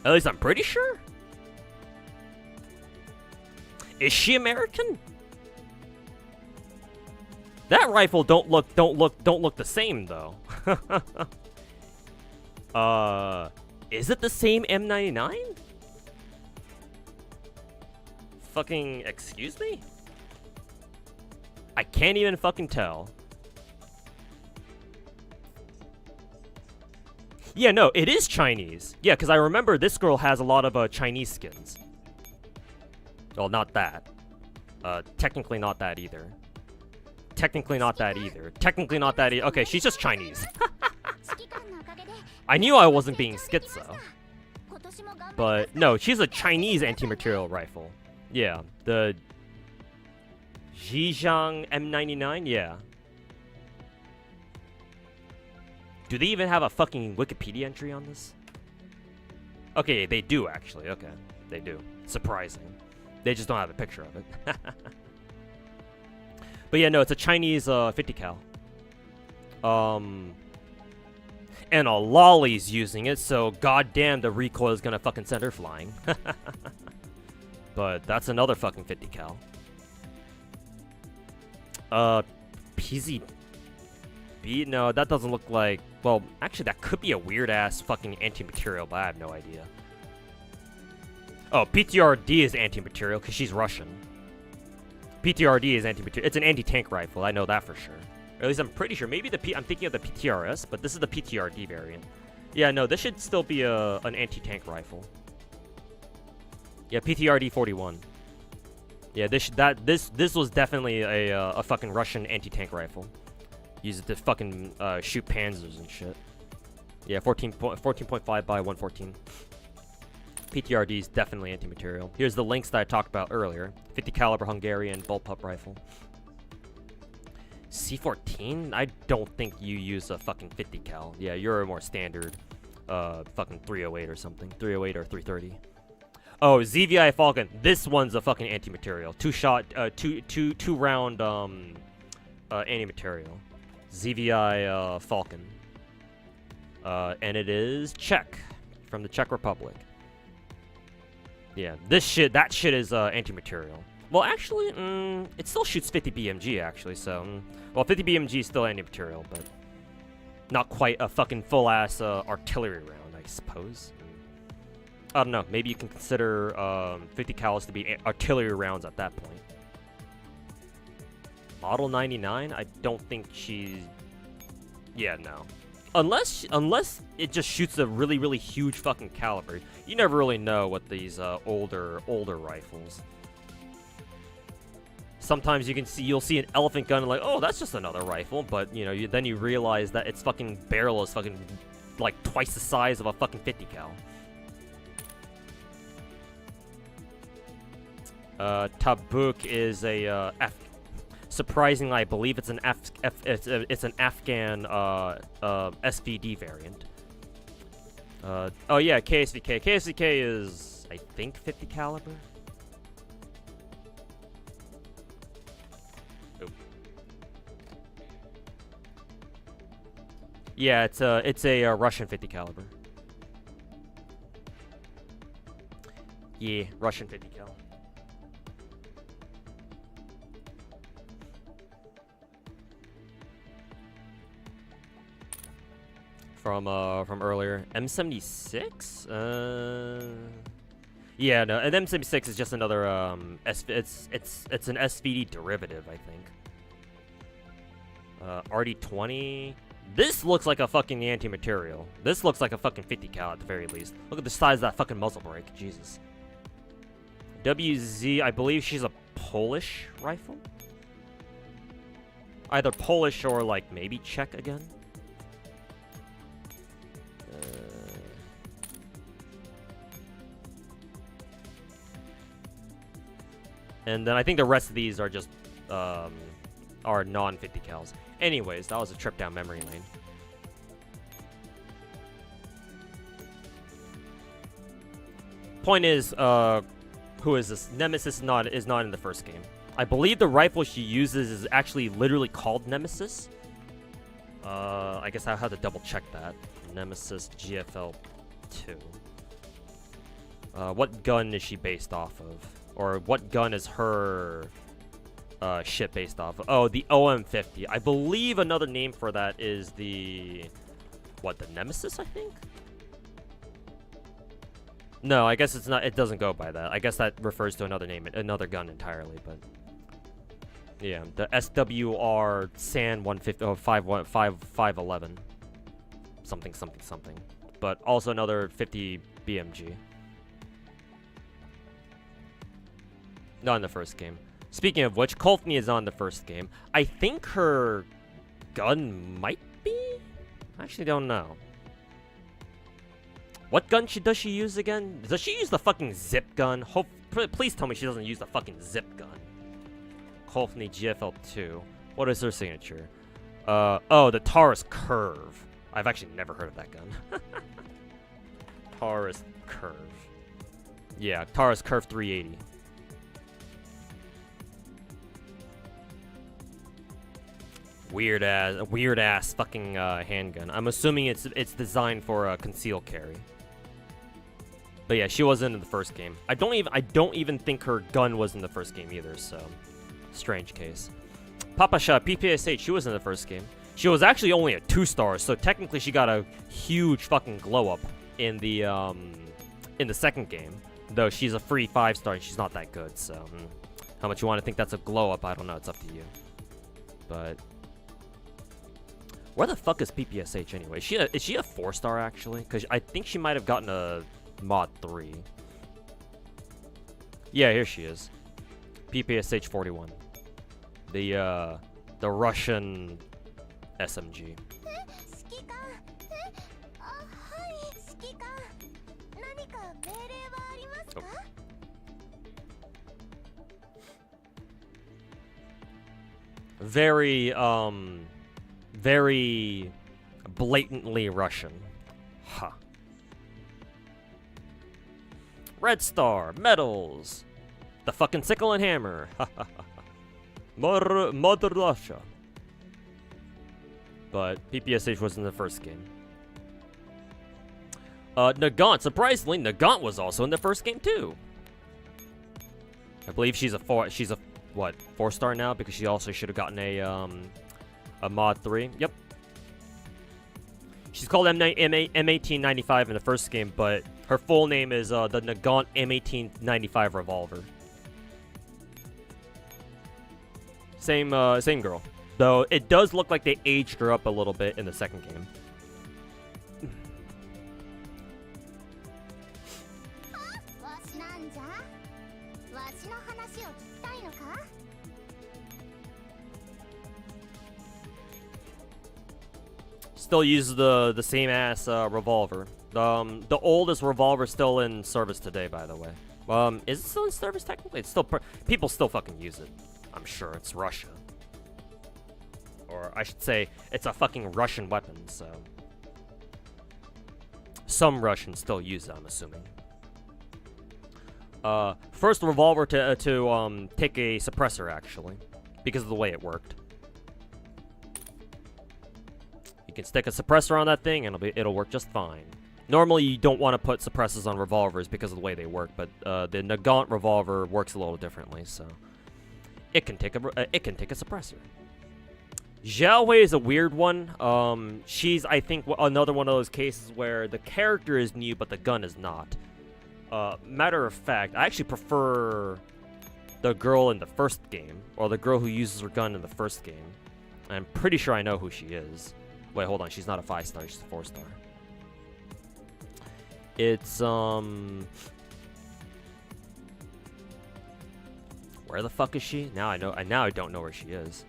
At least I'm pretty sure. Is she American? That rifle don't look the same though. Is it the same M99? Fucking excuse me? I can't even fucking tell. Yeah, no, it is Chinese. Yeah, because I remember this girl has a lot of Chinese skins. Well, not that. Technically not that either. Technically not that either. Technically not that either. Okay, she's just Chinese. I knew I wasn't being schizo. But, no, she's a Chinese anti-material rifle. Yeah, the... Zhejiang M99? Yeah. Do they even have a fucking Wikipedia entry on this? Okay, they do actually. Okay, they do. Surprising. They just don't have a picture of it. But yeah, no, it's a Chinese 50 cal. And a lolly's using it, so goddamn the recoil is gonna fucking send her flying. But that's another fucking 50 cal. PZB? No, that doesn't look like... Well, actually, that could be a weird-ass fucking anti-material, but I have no idea. Oh, PTRD is anti-material, because she's Russian. PTRD is anti-material. It's an anti-tank rifle, I know that for sure. Or at least I'm pretty sure. Maybe I'm thinking of the PTRS, but this is the PTRD variant. Yeah, no, this should still be an anti-tank rifle. Yeah, PTRD 41. Yeah, this was definitely a fucking Russian anti-tank rifle. Use it to fucking shoot panzers and shit. Yeah, 14.5 by 114. PTRD is definitely anti-material. Here's the links that I talked about earlier. 50 caliber Hungarian bullpup rifle. C14? I don't think you use a fucking 50 cal. Yeah, you're a more standard fucking 308 or something. 308 or 330. Oh, ZVI Falcon. This one's a fucking anti-material. Two round anti-material. ZVI Falcon. And it is Czech. From the Czech Republic. Yeah, that shit is anti-material. Well, actually, it still shoots 50 BMG, actually, so... well, 50 BMG is still anti-material, but... not quite a fucking full-ass artillery round, I suppose. I don't know, maybe you can consider 50 cals to be artillery rounds at that point. Model 99? I don't think she's... yeah, no. Unless it just shoots a really, really huge fucking caliber. You never really know what these older rifles. Sometimes you'll see an elephant gun and like, oh, that's just another rifle, but you know, then you realize that its fucking barrel is fucking like twice the size of a fucking 50 cal. Tabuk is a surprisingly, I believe it's an it's an Afghan SVD variant. Oh yeah, KSVK. KSVK is, I think, 50 caliber. Oh. Yeah, it's a Russian 50 caliber. Yeah, Russian 50 cal. From earlier. M76? Yeah, no, an M76 is just another it's an SVD derivative, I think. RD20. This looks like a fucking anti-material. This looks like a fucking 50 cal at the very least. Look at the size of that fucking muzzle brake. Jesus. WZ, I believe she's a Polish rifle. Either Polish or like maybe Czech again. And then I think the rest of these are just are non-50 cals. Anyways, that was a trip down memory lane. Point is, who is this? Nemesis is not in the first game. I believe the rifle she uses is actually literally called Nemesis. I guess I'll have to double check that. Nemesis GFL 2. What gun is she based off of? Or what gun is her shit based off of? Oh, the OM50. I believe another name for that is the... What, the Nemesis, I think? No, I guess it's not. It doesn't go by that. I guess that refers to another name, another gun entirely. But yeah, the SWR SAN 150, 511, something. But also another 50 BMG. Not in the first game. Speaking of which, Kolfni is on the first game. I think her gun might be. I actually don't know. What gun does she use again? Does she use the fucking zip gun? Please tell me she doesn't use the fucking zip gun. Kolfni GFL 2. What is her signature? Oh, the Taurus Curve. I've actually never heard of that gun. Taurus Curve. Yeah, Taurus Curve 380. Weird ass fucking handgun. I'm assuming it's designed for concealed carry. But yeah, she wasn't in the first game. I don't even think her gun was in the first game either. So, strange case. Papasha PPSH. She was in the first game. She was actually only a 2-star, so technically she got a huge fucking glow up in the second game. Though she's a free 5-star and she's not that good. So, how much you want to think that's a glow up? I don't know. It's up to you. But where the fuck is PPSH anyway? Is she a 4-star actually? Because I think she might have gotten a mod 3. Yeah, here she is. PPSH 41. The Russian SMG. Oh. Very blatantly Russian. Huh. Red Star, medals, the fucking sickle and hammer. Mother Russia. But PPSH was in the first game. Nagant, surprisingly, Nagant was also in the first game too. I believe she's a 4-star now because she also should have gotten a mod 3. Yep. She's called M1895 in the first game, but her full name is the Nagant M1895 Revolver. Same girl. Though it does look like they aged her up a little bit in the second game. Still uses the same ass revolver. The oldest revolver still in service today, by the way. Is it still in service technically? It's still people still fucking use it. I'm sure it's Russia, or I should say, it's a fucking Russian weapon. So some Russians still use it, I'm assuming. First revolver to take a suppressor actually, because of the way it worked. You can stick a suppressor on that thing and it'll work just fine. Normally you don't want to put suppressors on revolvers because of the way they work, but the Nagant revolver works a little differently, so it can take a suppressor. Xiao Wei is a weird one. She's, I think, another one of those cases where the character is new but the gun is not. Matter of fact, I actually prefer the girl in the first game, or the girl who uses her gun in the first game. I'm pretty sure I know who she is. Wait, hold on. She's not a 5-star. She's a 4-star. It's, Where the fuck is she? Now I know. Now I don't know where she is.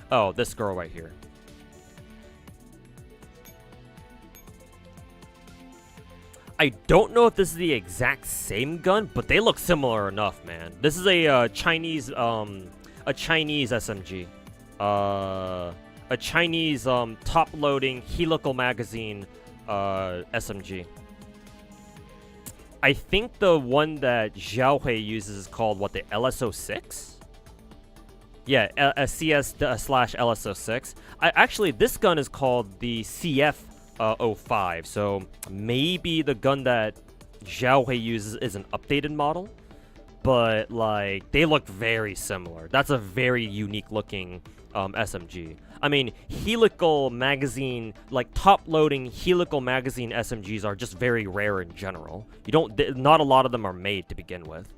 Oh, this girl right here. I don't know if this is the exact same gun, but they look similar enough, man. This is a Chinese SMG, a Chinese top-loading helical magazine SMG. I think the one that Xiaohui uses is called what, the LSO6? Yeah, a CS/LSO6. Actually, this gun is called the CF05. So maybe the gun that Xiaohui uses is an updated model, but like they look very similar. That's a very unique looking SMG. I mean, helical magazine, like top-loading helical magazine SMGs are just very rare in general. Not a lot of them are made to begin with.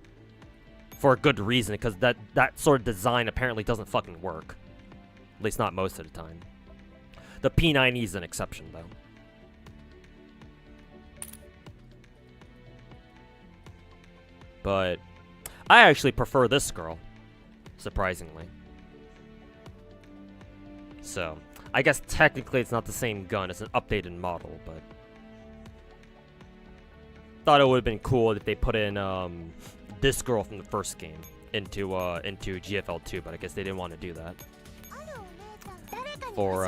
For a good reason, because that sort of design apparently doesn't fucking work. At least not most of the time. The P90 is an exception, though. But I actually prefer this girl, surprisingly. So, I guess technically it's not the same gun, it's an updated model, but thought it would have been cool if they put in this girl from the first game into GFL 2, but I guess they didn't want to do that. For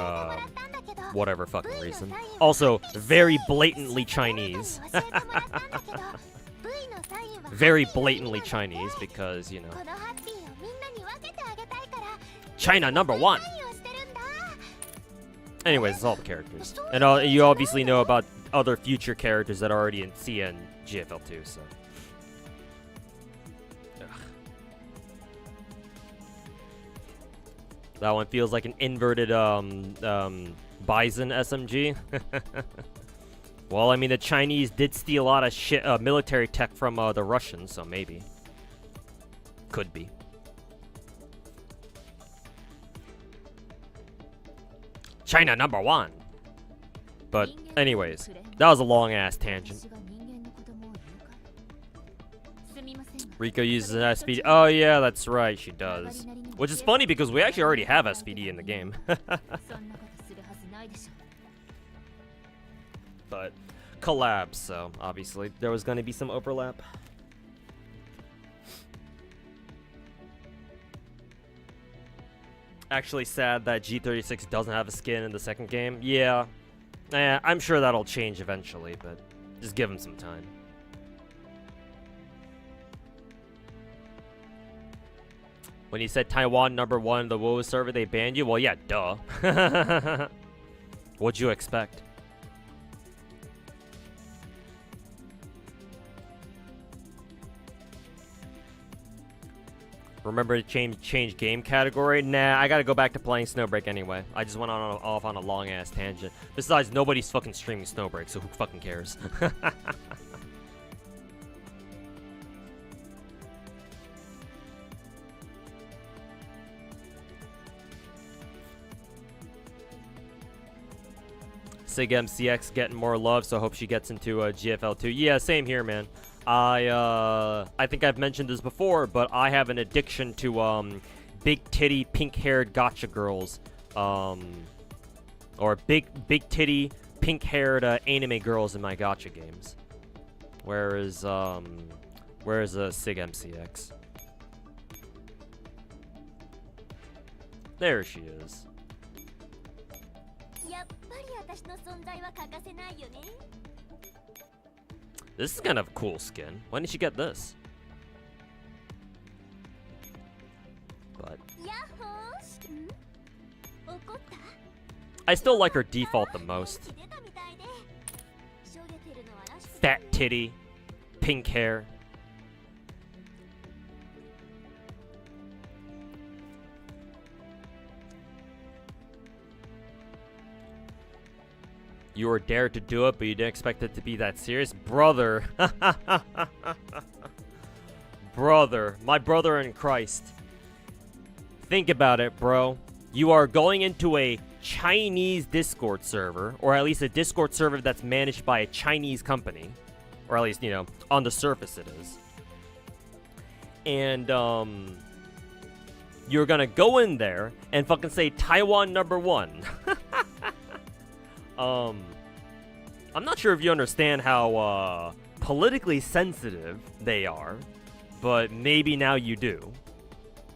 whatever fucking reason. Also, very blatantly Chinese. Very blatantly Chinese because, you know, China #1. Anyways, it's all the characters. And you obviously know about other future characters that are already in CN GFL 2, so. Ugh. That one feels like an inverted Bison SMG. Well, I mean, the Chinese did steal a lot of shit, military tech from the Russians, so maybe. Could be. China #1. But anyways, that was a long ass tangent. Rico uses an SVD. Oh yeah, that's right, she does. Which is funny because we actually already have SVD in the game. But collabs, so obviously there was going to be some overlap. Actually sad that G36 doesn't have a skin in the second game. Yeah. I'm sure that'll change eventually, but just give him some time. When you said Taiwan #1 the WoW server, they banned you? Well, yeah, duh. What'd you expect? Remember to change game category? Nah, I gotta go back to playing Snowbreak anyway. I just went off on a long-ass tangent. Besides, nobody's fucking streaming Snowbreak, so who fucking cares? Sig MCX getting more love, so I hope she gets into GFL 2. Yeah, same here, man. I think I've mentioned this before, but I have an addiction to big titty, pink-haired gacha girls, or big titty, pink-haired anime girls in my gacha games. Where's Sig MCX? There she is. This is kind of a cool skin. When did she get this? But I still like her default the most. Fat titty, pink hair. You were dared to do it, but you didn't expect it to be that serious? Brother. Brother. My brother in Christ. Think about it, bro. You are going into a Chinese Discord server, or at least a Discord server that's managed by a Chinese company. Or at least, you know, on the surface it is. And, you're gonna go in there and fucking say Taiwan #1. I'm not sure if you understand how politically sensitive they are, but maybe now you do.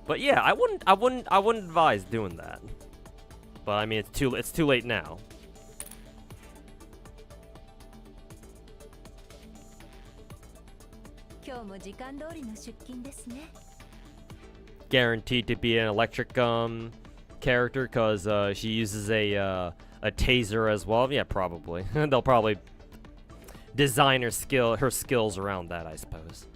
But yeah, I wouldn't advise doing that. But I mean, it's too late now. Guaranteed to be an electric character because she uses a taser as well. Yeah, probably. They'll probably design her skills around that, I suppose.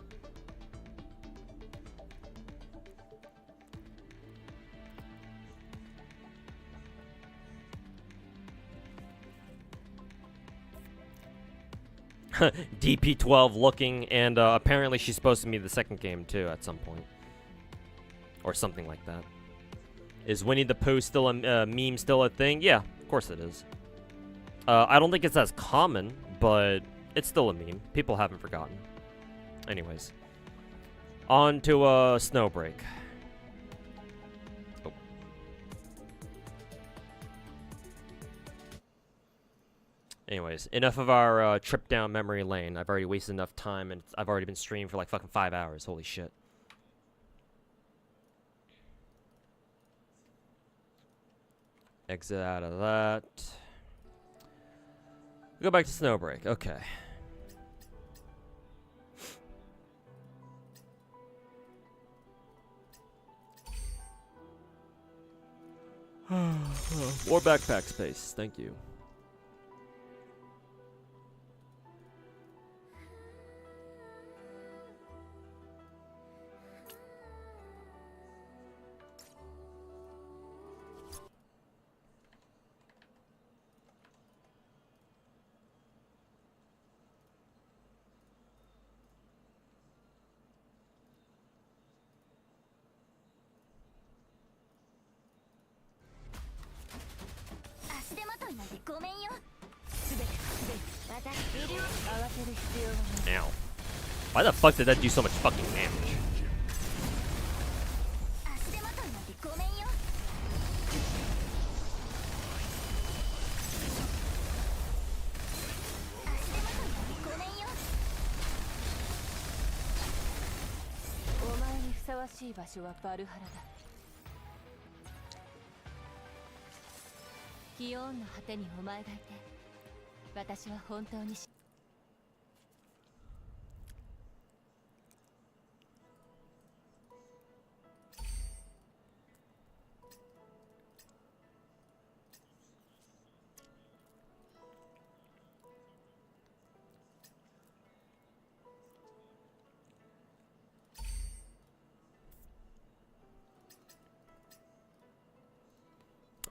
DP12 looking, and apparently she's supposed to be the second game too at some point. Or something like that. Is Winnie the Pooh still a meme, still a thing? Yeah, of course it is. I don't think it's as common, but it's still a meme. People haven't forgotten. Anyways. On to Snowbreak. Oh. Anyways, enough of our trip down memory lane. I've already wasted enough time, and I've already been streaming for like fucking 5 hours. Holy shit. Exit out of that. Go back to Snowbreak. Okay. More backpack space. Thank you. Ow. Why the fuck did that do so much fucking damage?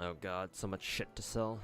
Oh god, so much shit to sell.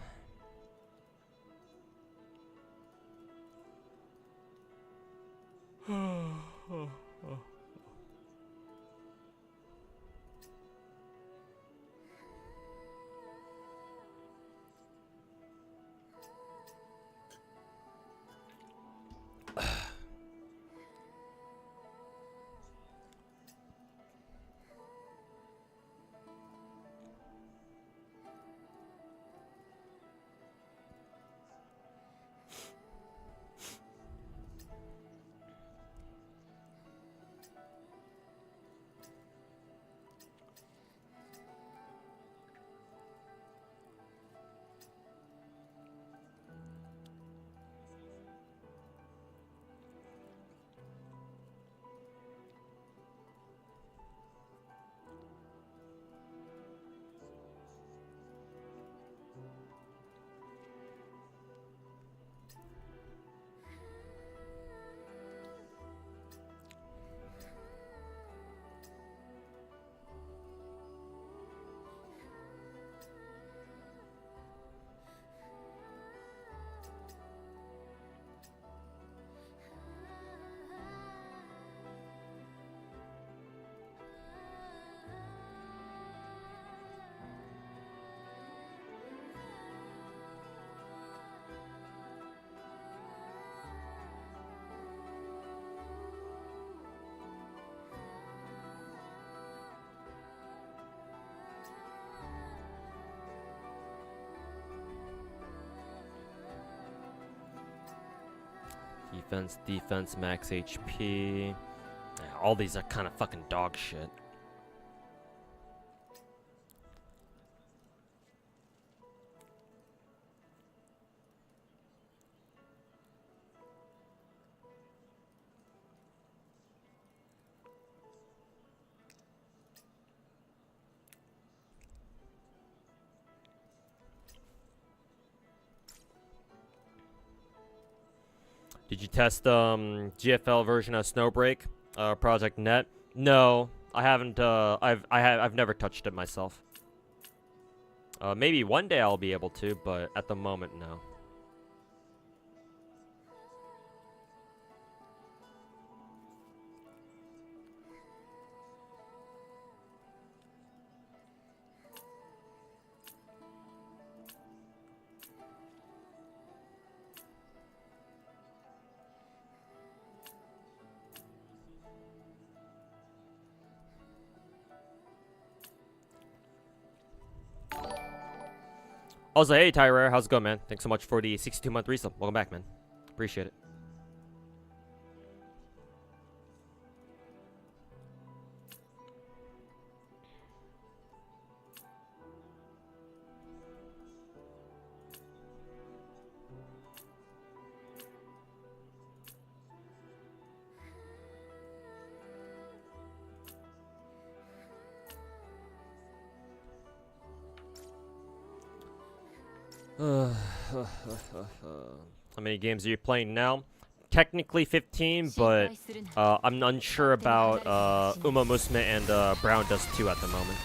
Defense, max HP. Yeah, all these are kind of fucking dog shit. Did you test GFL version of Snowbreak, Project Net? No, I haven't. I've never touched it myself. Maybe one day I'll be able to, but at the moment, no. Also, hey Tyrer, how's it going, man? Thanks so much for the 62-month resub. Welcome back, man. Appreciate it. How many games are you playing now? Technically 15, but I'm unsure about Musume and Brown Dust 2 at the moment.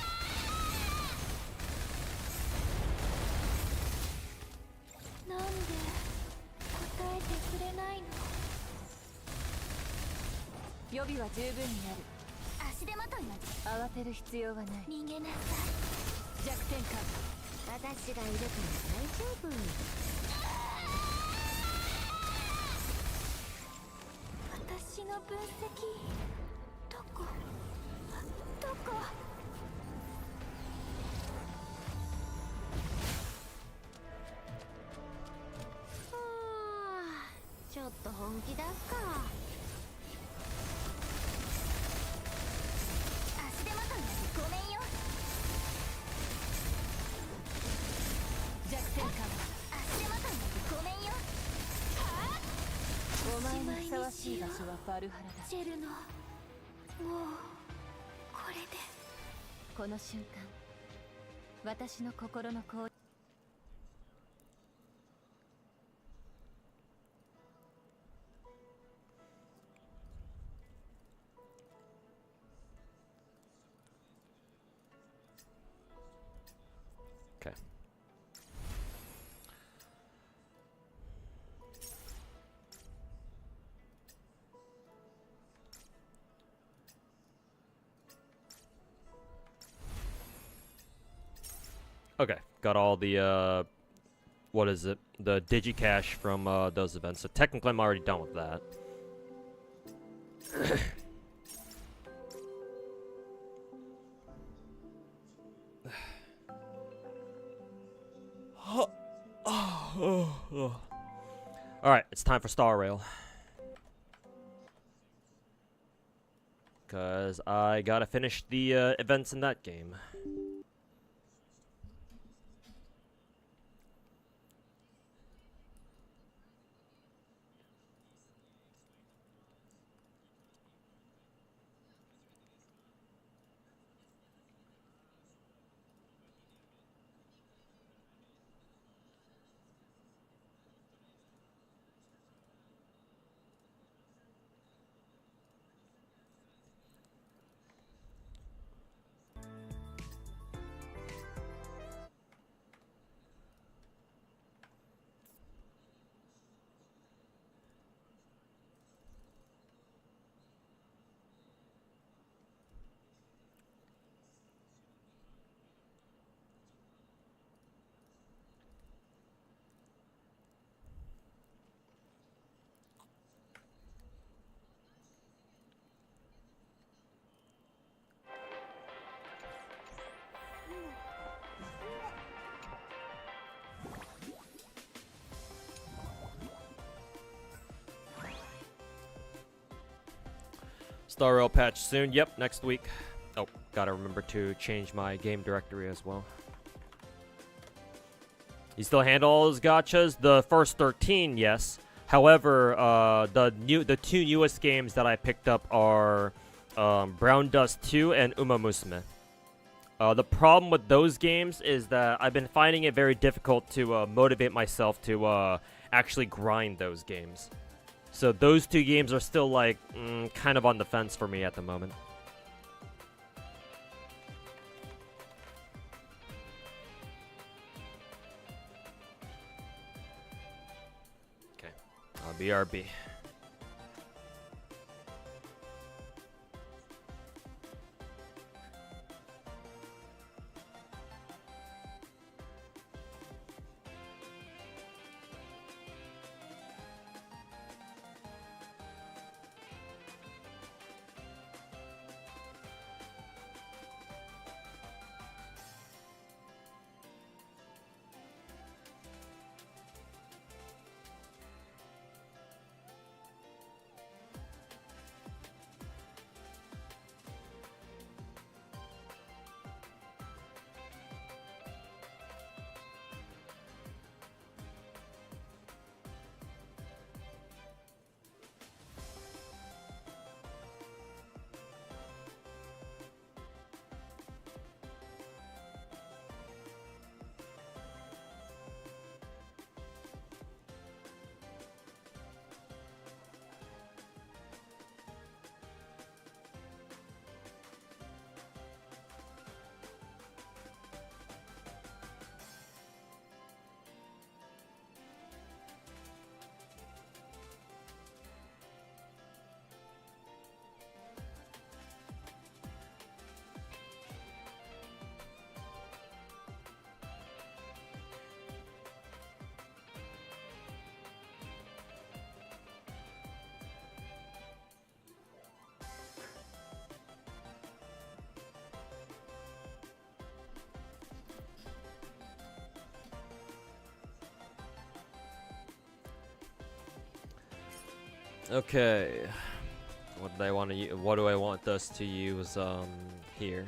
Okay. Okay, got all the, what is it? The digicash from those events. So technically I'm already done with that. Alright, it's time for Star Rail. Because I gotta finish the events in that game. Star Rail patch soon. Yep, next week. Oh, gotta remember to change my game directory as well. You still handle all those gachas? The first 13, yes. However, the two newest games that I picked up are Brown Dust 2 and Musume. The problem with those games is that I've been finding it very difficult to motivate myself to actually grind those games. So those two games are still like kind of on the fence for me at the moment. Okay, BRB. Okay, what do I want to? What do I want us to use? Here.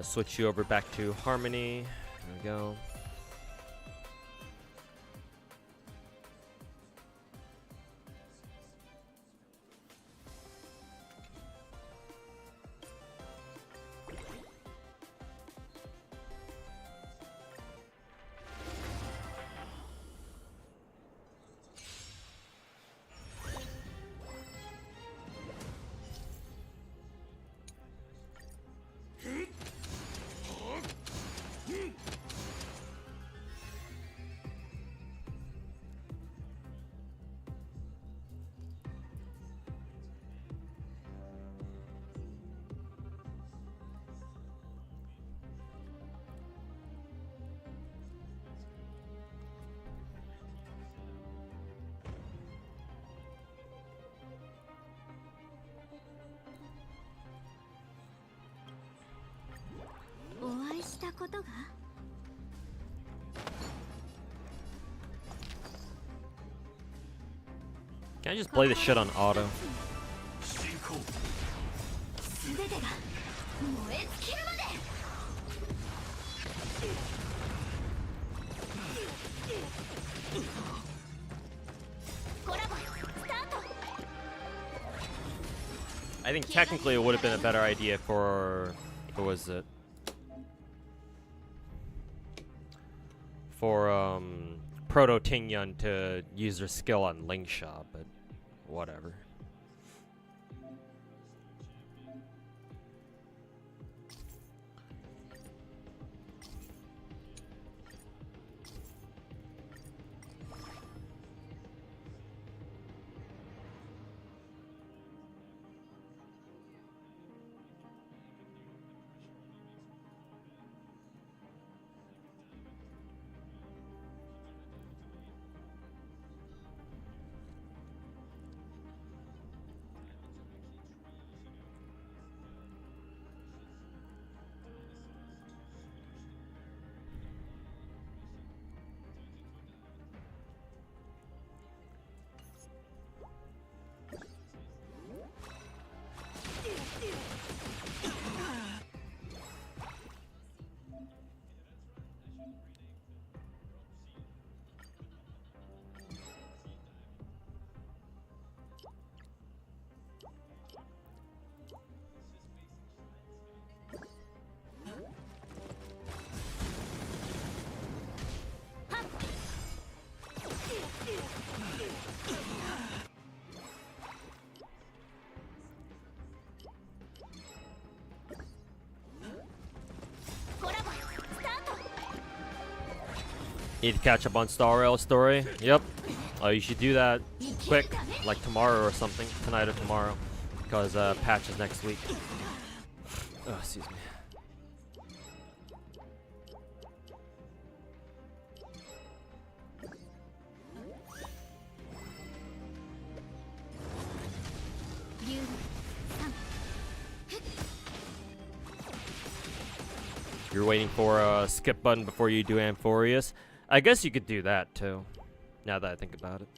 Switch you over back to Harmony. There we go. Can I just play this shit on auto? I think technically it would have been a better idea for what was it? For Proto Tingyun to use their skill on Ling Shot, but whatever. Need to catch up on Star Rail story. Yep. You should do that quick, like tomorrow or something, tonight or tomorrow, because patch is next week. Oh, excuse me. You're waiting for a skip button before you do Amphorius. I guess you could do that too, now that I think about it.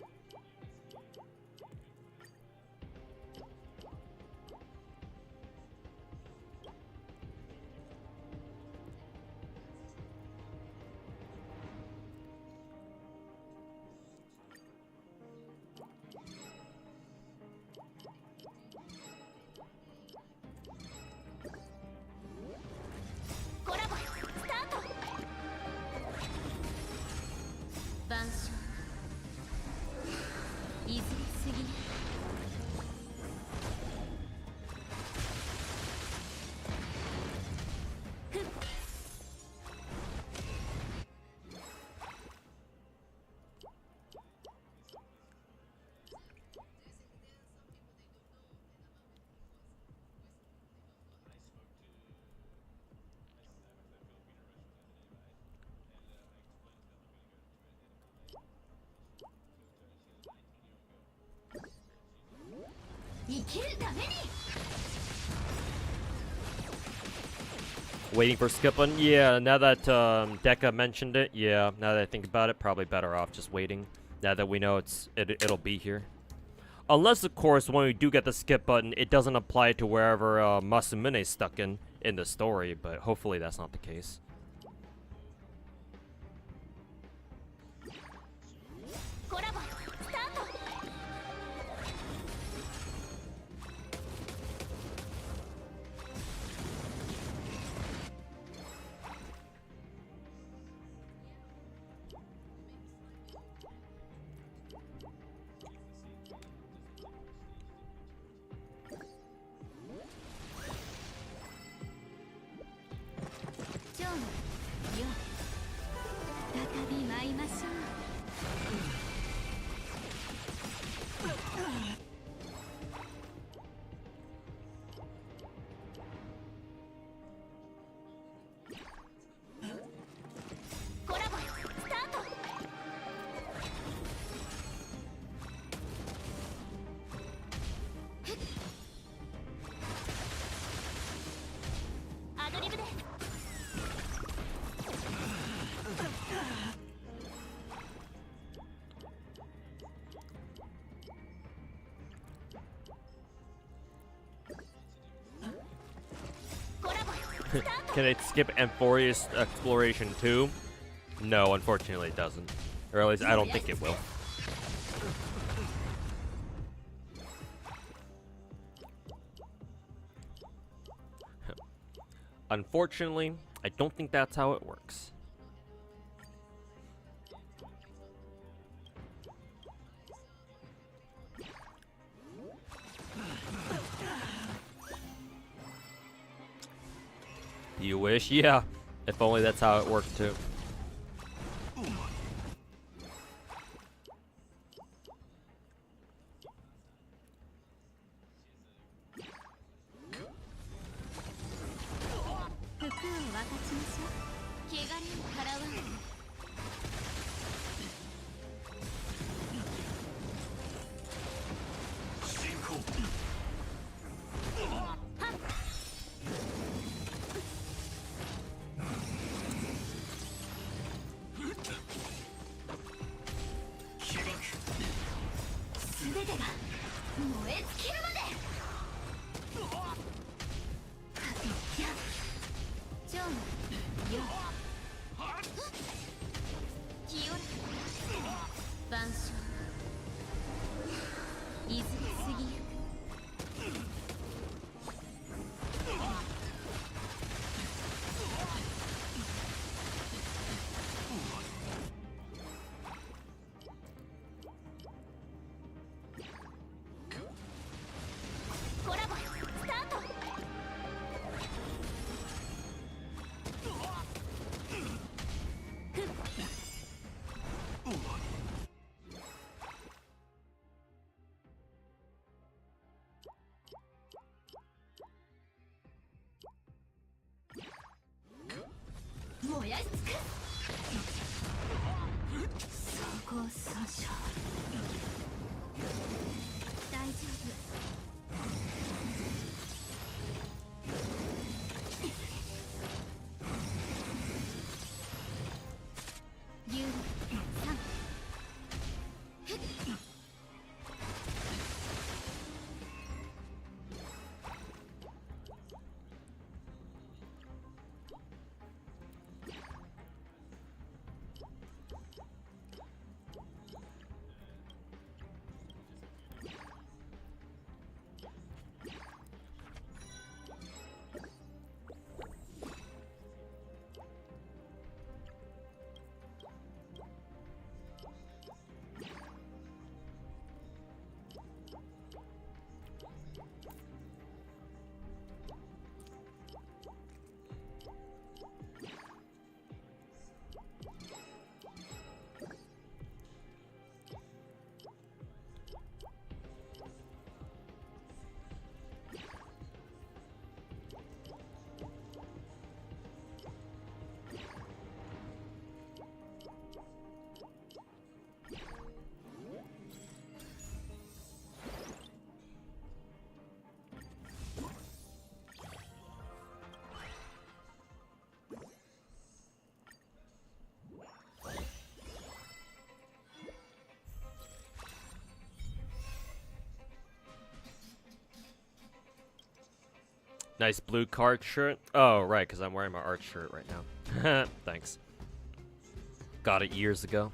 Waiting for skip button? Yeah, now that Deca mentioned it, yeah, now that I think about it, probably better off just waiting. Now that we know it'll be here. Unless, of course, when we do get the skip button, it doesn't apply to wherever Musume is stuck in the story, but hopefully that's not the case. Can it skip Amphorius Exploration 2? No, unfortunately it doesn't. Or at least I don't think it will. Unfortunately, I don't think that's how it works. You wish? Yeah. If only that's how it worked too. 感謝。大丈夫。有利3。Nice blue card shirt. Oh, right, because I'm wearing my art shirt right now. Thanks. Got it years ago.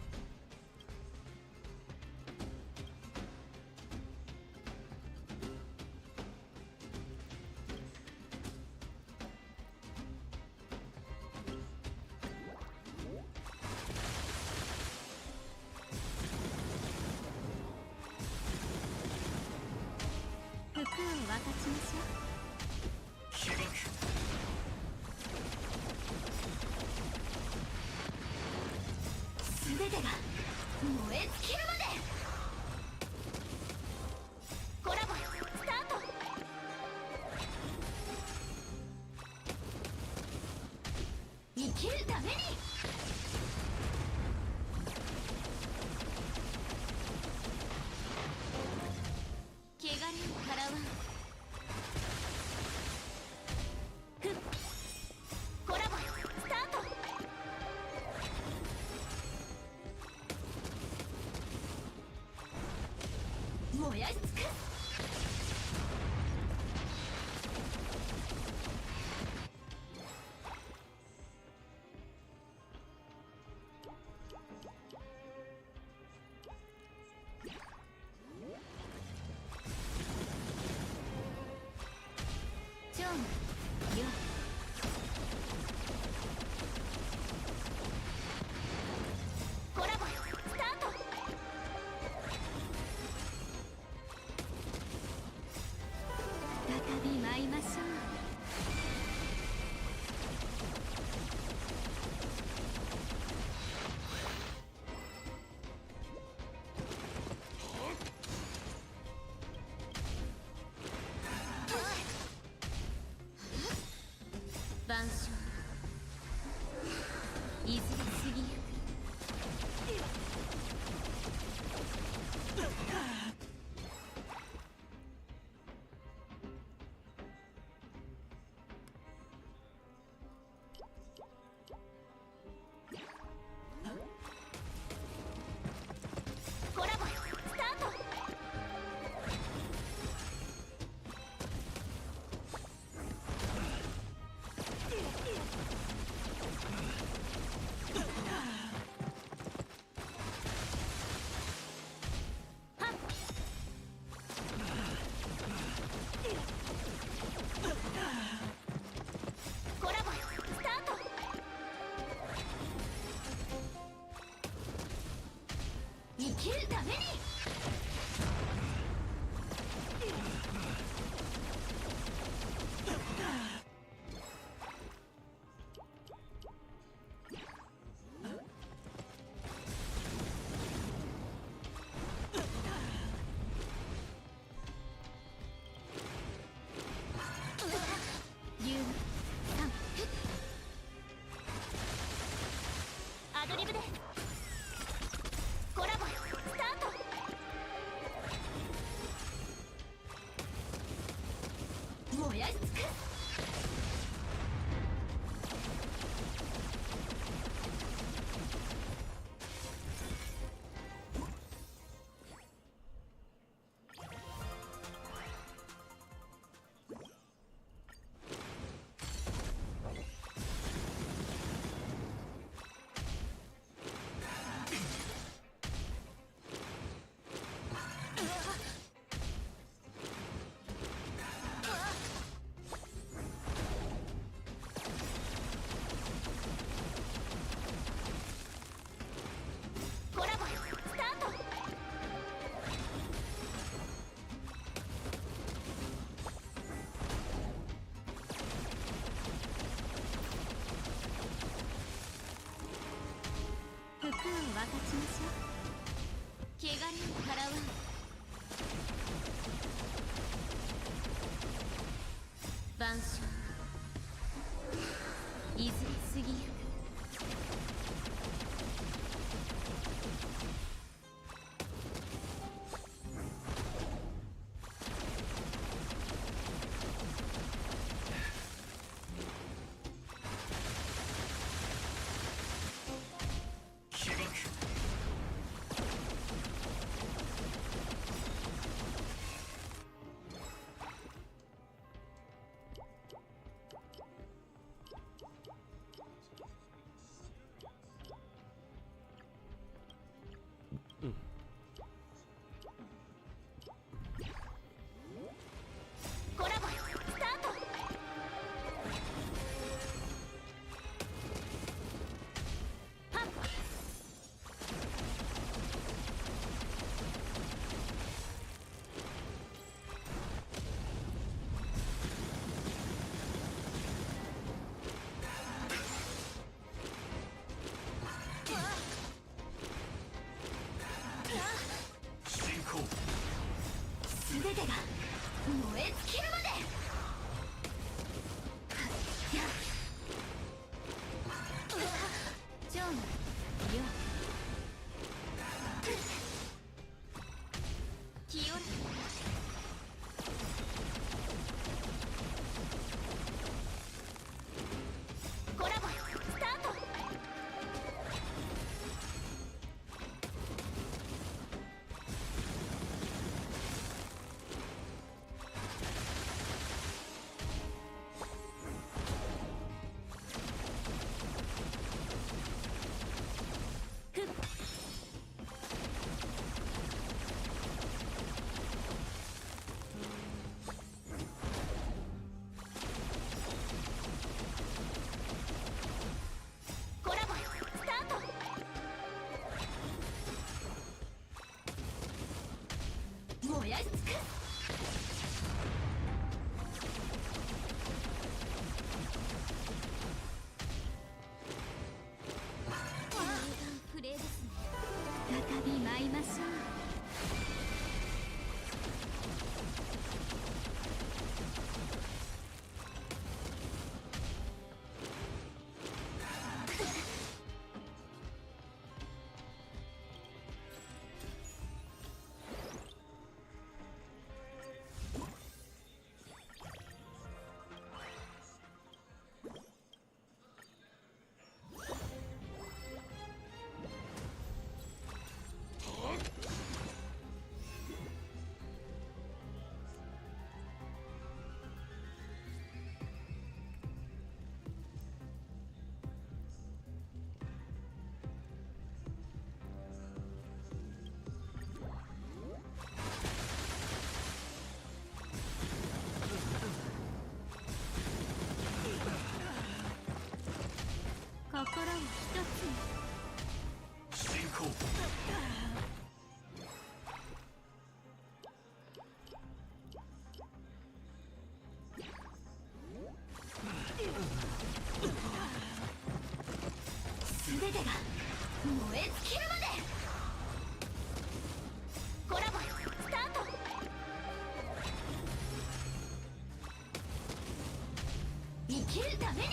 アドリブでコラボスやし尽くす。コラボスタート。服を分かちましょう。汚れを払わん。万象いずれ過ぎゆく。コラボスタート。はっ。進行。全てが燃え尽きるまで。やっ。蝶のよ清らコラボスタート。コラボスタート。燃やし尽くす。プレイですね。再び舞いましょう。心を一つに。進行。全てが燃え尽きるまで。コラボスタート。生きるために。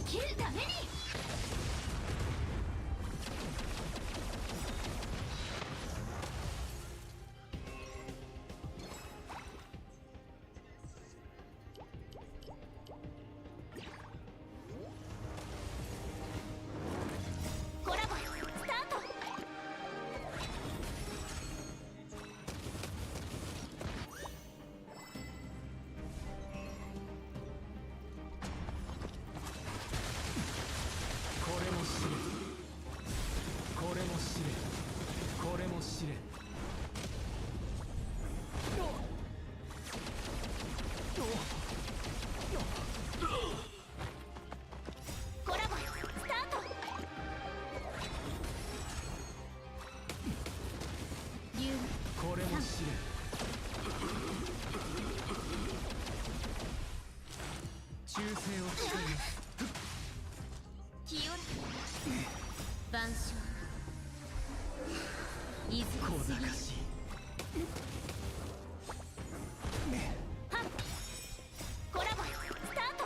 きるために。コラボスタート。これも知れ、これも知れ、これも知れ。コラボスタート。竜これも知れ。忠誠を誓います。清ら万象いず小すぎ賢しい。はっコラボスタート。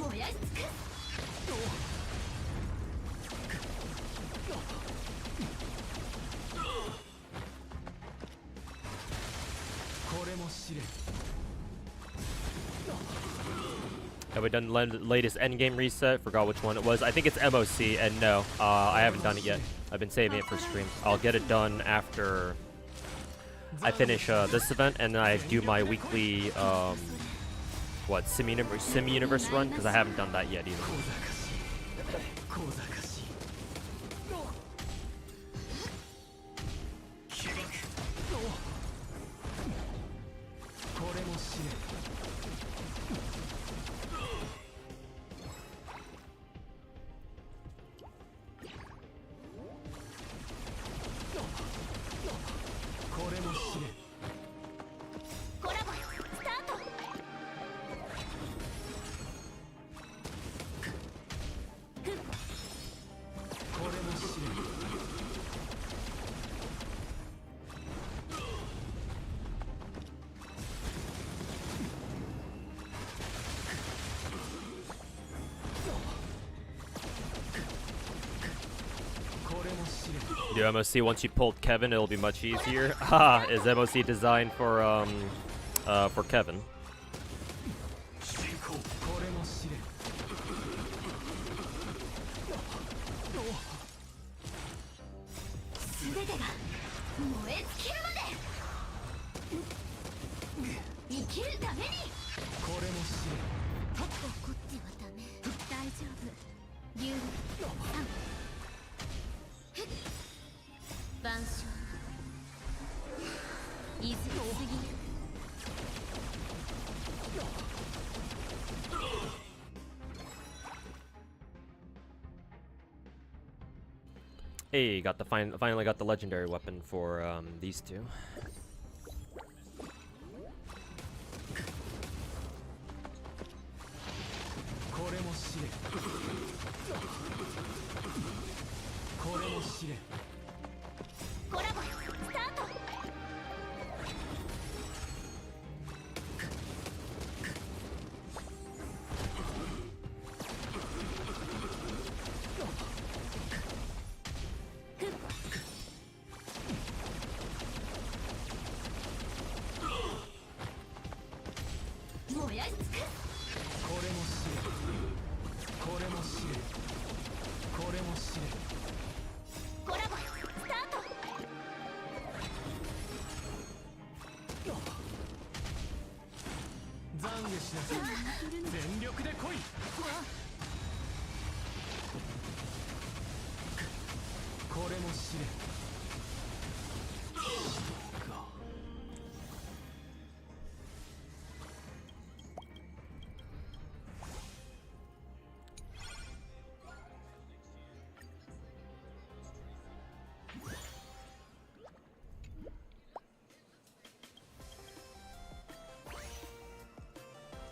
燃やし尽くす。これも知れ。 Have we done the latest endgame reset? Forgot which one it was. I think it's MOC, and no, I haven't done it yet. I've been saving it for stream. I'll get it done after I finish this event, and then I do my weekly, Sim Universe run, because I haven't done that yet either. 小賢しい。開く。これも知れ。これも知れ。コラボスタート。これも知れ。これも知れ。 Do MOC once you pulled Kevin, it'll be much easier. Haha, is MOC designed for Kevin? これも知れ。すべてが燃え尽きるまで。生きるために。これも知れ。怒ってはダメ。大丈夫。竜3万象いずすぎる。 Hey, finally got the legendary weapon for these two. これも知れ。これも知れ。コラボスタート。燃やし尽くす。これも知れ。これも知れ。これも知れ。コラボスタート。懺悔しなさい。全力で来い。これも知れ。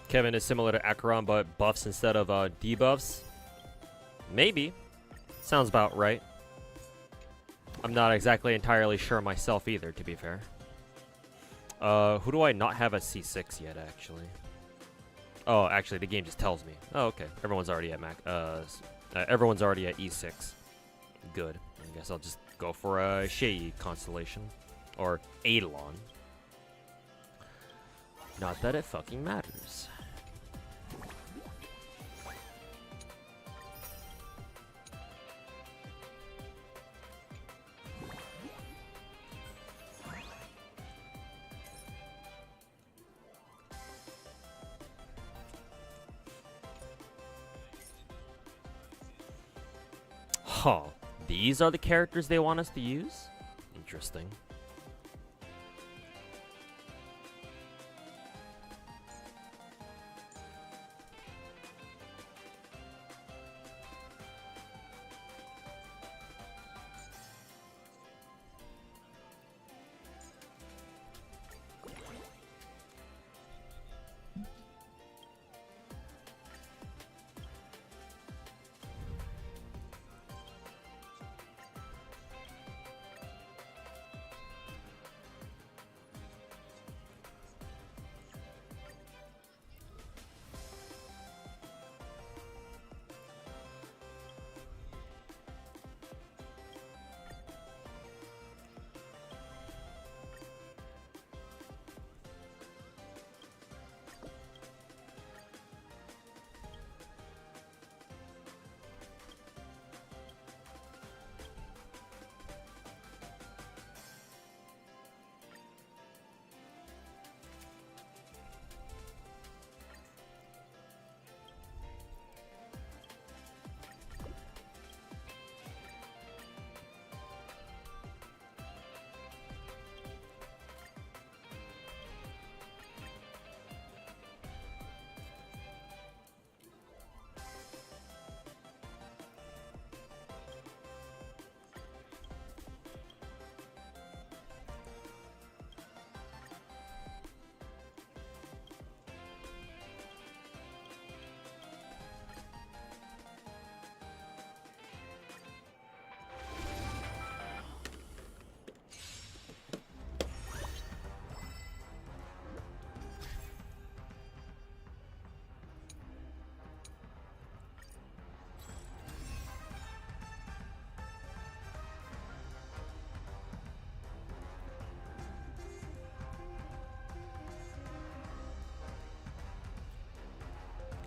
Kevin is similar to Acheron, but buffs instead of debuffs. Maybe. Sounds about right. I'm not exactly entirely sure myself either, to be fair. Who do I not have at C6 yet, actually? Oh, actually, the game just tells me. Oh, okay. Everyone's already at everyone's already at E6. Good. I guess I'll just go for a Shei constellation. Or Eidolon. Not that it fucking matters. Huh. These are the characters they want us to use? Interesting.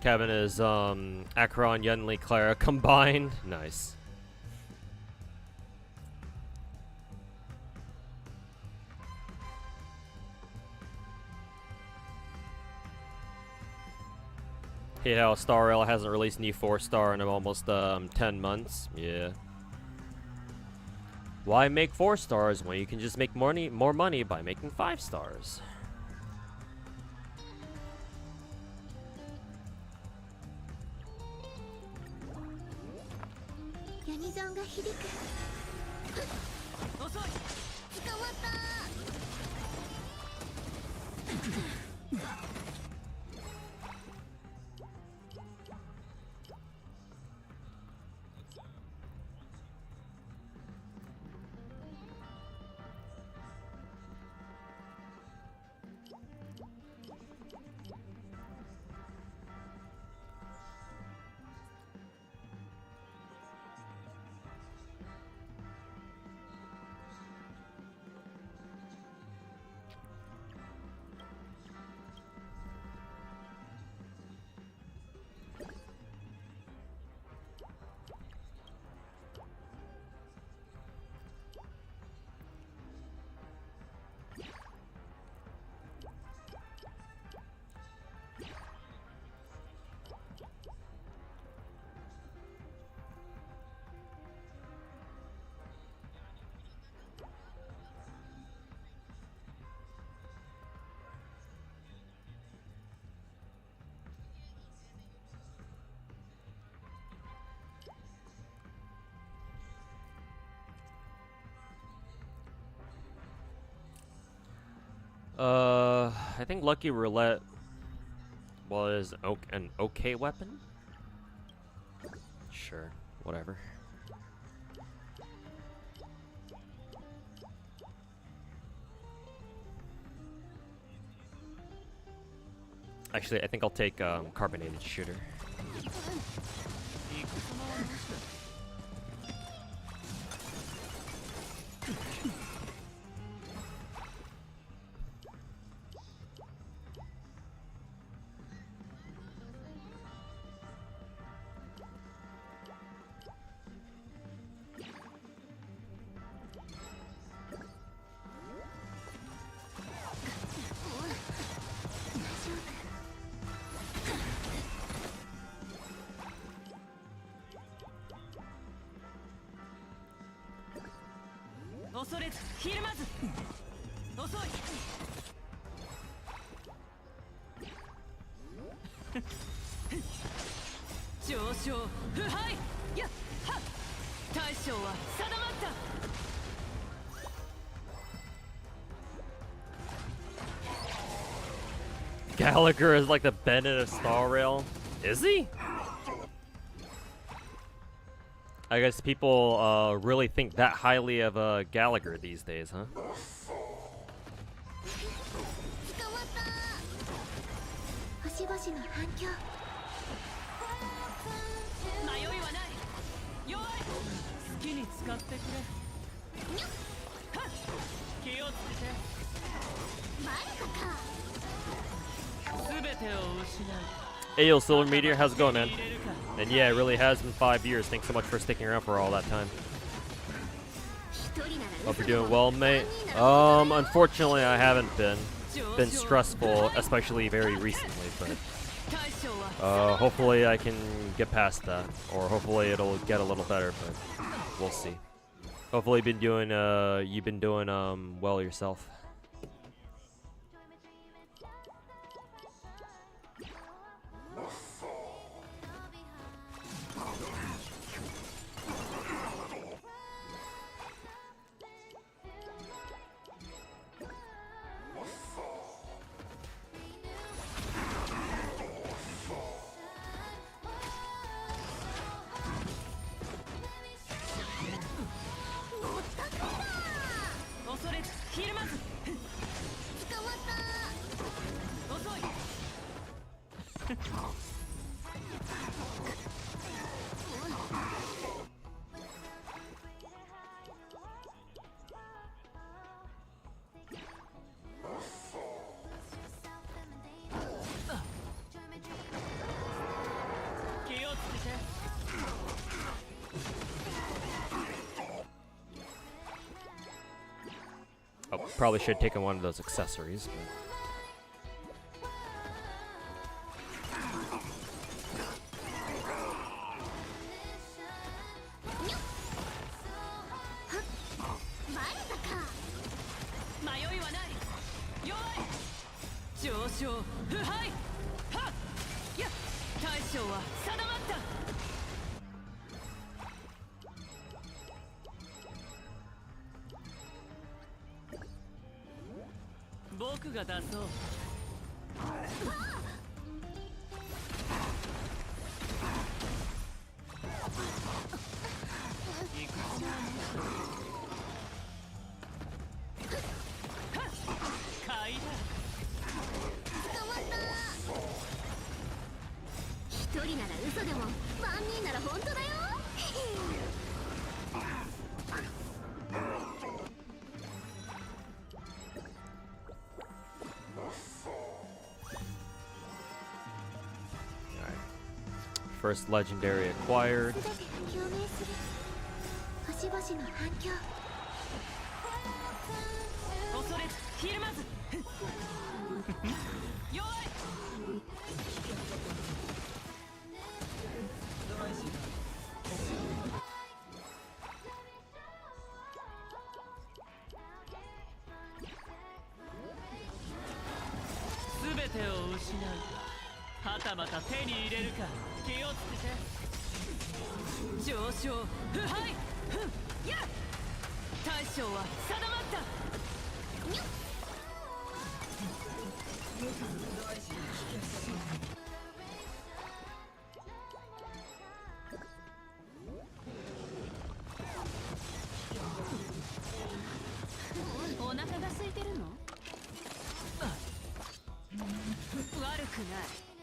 Kevin is Acheron, Yenli, Clara combined. Nice. Hate how Star Rail hasn't released new 4-star in almost 10 months. Yeah. Why make 4 stars when you can just make more money by making 5 stars? I think Lucky Roulette was an okay weapon. Sure, whatever. Actually, I think I'll take carbonated shooter. Gallagher is like the Bennett of Star Rail. Is he? I guess people really think that highly of Gallagher these days, huh? 星々の反響 Hey yo, Silver Meteor, how's it going, man? And yeah, it really has been 5 years. Thanks so much for sticking around for all that time. Hope you're doing well, mate. Unfortunately, I haven't been. It's been stressful, especially very recently, but hopefully I can get past that, or hopefully it'll get a little better, but we'll see. Hopefully you've been doing well yourself. Oh, probably should have taken one of those accessories, but... First legendary acquired.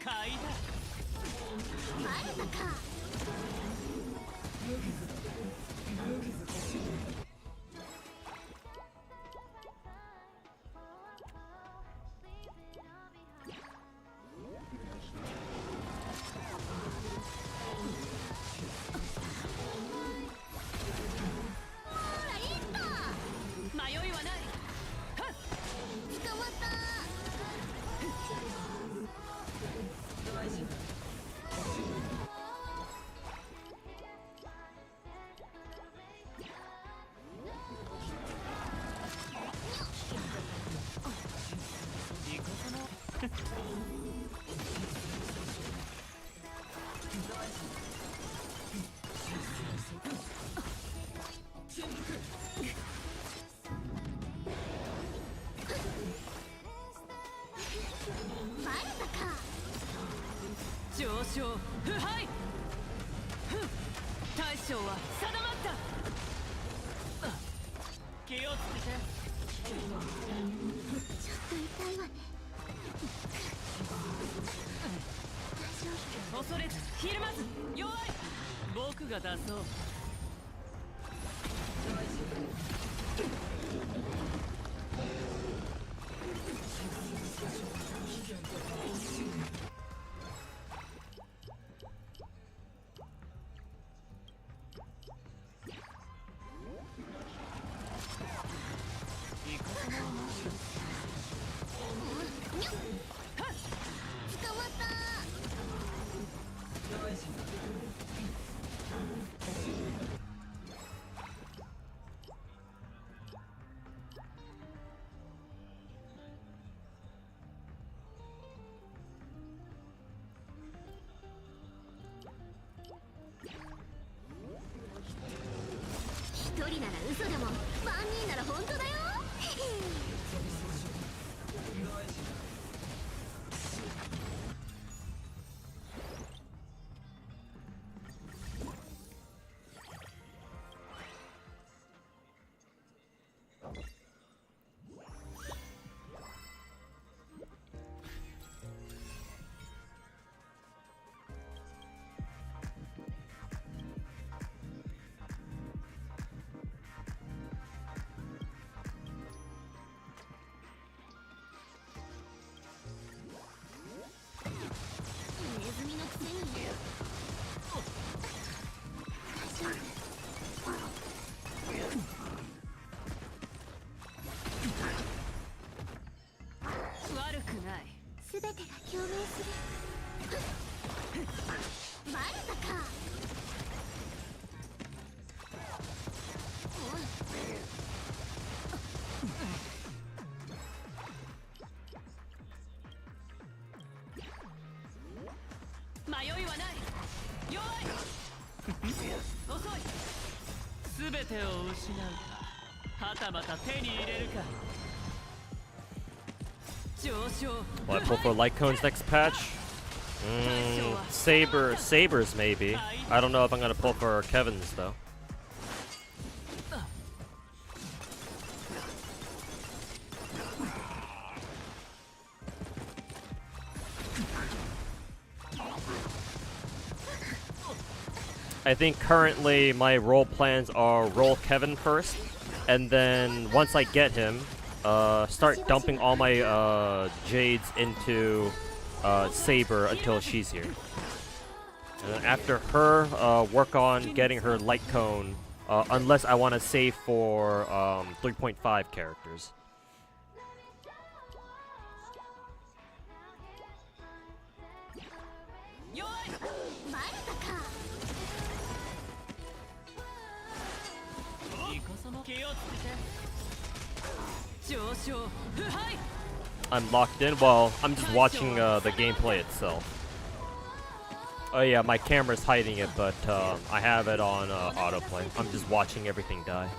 買いだ。バレたか。迷いはない。捕まった。バレたか。上昇腐敗。大将は定まった。気をつけて。ちょっと痛いわね。恐れずひるまず弱い。僕が出そう。捕まった。一人なら嘘でも万人なら本当だよ。ネズミのくせに。大丈悪くない。夫。すべてが共鳴する。バレたか。迷いはない。弱い。遅い。すべてを失うか、はたまた手に入れるか。上昇。 Will I pull for light cones next patch? Sabers maybe. I don't know if I'm gonna pull for Kevin's though. I think currently my roll plans are roll Kevin first, and then once I get him, start dumping all my Jades into Saber until she's here. And then after her, work on getting her light cone, unless I want to save for 3.5 characters. I'm locked in. Well, I'm just watching the gameplay itself. Oh yeah, my camera's hiding it, but I have it on autoplay. I'm just watching everything die.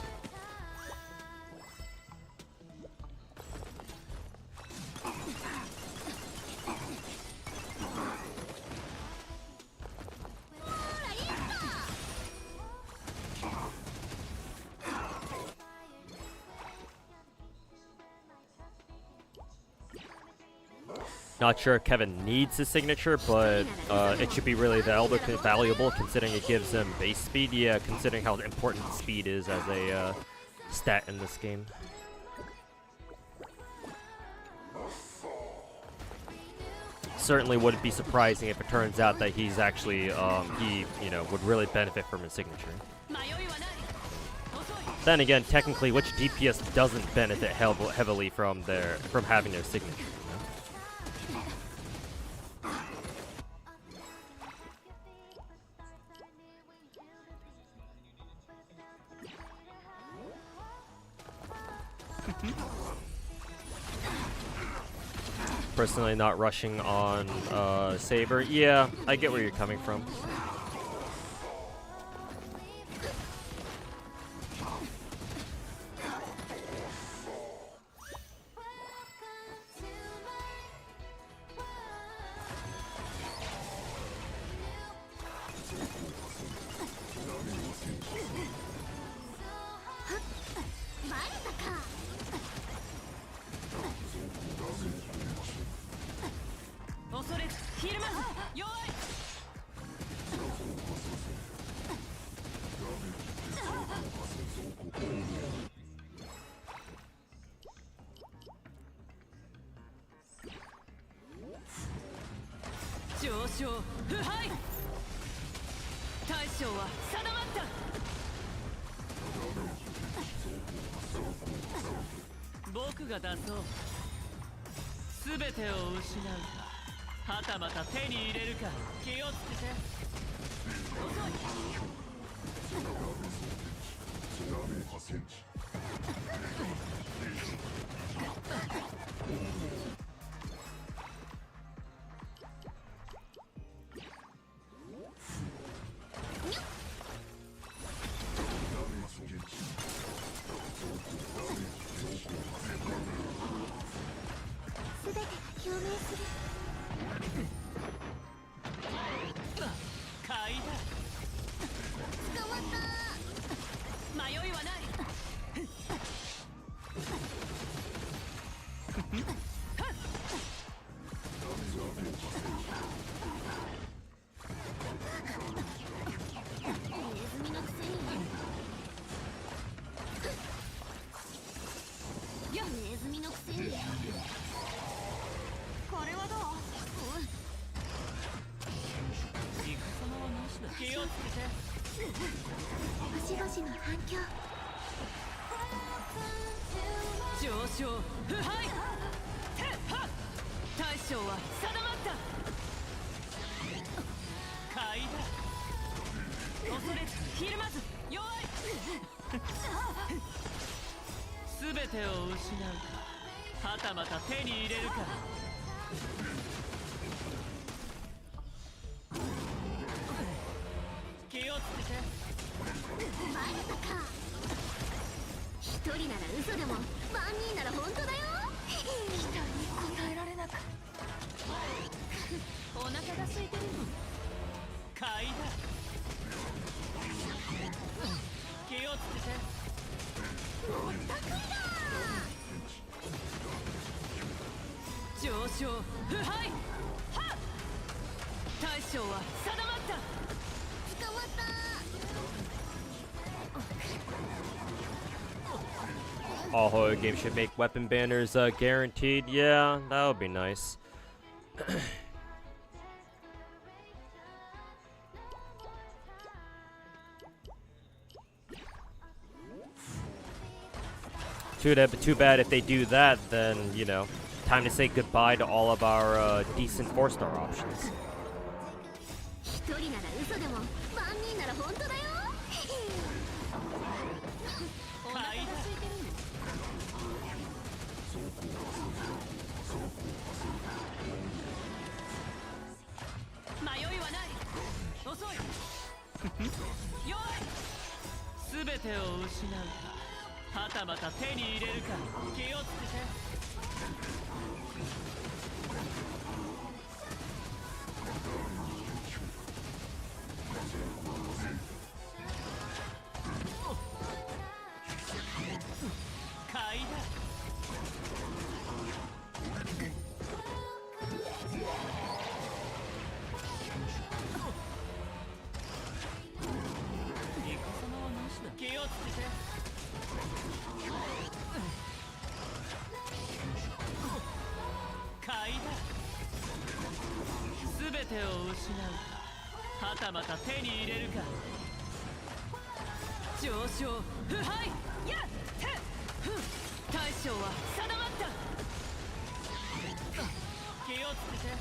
Not sure if Kevin needs his signature, but it should be really valuable considering it gives him base speed. Yeah, considering how important speed is as a stat in this game. Certainly wouldn't be surprising if it turns out that he's actually, would really benefit from his signature. Then again, technically, which DPS doesn't benefit heavily from having their signature? You know? Personally, not rushing on Saber. Yeah, I get where you're coming from. All horror games should make weapon banners guaranteed. Yeah, that would be nice. Too bad if they do that, then, you know, time to say goodbye to all of our decent 4-star options. てを失うかはたまた手に入れるか上昇腐敗やっ大将は定まった気をつけて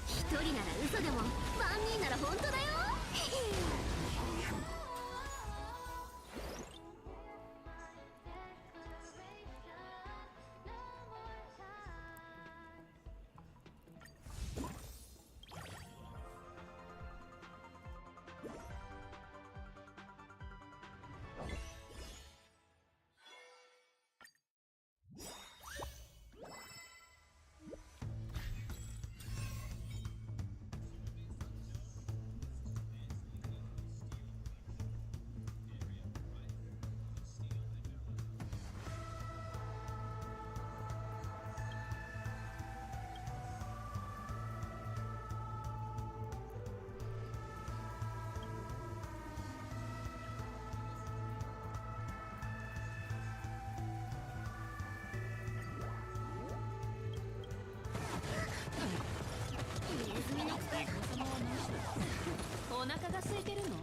一人なら嘘でも万人なら本当だよ。お腹が空いてるの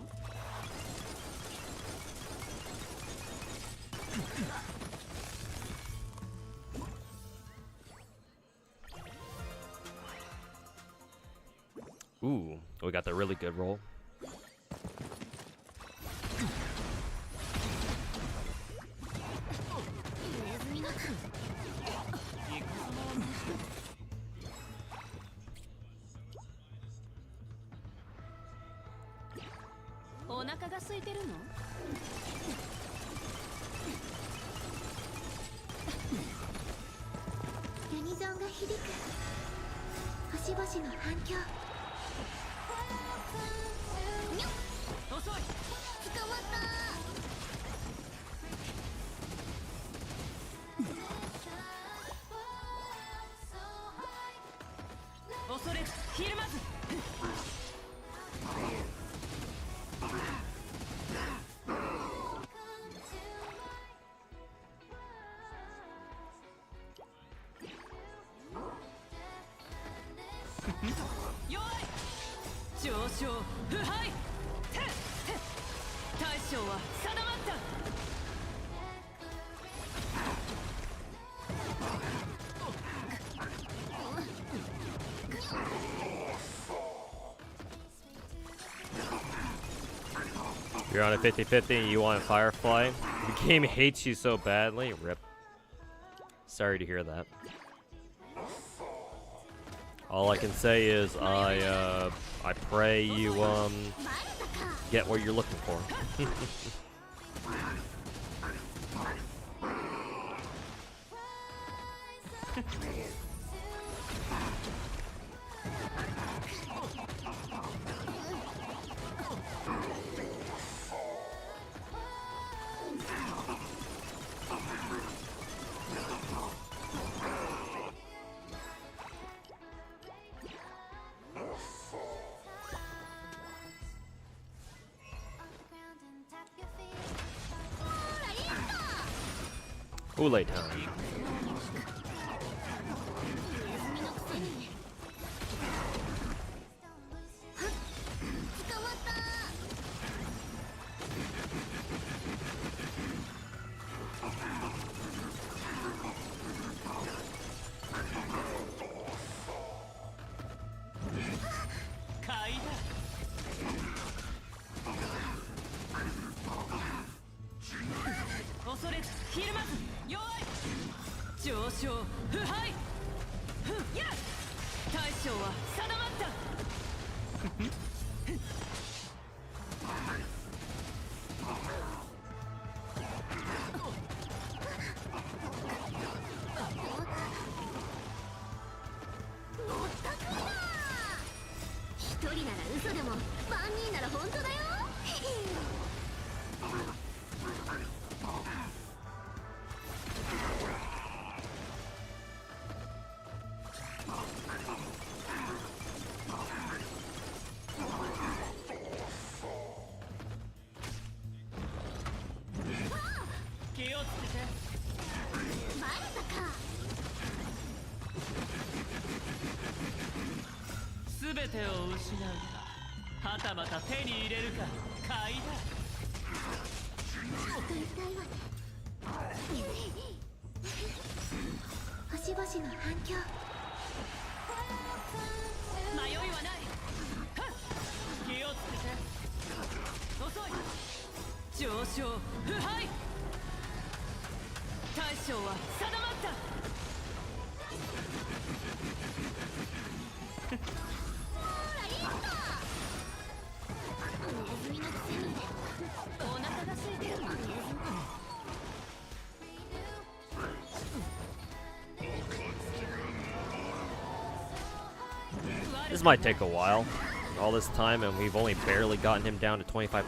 ？Ooh, we got the really good roll. You're on a 50-50 and you want Firefly? The game hates you so badly. Rip. Sorry to hear that. All I can say is I pray you get what you're looking for. Oolay time. 全てを失うか、はたまた手に入れるか、買いだ。と痛いわね。星々の反響。迷いはない。はっ、気をつけて。遅い。上昇腐敗。大将は定まった。ほらいいか。ネズミのくせにお腹が空いてるもんね。This might take a while. All this time, and we've only barely gotten him down to 25%.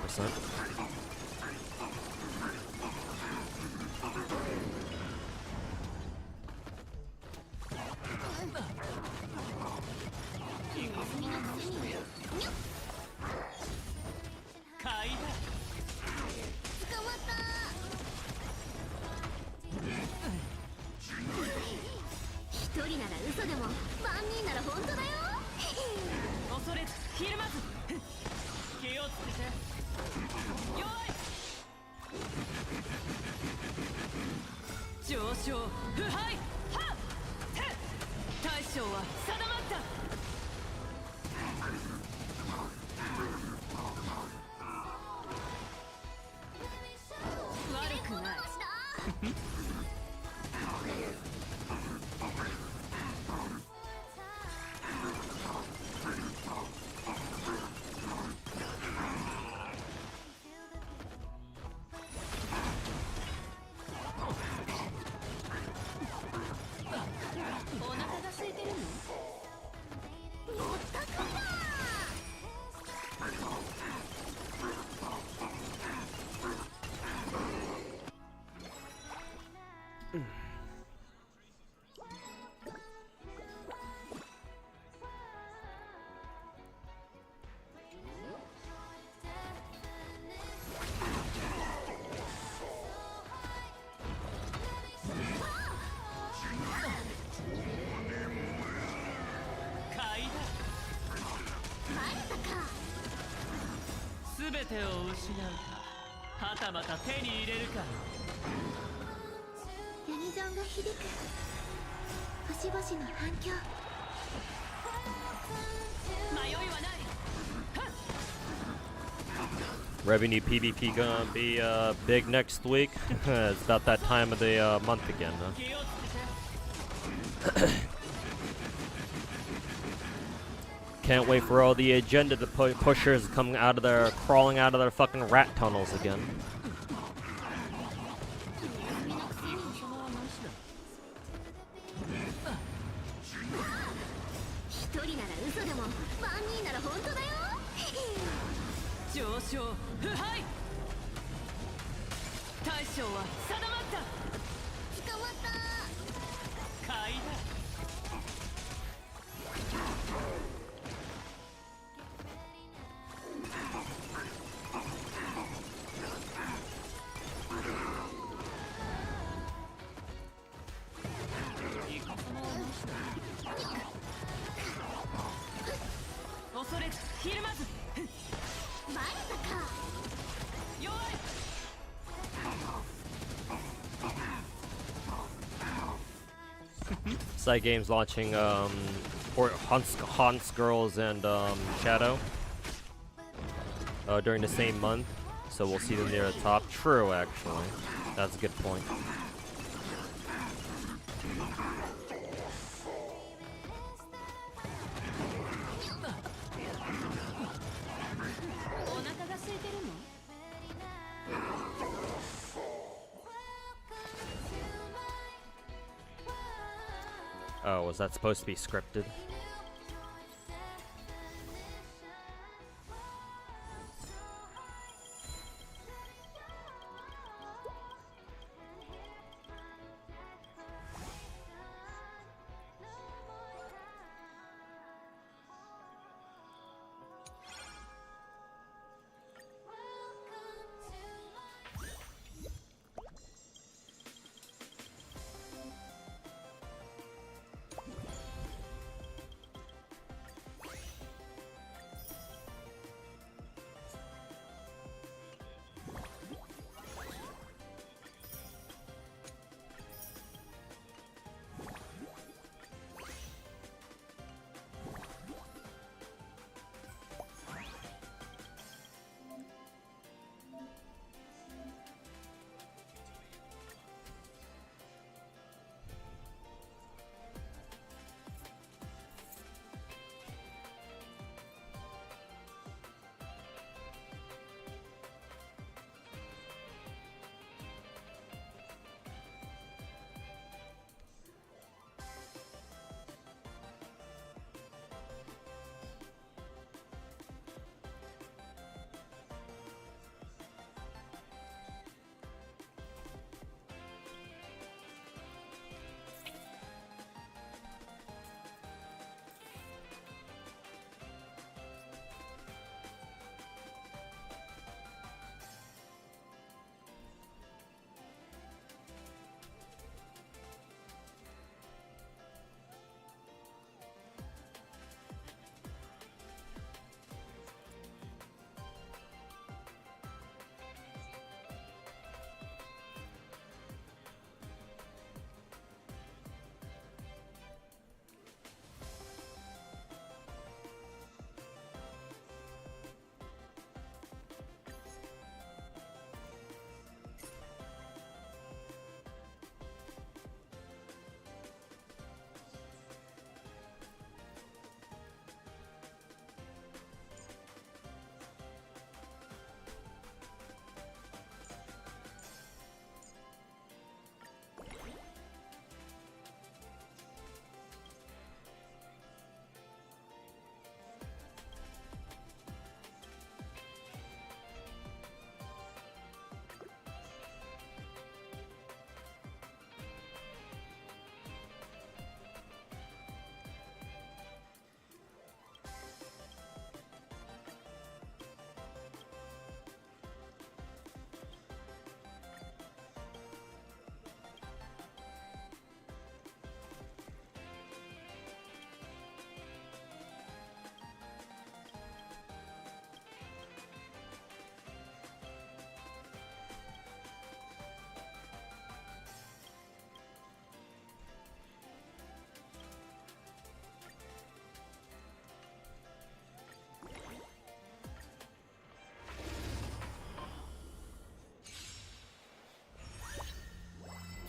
Revenue PvP gonna be big next week. It's about that time of the month again, huh? Can't wait for all the agenda pushers coming out of their, crawling out of their fucking rat tunnels again. Side games launching or Hans Girls and Shadow during the same month, so we'll see them near the top. True, actually, that's a good point. Oh, was that supposed to be scripted?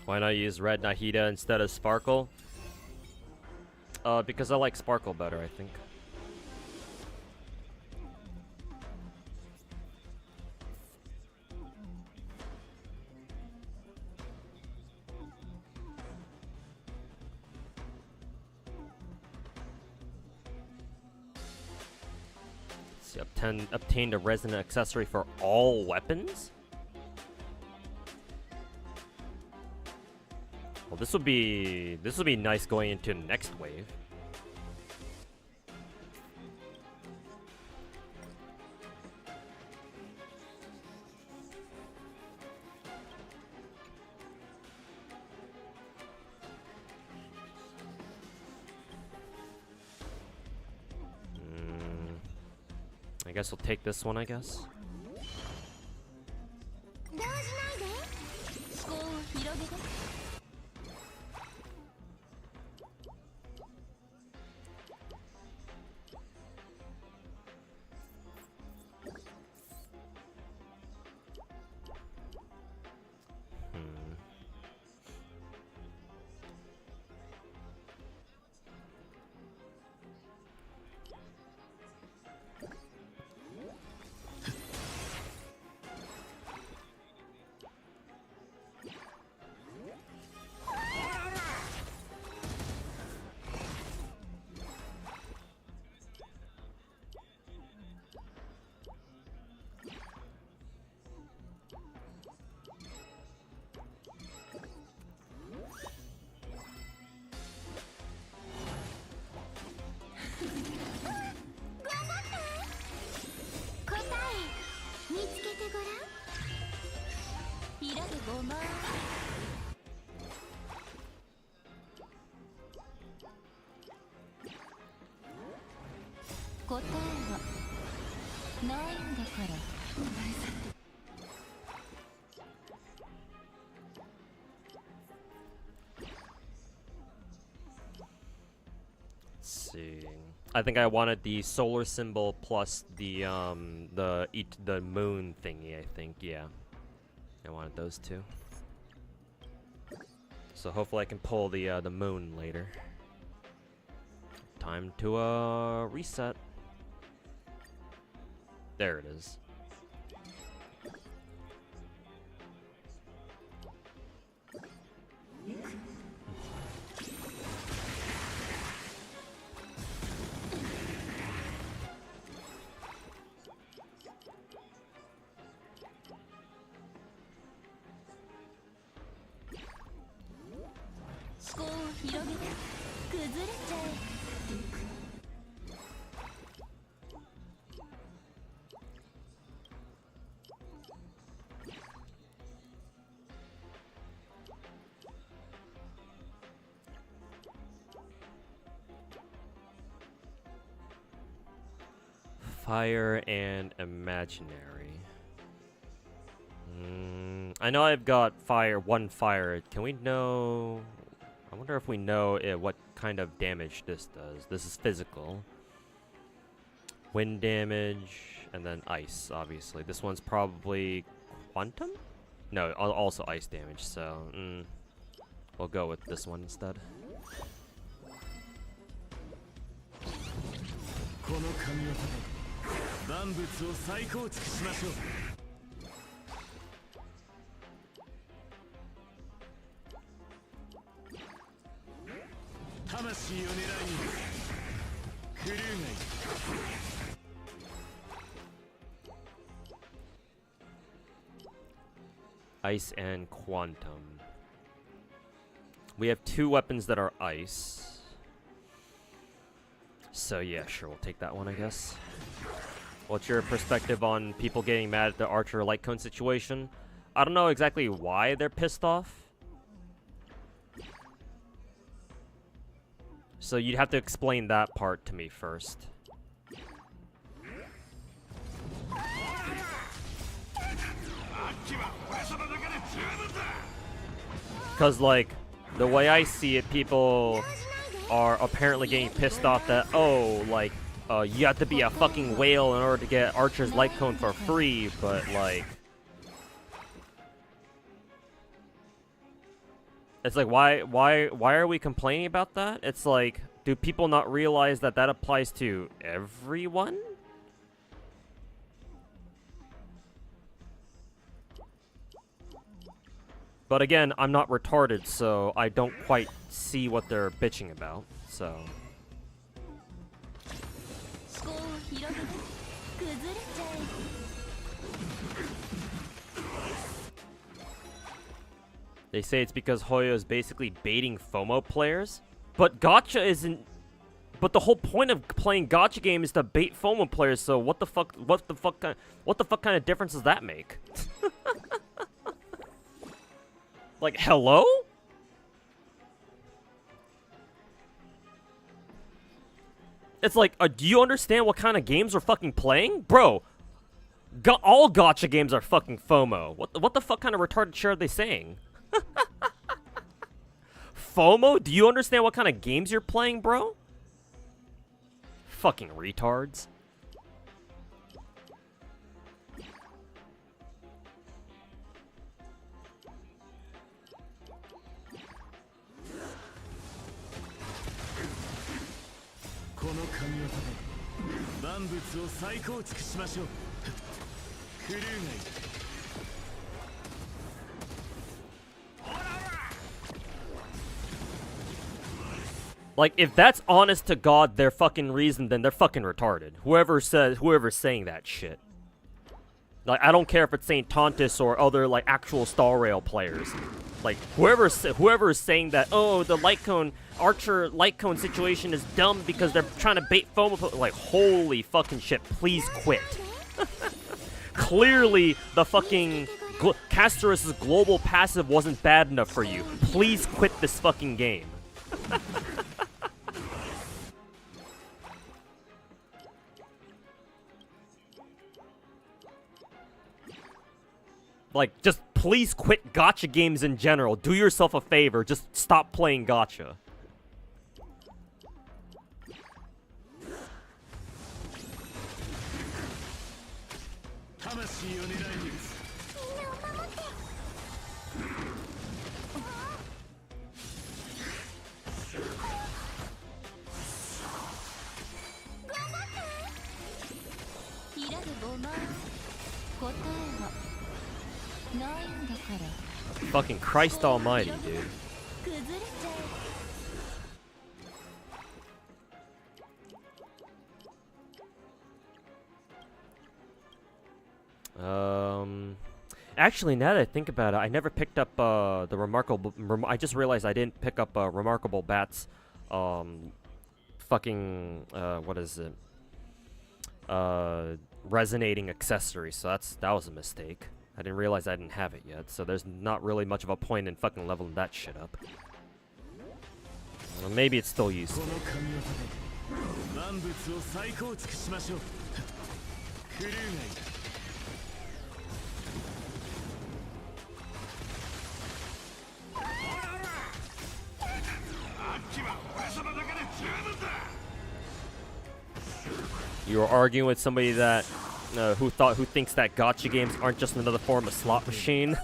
Why not use red Nahida instead of Sparkle? Because I like Sparkle better, I think. See, obtained a resonant accessory for all weapons? Well, this would be nice going into next wave. I guess we'll take this one, I guess. 動じないで。思考を広げて。答え見つけてごらん。色でごま。答えはないんだから。 See, I think I wanted the solar symbol plus the moon thingy. I think, yeah, I wanted those two. So hopefully I can pull the moon later. Time to reset. There it is. Fire and imaginary. I know I've got one fire. Can we know? I wonder if we know what kind of damage this does. This is physical. Wind damage, and then ice, obviously. This one's probably quantum? No, also ice damage, so we'll go with this one instead. この神業で万物を再構築しましょう。魂を狙いにクルーがいる。 Ice and quantum. We have two weapons that are ice. So yeah, sure, we'll take that one, I guess. What's your perspective on people getting mad at the Archer light cone situation? I don't know exactly why they're pissed off. So you'd have to explain that part to me first. Because, like, the way I see it, people are apparently getting pissed off that, oh, like, you have to be a fucking whale in order to get Archer's light cone for free, but, like... It's like, why are we complaining about that? It's like, do people not realize that that applies to everyone? But again, I'm not retarded, so I don't quite see what they're bitching about, so... 思考を広げて崩れちゃえ They say it's because Hoyo is basically baiting FOMO players? But gacha isn't... But the whole point of playing gacha game is to bait FOMO players, so what the fuck kind of difference does that make? Like, hello? It's like, do you understand what kind of games we're fucking playing? Bro, all gacha games are fucking FOMO. What the fuck kind of retarded shit are they saying? FOMO? Do you understand what kind of games you're playing, bro? Fucking retards. Like, if that's honest to God their fucking reason, then they're fucking retarded. Whoever's saying that shit. Like, I don't care if it's Saint Tontus or other, like, actual Star Rail players. Like, whoever is saying that, oh, the Archer light cone situation is dumb because they're trying to bait FOMO, like, holy fucking shit, please quit. Clearly, the fucking Castorus' global passive wasn't bad enough for you. Please quit this fucking game. Like, just please quit gacha games in general. Do yourself a favor. Just stop playing gacha. Fucking Christ almighty, dude. Actually, now that I think about it, I never picked up the remarkable. I just realized I didn't pick up Remarkable Bat's fucking what is it? Resonating accessory. So that was a mistake. I didn't realize I didn't have it yet. So there's not really much of a point in fucking leveling that shit up. Well, maybe it's still useful. You were arguing with somebody that who thinks that gacha games aren't just another form of slot machine.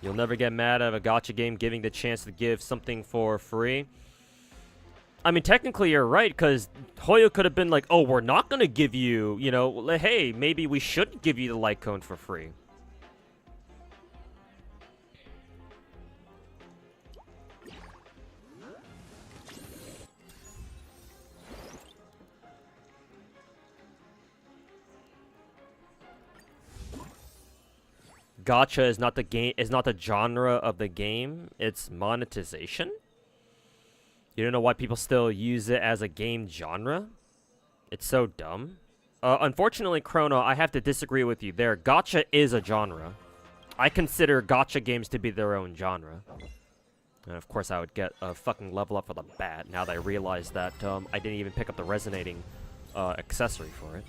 You'll never get mad at a gacha game giving the chance to give something for free. I mean, technically you're right, because Hoyo could have been like, oh, we're not going to give you, you know, hey, maybe we should give you the light cone for free. Gacha is not the genre of the game, it's monetization. You don't know why people still use it as a game genre? It's so dumb. Unfortunately, Chrono, I have to disagree with you there. Gacha is a genre. I consider gacha games to be their own genre. And of course I would get a fucking level up for the bat now that I realized that I didn't even pick up the resonating accessory for it.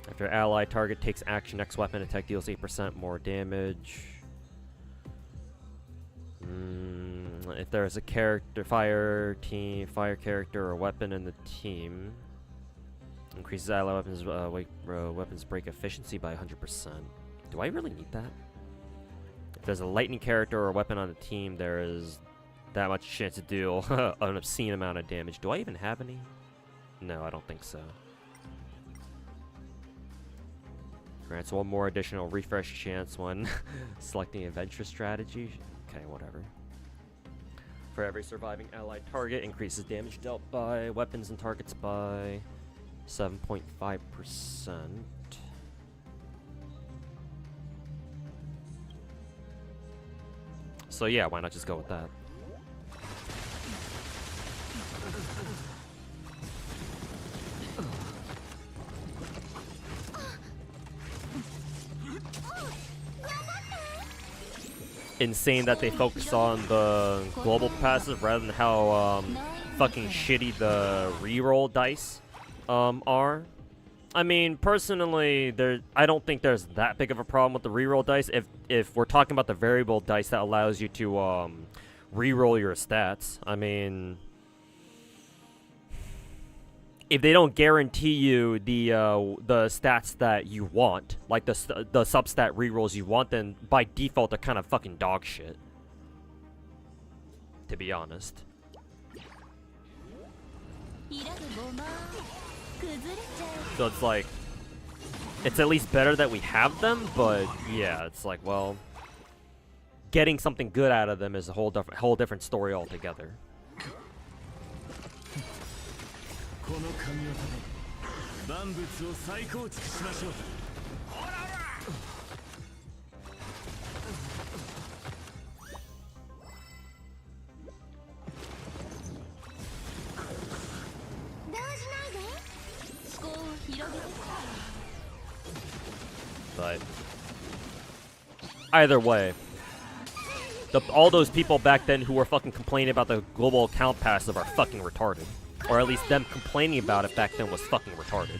After ally target takes action, next weapon attack deals 8% more damage. If there's a character, fire character or weapon in the team, increases ally weapons break efficiency by 100%. Do I really need that? If there's a lightning character or weapon on the team, there is that much chance to deal an obscene amount of damage. Do I even have any? No, I don't think so. Grants one more additional refresh chance when selecting adventure strategy. Okay, whatever. For every surviving allied target, increases damage dealt by weapons and targets by 7.5%. So yeah, why not just go with that? Insane that they focus on the global passive rather than how fucking shitty the reroll dice are. I mean, personally, I don't think there's that big of a problem with the reroll dice. If we're talking about the variable dice that allows you to reroll your stats, I mean, if they don't guarantee you the stats that you want, like the substat rerolls you want, then by default they're kind of fucking dog shit. To be honest. So it's like, it's at least better that we have them, but yeah, it's like, well, getting something good out of them is a whole different story altogether. But either way, all those people back then who were fucking complaining about the global account passive are fucking retarded. Or at least them complaining about it back then was fucking retarded.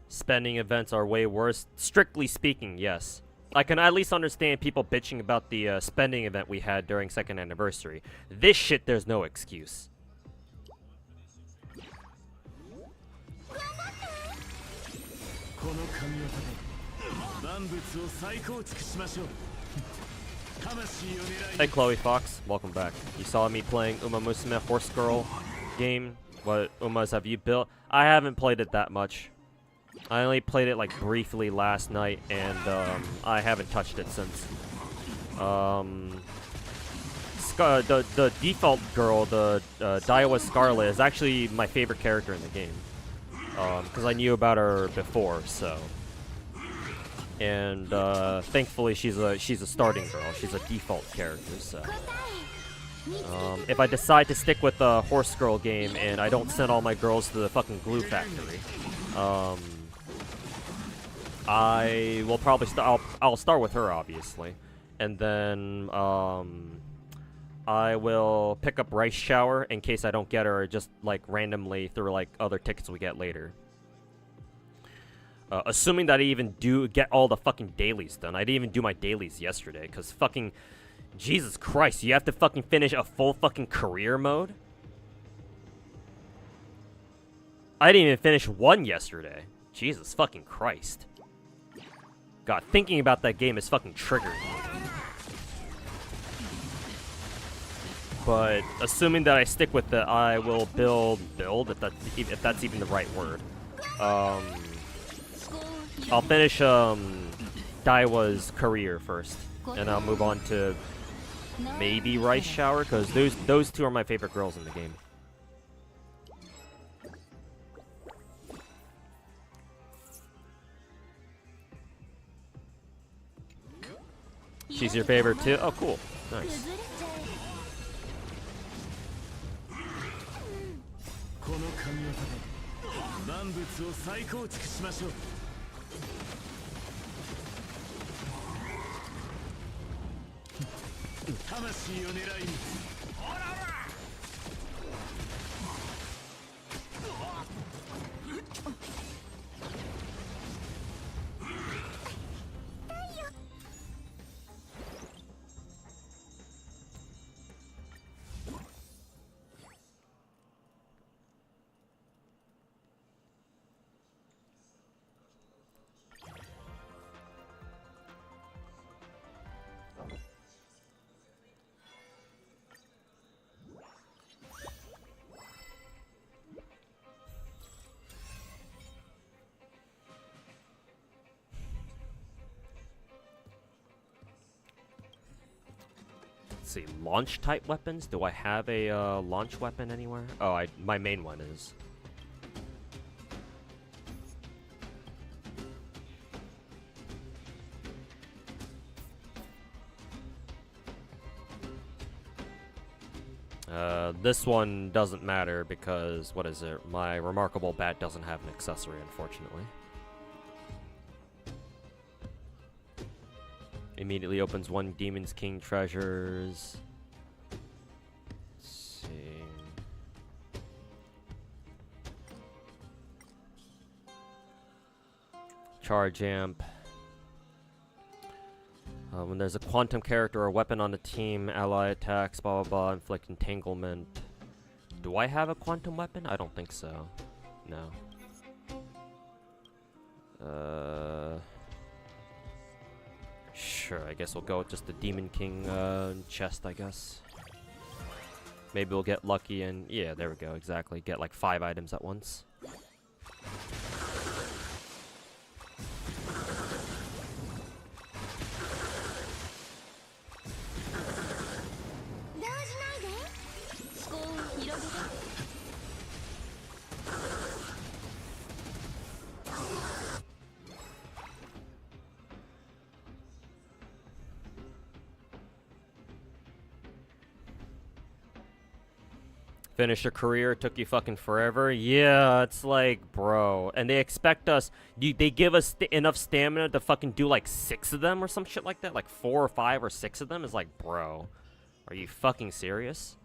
Spending events are way worse. Strictly speaking, yes. I can at least understand people bitching about the spending event we had during 2nd anniversary. This shit, there's no excuse. Hey Chloe Fox, welcome back. You saw me playing Musume Horse Girl game. What Umas have you built? I haven't played it that much. I only played it like briefly last night, and I haven't touched it since. The default girl, the Daiwa Scarlet, is actually my favorite character in the game, because I knew about her before. So, and thankfully she's a starting girl. She's a default character. So, if I decide to stick with the Horse Girl game and I don't send all my girls to the fucking glue factory, I will probably I'll start with her, obviously, and then I will pick up Rice Shower in case I don't get her just like randomly through like other tickets we get later. Assuming that I even do get all the fucking dailies done. I didn't even do my dailies yesterday because fucking Jesus Christ, you have to fucking finish a full fucking career mode. I didn't even finish one yesterday. Jesus fucking Christ. God, thinking about that game is fucking triggering. But assuming that I stick with it, I will build if that's even the right word. I'll finish Daiwa's career first, and I'll move on to maybe Rice Shower, because those two are my favorite girls in the game. She's your favorite too? Oh, cool. Nice. この神業で万物を再構築しましょう。魂を狙いに。 Let's see, launch type weapons. Do I have a launch weapon anywhere? Oh, my main one is. This one doesn't matter because, what is it? My remarkable bat doesn't have an accessory, unfortunately. Immediately opens 1 Demon's King treasures. Let's see. Charge amp. When there's a quantum character or weapon on the team, ally attacks, blah blah blah, inflict entanglement. Do I have a quantum weapon? I don't think so. No. Sure, I guess we'll go with just the Demon King chest, I guess. Maybe we'll get lucky and... yeah, there we go, exactly. Get like 5 items at once. Finish your career, it took you fucking forever. Yeah, it's like, bro. And they expect us, they give us enough stamina to fucking do like 6 of them or some shit like that. Like 4 or 5 or 6 of them is like, bro. Are you fucking serious?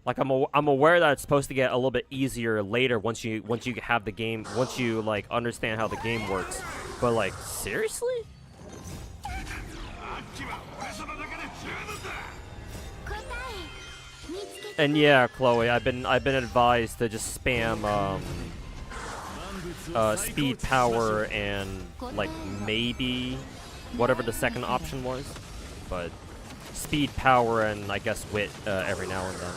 Like, I'm aware that it's supposed to get a little bit easier later once you have the game, once you like understand how the game works. But like, seriously? And yeah, Chloe, I've been advised to just spam speed, power, and like maybe whatever the second option was, but speed, power, and I guess wit every now and then.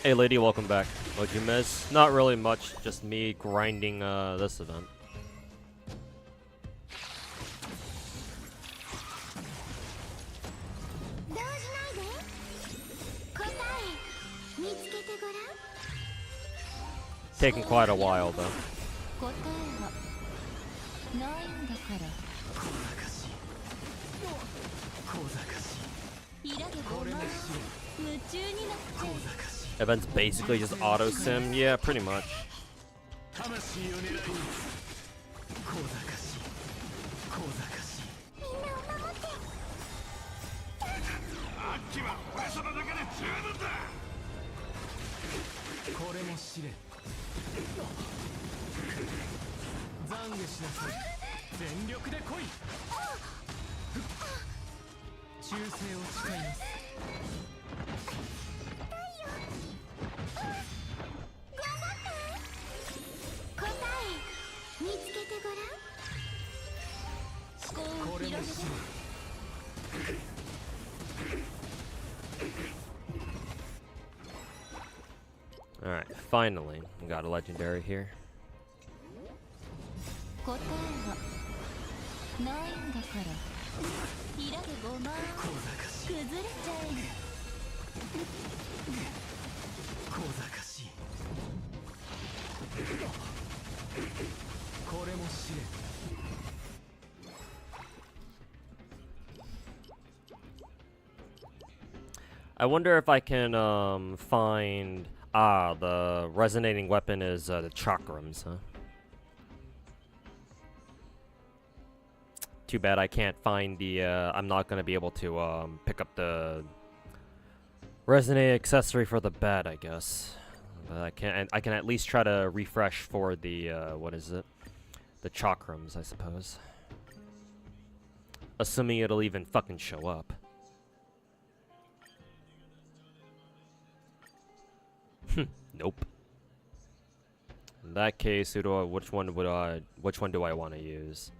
Hey lady, welcome back. What'd you miss? Not really much, just me grinding this event. Taking quite a while though. から小賢しい小賢しいイラゲボこれマも知れ夢中になっ小て賢しい Event's basically just auto sim. Yeah, pretty much. 魂を狙い小賢しい小賢しいみんなを守ってアッキは俺様だけで十分だこれも知れ懺悔しなさい全力で来い忠誠を誓います答え見つけてごらん思考をこれも広げて知れ Alright, finally, we got a legendary here. 答えはないんだからイラゲボマ小賢しい崩れちゃえ小賢しいこれも知れ I wonder if I can find the resonating weapon is the chakrams, huh? Too bad I can't find the I'm not gonna be able to pick up the resonating accessory for the bed, I guess. But I can at least try to refresh for the what is it? The chakrams, I suppose. Assuming it'll even fucking show up. Nope. In that case, which one do I want to use?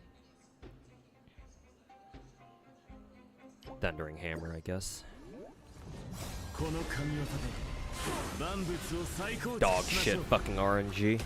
Thundering Hammer, I guess. Dog shit fucking RNG.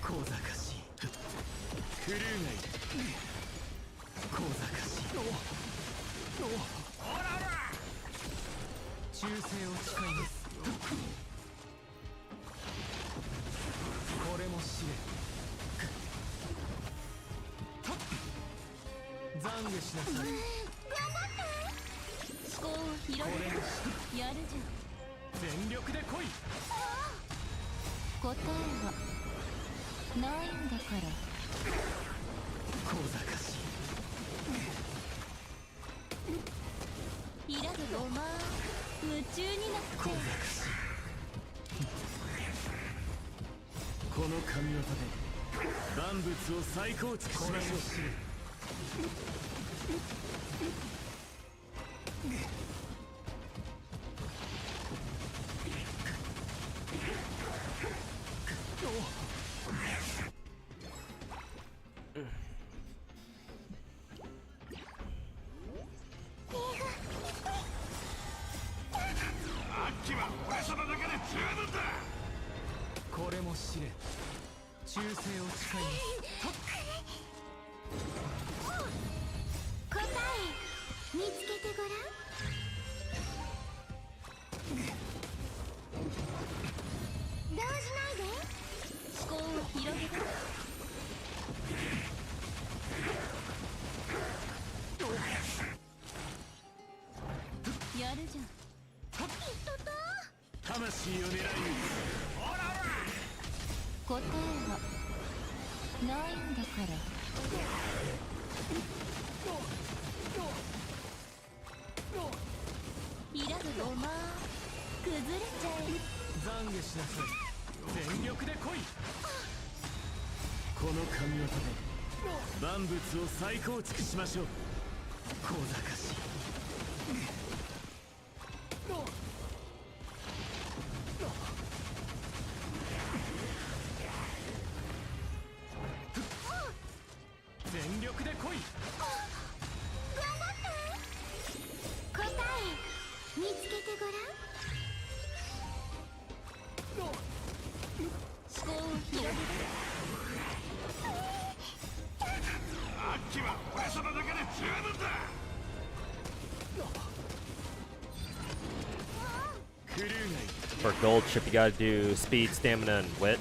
For gold chip, you gotta do speed, stamina, and wit.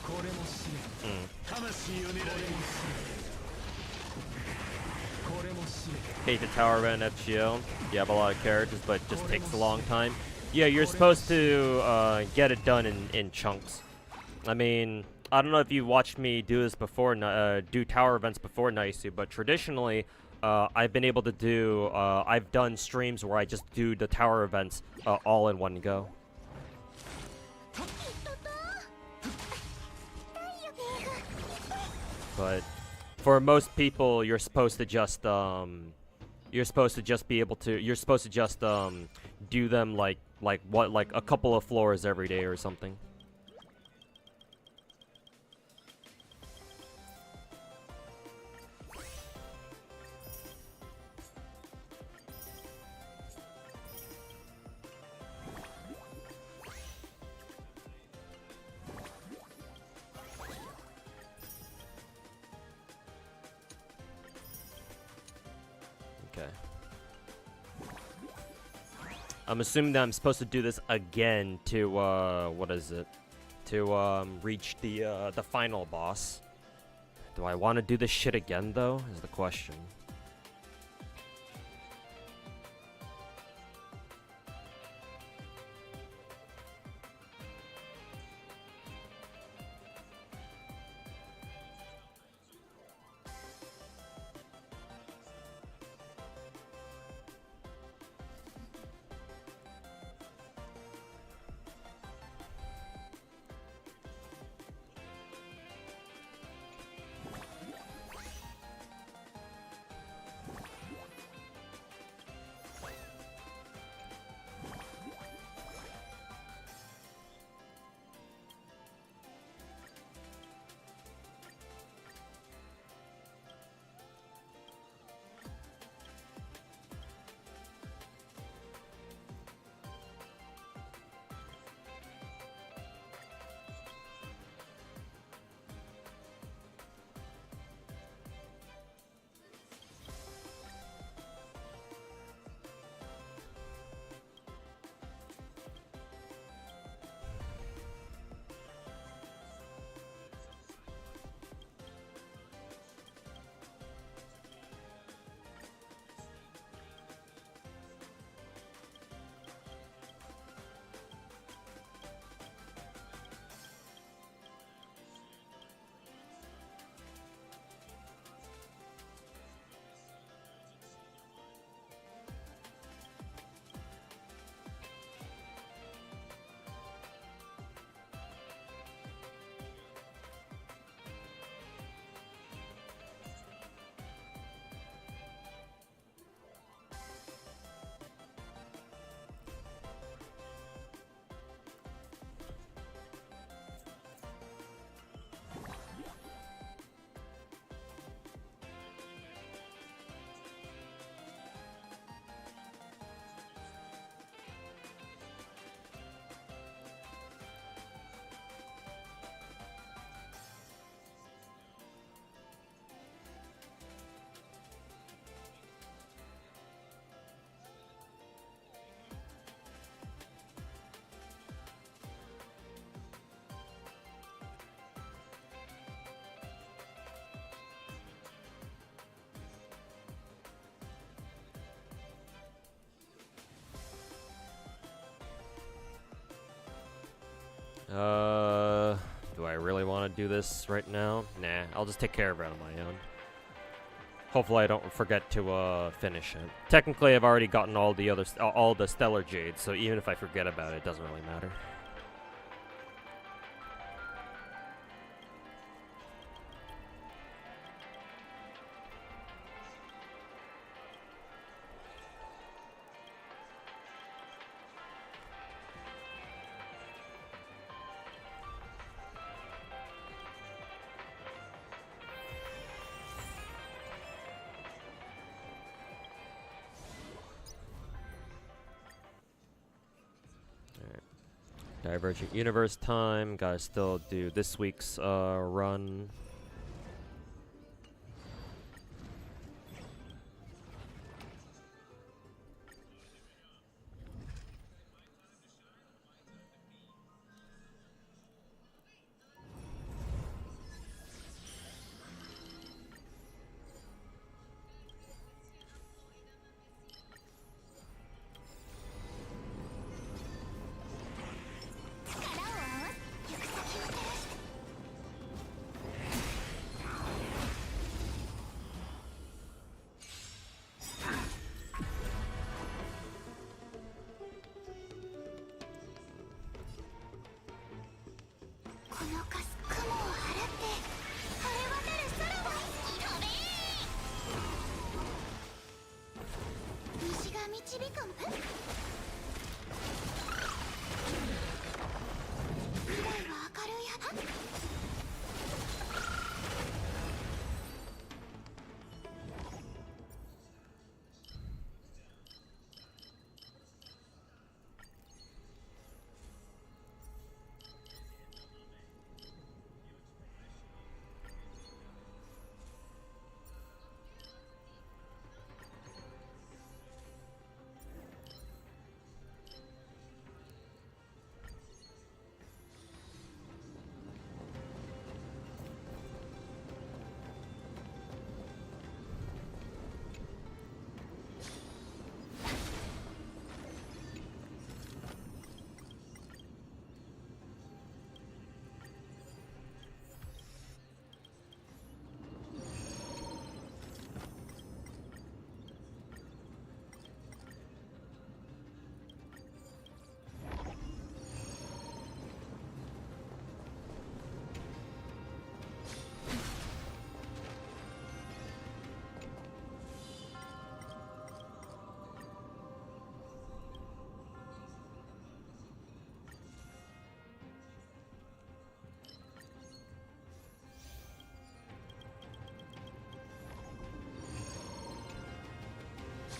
Hate the tower event FGL. You have a lot of characters, but it just takes a long time. Yeah, you're supposed to get it done in chunks. I mean, I don't know if you watched me do this before, do tower events before Naisu, but traditionally, I've been able to do, I've done streams where I just do the tower events all in one go. But for most people, you're supposed to just be able to, you're supposed to just do them like a couple of floors every day or something. Okay. I'm assuming that I'm supposed to do this again to, what is it? To, reach the final boss. Do I want to do this shit again, though? Is the question. Do I really want to do this right now? Nah, I'll just take care of it on my own. Hopefully I don't forget to finish it. Technically, I've already gotten all the Stellar Jades, so even if I forget about it, it doesn't really matter. Divergent Universe time. Gotta still do this week's run. のかす雲を払って晴れ渡る空は飛べ西が導く未来は明るいは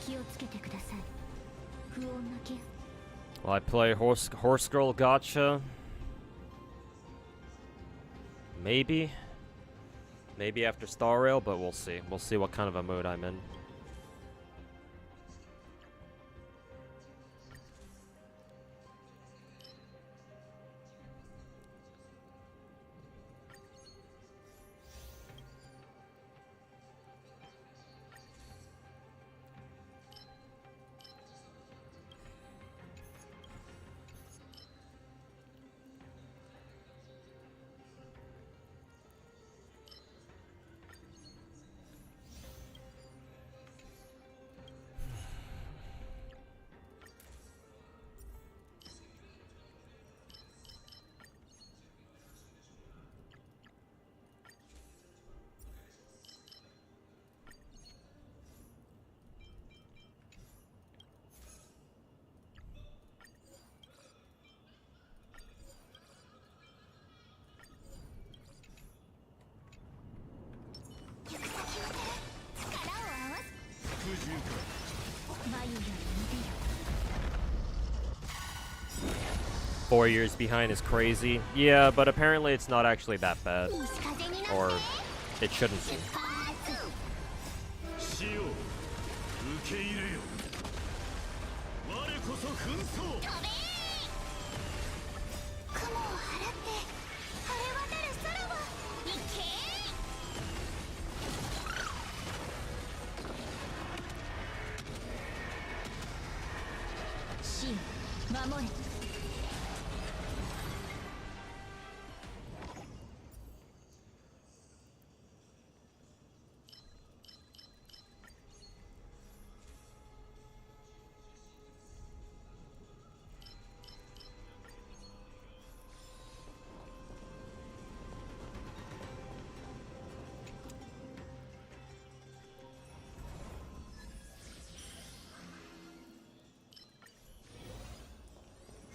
気をつけてください。不穏な気 Will I play Horse Girl Gacha? Maybe. Maybe after Star Rail, but we'll see. We'll see what kind of a mood I'm in. Four years behind is crazy. Yeah, but apparently it's not actually that bad. Or it shouldn't be. 死を受け入れよ我こそ紛争雲を払って晴れ渡る空は行け死を守れ I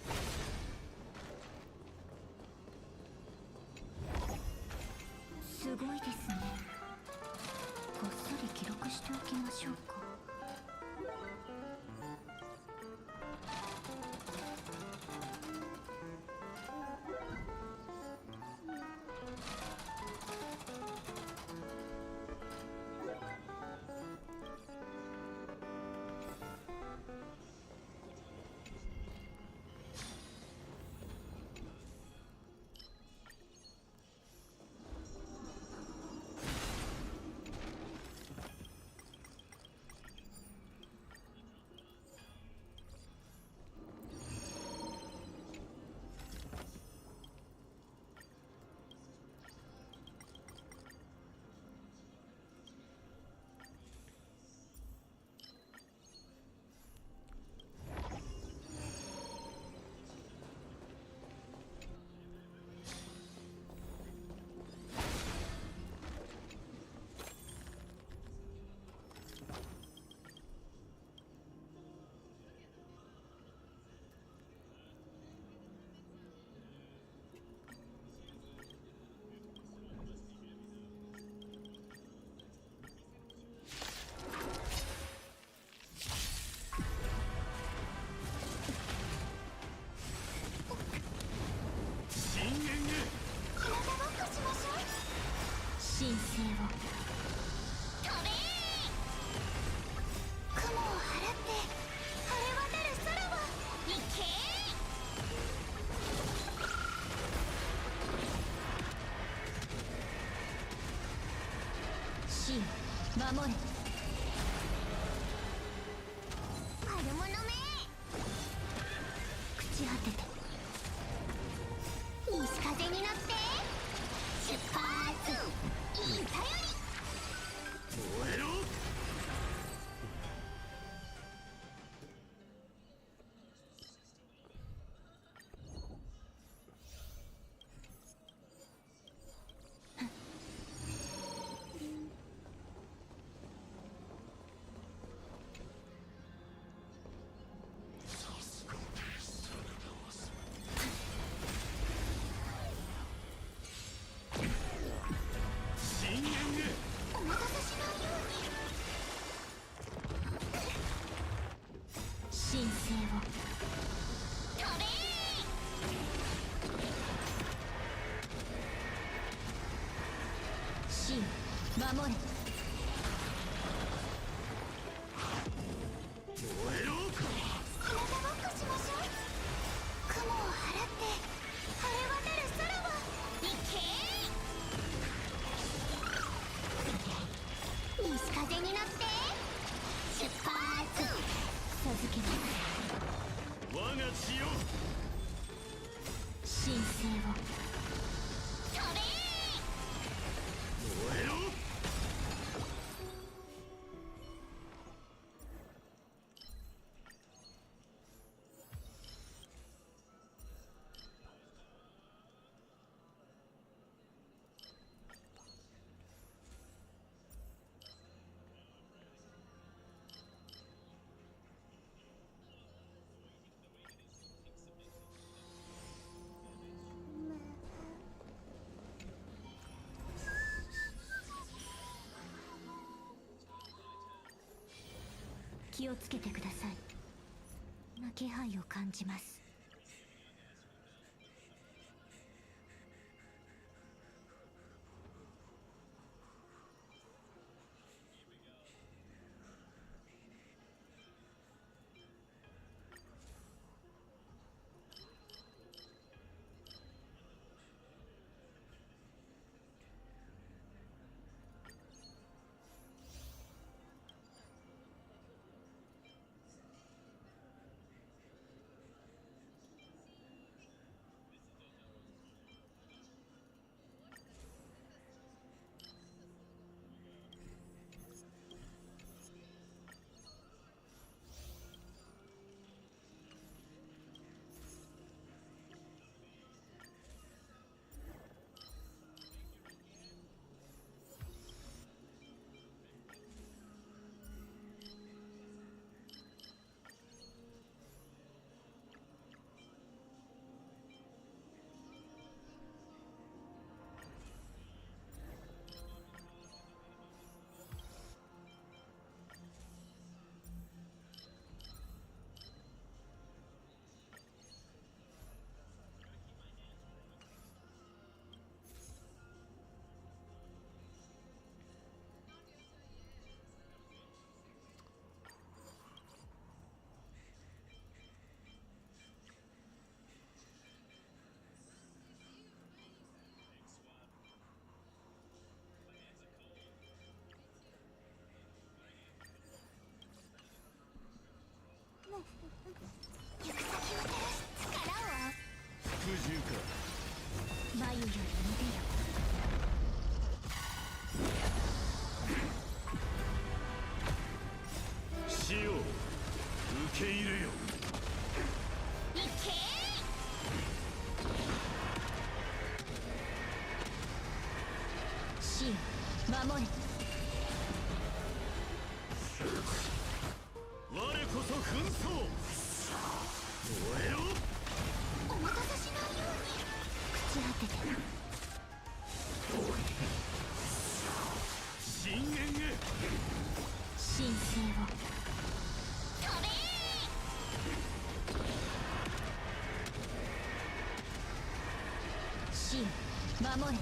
守れ。悪者め、朽ち果てて西風に乗って出発。いい頼り。燃えろ。お待たせしないように。神聖を飛べ。神守れ。燃えろ。日向ぼっこしましょう。雲を払って晴れ渡る空を行け。西風に乗って出発。授けます。我が血よ。神聖を飛べ。燃えろ。気をつけてください。な気配を感じます。行く先を照らす力を。服従か。眉より見てよ。死を受け入れよ。行け。神守れ。我こそ紛争。燃えろ。お待たせしないように。朽ち果てて深淵へ。神聖を飛べ。神守れ。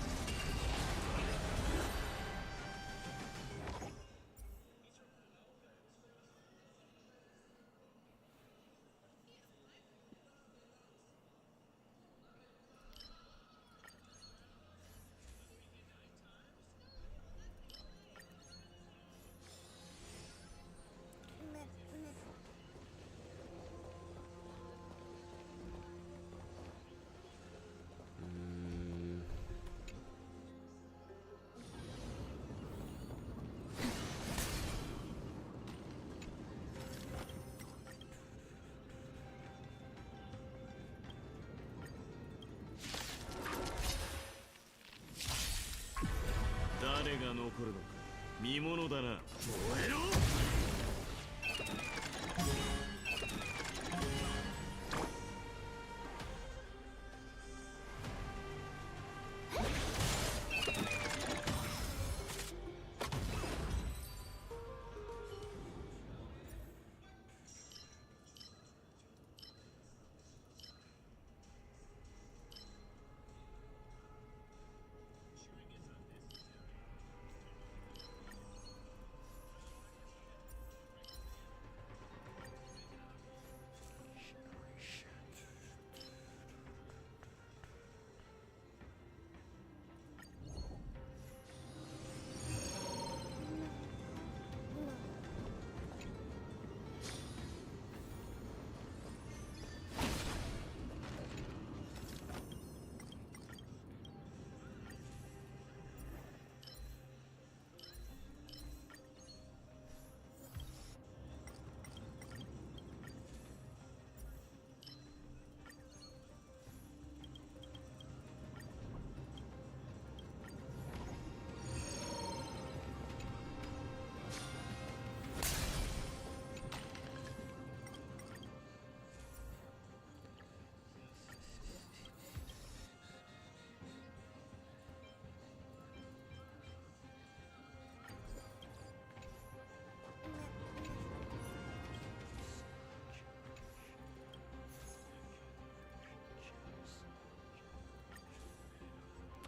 が残るのか。見ものだな。燃えろ。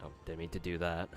Oh, didn't mean to do that.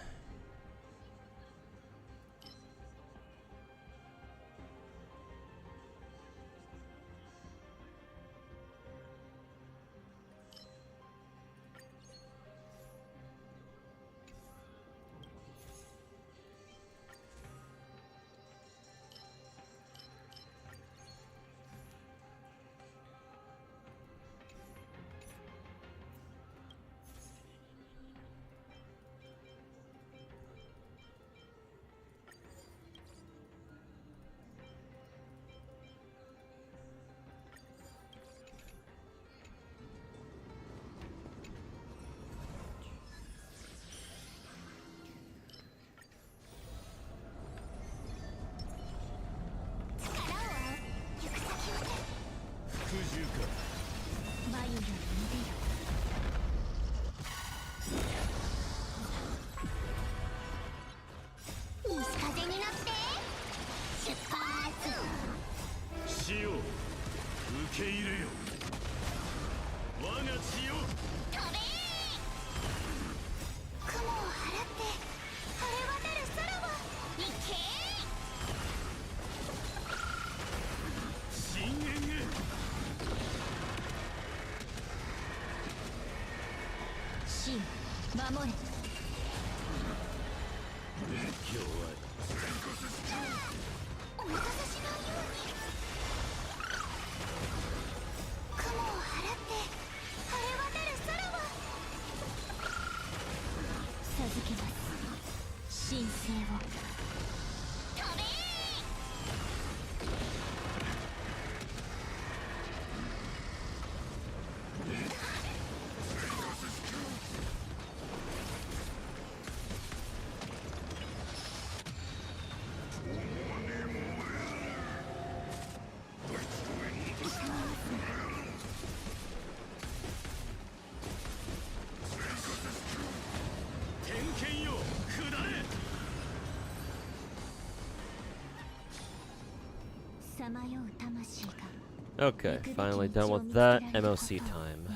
Okay, finally done with that. MOC time.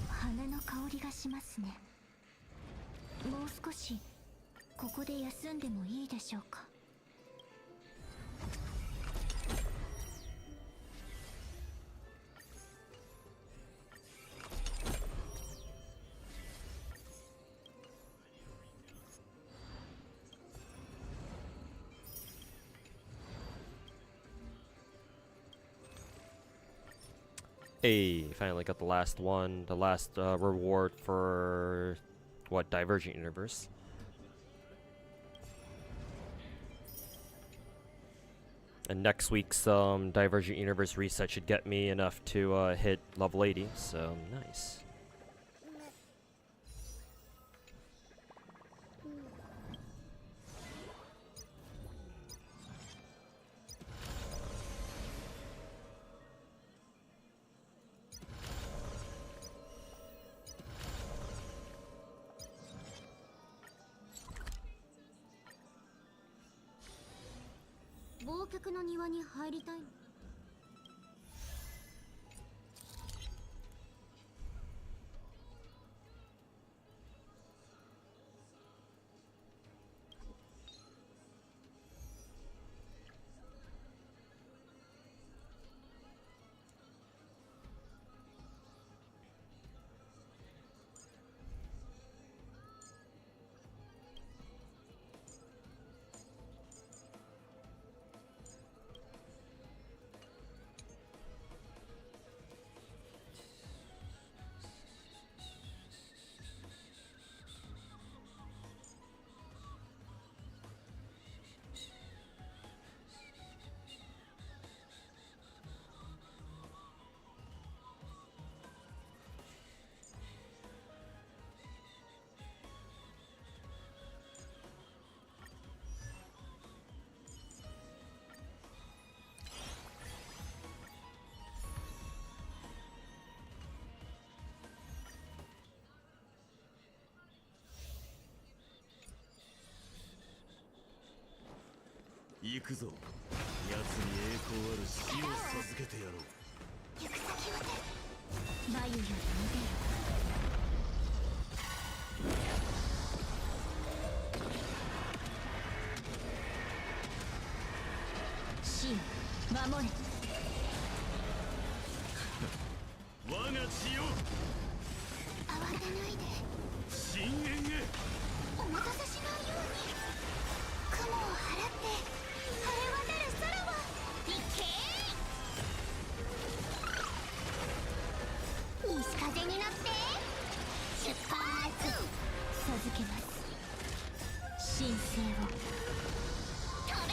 花の香りがしますね。もう少しここで休んでもいいでしょうか。Hey, finally got the last one, the last reward for what, Divergent Universe. And next week's Divergent Universe reset should get me enough to hit level 80, so nice. 忘却の庭に入りたいの？行くぞ。奴に栄光ある死を授けてやろう。行く先はね。眉より見てよ。死を守れ。我が血を慌てないで。深淵へ。お待たせしないように。雲を払って晴れ渡る空は行け。西風に乗って出発。授けます。神聖を飛べ。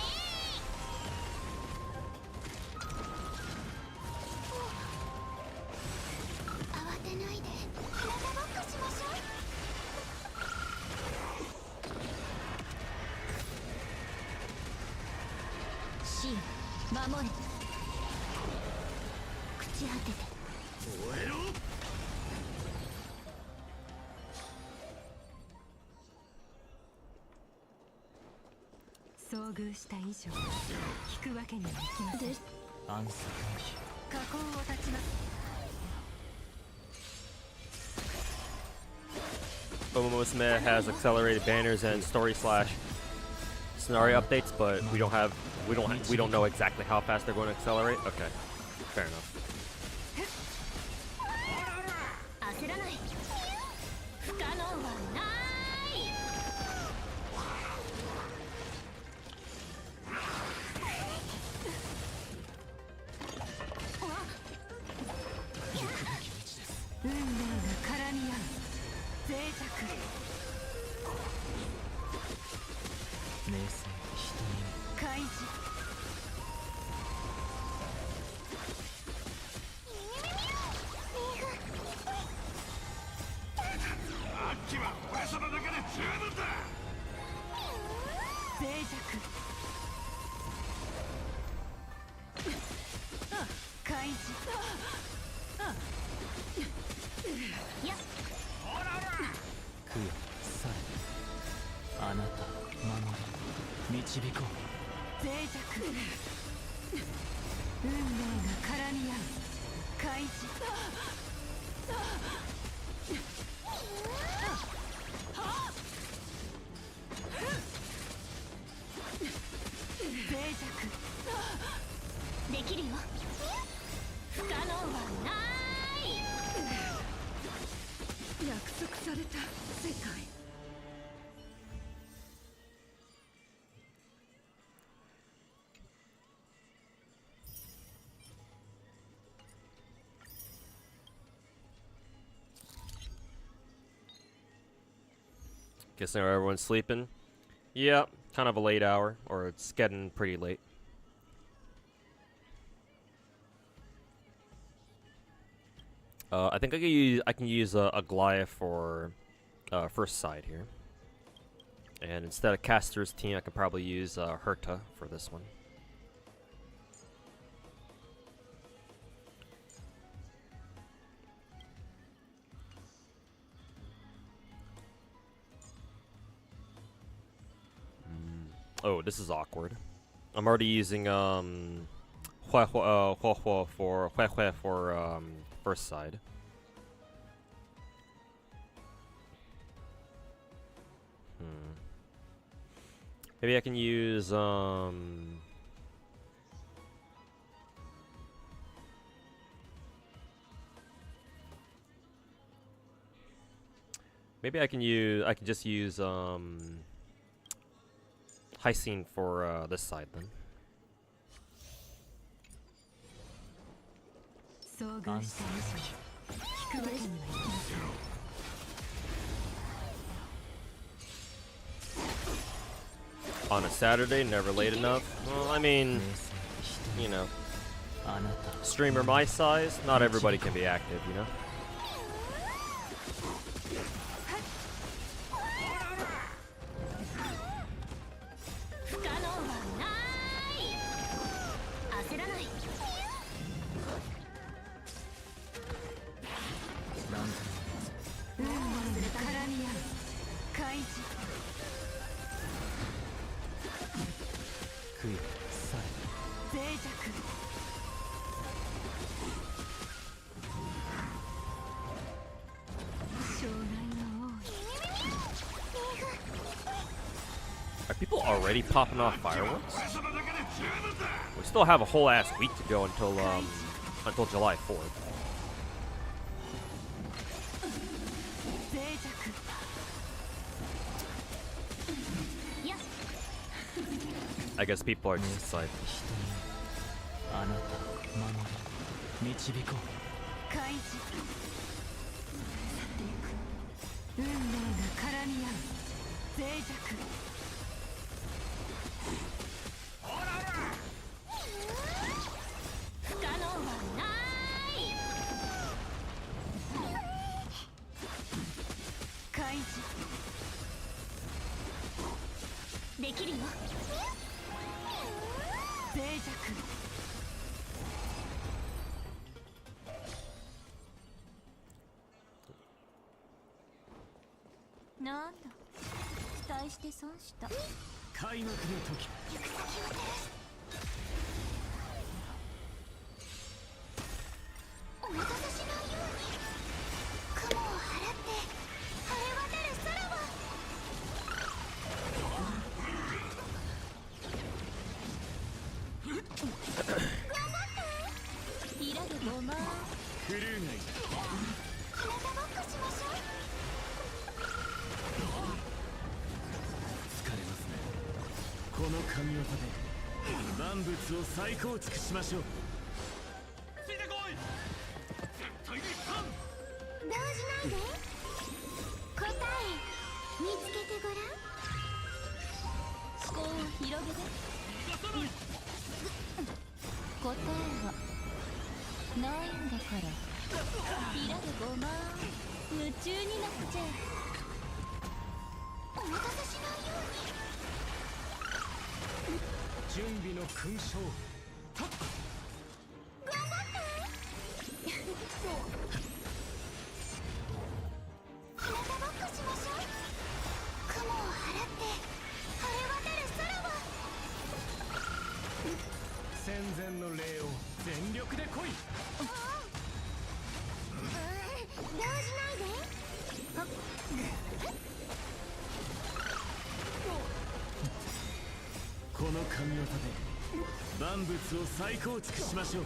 慌てないで体バックしましょう。死を守れ。朽ち果てて燃えろ。遭遇した以上引くわけにはいきません。暗殺の日。火口を断ちます。Musume has accelerated banners and story slash scenario updates, but we don't know exactly how fast they're going to accelerate. Okay, fair enough. 焦らない。不可能はない。運命が絡み合う脆弱。明晰開示。アッキは俺様だけで十分だ。脆弱。開示。よっ。食えさえあなた守り導こう。脆弱。運命が絡み合う開示。脆弱。できるよ。不可能はない。約束された世界。Guessing everyone's sleeping. Yeah, kind of a late hour, or it's getting pretty late. I think I can use a Goliath for first side here, and instead of Caster's team, I could probably use Herta for this one. Oh, this is awkward. I'm already using hua for first side. Maybe I can use maybe I can just use high scene for this side then. 遭遇した以上引くわけにはいきません。 On a Saturday, never late enough. Well, I mean, you know, streamer my size, not everybody can be active, you know? Are people already popping off fireworks? We still have a whole ass week to go until July 4th. I guess people are just excited. あなた守り導こう。開示運命が絡み合う脆弱。不可能はない開示できるよ脆弱。 なんだ期待して損した。開幕の時。行く先を照らす。お待たせしないように雲を払って晴れ渡る空を。頑張ってイラでごまクルーがいる。日向ぼっこしましょう。 この神業で万物を再構築しましょう。ついてこい。絶対に勝つ。動じないで。答え見つけてごらん。思考を広げて。答えはないんだから。イラでごま夢中になっちゃう。お待たせしないように。 準備の勲章。頑張って。日向ぼっこしましょう。雲を払って晴れ渡る空を。戦前の礼を全力で来い。動じないで。この神業で万物を再構築しましょう。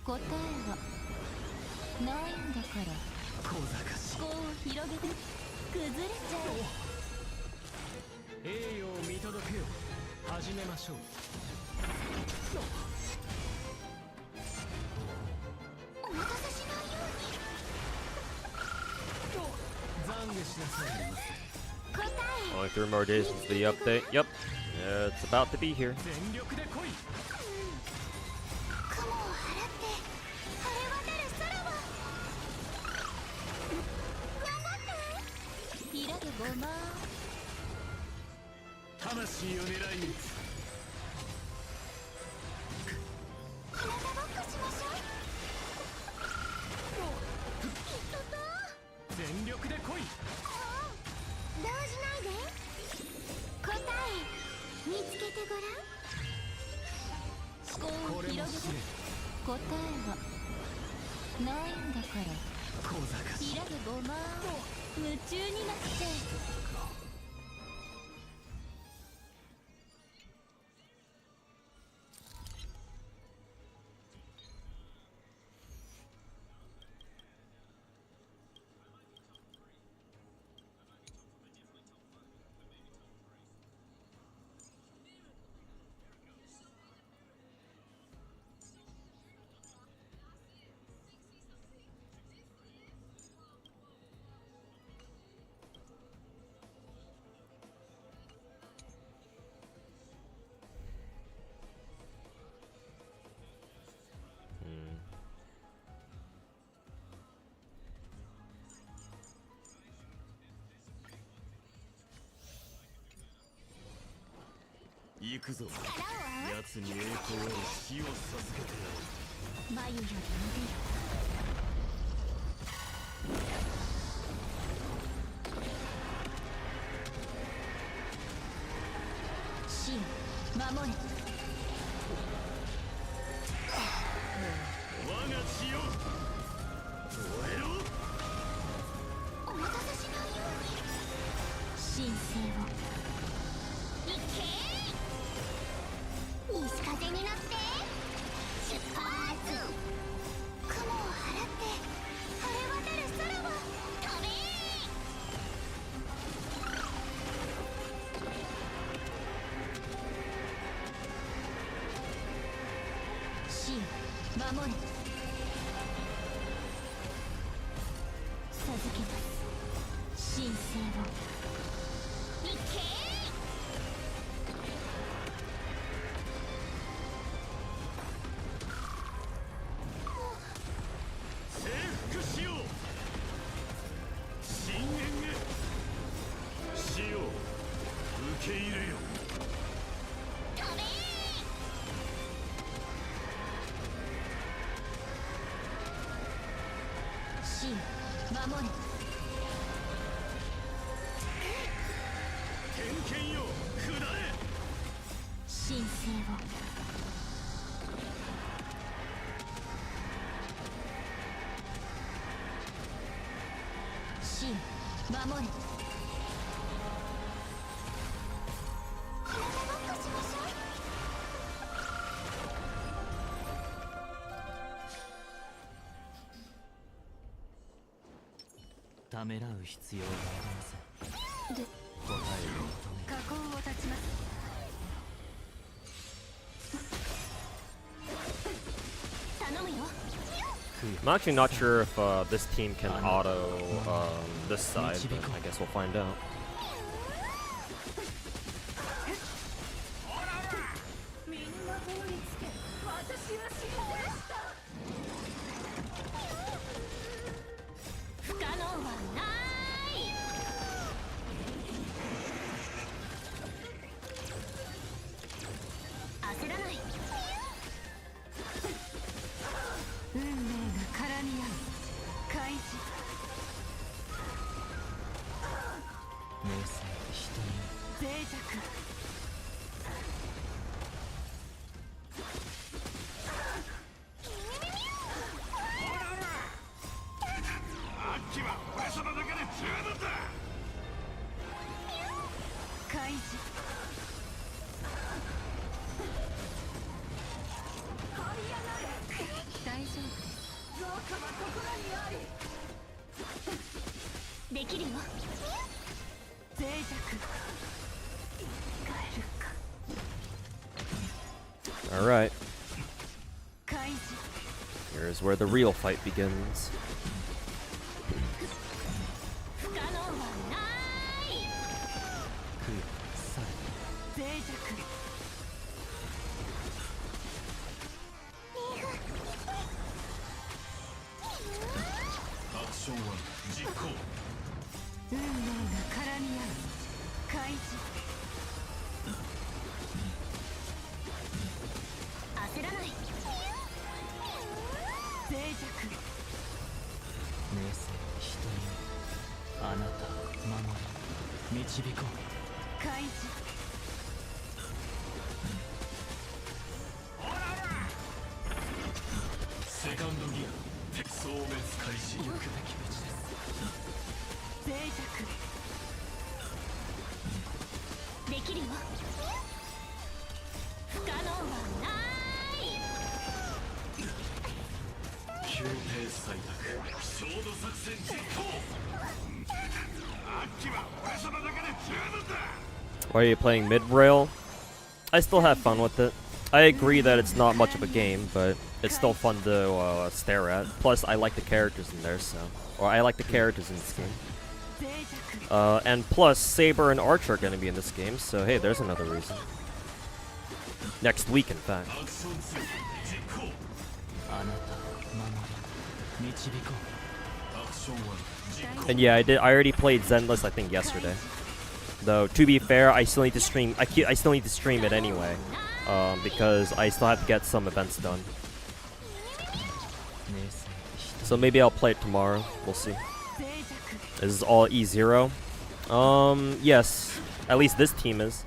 答えはないんだから。小賢しい。思考を広げて崩れちゃう。栄誉を見届けよう。始めましょう。お待たせしないように。懺悔しなさい。 Only 3 more days until the update. Yep, it's about to be here. 全力で来い。雲を払って晴れ渡る空を。頑張ってイラでごま魂を狙い撃つ。日向ぼっこしましょう。きっとと全力で来い。動じないで。思考を広げて答えはないんだから小賢しい開けごま夢中になって 行くぞ。奴に栄光ある火を授けてやる。眉より伸びる死を守れ我が血よ燃えろ。お待たせしないように神聖をいけ西風になって出発雲を払って晴れ渡る空を飛べ死を守れ授けます神聖をいけ征服しよう。深淵へ死を受け入れよ。飛べ死を守れ天剣よ下れ。神聖を死を守れ体ごっこしましょうためらう必要はありません。で答えを求め火口を断ちます頼むよ I'm actually not sure if this team can auto this side, but I guess we'll find out. みんな通りつけ私は幸せでした不可能はない焦らない運命が絡み合う開示明細人に脆弱あっちは俺様だけで十分だ。開示大丈夫です造花はここらにありできるよ脆弱使えるか Alright, 開示 here's where the real fight begins. 不可能はない脆弱アクションは実行。運命が絡み合う開示焦らない脆弱明細人にあなたを守り導こう。開示セカンドギア消滅開始。行くべき道です。贅沢できるよ。不可能はない宮廷採択焦土作戦実行。秋は俺様だけで十分だ。 Why are you playing mid-rail? I still have fun with it. I agree that it's not much of a game, but it's still fun to stare at. Plus, I like the characters in there, so... Or I like the characters in this game. And plus, Saber and Archer are going to be in this game, so hey, there's another reason. Next week, in fact. And yeah, I already played Zenless, I think, yesterday. Though, to be fair, I still need to stream. I still need to stream it anyway, because I still have to get some events done. So maybe I'll play it tomorrow. We'll see. This is all E0. Yes. At least this team is.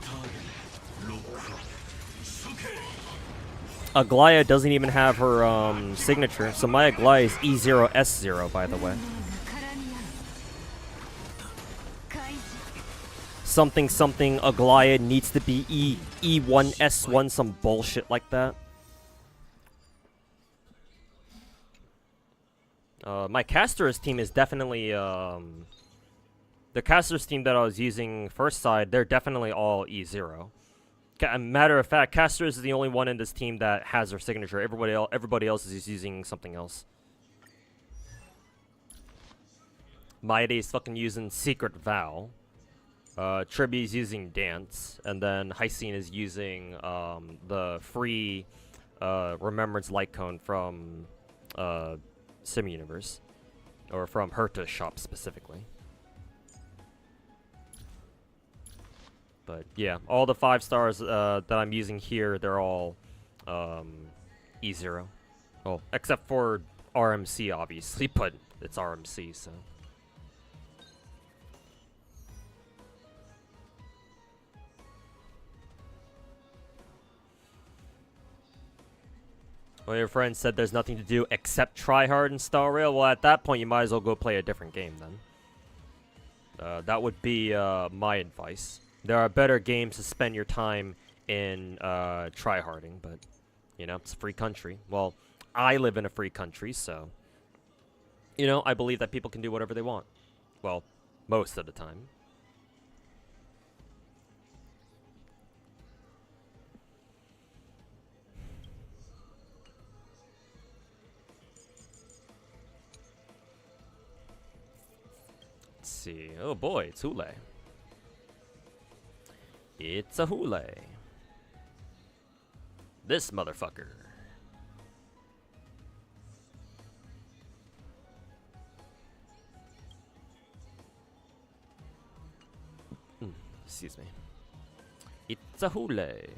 Aglaya doesn't even have her signature, so my Aglaya is E0 S0, by the way. Something something Aglaya needs to be E1 S1, some bullshit like that. My Caster's team is definitely the Caster's team that I was using first side. They're definitely all E0. Matter of fact, Caster is the only one in this team that has her signature. Everybody else is using something else. Maide is fucking using Secret Vow. Triby's using Dance, and then Hysene is using the free Remembrance Light Cone from Sim Universe, or from Herta's shop specifically. But yeah, all the 5 stars that I'm using here, they're all E0. Well, except for RMC, obviously, but it's RMC, so. Well, your friend said there's nothing to do except try hard in Star Rail. Well, at that point, you might as well go play a different game then. That would be my advice. There are better games to spend your time in tryharding, but, you know, it's a free country. Well, I live in a free country, so, you know, I believe that people can do whatever they want. Well, most of the time. Let's see. Oh boy, it's Hule. It's a Hule. This motherfucker. Excuse me. It's a Hule.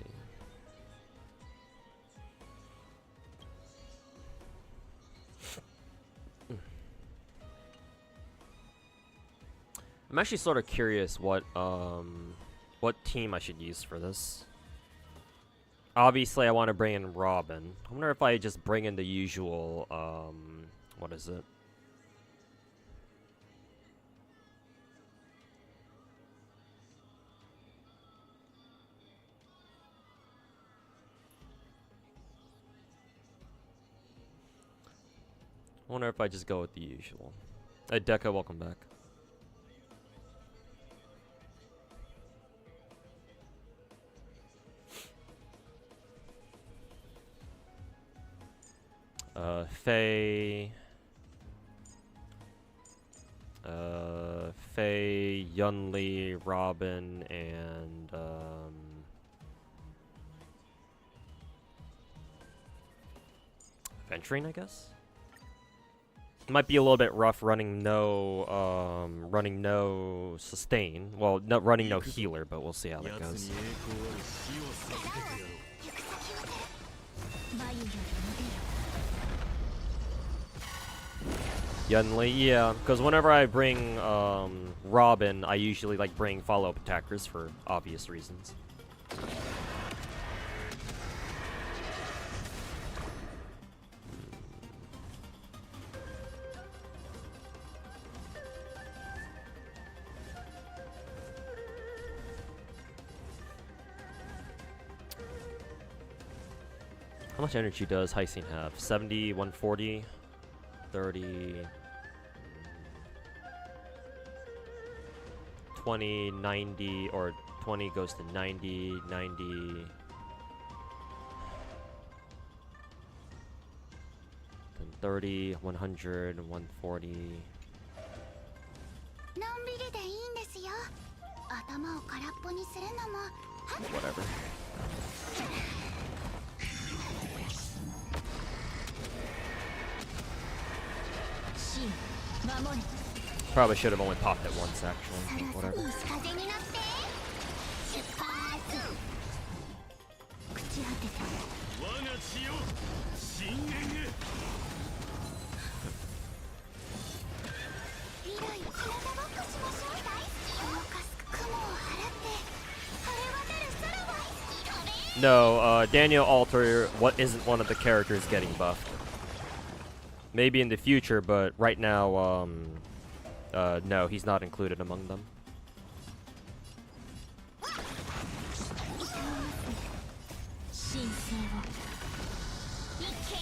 I'm actually sort of curious what team I should use for this. Obviously, I want to bring in Robin. I wonder if I just bring in the usual, what is it? I wonder if I just go with the usual. Hey, Deca, welcome back. Faye, Yunli, Robin, and Venturing, I guess. Might be a little bit rough running no sustain. Well, not running no healer, but we'll see how that goes. Yunli, yeah, because whenever I bring Robin, I usually like bring follow-up attackers for obvious reasons. How much energy does Hyacinth have? 70, 140, 30, 20, 90, or 20 goes to 90, 90. Then 30, 100, 140. のんびりでいいんですよ。頭を空っぽにするのも Whatever. Probably should have only popped it once, actually. But whatever. いい風になって出発。朽ち果てた。我が血よ深淵へ。未来日向ぼっこしましょう。大好き。動かす雲を払って晴れ渡る空は飛べ。 No, Daniel Alter isn't one of the characters getting buffed. Maybe in the future, but right now, no, he's not included among them. 神聖を行け。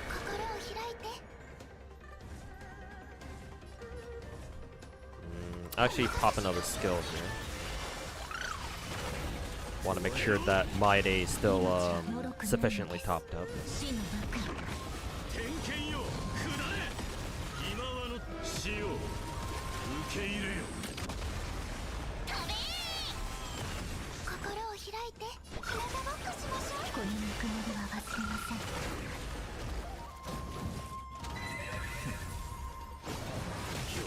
心を開いて。 Actually, pop another skill here. Want to make sure that my day is still sufficiently topped up. 死の幕。天剣よ下れ。今はの死を受け入れよ。飛べ。心を開いて。日向ぼっこしましょう。このぬくもりは忘れません。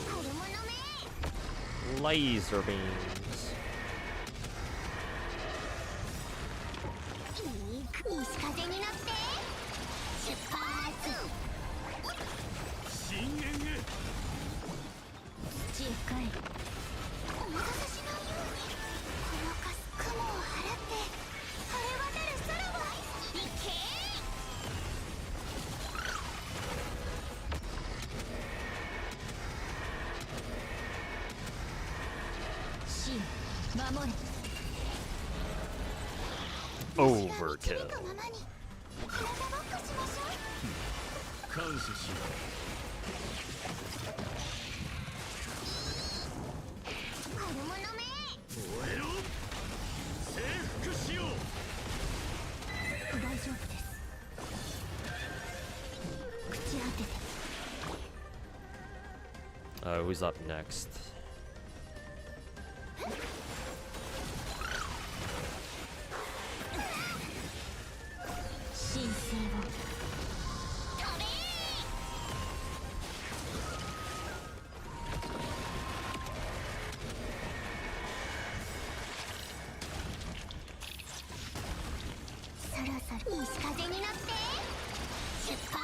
子供の目。 Laser beams. 西風になって出発。深淵へ。土へ帰る。お待たせしないように。このかす雲を払って晴れ渡る空は行け。真守れ。 Overkill. 感謝しよ子供の目。燃えろ。征服しよう。大丈夫です。朽ち果てて。 Who's up next? 神聖を飛べ。そろそろ西風になって出発。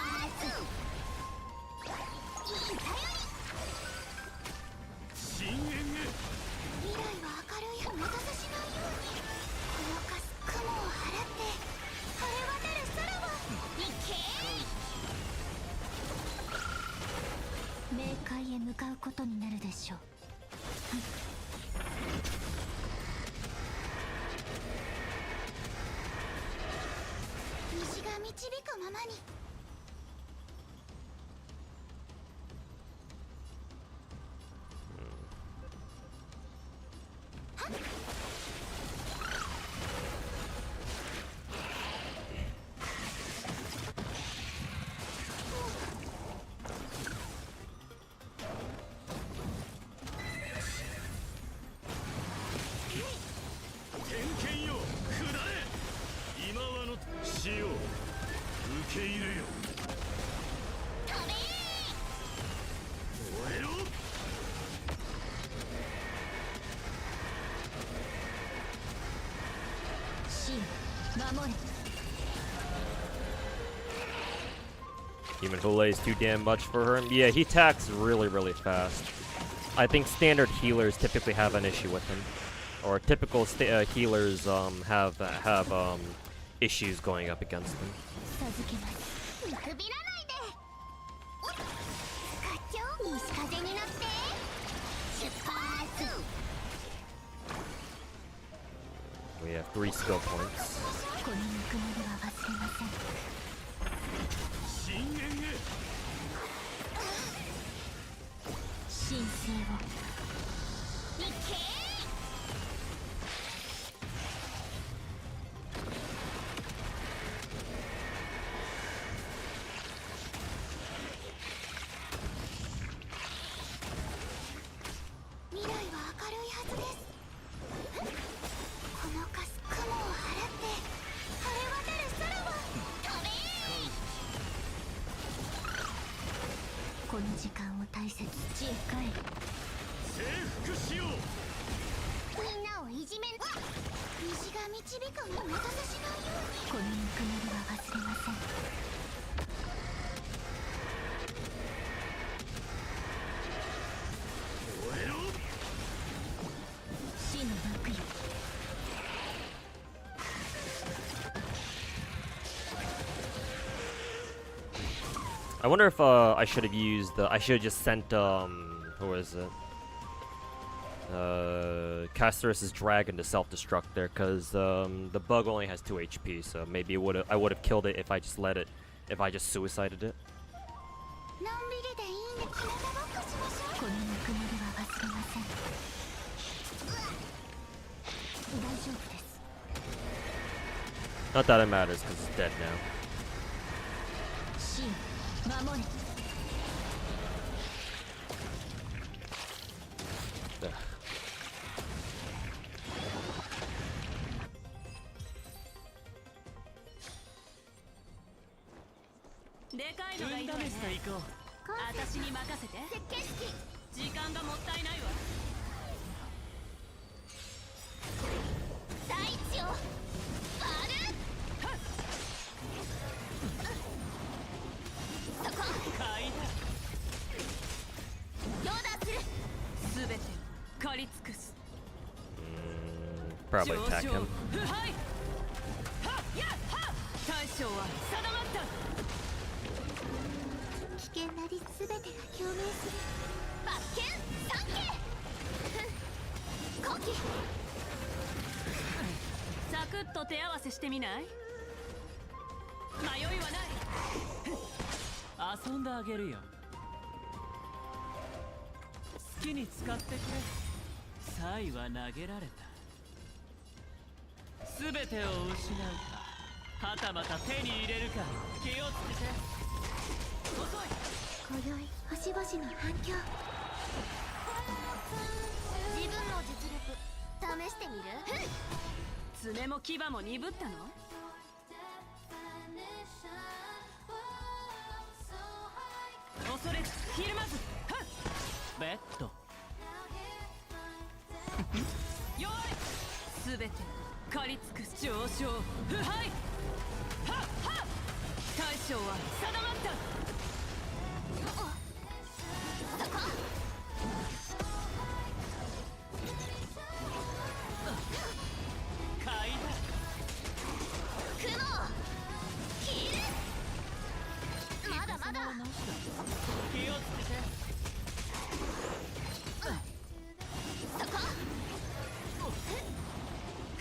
いい頼り。深淵へ。未来は明るい。お待たせしないように。このかす雲を払って晴れ渡る空は行け。冥界へ向かうことになるでしょう。虹が導くままに。天剣よ下れ。今はの死を受け入れよ。飛べ。燃えろ。真守れ。 Even Hule is too damn much for him. Yeah, he attacks really, really fast. I think standard healers typically have an issue with him, or typical healers have issues going up against him. 授けます。見くびらないで。課長、西風になって出発。3 skill points. このぬくもりは忘れません。深淵へ神聖をいけ未来は明るいはずです。このかす雲を払って晴れ渡る空を飛べ。この時間を大切に家へ帰る。征服しよう。みんなをいじめる。虹が導くをまたさしないように。このぬくもりは忘れません。燃えろ。死の幕よ。I wonder if I should have used I should have just sent who is it? Casterus's dragon to self-destruct there, because the bug only has 2 HP, so maybe I would have killed it if I just suicided it. のんびりでいいね。体ばっかしましょう。このぬくもりは忘れません。大丈夫です。 Not that it matters, because it's dead now. 真守れ。 Ugh. でかいのがいいわね。行こう。私に任せて。設計式。時間がもったいないわ。大地を割る。そこ。買いだ。両断する。すべてを狩り尽くす。Probably attack him. はい。はっやっは。大将は定まった。危険なリスすべてが共鳴する。罰剣三景。後期。サクッと手合わせしてみない？迷いはない。遊んであげるよ。好きに使ってくれ。サイは投げられた。すべてを失うか、はたまた手に入れるか。気をつけて。遅い。今宵星々の反響。自分の実力試してみる？爪も牙も鈍ったの？恐れずひるまず。ベッド。よい。すべて狩り尽くす。上昇。腐敗。はっはっ。大将は定まった。そこ。買いだ。雲を切る。まだまだ。気をつけて。そこ。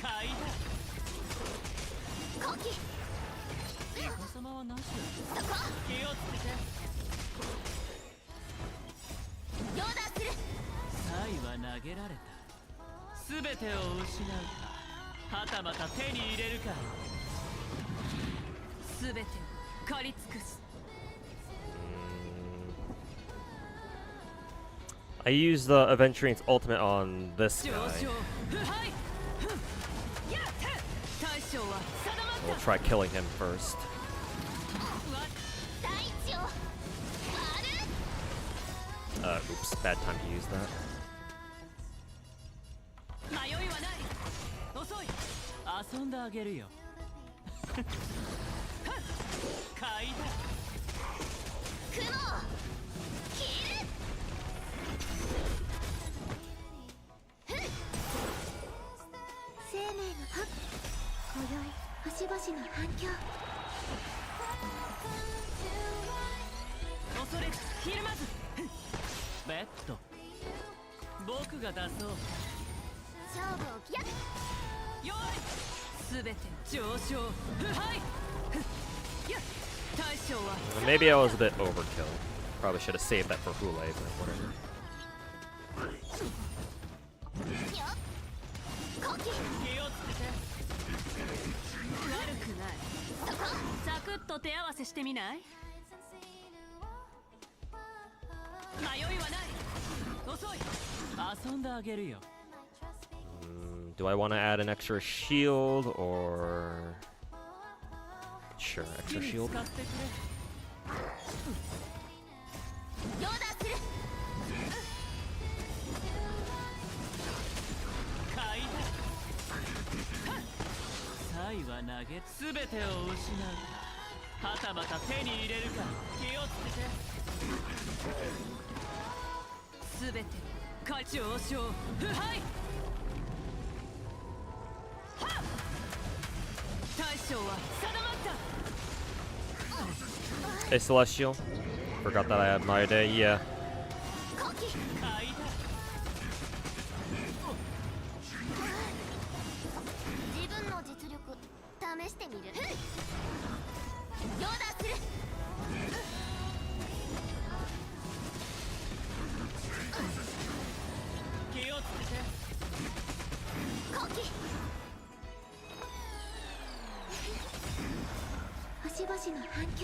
買いだ。後期。イカ様はなしだ。そこ。気をつけて。両断する。サイは投げられた。すべてを失うか、はたまた手に入れるか。すべてを狩り尽くす。I used the Aventuring's ultimate on this 上 guy. 昇。腐敗。やった。大将は定まっ We'll た。 try killing him first. 大地を割る。 Oops, bad time to use that. 迷いはない。遅い。遊んであげるよ。買いだ。雲を切る。生命の葉。今宵星々の反響。恐れずひるまず。ベッド。僕が出そう。勝負をやっ。よい。全て上昇腐敗や大将は Maybe I was a bit overkill. Probably should have saved that for Hule, but whatever. 気をつけて悪くないサクッと手合わせしてみない迷いはない遅い遊んであげるよ Do I want to add an extra shield or... Sure, extra shield. 使ってくれヨーダーする買いだサイは投げ全てを失うはたまた手に入れるか気をつけて全て価値上昇腐敗大将は定まった Hey, Celestial. Forgot that I had my day. Yeah. 買いだ自分の実力試してみるヨーダーする気をつけて後期星々の反響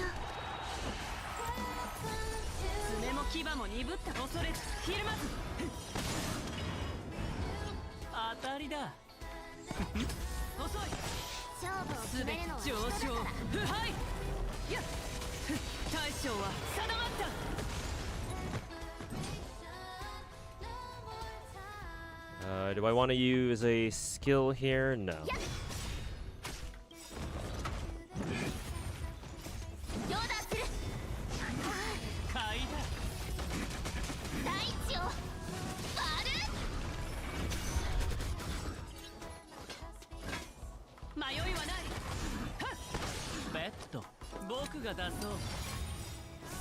爪も牙も鈍った恐れずひるまず当たりだ遅い勝負を決全てめるのは上昇人だから腐敗やっ大将は定まった Do I want to use a skill here? No. ヨーダーする買いだ大地を割る迷いはないはっベッド僕が出そう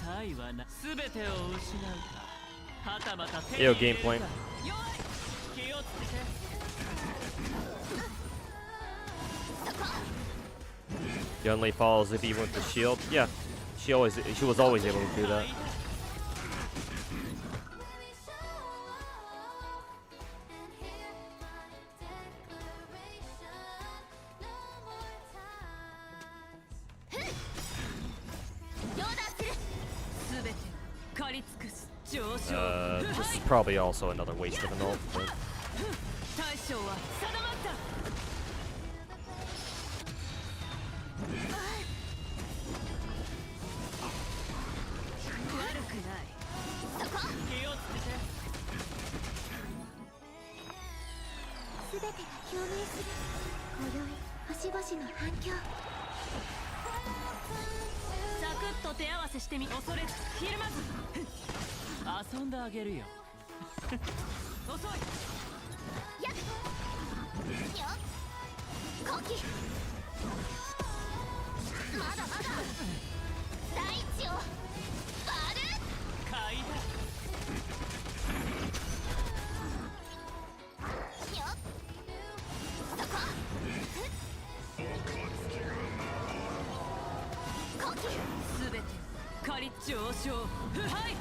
サイはな全てを失うかはたまた手に Yo, 入れる game か point. 弱い気をつけて You only falls if even with the shield. Yeah, she was always able to do that. ヨーダーする全て借り尽くす上昇 This is probably also another waste of an ult. But 大将は定まった悪くない気をつけて全てが共鳴する今宵星々の反響サクッと手合わせしてみ恐れずひるまず遊んであげるよ遅いやっよっ後期まだまだ大地を割る買いだよっそこ後期全て借り上昇腐敗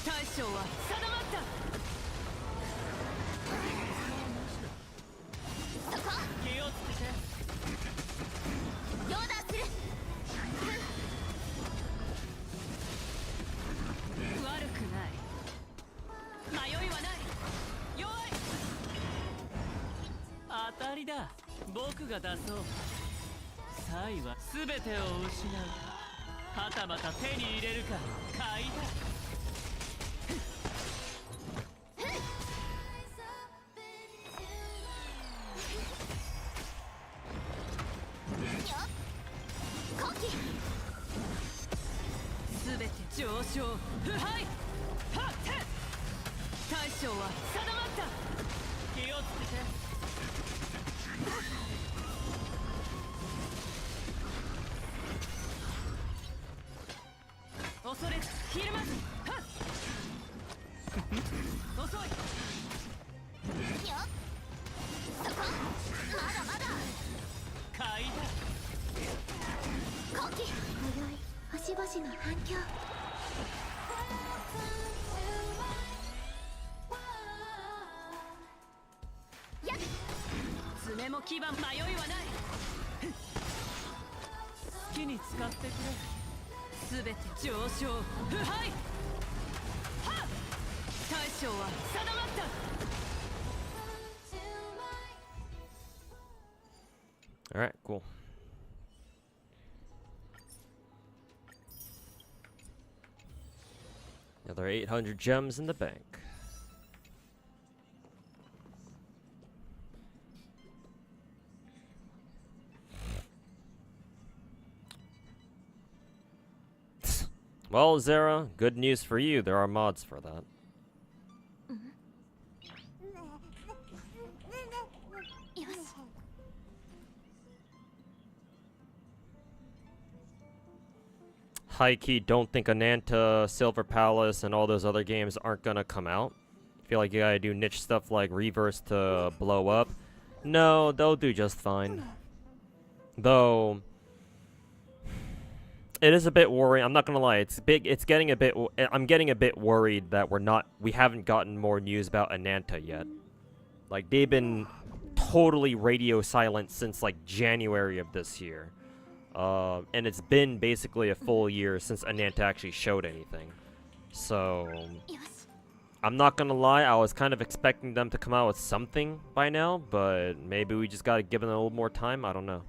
大将は定まったそこ気をつけてヨーダーする悪くない迷いはない弱い当たりだ僕が出そうサイは全てを失うはたまた手に入れるか買いだ後期全て上昇腐敗はっ大将は定まった気をつけて恐れずひるまずはっ遅いよっそこま星々の反響。爪も牙迷いはない。好きに使ってくれ。すべて上昇腐敗。はっ、大将は定まった。 All right, cool. Another 800 gems in the bank. Well, Zara, good news for you. There are mods for that. High-key don't think Ananta, Silver Palace, and all those other games aren't gonna come out. Feel like you gotta do niche stuff like Reverse to blow up. No, they'll do just fine. Though, it is a bit worrying. I'm not gonna lie. It's big. It's getting a bit. I'm getting a bit worried that we haven't gotten more news about Ananta yet. Like, they've been totally radio silent since like January of this year. And it's been basically a full year since Ananta actually showed anything. So, I'm not gonna lie, I was kind of expecting them to come out with something by now, but maybe we just gotta give them a little more time, I don't know.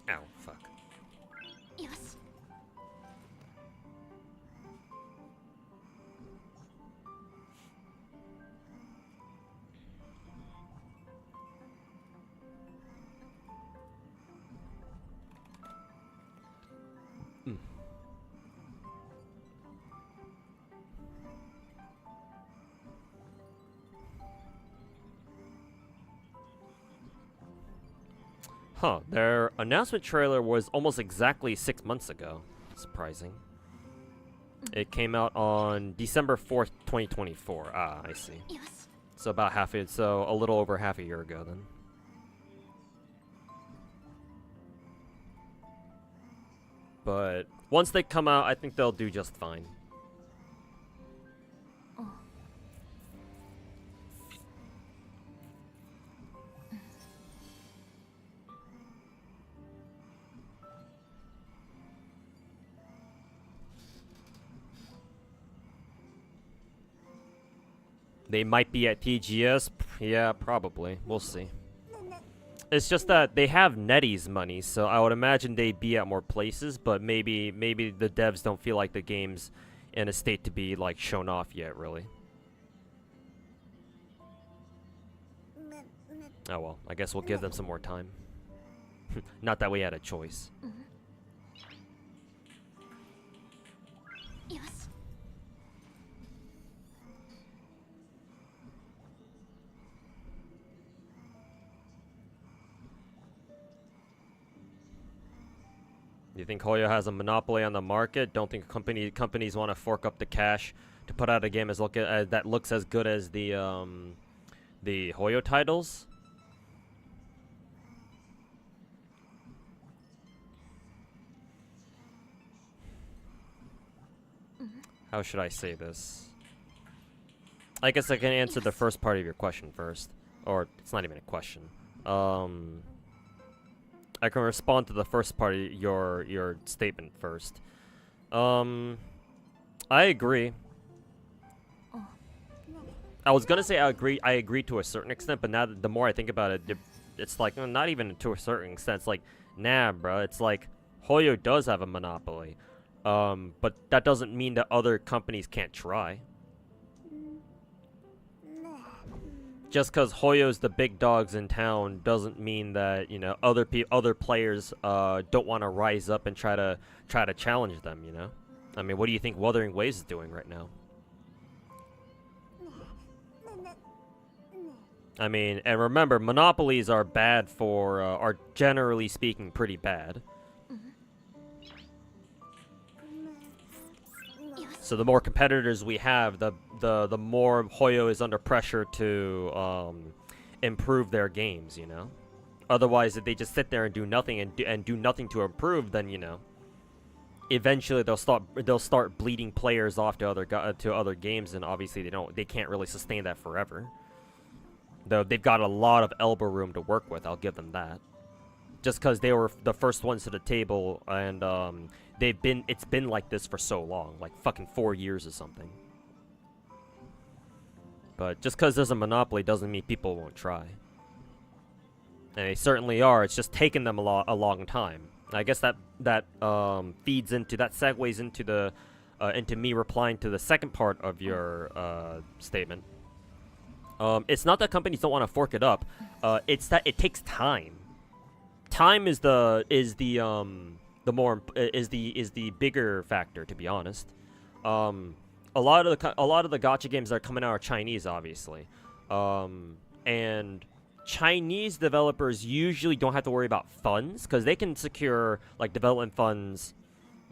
Ow, fuck. Huh, their announcement trailer was almost exactly 6 months ago. Surprising. It came out on December 4th, 2024. Ah, I see. So about so a little over half a year ago then. But once they come out, I think they'll do just fine. They might be at TGS. Yeah, probably. We'll see. It's just that they have NetEase money, so I would imagine they'd be at more places, but maybe the devs don't feel like the game's in a state to be like shown off yet, really. Oh well, I guess we'll give them some more time. Not that we had a choice. You think Hoyo has a monopoly on the market? Don't think companies want to fork up the cash to put out a game that looks as good as the Hoyo titles? How should I say this? I guess I can answer the first part of your question first. Or, it's not even a question. I can respond to the first part of your statement first. I agree. I was gonna say I agree to a certain extent, but now the more I think about it, it's like, not even to a certain extent. It's like, nah, bro. It's like, Hoyo does have a monopoly. But that doesn't mean that other companies can't try. Just because Hoyo's the big dogs in town doesn't mean that, you know, other players don't want to rise up and try to challenge them, you know? I mean, what do you think Wuthering Waves is doing right now? I mean, and remember, monopolies are bad are generally speaking pretty bad. So the more competitors we have, the more Hoyo is under pressure to improve their games, you know? Otherwise, if they just sit there and do nothing and do nothing to improve, then, you know, eventually they'll start bleeding players off to other games, and obviously they can't really sustain that forever. Though they've got a lot of elbow room to work with, I'll give them that. Just because they were the first ones to the table, and it's been like this for so long, like fucking 4 years or something. But just because there's a monopoly doesn't mean people won't try. And they certainly are. It's just taken them a long time. I guess that segues into the into me replying to the second part of your statement. It's not that companies don't want to fork it up. It's that it takes time. Time is the bigger factor, to be honest. A lot of the gacha games that are coming out are Chinese, obviously, and Chinese developers usually don't have to worry about funds because they can secure like development funds.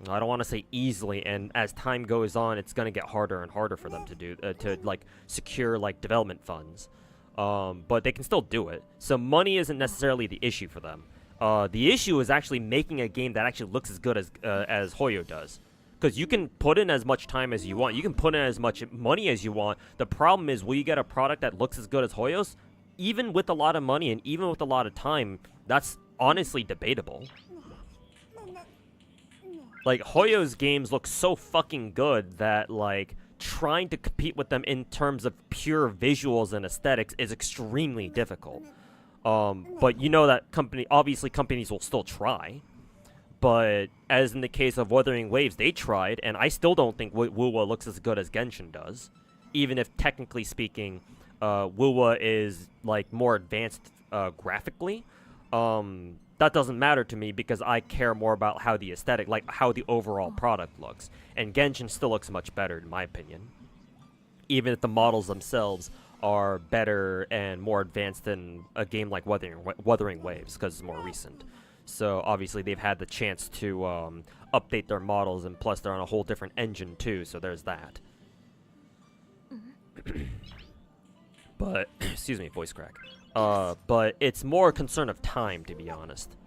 I don't want to say easily, and as time goes on, it's gonna get harder and harder for them to do to like secure like development funds. But they can still do it. So money isn't necessarily the issue for them. The issue is actually making a game that actually looks as good as Hoyo does. Because you can put in as much time as you want. You can put in as much money as you want. The problem is, will you get a product that looks as good as Hoyo's? Even with a lot of money and even with a lot of time, that's honestly debatable. Like, Hoyo's games look so fucking good that, like, trying to compete with them in terms of pure visuals and aesthetics is extremely difficult. But you know that obviously companies will still try. But as in the case of Wuthering Waves, they tried, and I still don't think Wuwa looks as good as Genshin does. Even if, technically speaking, Wuwa is, like, more advanced graphically. That doesn't matter to me because I care more about how the aesthetic, like, how the overall product looks. And Genshin still looks much better, in my opinion. Even if the models themselves are better and more advanced than a game like Wuthering Waves, because it's more recent. So, obviously, they've had the chance to update their models, and plus they're on a whole different engine, too, so there's that. But, excuse me, voice crack. But it's more a concern of time, to be honest.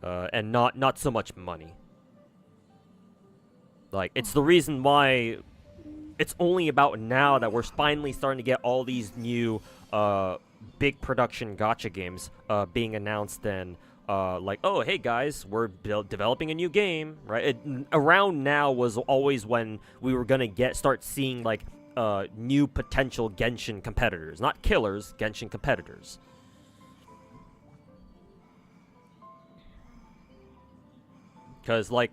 And not so much money. Like, it's the reason why it's only about now that we're finally starting to get all these new big production gacha games being announced and like, oh, hey guys, we're developing a new game, right? Around now was always when we were gonna start seeing like new potential Genshin competitors, not killers, Genshin competitors. Because, like,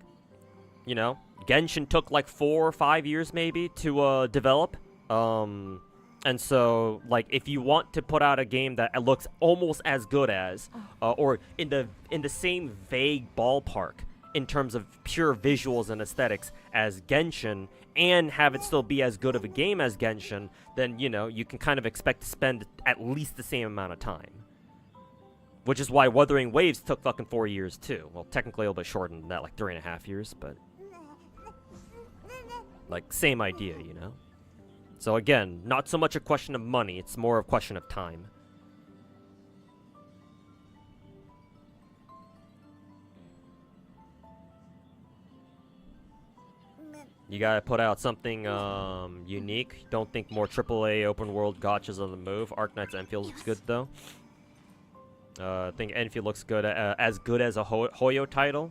you know, Genshin took like 4 or 5 years maybe to develop. And so, like, if you want to put out a game that looks almost as good as, or in the same vague ballpark in terms of pure visuals and aesthetics as Genshin, and have it still be as good of a game as Genshin, then, you know, you can kind of expect to spend at least the same amount of time. Which is why Wuthering Waves took fucking 4 years, too. Well, technically a little bit shorter than that, like 3.5 years, but... like, same idea, you know? So again, not so much a question of money, it's more a question of time. You gotta put out something unique. Don't think more AAA open world gachas on the move. Arknight's Enfield looks good though. I think Enfield looks good, as good as a Hoyo title.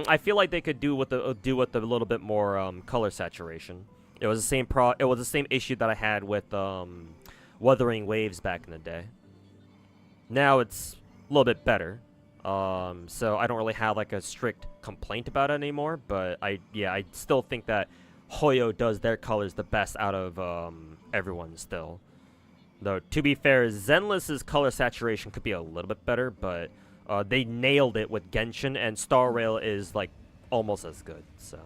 I feel like they could do with a little bit more color saturation. It was the same issue that I had with Wuthering Waves back in the day. Now it's a little bit better. So I don't really have like a strict complaint about it anymore, but I still think that Hoyo does their colors the best out of everyone still. Though, to be fair, Zenless's color saturation could be a little bit better, but they nailed it with Genshin, and Star Rail is, like, almost as good, so.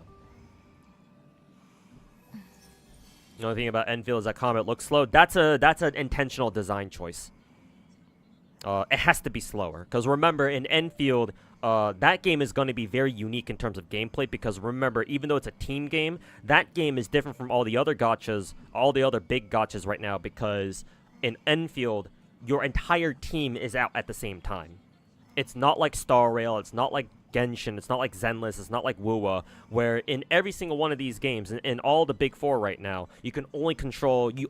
The only thing about Enfield is that combat looks slow. That's an intentional design choice. It has to be slower, because remember, in Enfield, that game is going to be very unique in terms of gameplay because remember, even though it's a team game, that game is different from all the other gachas, all the other big gachas right now because in Enfield, your entire team is out at the same time. It's not like Star Rail, it's not like Genshin, it's not like Zenless, it's not like Wuwa, where in every single one of these games, in all the big four right now, you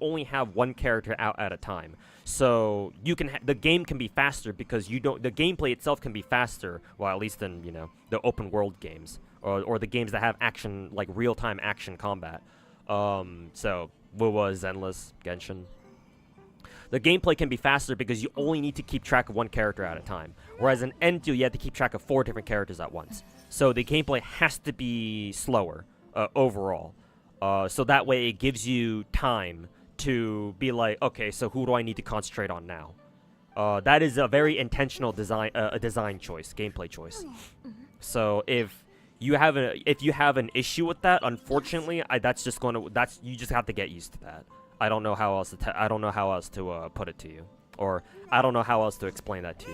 only have one character out at a time. So you can the game can be faster because the gameplay itself can be faster, well at least in, the open world games or the games that have action, like real-time action combat. So Wuwa, Zenless, Genshin. The gameplay can be faster because you only need to keep track of one character at a time. Whereas in N2, you have to keep track of 4 different characters at once. So the gameplay has to be slower overall. So that way it gives you time to be like, okay, so who do I need to concentrate on now? That is a very intentional design choice, gameplay choice. So if you have an issue with that, unfortunately, you just have to get used to that. I don't know how else to put it to you, or I don't know how else to explain that to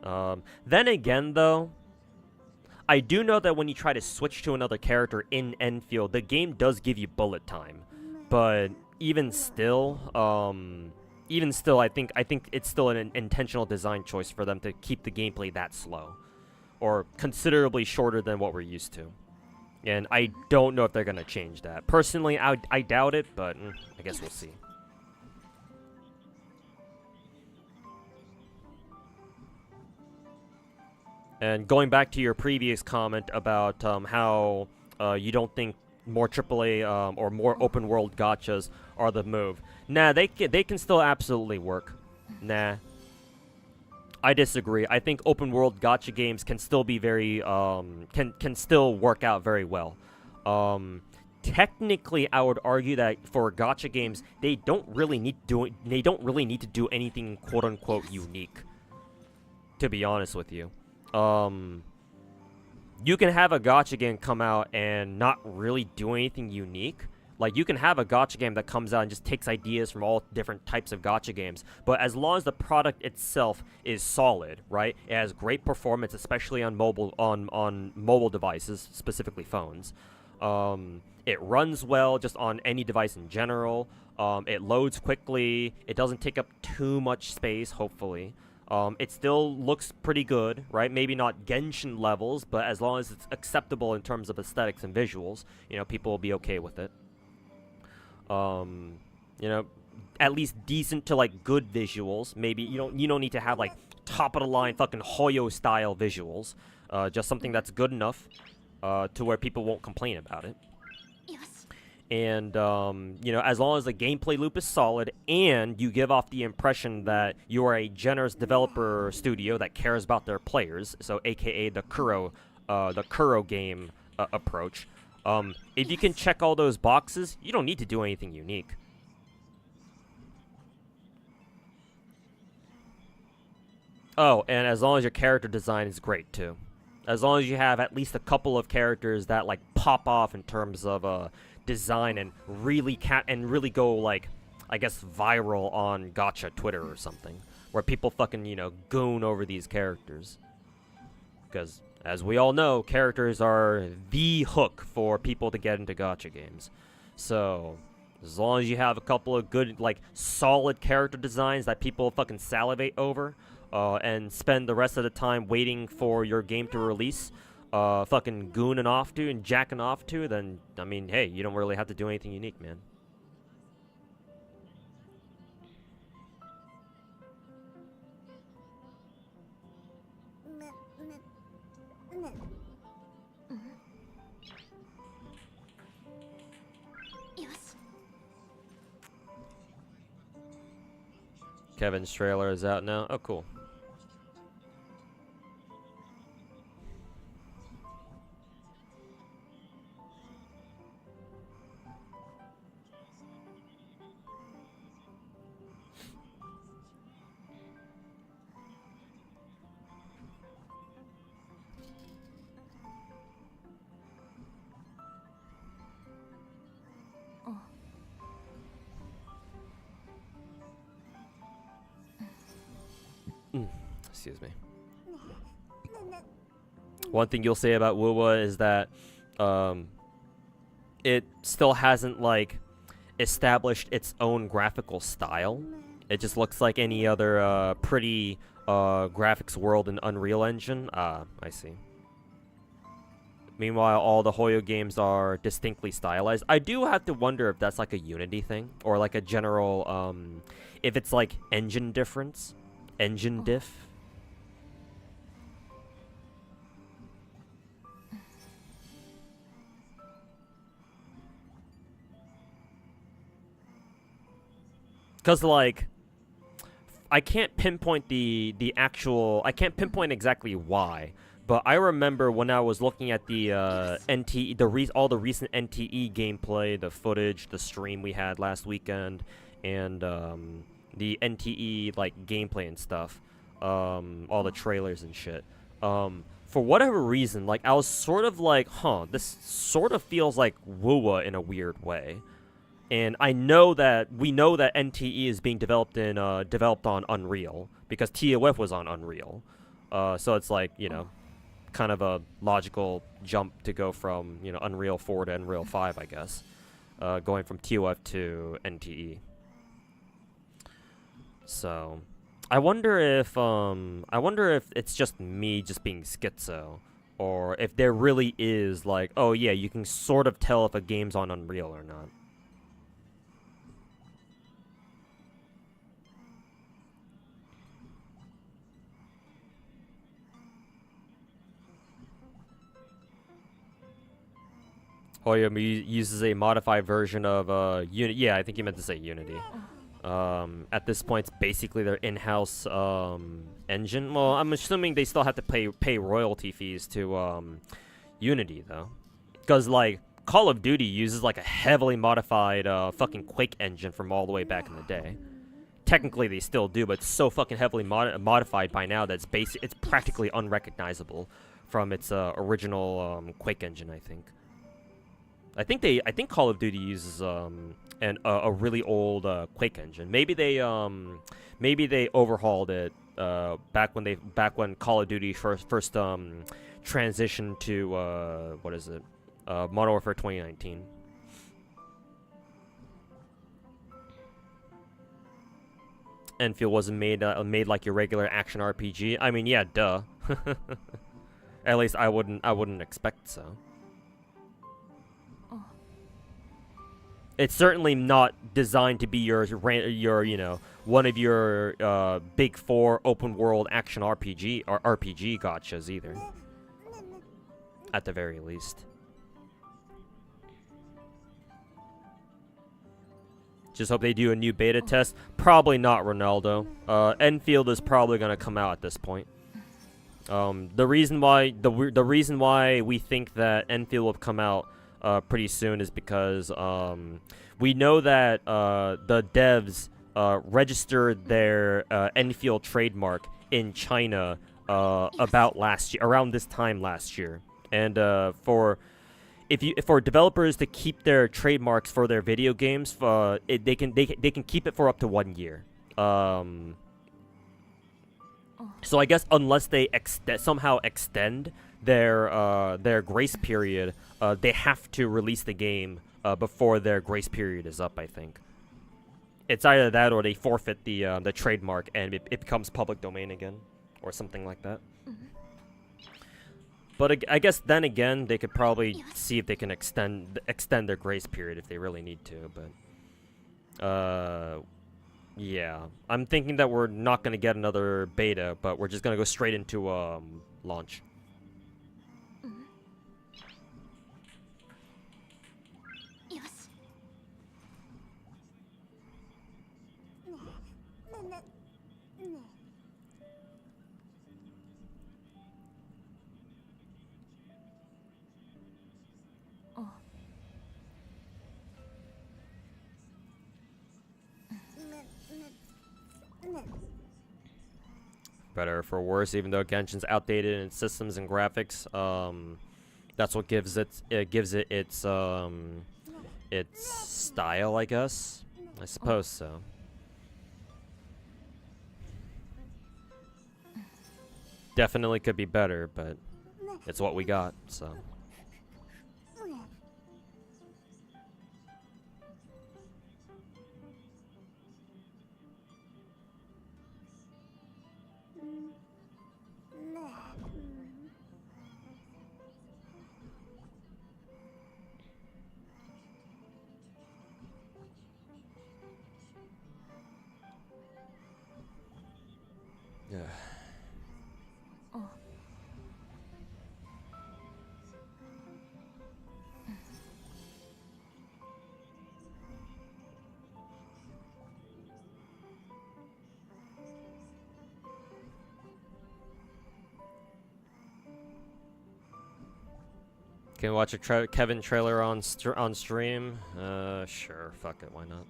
you. Then again, though, I do know that when you try to switch to another character in Enfield, the game does give you bullet time, but even still, I think it's still an intentional design choice for them to keep the gameplay that slow, or considerably shorter than what we're used to. And I don't know if they're going to change that. Personally, I doubt it, but I guess we'll see. And going back to your previous comment about how you don't think more AAA or more open world gachas are the move. Nah, they can still absolutely work. Nah. I disagree. I think open world gacha games can still be very can still work out very well. Technically, I would argue that for gacha games, they don't really need to do anything quote unquote unique. To be honest with you, you can have a gacha game come out and not really do anything unique. Like, you can have a gacha game that comes out and just takes ideas from all different types of gacha games, but as long as the product itself is solid, right? It has great performance, especially on mobile devices, specifically phones. It runs well just on any device in general. It loads quickly. It doesn't take up too much space, hopefully. It still looks pretty good, right? Maybe not Genshin levels, but as long as it's acceptable in terms of aesthetics and visuals, people will be okay with it. At least decent to like good visuals. Maybe you don't need to have like top of the line fucking Hoyo style visuals. Just something that's good enough to where people won't complain about it. And as long as the gameplay loop is solid and you give off the impression that you are a generous developer studio that cares about their players, so aka the Kuro game approach. If you can check all those boxes, you don't need to do anything unique. Oh, and as long as your character design is great, too. As long as you have at least a couple of characters that, like, pop off in terms of design and really go, like, I guess, viral on Gacha Twitter or something. Where people fucking, goon over these characters. Because, as we all know, characters are the hook for people to get into gacha games. So, as long as you have a couple of good, like, solid character designs that people fucking salivate over, and spend the rest of the time waiting for your game to release, fucking gooning off to and jacking off to, then, I mean, hey, you don't really have to do anything unique, man. Kevin's trailer is out now. Oh, cool. Excuse me. One thing you'll say about WoWa is that it still hasn't like established its own graphical style. It just looks like any other pretty graphics world in Unreal Engine. I see. Meanwhile, all the Hoyo games are distinctly stylized. I do have to wonder if that's like a Unity thing or like a general, if it's like engine difference, engine diff. Because like, I can't pinpoint I can't pinpoint exactly why. But I remember when I was looking at the NTE, all the recent NTE gameplay, the footage, the stream we had last weekend, and the NTE like gameplay and stuff, all the trailers and shit. For whatever reason, like I was sort of like, this sort of feels like WoWa in a weird way. And we know that NTE is being developed on Unreal because TOF was on Unreal. So it's like, you know, kind of a logical jump to go from, you know, Unreal 4 to Unreal 5, I guess, going from TOF to NTE. So, I wonder if it's just me just being schizo, or if there really is like, oh yeah, you can sort of tell if a game's on Unreal or not. Hoyo uses a modified version of Unity. Yeah, I think you meant to say Unity. At this point, it's basically their in-house engine. Well, I'm assuming they still have to pay royalty fees to Unity though, because like Call of Duty uses like a heavily modified fucking Quake engine from all the way back in the day. Technically, they still do, but it's so fucking heavily modified by now that it's practically unrecognizable from its original Quake engine, I think. I think Call of Duty uses a really old Quake engine. Maybe they overhauled it back when Call of Duty first transitioned to what is it? Modern Warfare 2019. Enfield wasn't made like your regular action RPG. I mean, yeah, duh. At least I wouldn't expect so. It's certainly not designed to be your you know, one of your big four open world action RPG or RPG gachas either. At the very least. Just hope they do a new beta test. Probably not, Ronaldo. Enfield is probably gonna come out at this point. The reason why we think that Enfield will come out pretty soon is because we know that the devs registered their Enfield trademark in China around this time last year, and for developers to keep their trademarks for their video games, they can keep it for up to 1 year. So I guess unless they somehow extend their grace period, they have to release the game before their grace period is up, I think. It's either that or they forfeit the trademark and it becomes public domain again, or something like that. But I guess then again, they could probably see if they can extend their grace period if they really need to. But yeah, I'm thinking that we're not gonna get another beta, but we're just gonna go straight into launch. Better for worse, even though Genshin's outdated in its systems and graphics, that's what gives it its style, I guess. I suppose so. Definitely could be better, but it's what we got, so. Yeah. Can we watch a Kevin trailer on stream? Sure. Fuck it. Why not?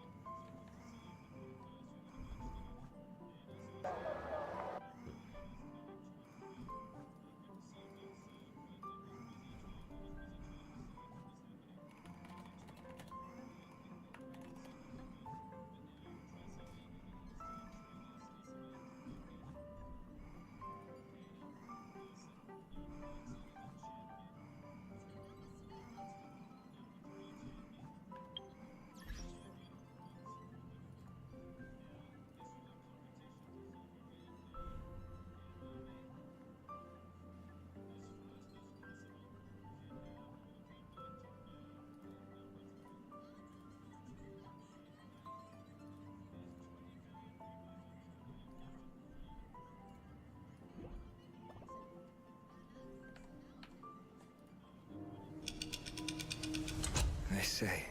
They say,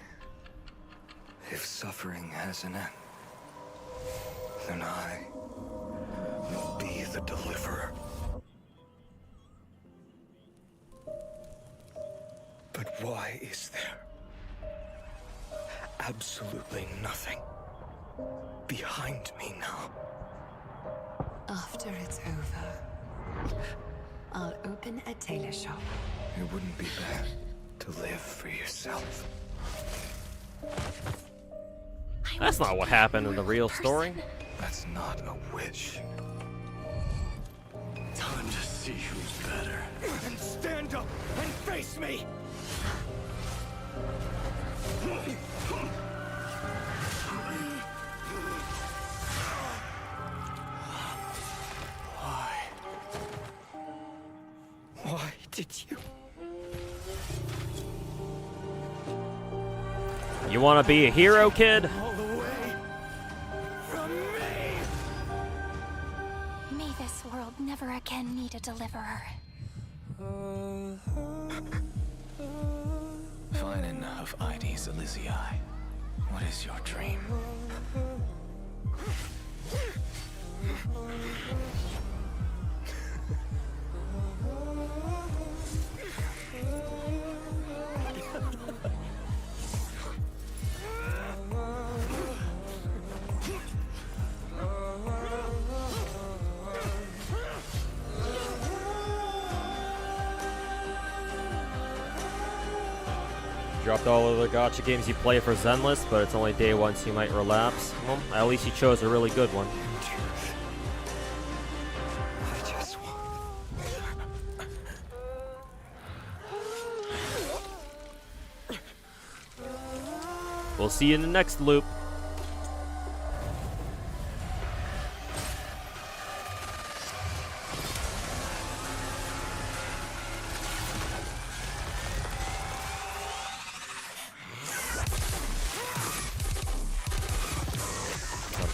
if suffering has an end, then I will be the deliverer. But why is there absolutely nothing behind me now? After it's over, I'll open a tailor shop. It wouldn't be bad to live for yourself. That's not what happened in the real story. That's not a wish. Time to see who's better. And stand up and face me! Why? Why did you? You want to be a hero, kid? All away from me! May this world never again need a deliverer. Fine enough, IDs Elysiae. What is your dream? Dropped all of the gacha games you play for Zenless, but it's only day one, so you might relapse. Well, at least you chose a really good one. I just want... We'll see you in the next loop.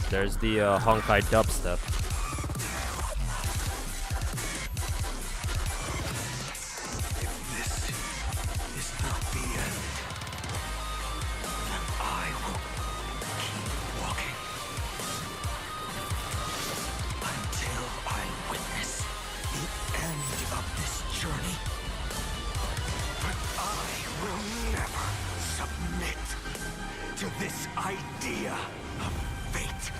There's the Honkai dubstep. This is not the end. Then I will keep walking until I witness the end of this journey. But I will never submit to this idea of fate.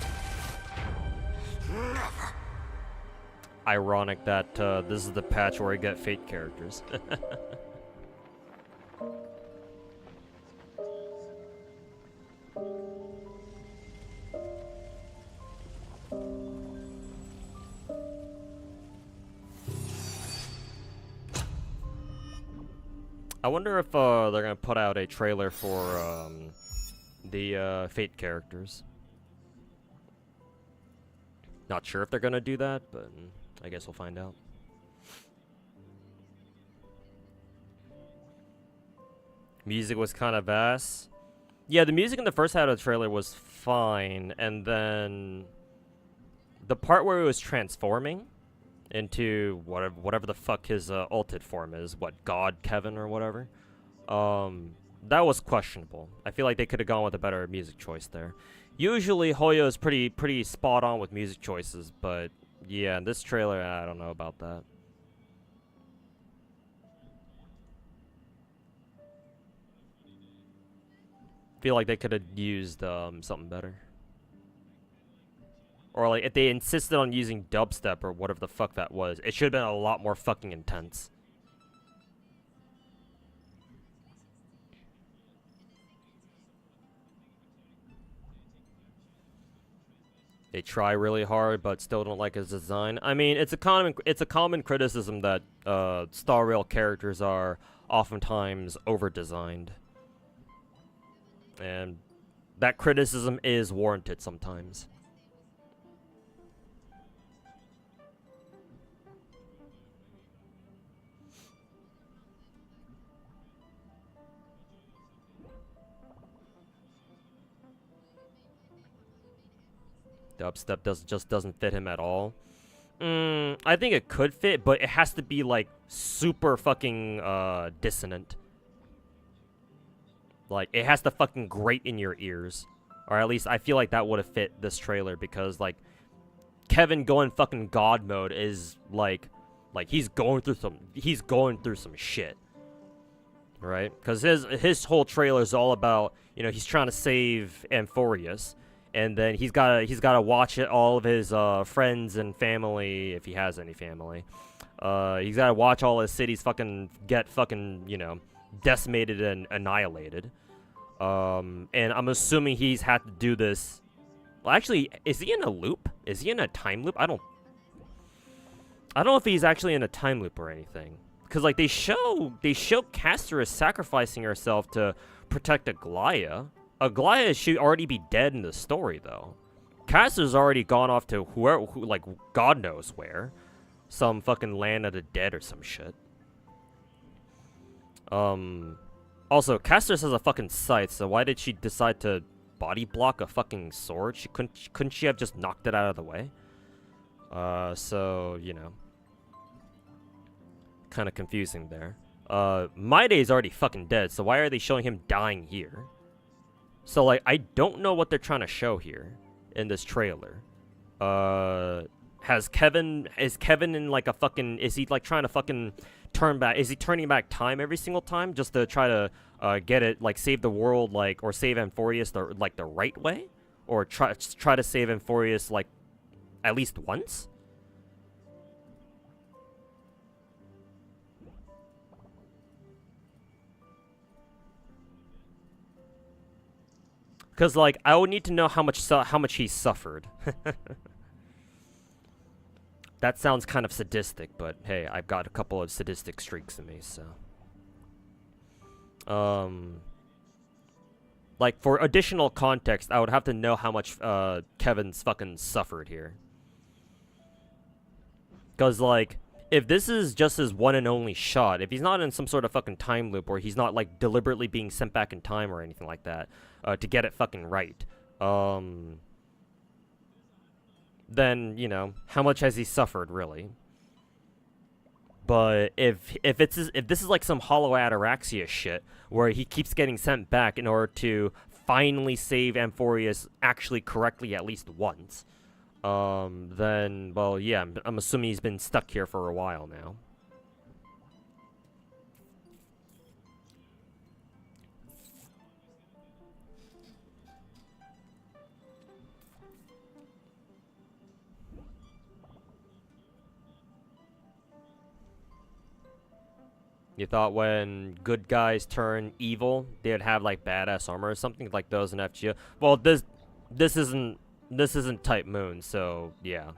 Never. Ironic that this is the patch where I get fate characters. I wonder if they're gonna put out a trailer for the Fate characters. Not sure if they're gonna do that, but I guess we'll find out. Music was kind of ass. Yeah, the music in the first half of the trailer was fine, and then the part where it was transforming into whatever the fuck his ulted form is, what, God Kevin or whatever, that was questionable. I feel like they could have gone with a better music choice there. Usually Hoyo is pretty spot on with music choices, but yeah, in this trailer, I don't know about that. Feel like they could have used something better. Or like if they insisted on using dubstep or whatever the fuck that was, it should have been a lot more fucking intense. They try really hard, but still don't like his design. I mean, it's a common criticism that Star Rail characters are oftentimes over-designed. And that criticism is warranted sometimes. Dubstep just doesn't fit him at all. I think it could fit, but it has to be like super fucking dissonant. Like, it has to fucking grate in your ears. Or at least I feel like that would have fit this trailer, because like Kevin going fucking God mode is like he's going through some shit. Right? Because his whole trailer is all about, you know, he's trying to save Amphorius, and then he's gotta watch all of his friends and family, if he has any family. He's gotta watch all his cities get you know, decimated and annihilated. And I'm assuming he's had to do this. Well, actually, is he in a loop? Is he in a time loop? I don't know if he's actually in a time loop or anything. Because like they show Castor sacrificing herself to protect Aglaya. Aglaya should already be dead in the story, though. Castor's already gone off to like God knows where, some fucking land of the dead or some shit. Also, Castor has a fucking scythe, so why did she decide to body block a fucking sword? Couldn't she have just knocked it out of the way? So, you know, kind of confusing there. Maiday's already fucking dead, so why are they showing him dying here? So, like, I don't know what they're trying to show here in this trailer. Is Kevin in like a fucking, is he like trying to fucking turn back, is he turning back time every single time just to try to get it, like, save the world, like, or save Amphorius the right way? Or try to save Amphorius, like, at least once? Because, like, I would need to know how much he suffered. That sounds kind of sadistic, but hey, I've got a couple of sadistic streaks in me, so. Like, for additional context, I would have to know how much Kevin's fucking suffered here. Because, like, if this is just his one and only shot, if he's not in some sort of fucking time loop, or he's not, like, deliberately being sent back in time or anything like that, to get it fucking right, then, you know, how much has he suffered, really? But if this is like some hollow ataraxia shit, where he keeps getting sent back in order to finally save Amphorius actually correctly at least once, then, well, yeah, I'm assuming he's been stuck here for a while now. You thought when good guys turn evil, they'd have like badass armor or something like those in FGO? Well, this isn't Type Moon, so yeah.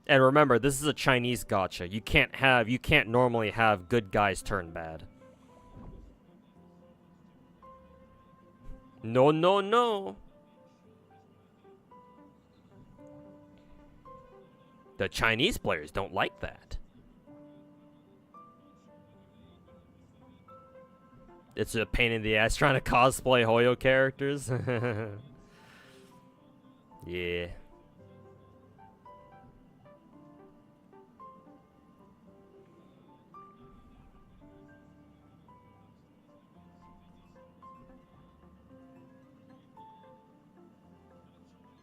And remember, this is a Chinese gacha. You can't normally have good guys turn bad. No, no, no. The Chinese players don't like that. It's a pain in the ass trying to cosplay Hoyo characters. Yeah.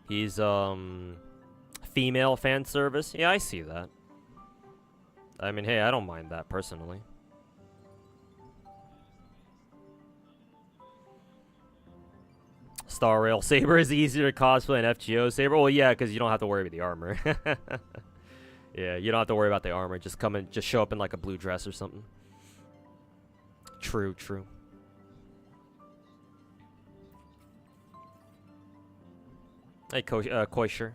He's female fan service. Yeah, I see that. I mean, hey, I don't mind that personally. Star Rail Saber is easier to cosplay than FGO Saber. Well, yeah, because you don't have to worry about the armor. Yeah, you don't have to worry about the armor. Just show up in like a blue dress or something. True, true. Hey, Koisher.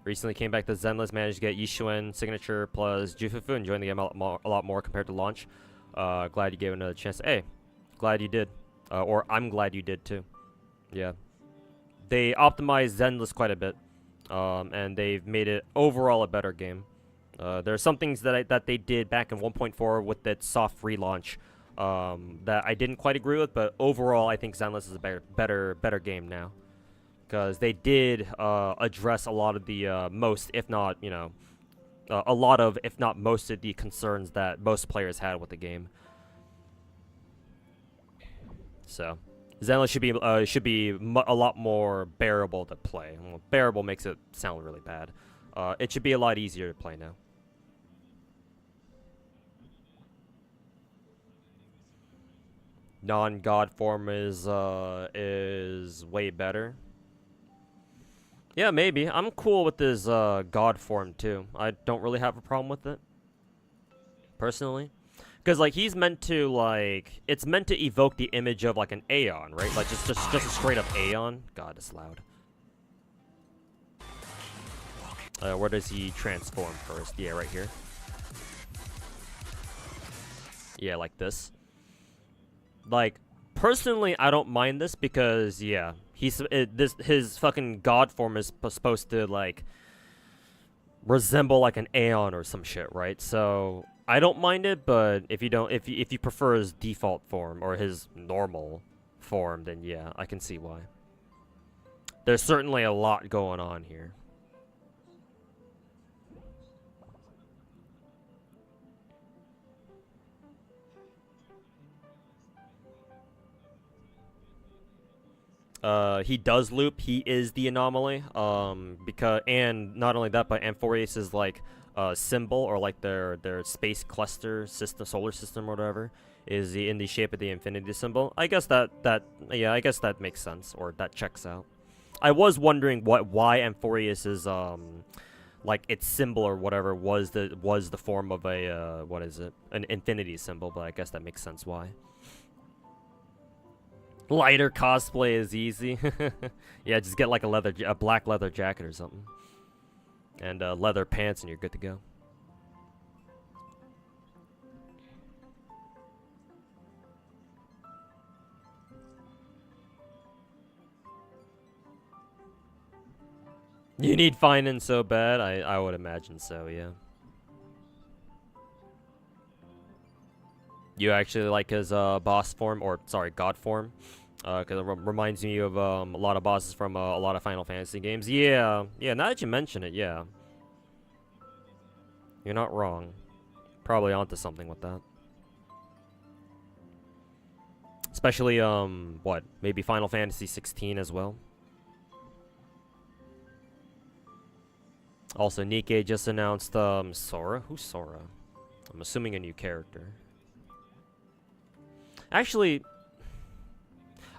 Recently came back to Zenless, managed to get Yishuen signature plus Jufufu, enjoying the game a lot more compared to launch. Glad you gave it another chance. Hey, glad you did. Or I'm glad you did too. Yeah. They optimized Zenless quite a bit. And they've made it overall a better game. There are some things that they did back in 1.4 with that soft relaunch that I didn't quite agree with, but overall I think Zenless is a better game now. Because they did address a lot of the most, if not, you know, a lot of, if not most of the concerns that most players had with the game. So, Zenless should be a lot more bearable to play. Well, bearable makes it sound really bad. It should be a lot easier to play now. Non-god form is way better. Yeah, maybe. I'm cool with this god form too. I don't really have a problem with it, personally. Because, like, he's meant to, like, it's meant to evoke the image of, like, an Aeon, right? Like, just a straight-up Aeon. God, it's loud. Where does he transform first? Yeah, right here. Yeah, like this. Like, personally, I don't mind this because, yeah, his fucking god form is supposed to, like, resemble, like, an Aeon or some shit, right? So I don't mind it, but if you prefer his default form or his normal form, then yeah, I can see why. There's certainly a lot going on here. He does loop. He is the anomaly. And not only that, but Amphorius is like symbol, or like their space cluster system, solar system, or whatever, is in the shape of the infinity symbol. I guess that makes sense, or that checks out. I was wondering why Amphorius is like its symbol or whatever was the form of a what is it, an infinity symbol, but I guess that makes sense why. Lighter cosplay is easy. Yeah, just get like a black leather jacket or something, and leather pants, and you're good to go. You need finance so bad? I would imagine so, yeah. You actually like his boss form, or sorry, god form? Because it reminds me of a lot of bosses from a lot of Final Fantasy games. Yeah, now that you mention it, yeah. You're not wrong. Probably onto something with that. Especially, what? Maybe Final Fantasy 16 as well. Also, Nikkei just announced, Sora? Who's Sora? I'm assuming a new character. Actually,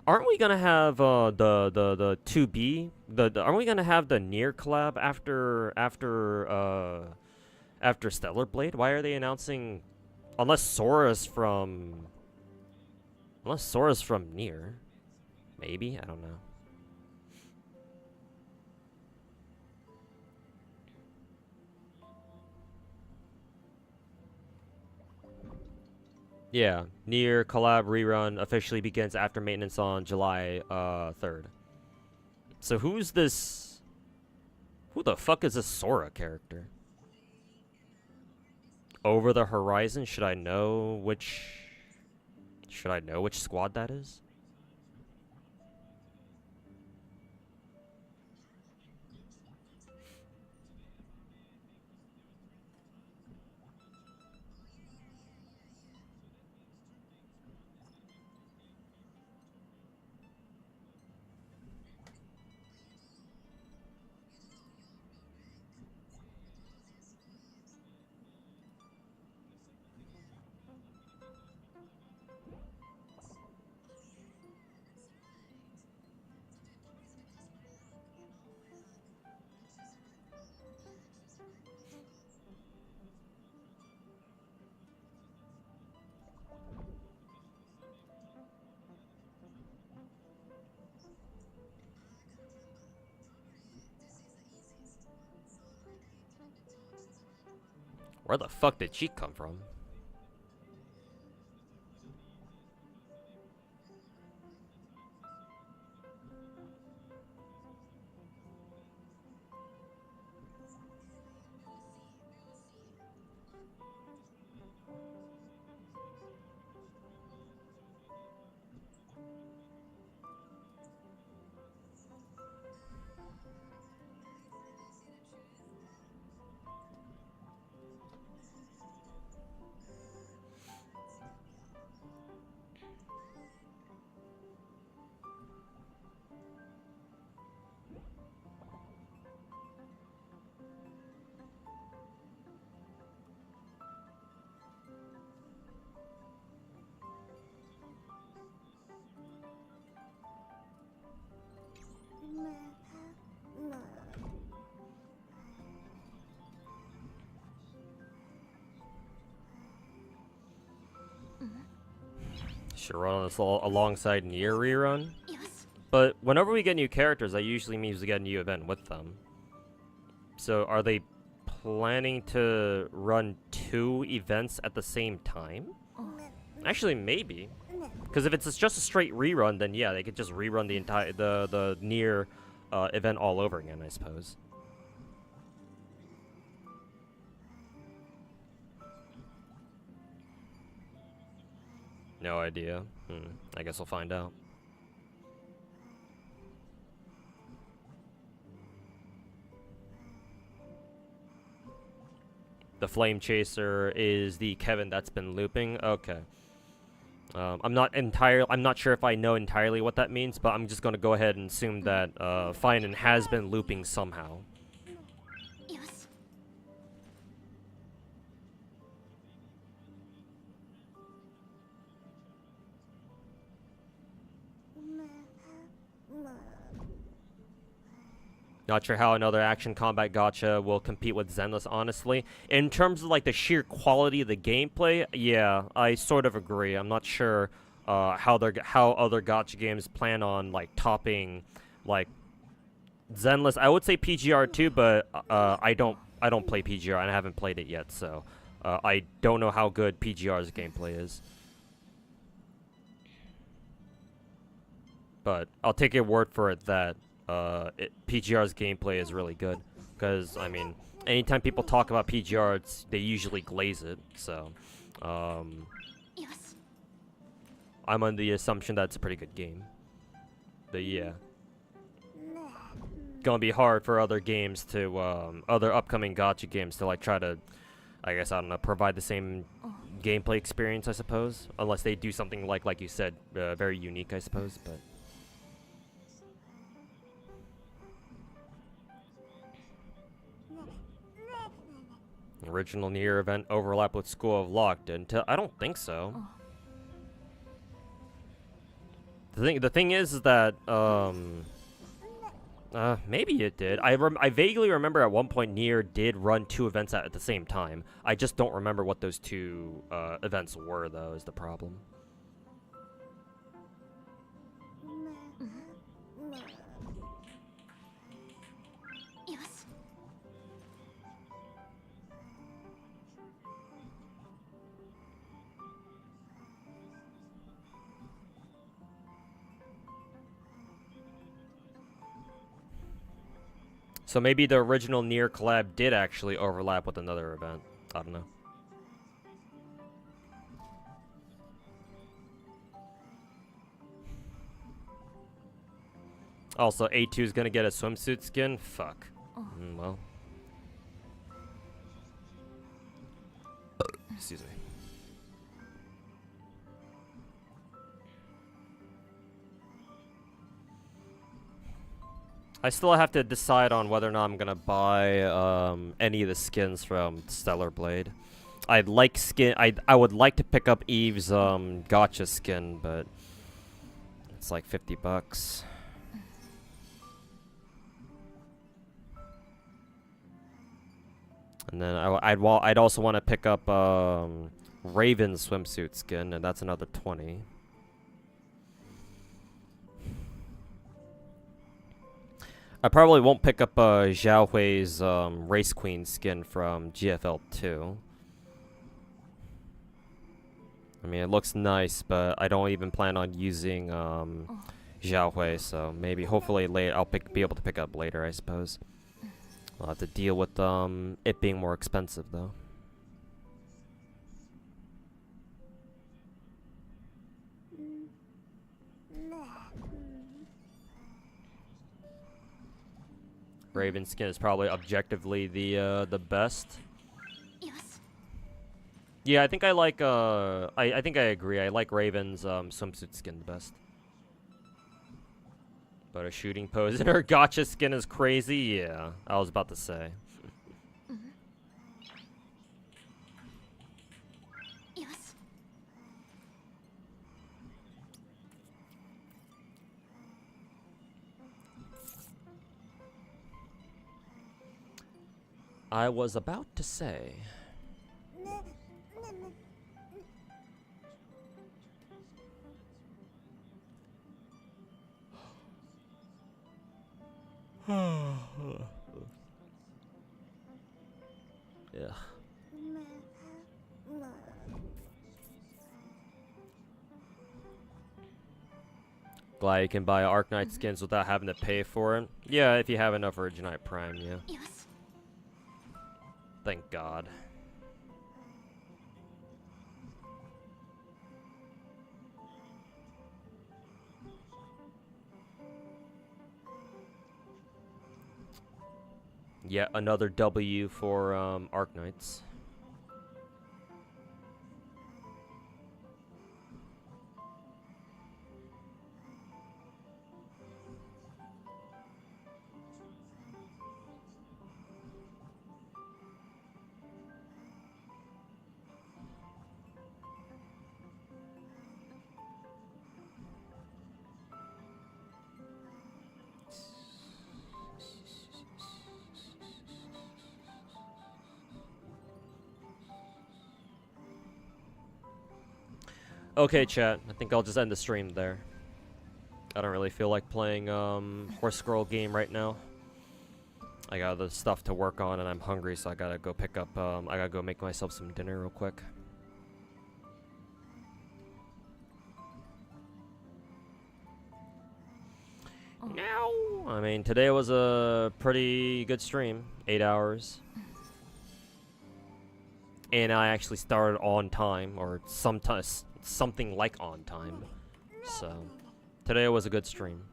aren't we gonna have the 2B? Aren't we gonna have the Nier collab after Stellar Blade? Why are they announcing? Unless Sora's from Nier, maybe, I don't know. Yeah, Nier collab rerun officially begins after maintenance on July 3rd. So who's this? Who the fuck is this Sora character? Over the Horizon? Should I know which squad that is? Where the fuck did she come from? Should run on this alongside Nier rerun. But whenever we get new characters, that usually means we get a new event with them. So are they planning to run 2 events at the same time? Actually, maybe. Because if it's just a straight rerun, then yeah, they could just rerun the entire the Nier event all over again, I suppose. No idea. I guess we'll find out. The Flame Chaser is the Kevin that's been looping. Okay. I'm not sure if I know entirely what that means, but I'm just gonna go ahead and assume that Finan has been looping somehow. Not sure how another action combat gacha will compete with Zenless, honestly. In terms of like the sheer quality of the gameplay, yeah, I sort of agree. I'm not sure how other gacha games plan on like topping like Zenless. I would say PGR too, but I don't play PGR and I haven't played it yet, so I don't know how good PGR's gameplay is. But I'll take your word for it that PGR's gameplay is really good, because I mean, anytime people talk about PGR, they usually glaze it. So, I'm on the assumption that it's a pretty good game. But yeah, gonna be hard for other games to, other upcoming gacha games to like try to, I guess, I don't know, provide the same gameplay experience, I suppose, unless they do something like you said, very unique, I suppose. But original Nier event overlap with School of Locked until I don't think so. The thing is that maybe it did. I vaguely remember at one point Nier did run 2 events at the same time. I just don't remember what those 2 events were, though, is the problem. So maybe the original Nier collab did actually overlap with another event. I don't know. Also, A2 is gonna get a swimsuit skin? Fuck. Well. Excuse me. I still have to decide on whether or not I'm gonna buy any of the skins from Stellar Blade. I would like to pick up Eve's gacha skin, but it's like $50. And then I'd also want to pick up Raven's swimsuit skin, and that's another 20. I probably won't pick up Zhao Hui's Race Queen skin from GFL 2. I mean, it looks nice, but I don't even plan on using Zhao Hui, so maybe, hopefully, later I'll be able to pick up later, I suppose. I'll have to deal with it being more expensive, though. Raven skin is probably objectively the best. Yeah, I think I like I think I agree. I like Raven's swimsuit skin the best. But a shooting pose in her gacha skin is crazy. Yeah, I was about to say. I was about to say. Yeah. Glad you can buy Arknight skins without having to pay for it. Yeah, if you have enough Originite Prime, yeah. Thank God. Yet another W for Arknights. Okay, chat. I think I'll just end the stream there. I don't really feel like playing Horse Scroll game right now. I got other stuff to work on, and I'm hungry, so I gotta go pick up. I gotta go make myself some dinner real quick. No, I mean today was a pretty good stream. 8 hours. And I actually started on time, or sometimes something like on time. So today was a good stream.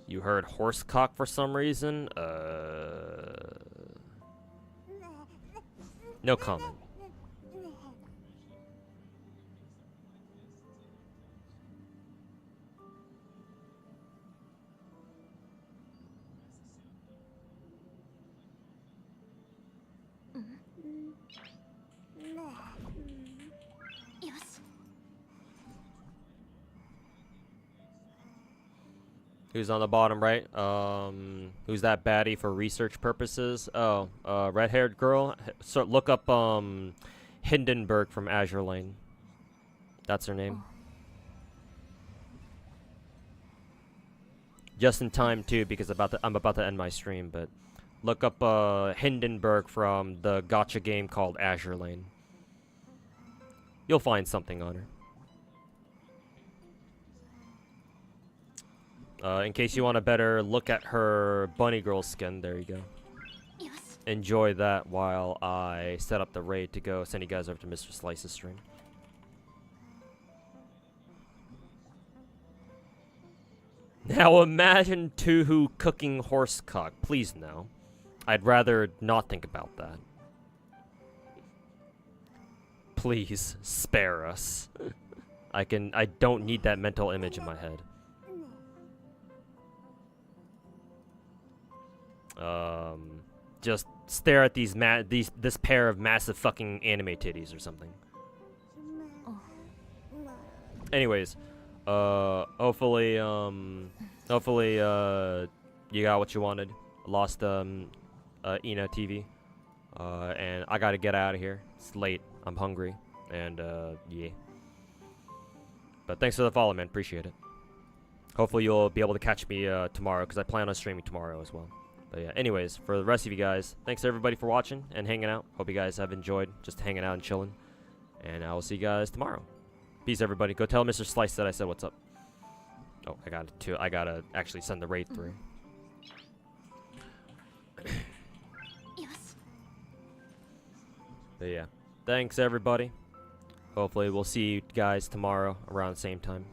You heard horsecock for some reason? No comment. Who's on the bottom right? Who's that baddie for research purposes? Oh, red-haired girl. So look up Hindenburg from Azure Lane. That's her name. just in time too, because I'm about to end my stream. But look up Hindenburg from the gacha game called Azure Lane. You'll find something on her. In case you want a better look at her bunny girl skin, there you go. Enjoy that while I set up the raid to go send you guys over to Mr. Slice's stream. Now imagine Tuhu cooking horse cock. Please no. I'd rather not think about that. Please spare us. I don't need that mental image in my head. Just stare at this pair of massive fucking anime titties or something. Anyways, hopefully you got what you wanted. Lost Ina TV. And I gotta get out of here. It's late. I'm hungry. And yeah. But thanks for the follow, man. Appreciate it. Hopefully you'll be able to catch me tomorrow, because I plan on streaming tomorrow as well. But yeah, anyways, for the rest of you guys, thanks everybody for watching and hanging out. Hope you guys have enjoyed just hanging out and chilling. And I will see you guys tomorrow. Peace, everybody. Go tell Mr. Slice that I said what's up. Oh, I gotta actually send the raid through. But yeah, thanks everybody. Hopefully we'll see you guys tomorrow around the same time.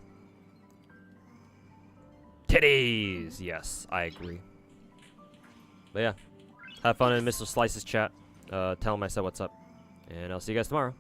Titties! Yes, I agree. But yeah, have fun in Mr. Slice's chat. Tell him I said what's up. And I'll see you guys tomorrow.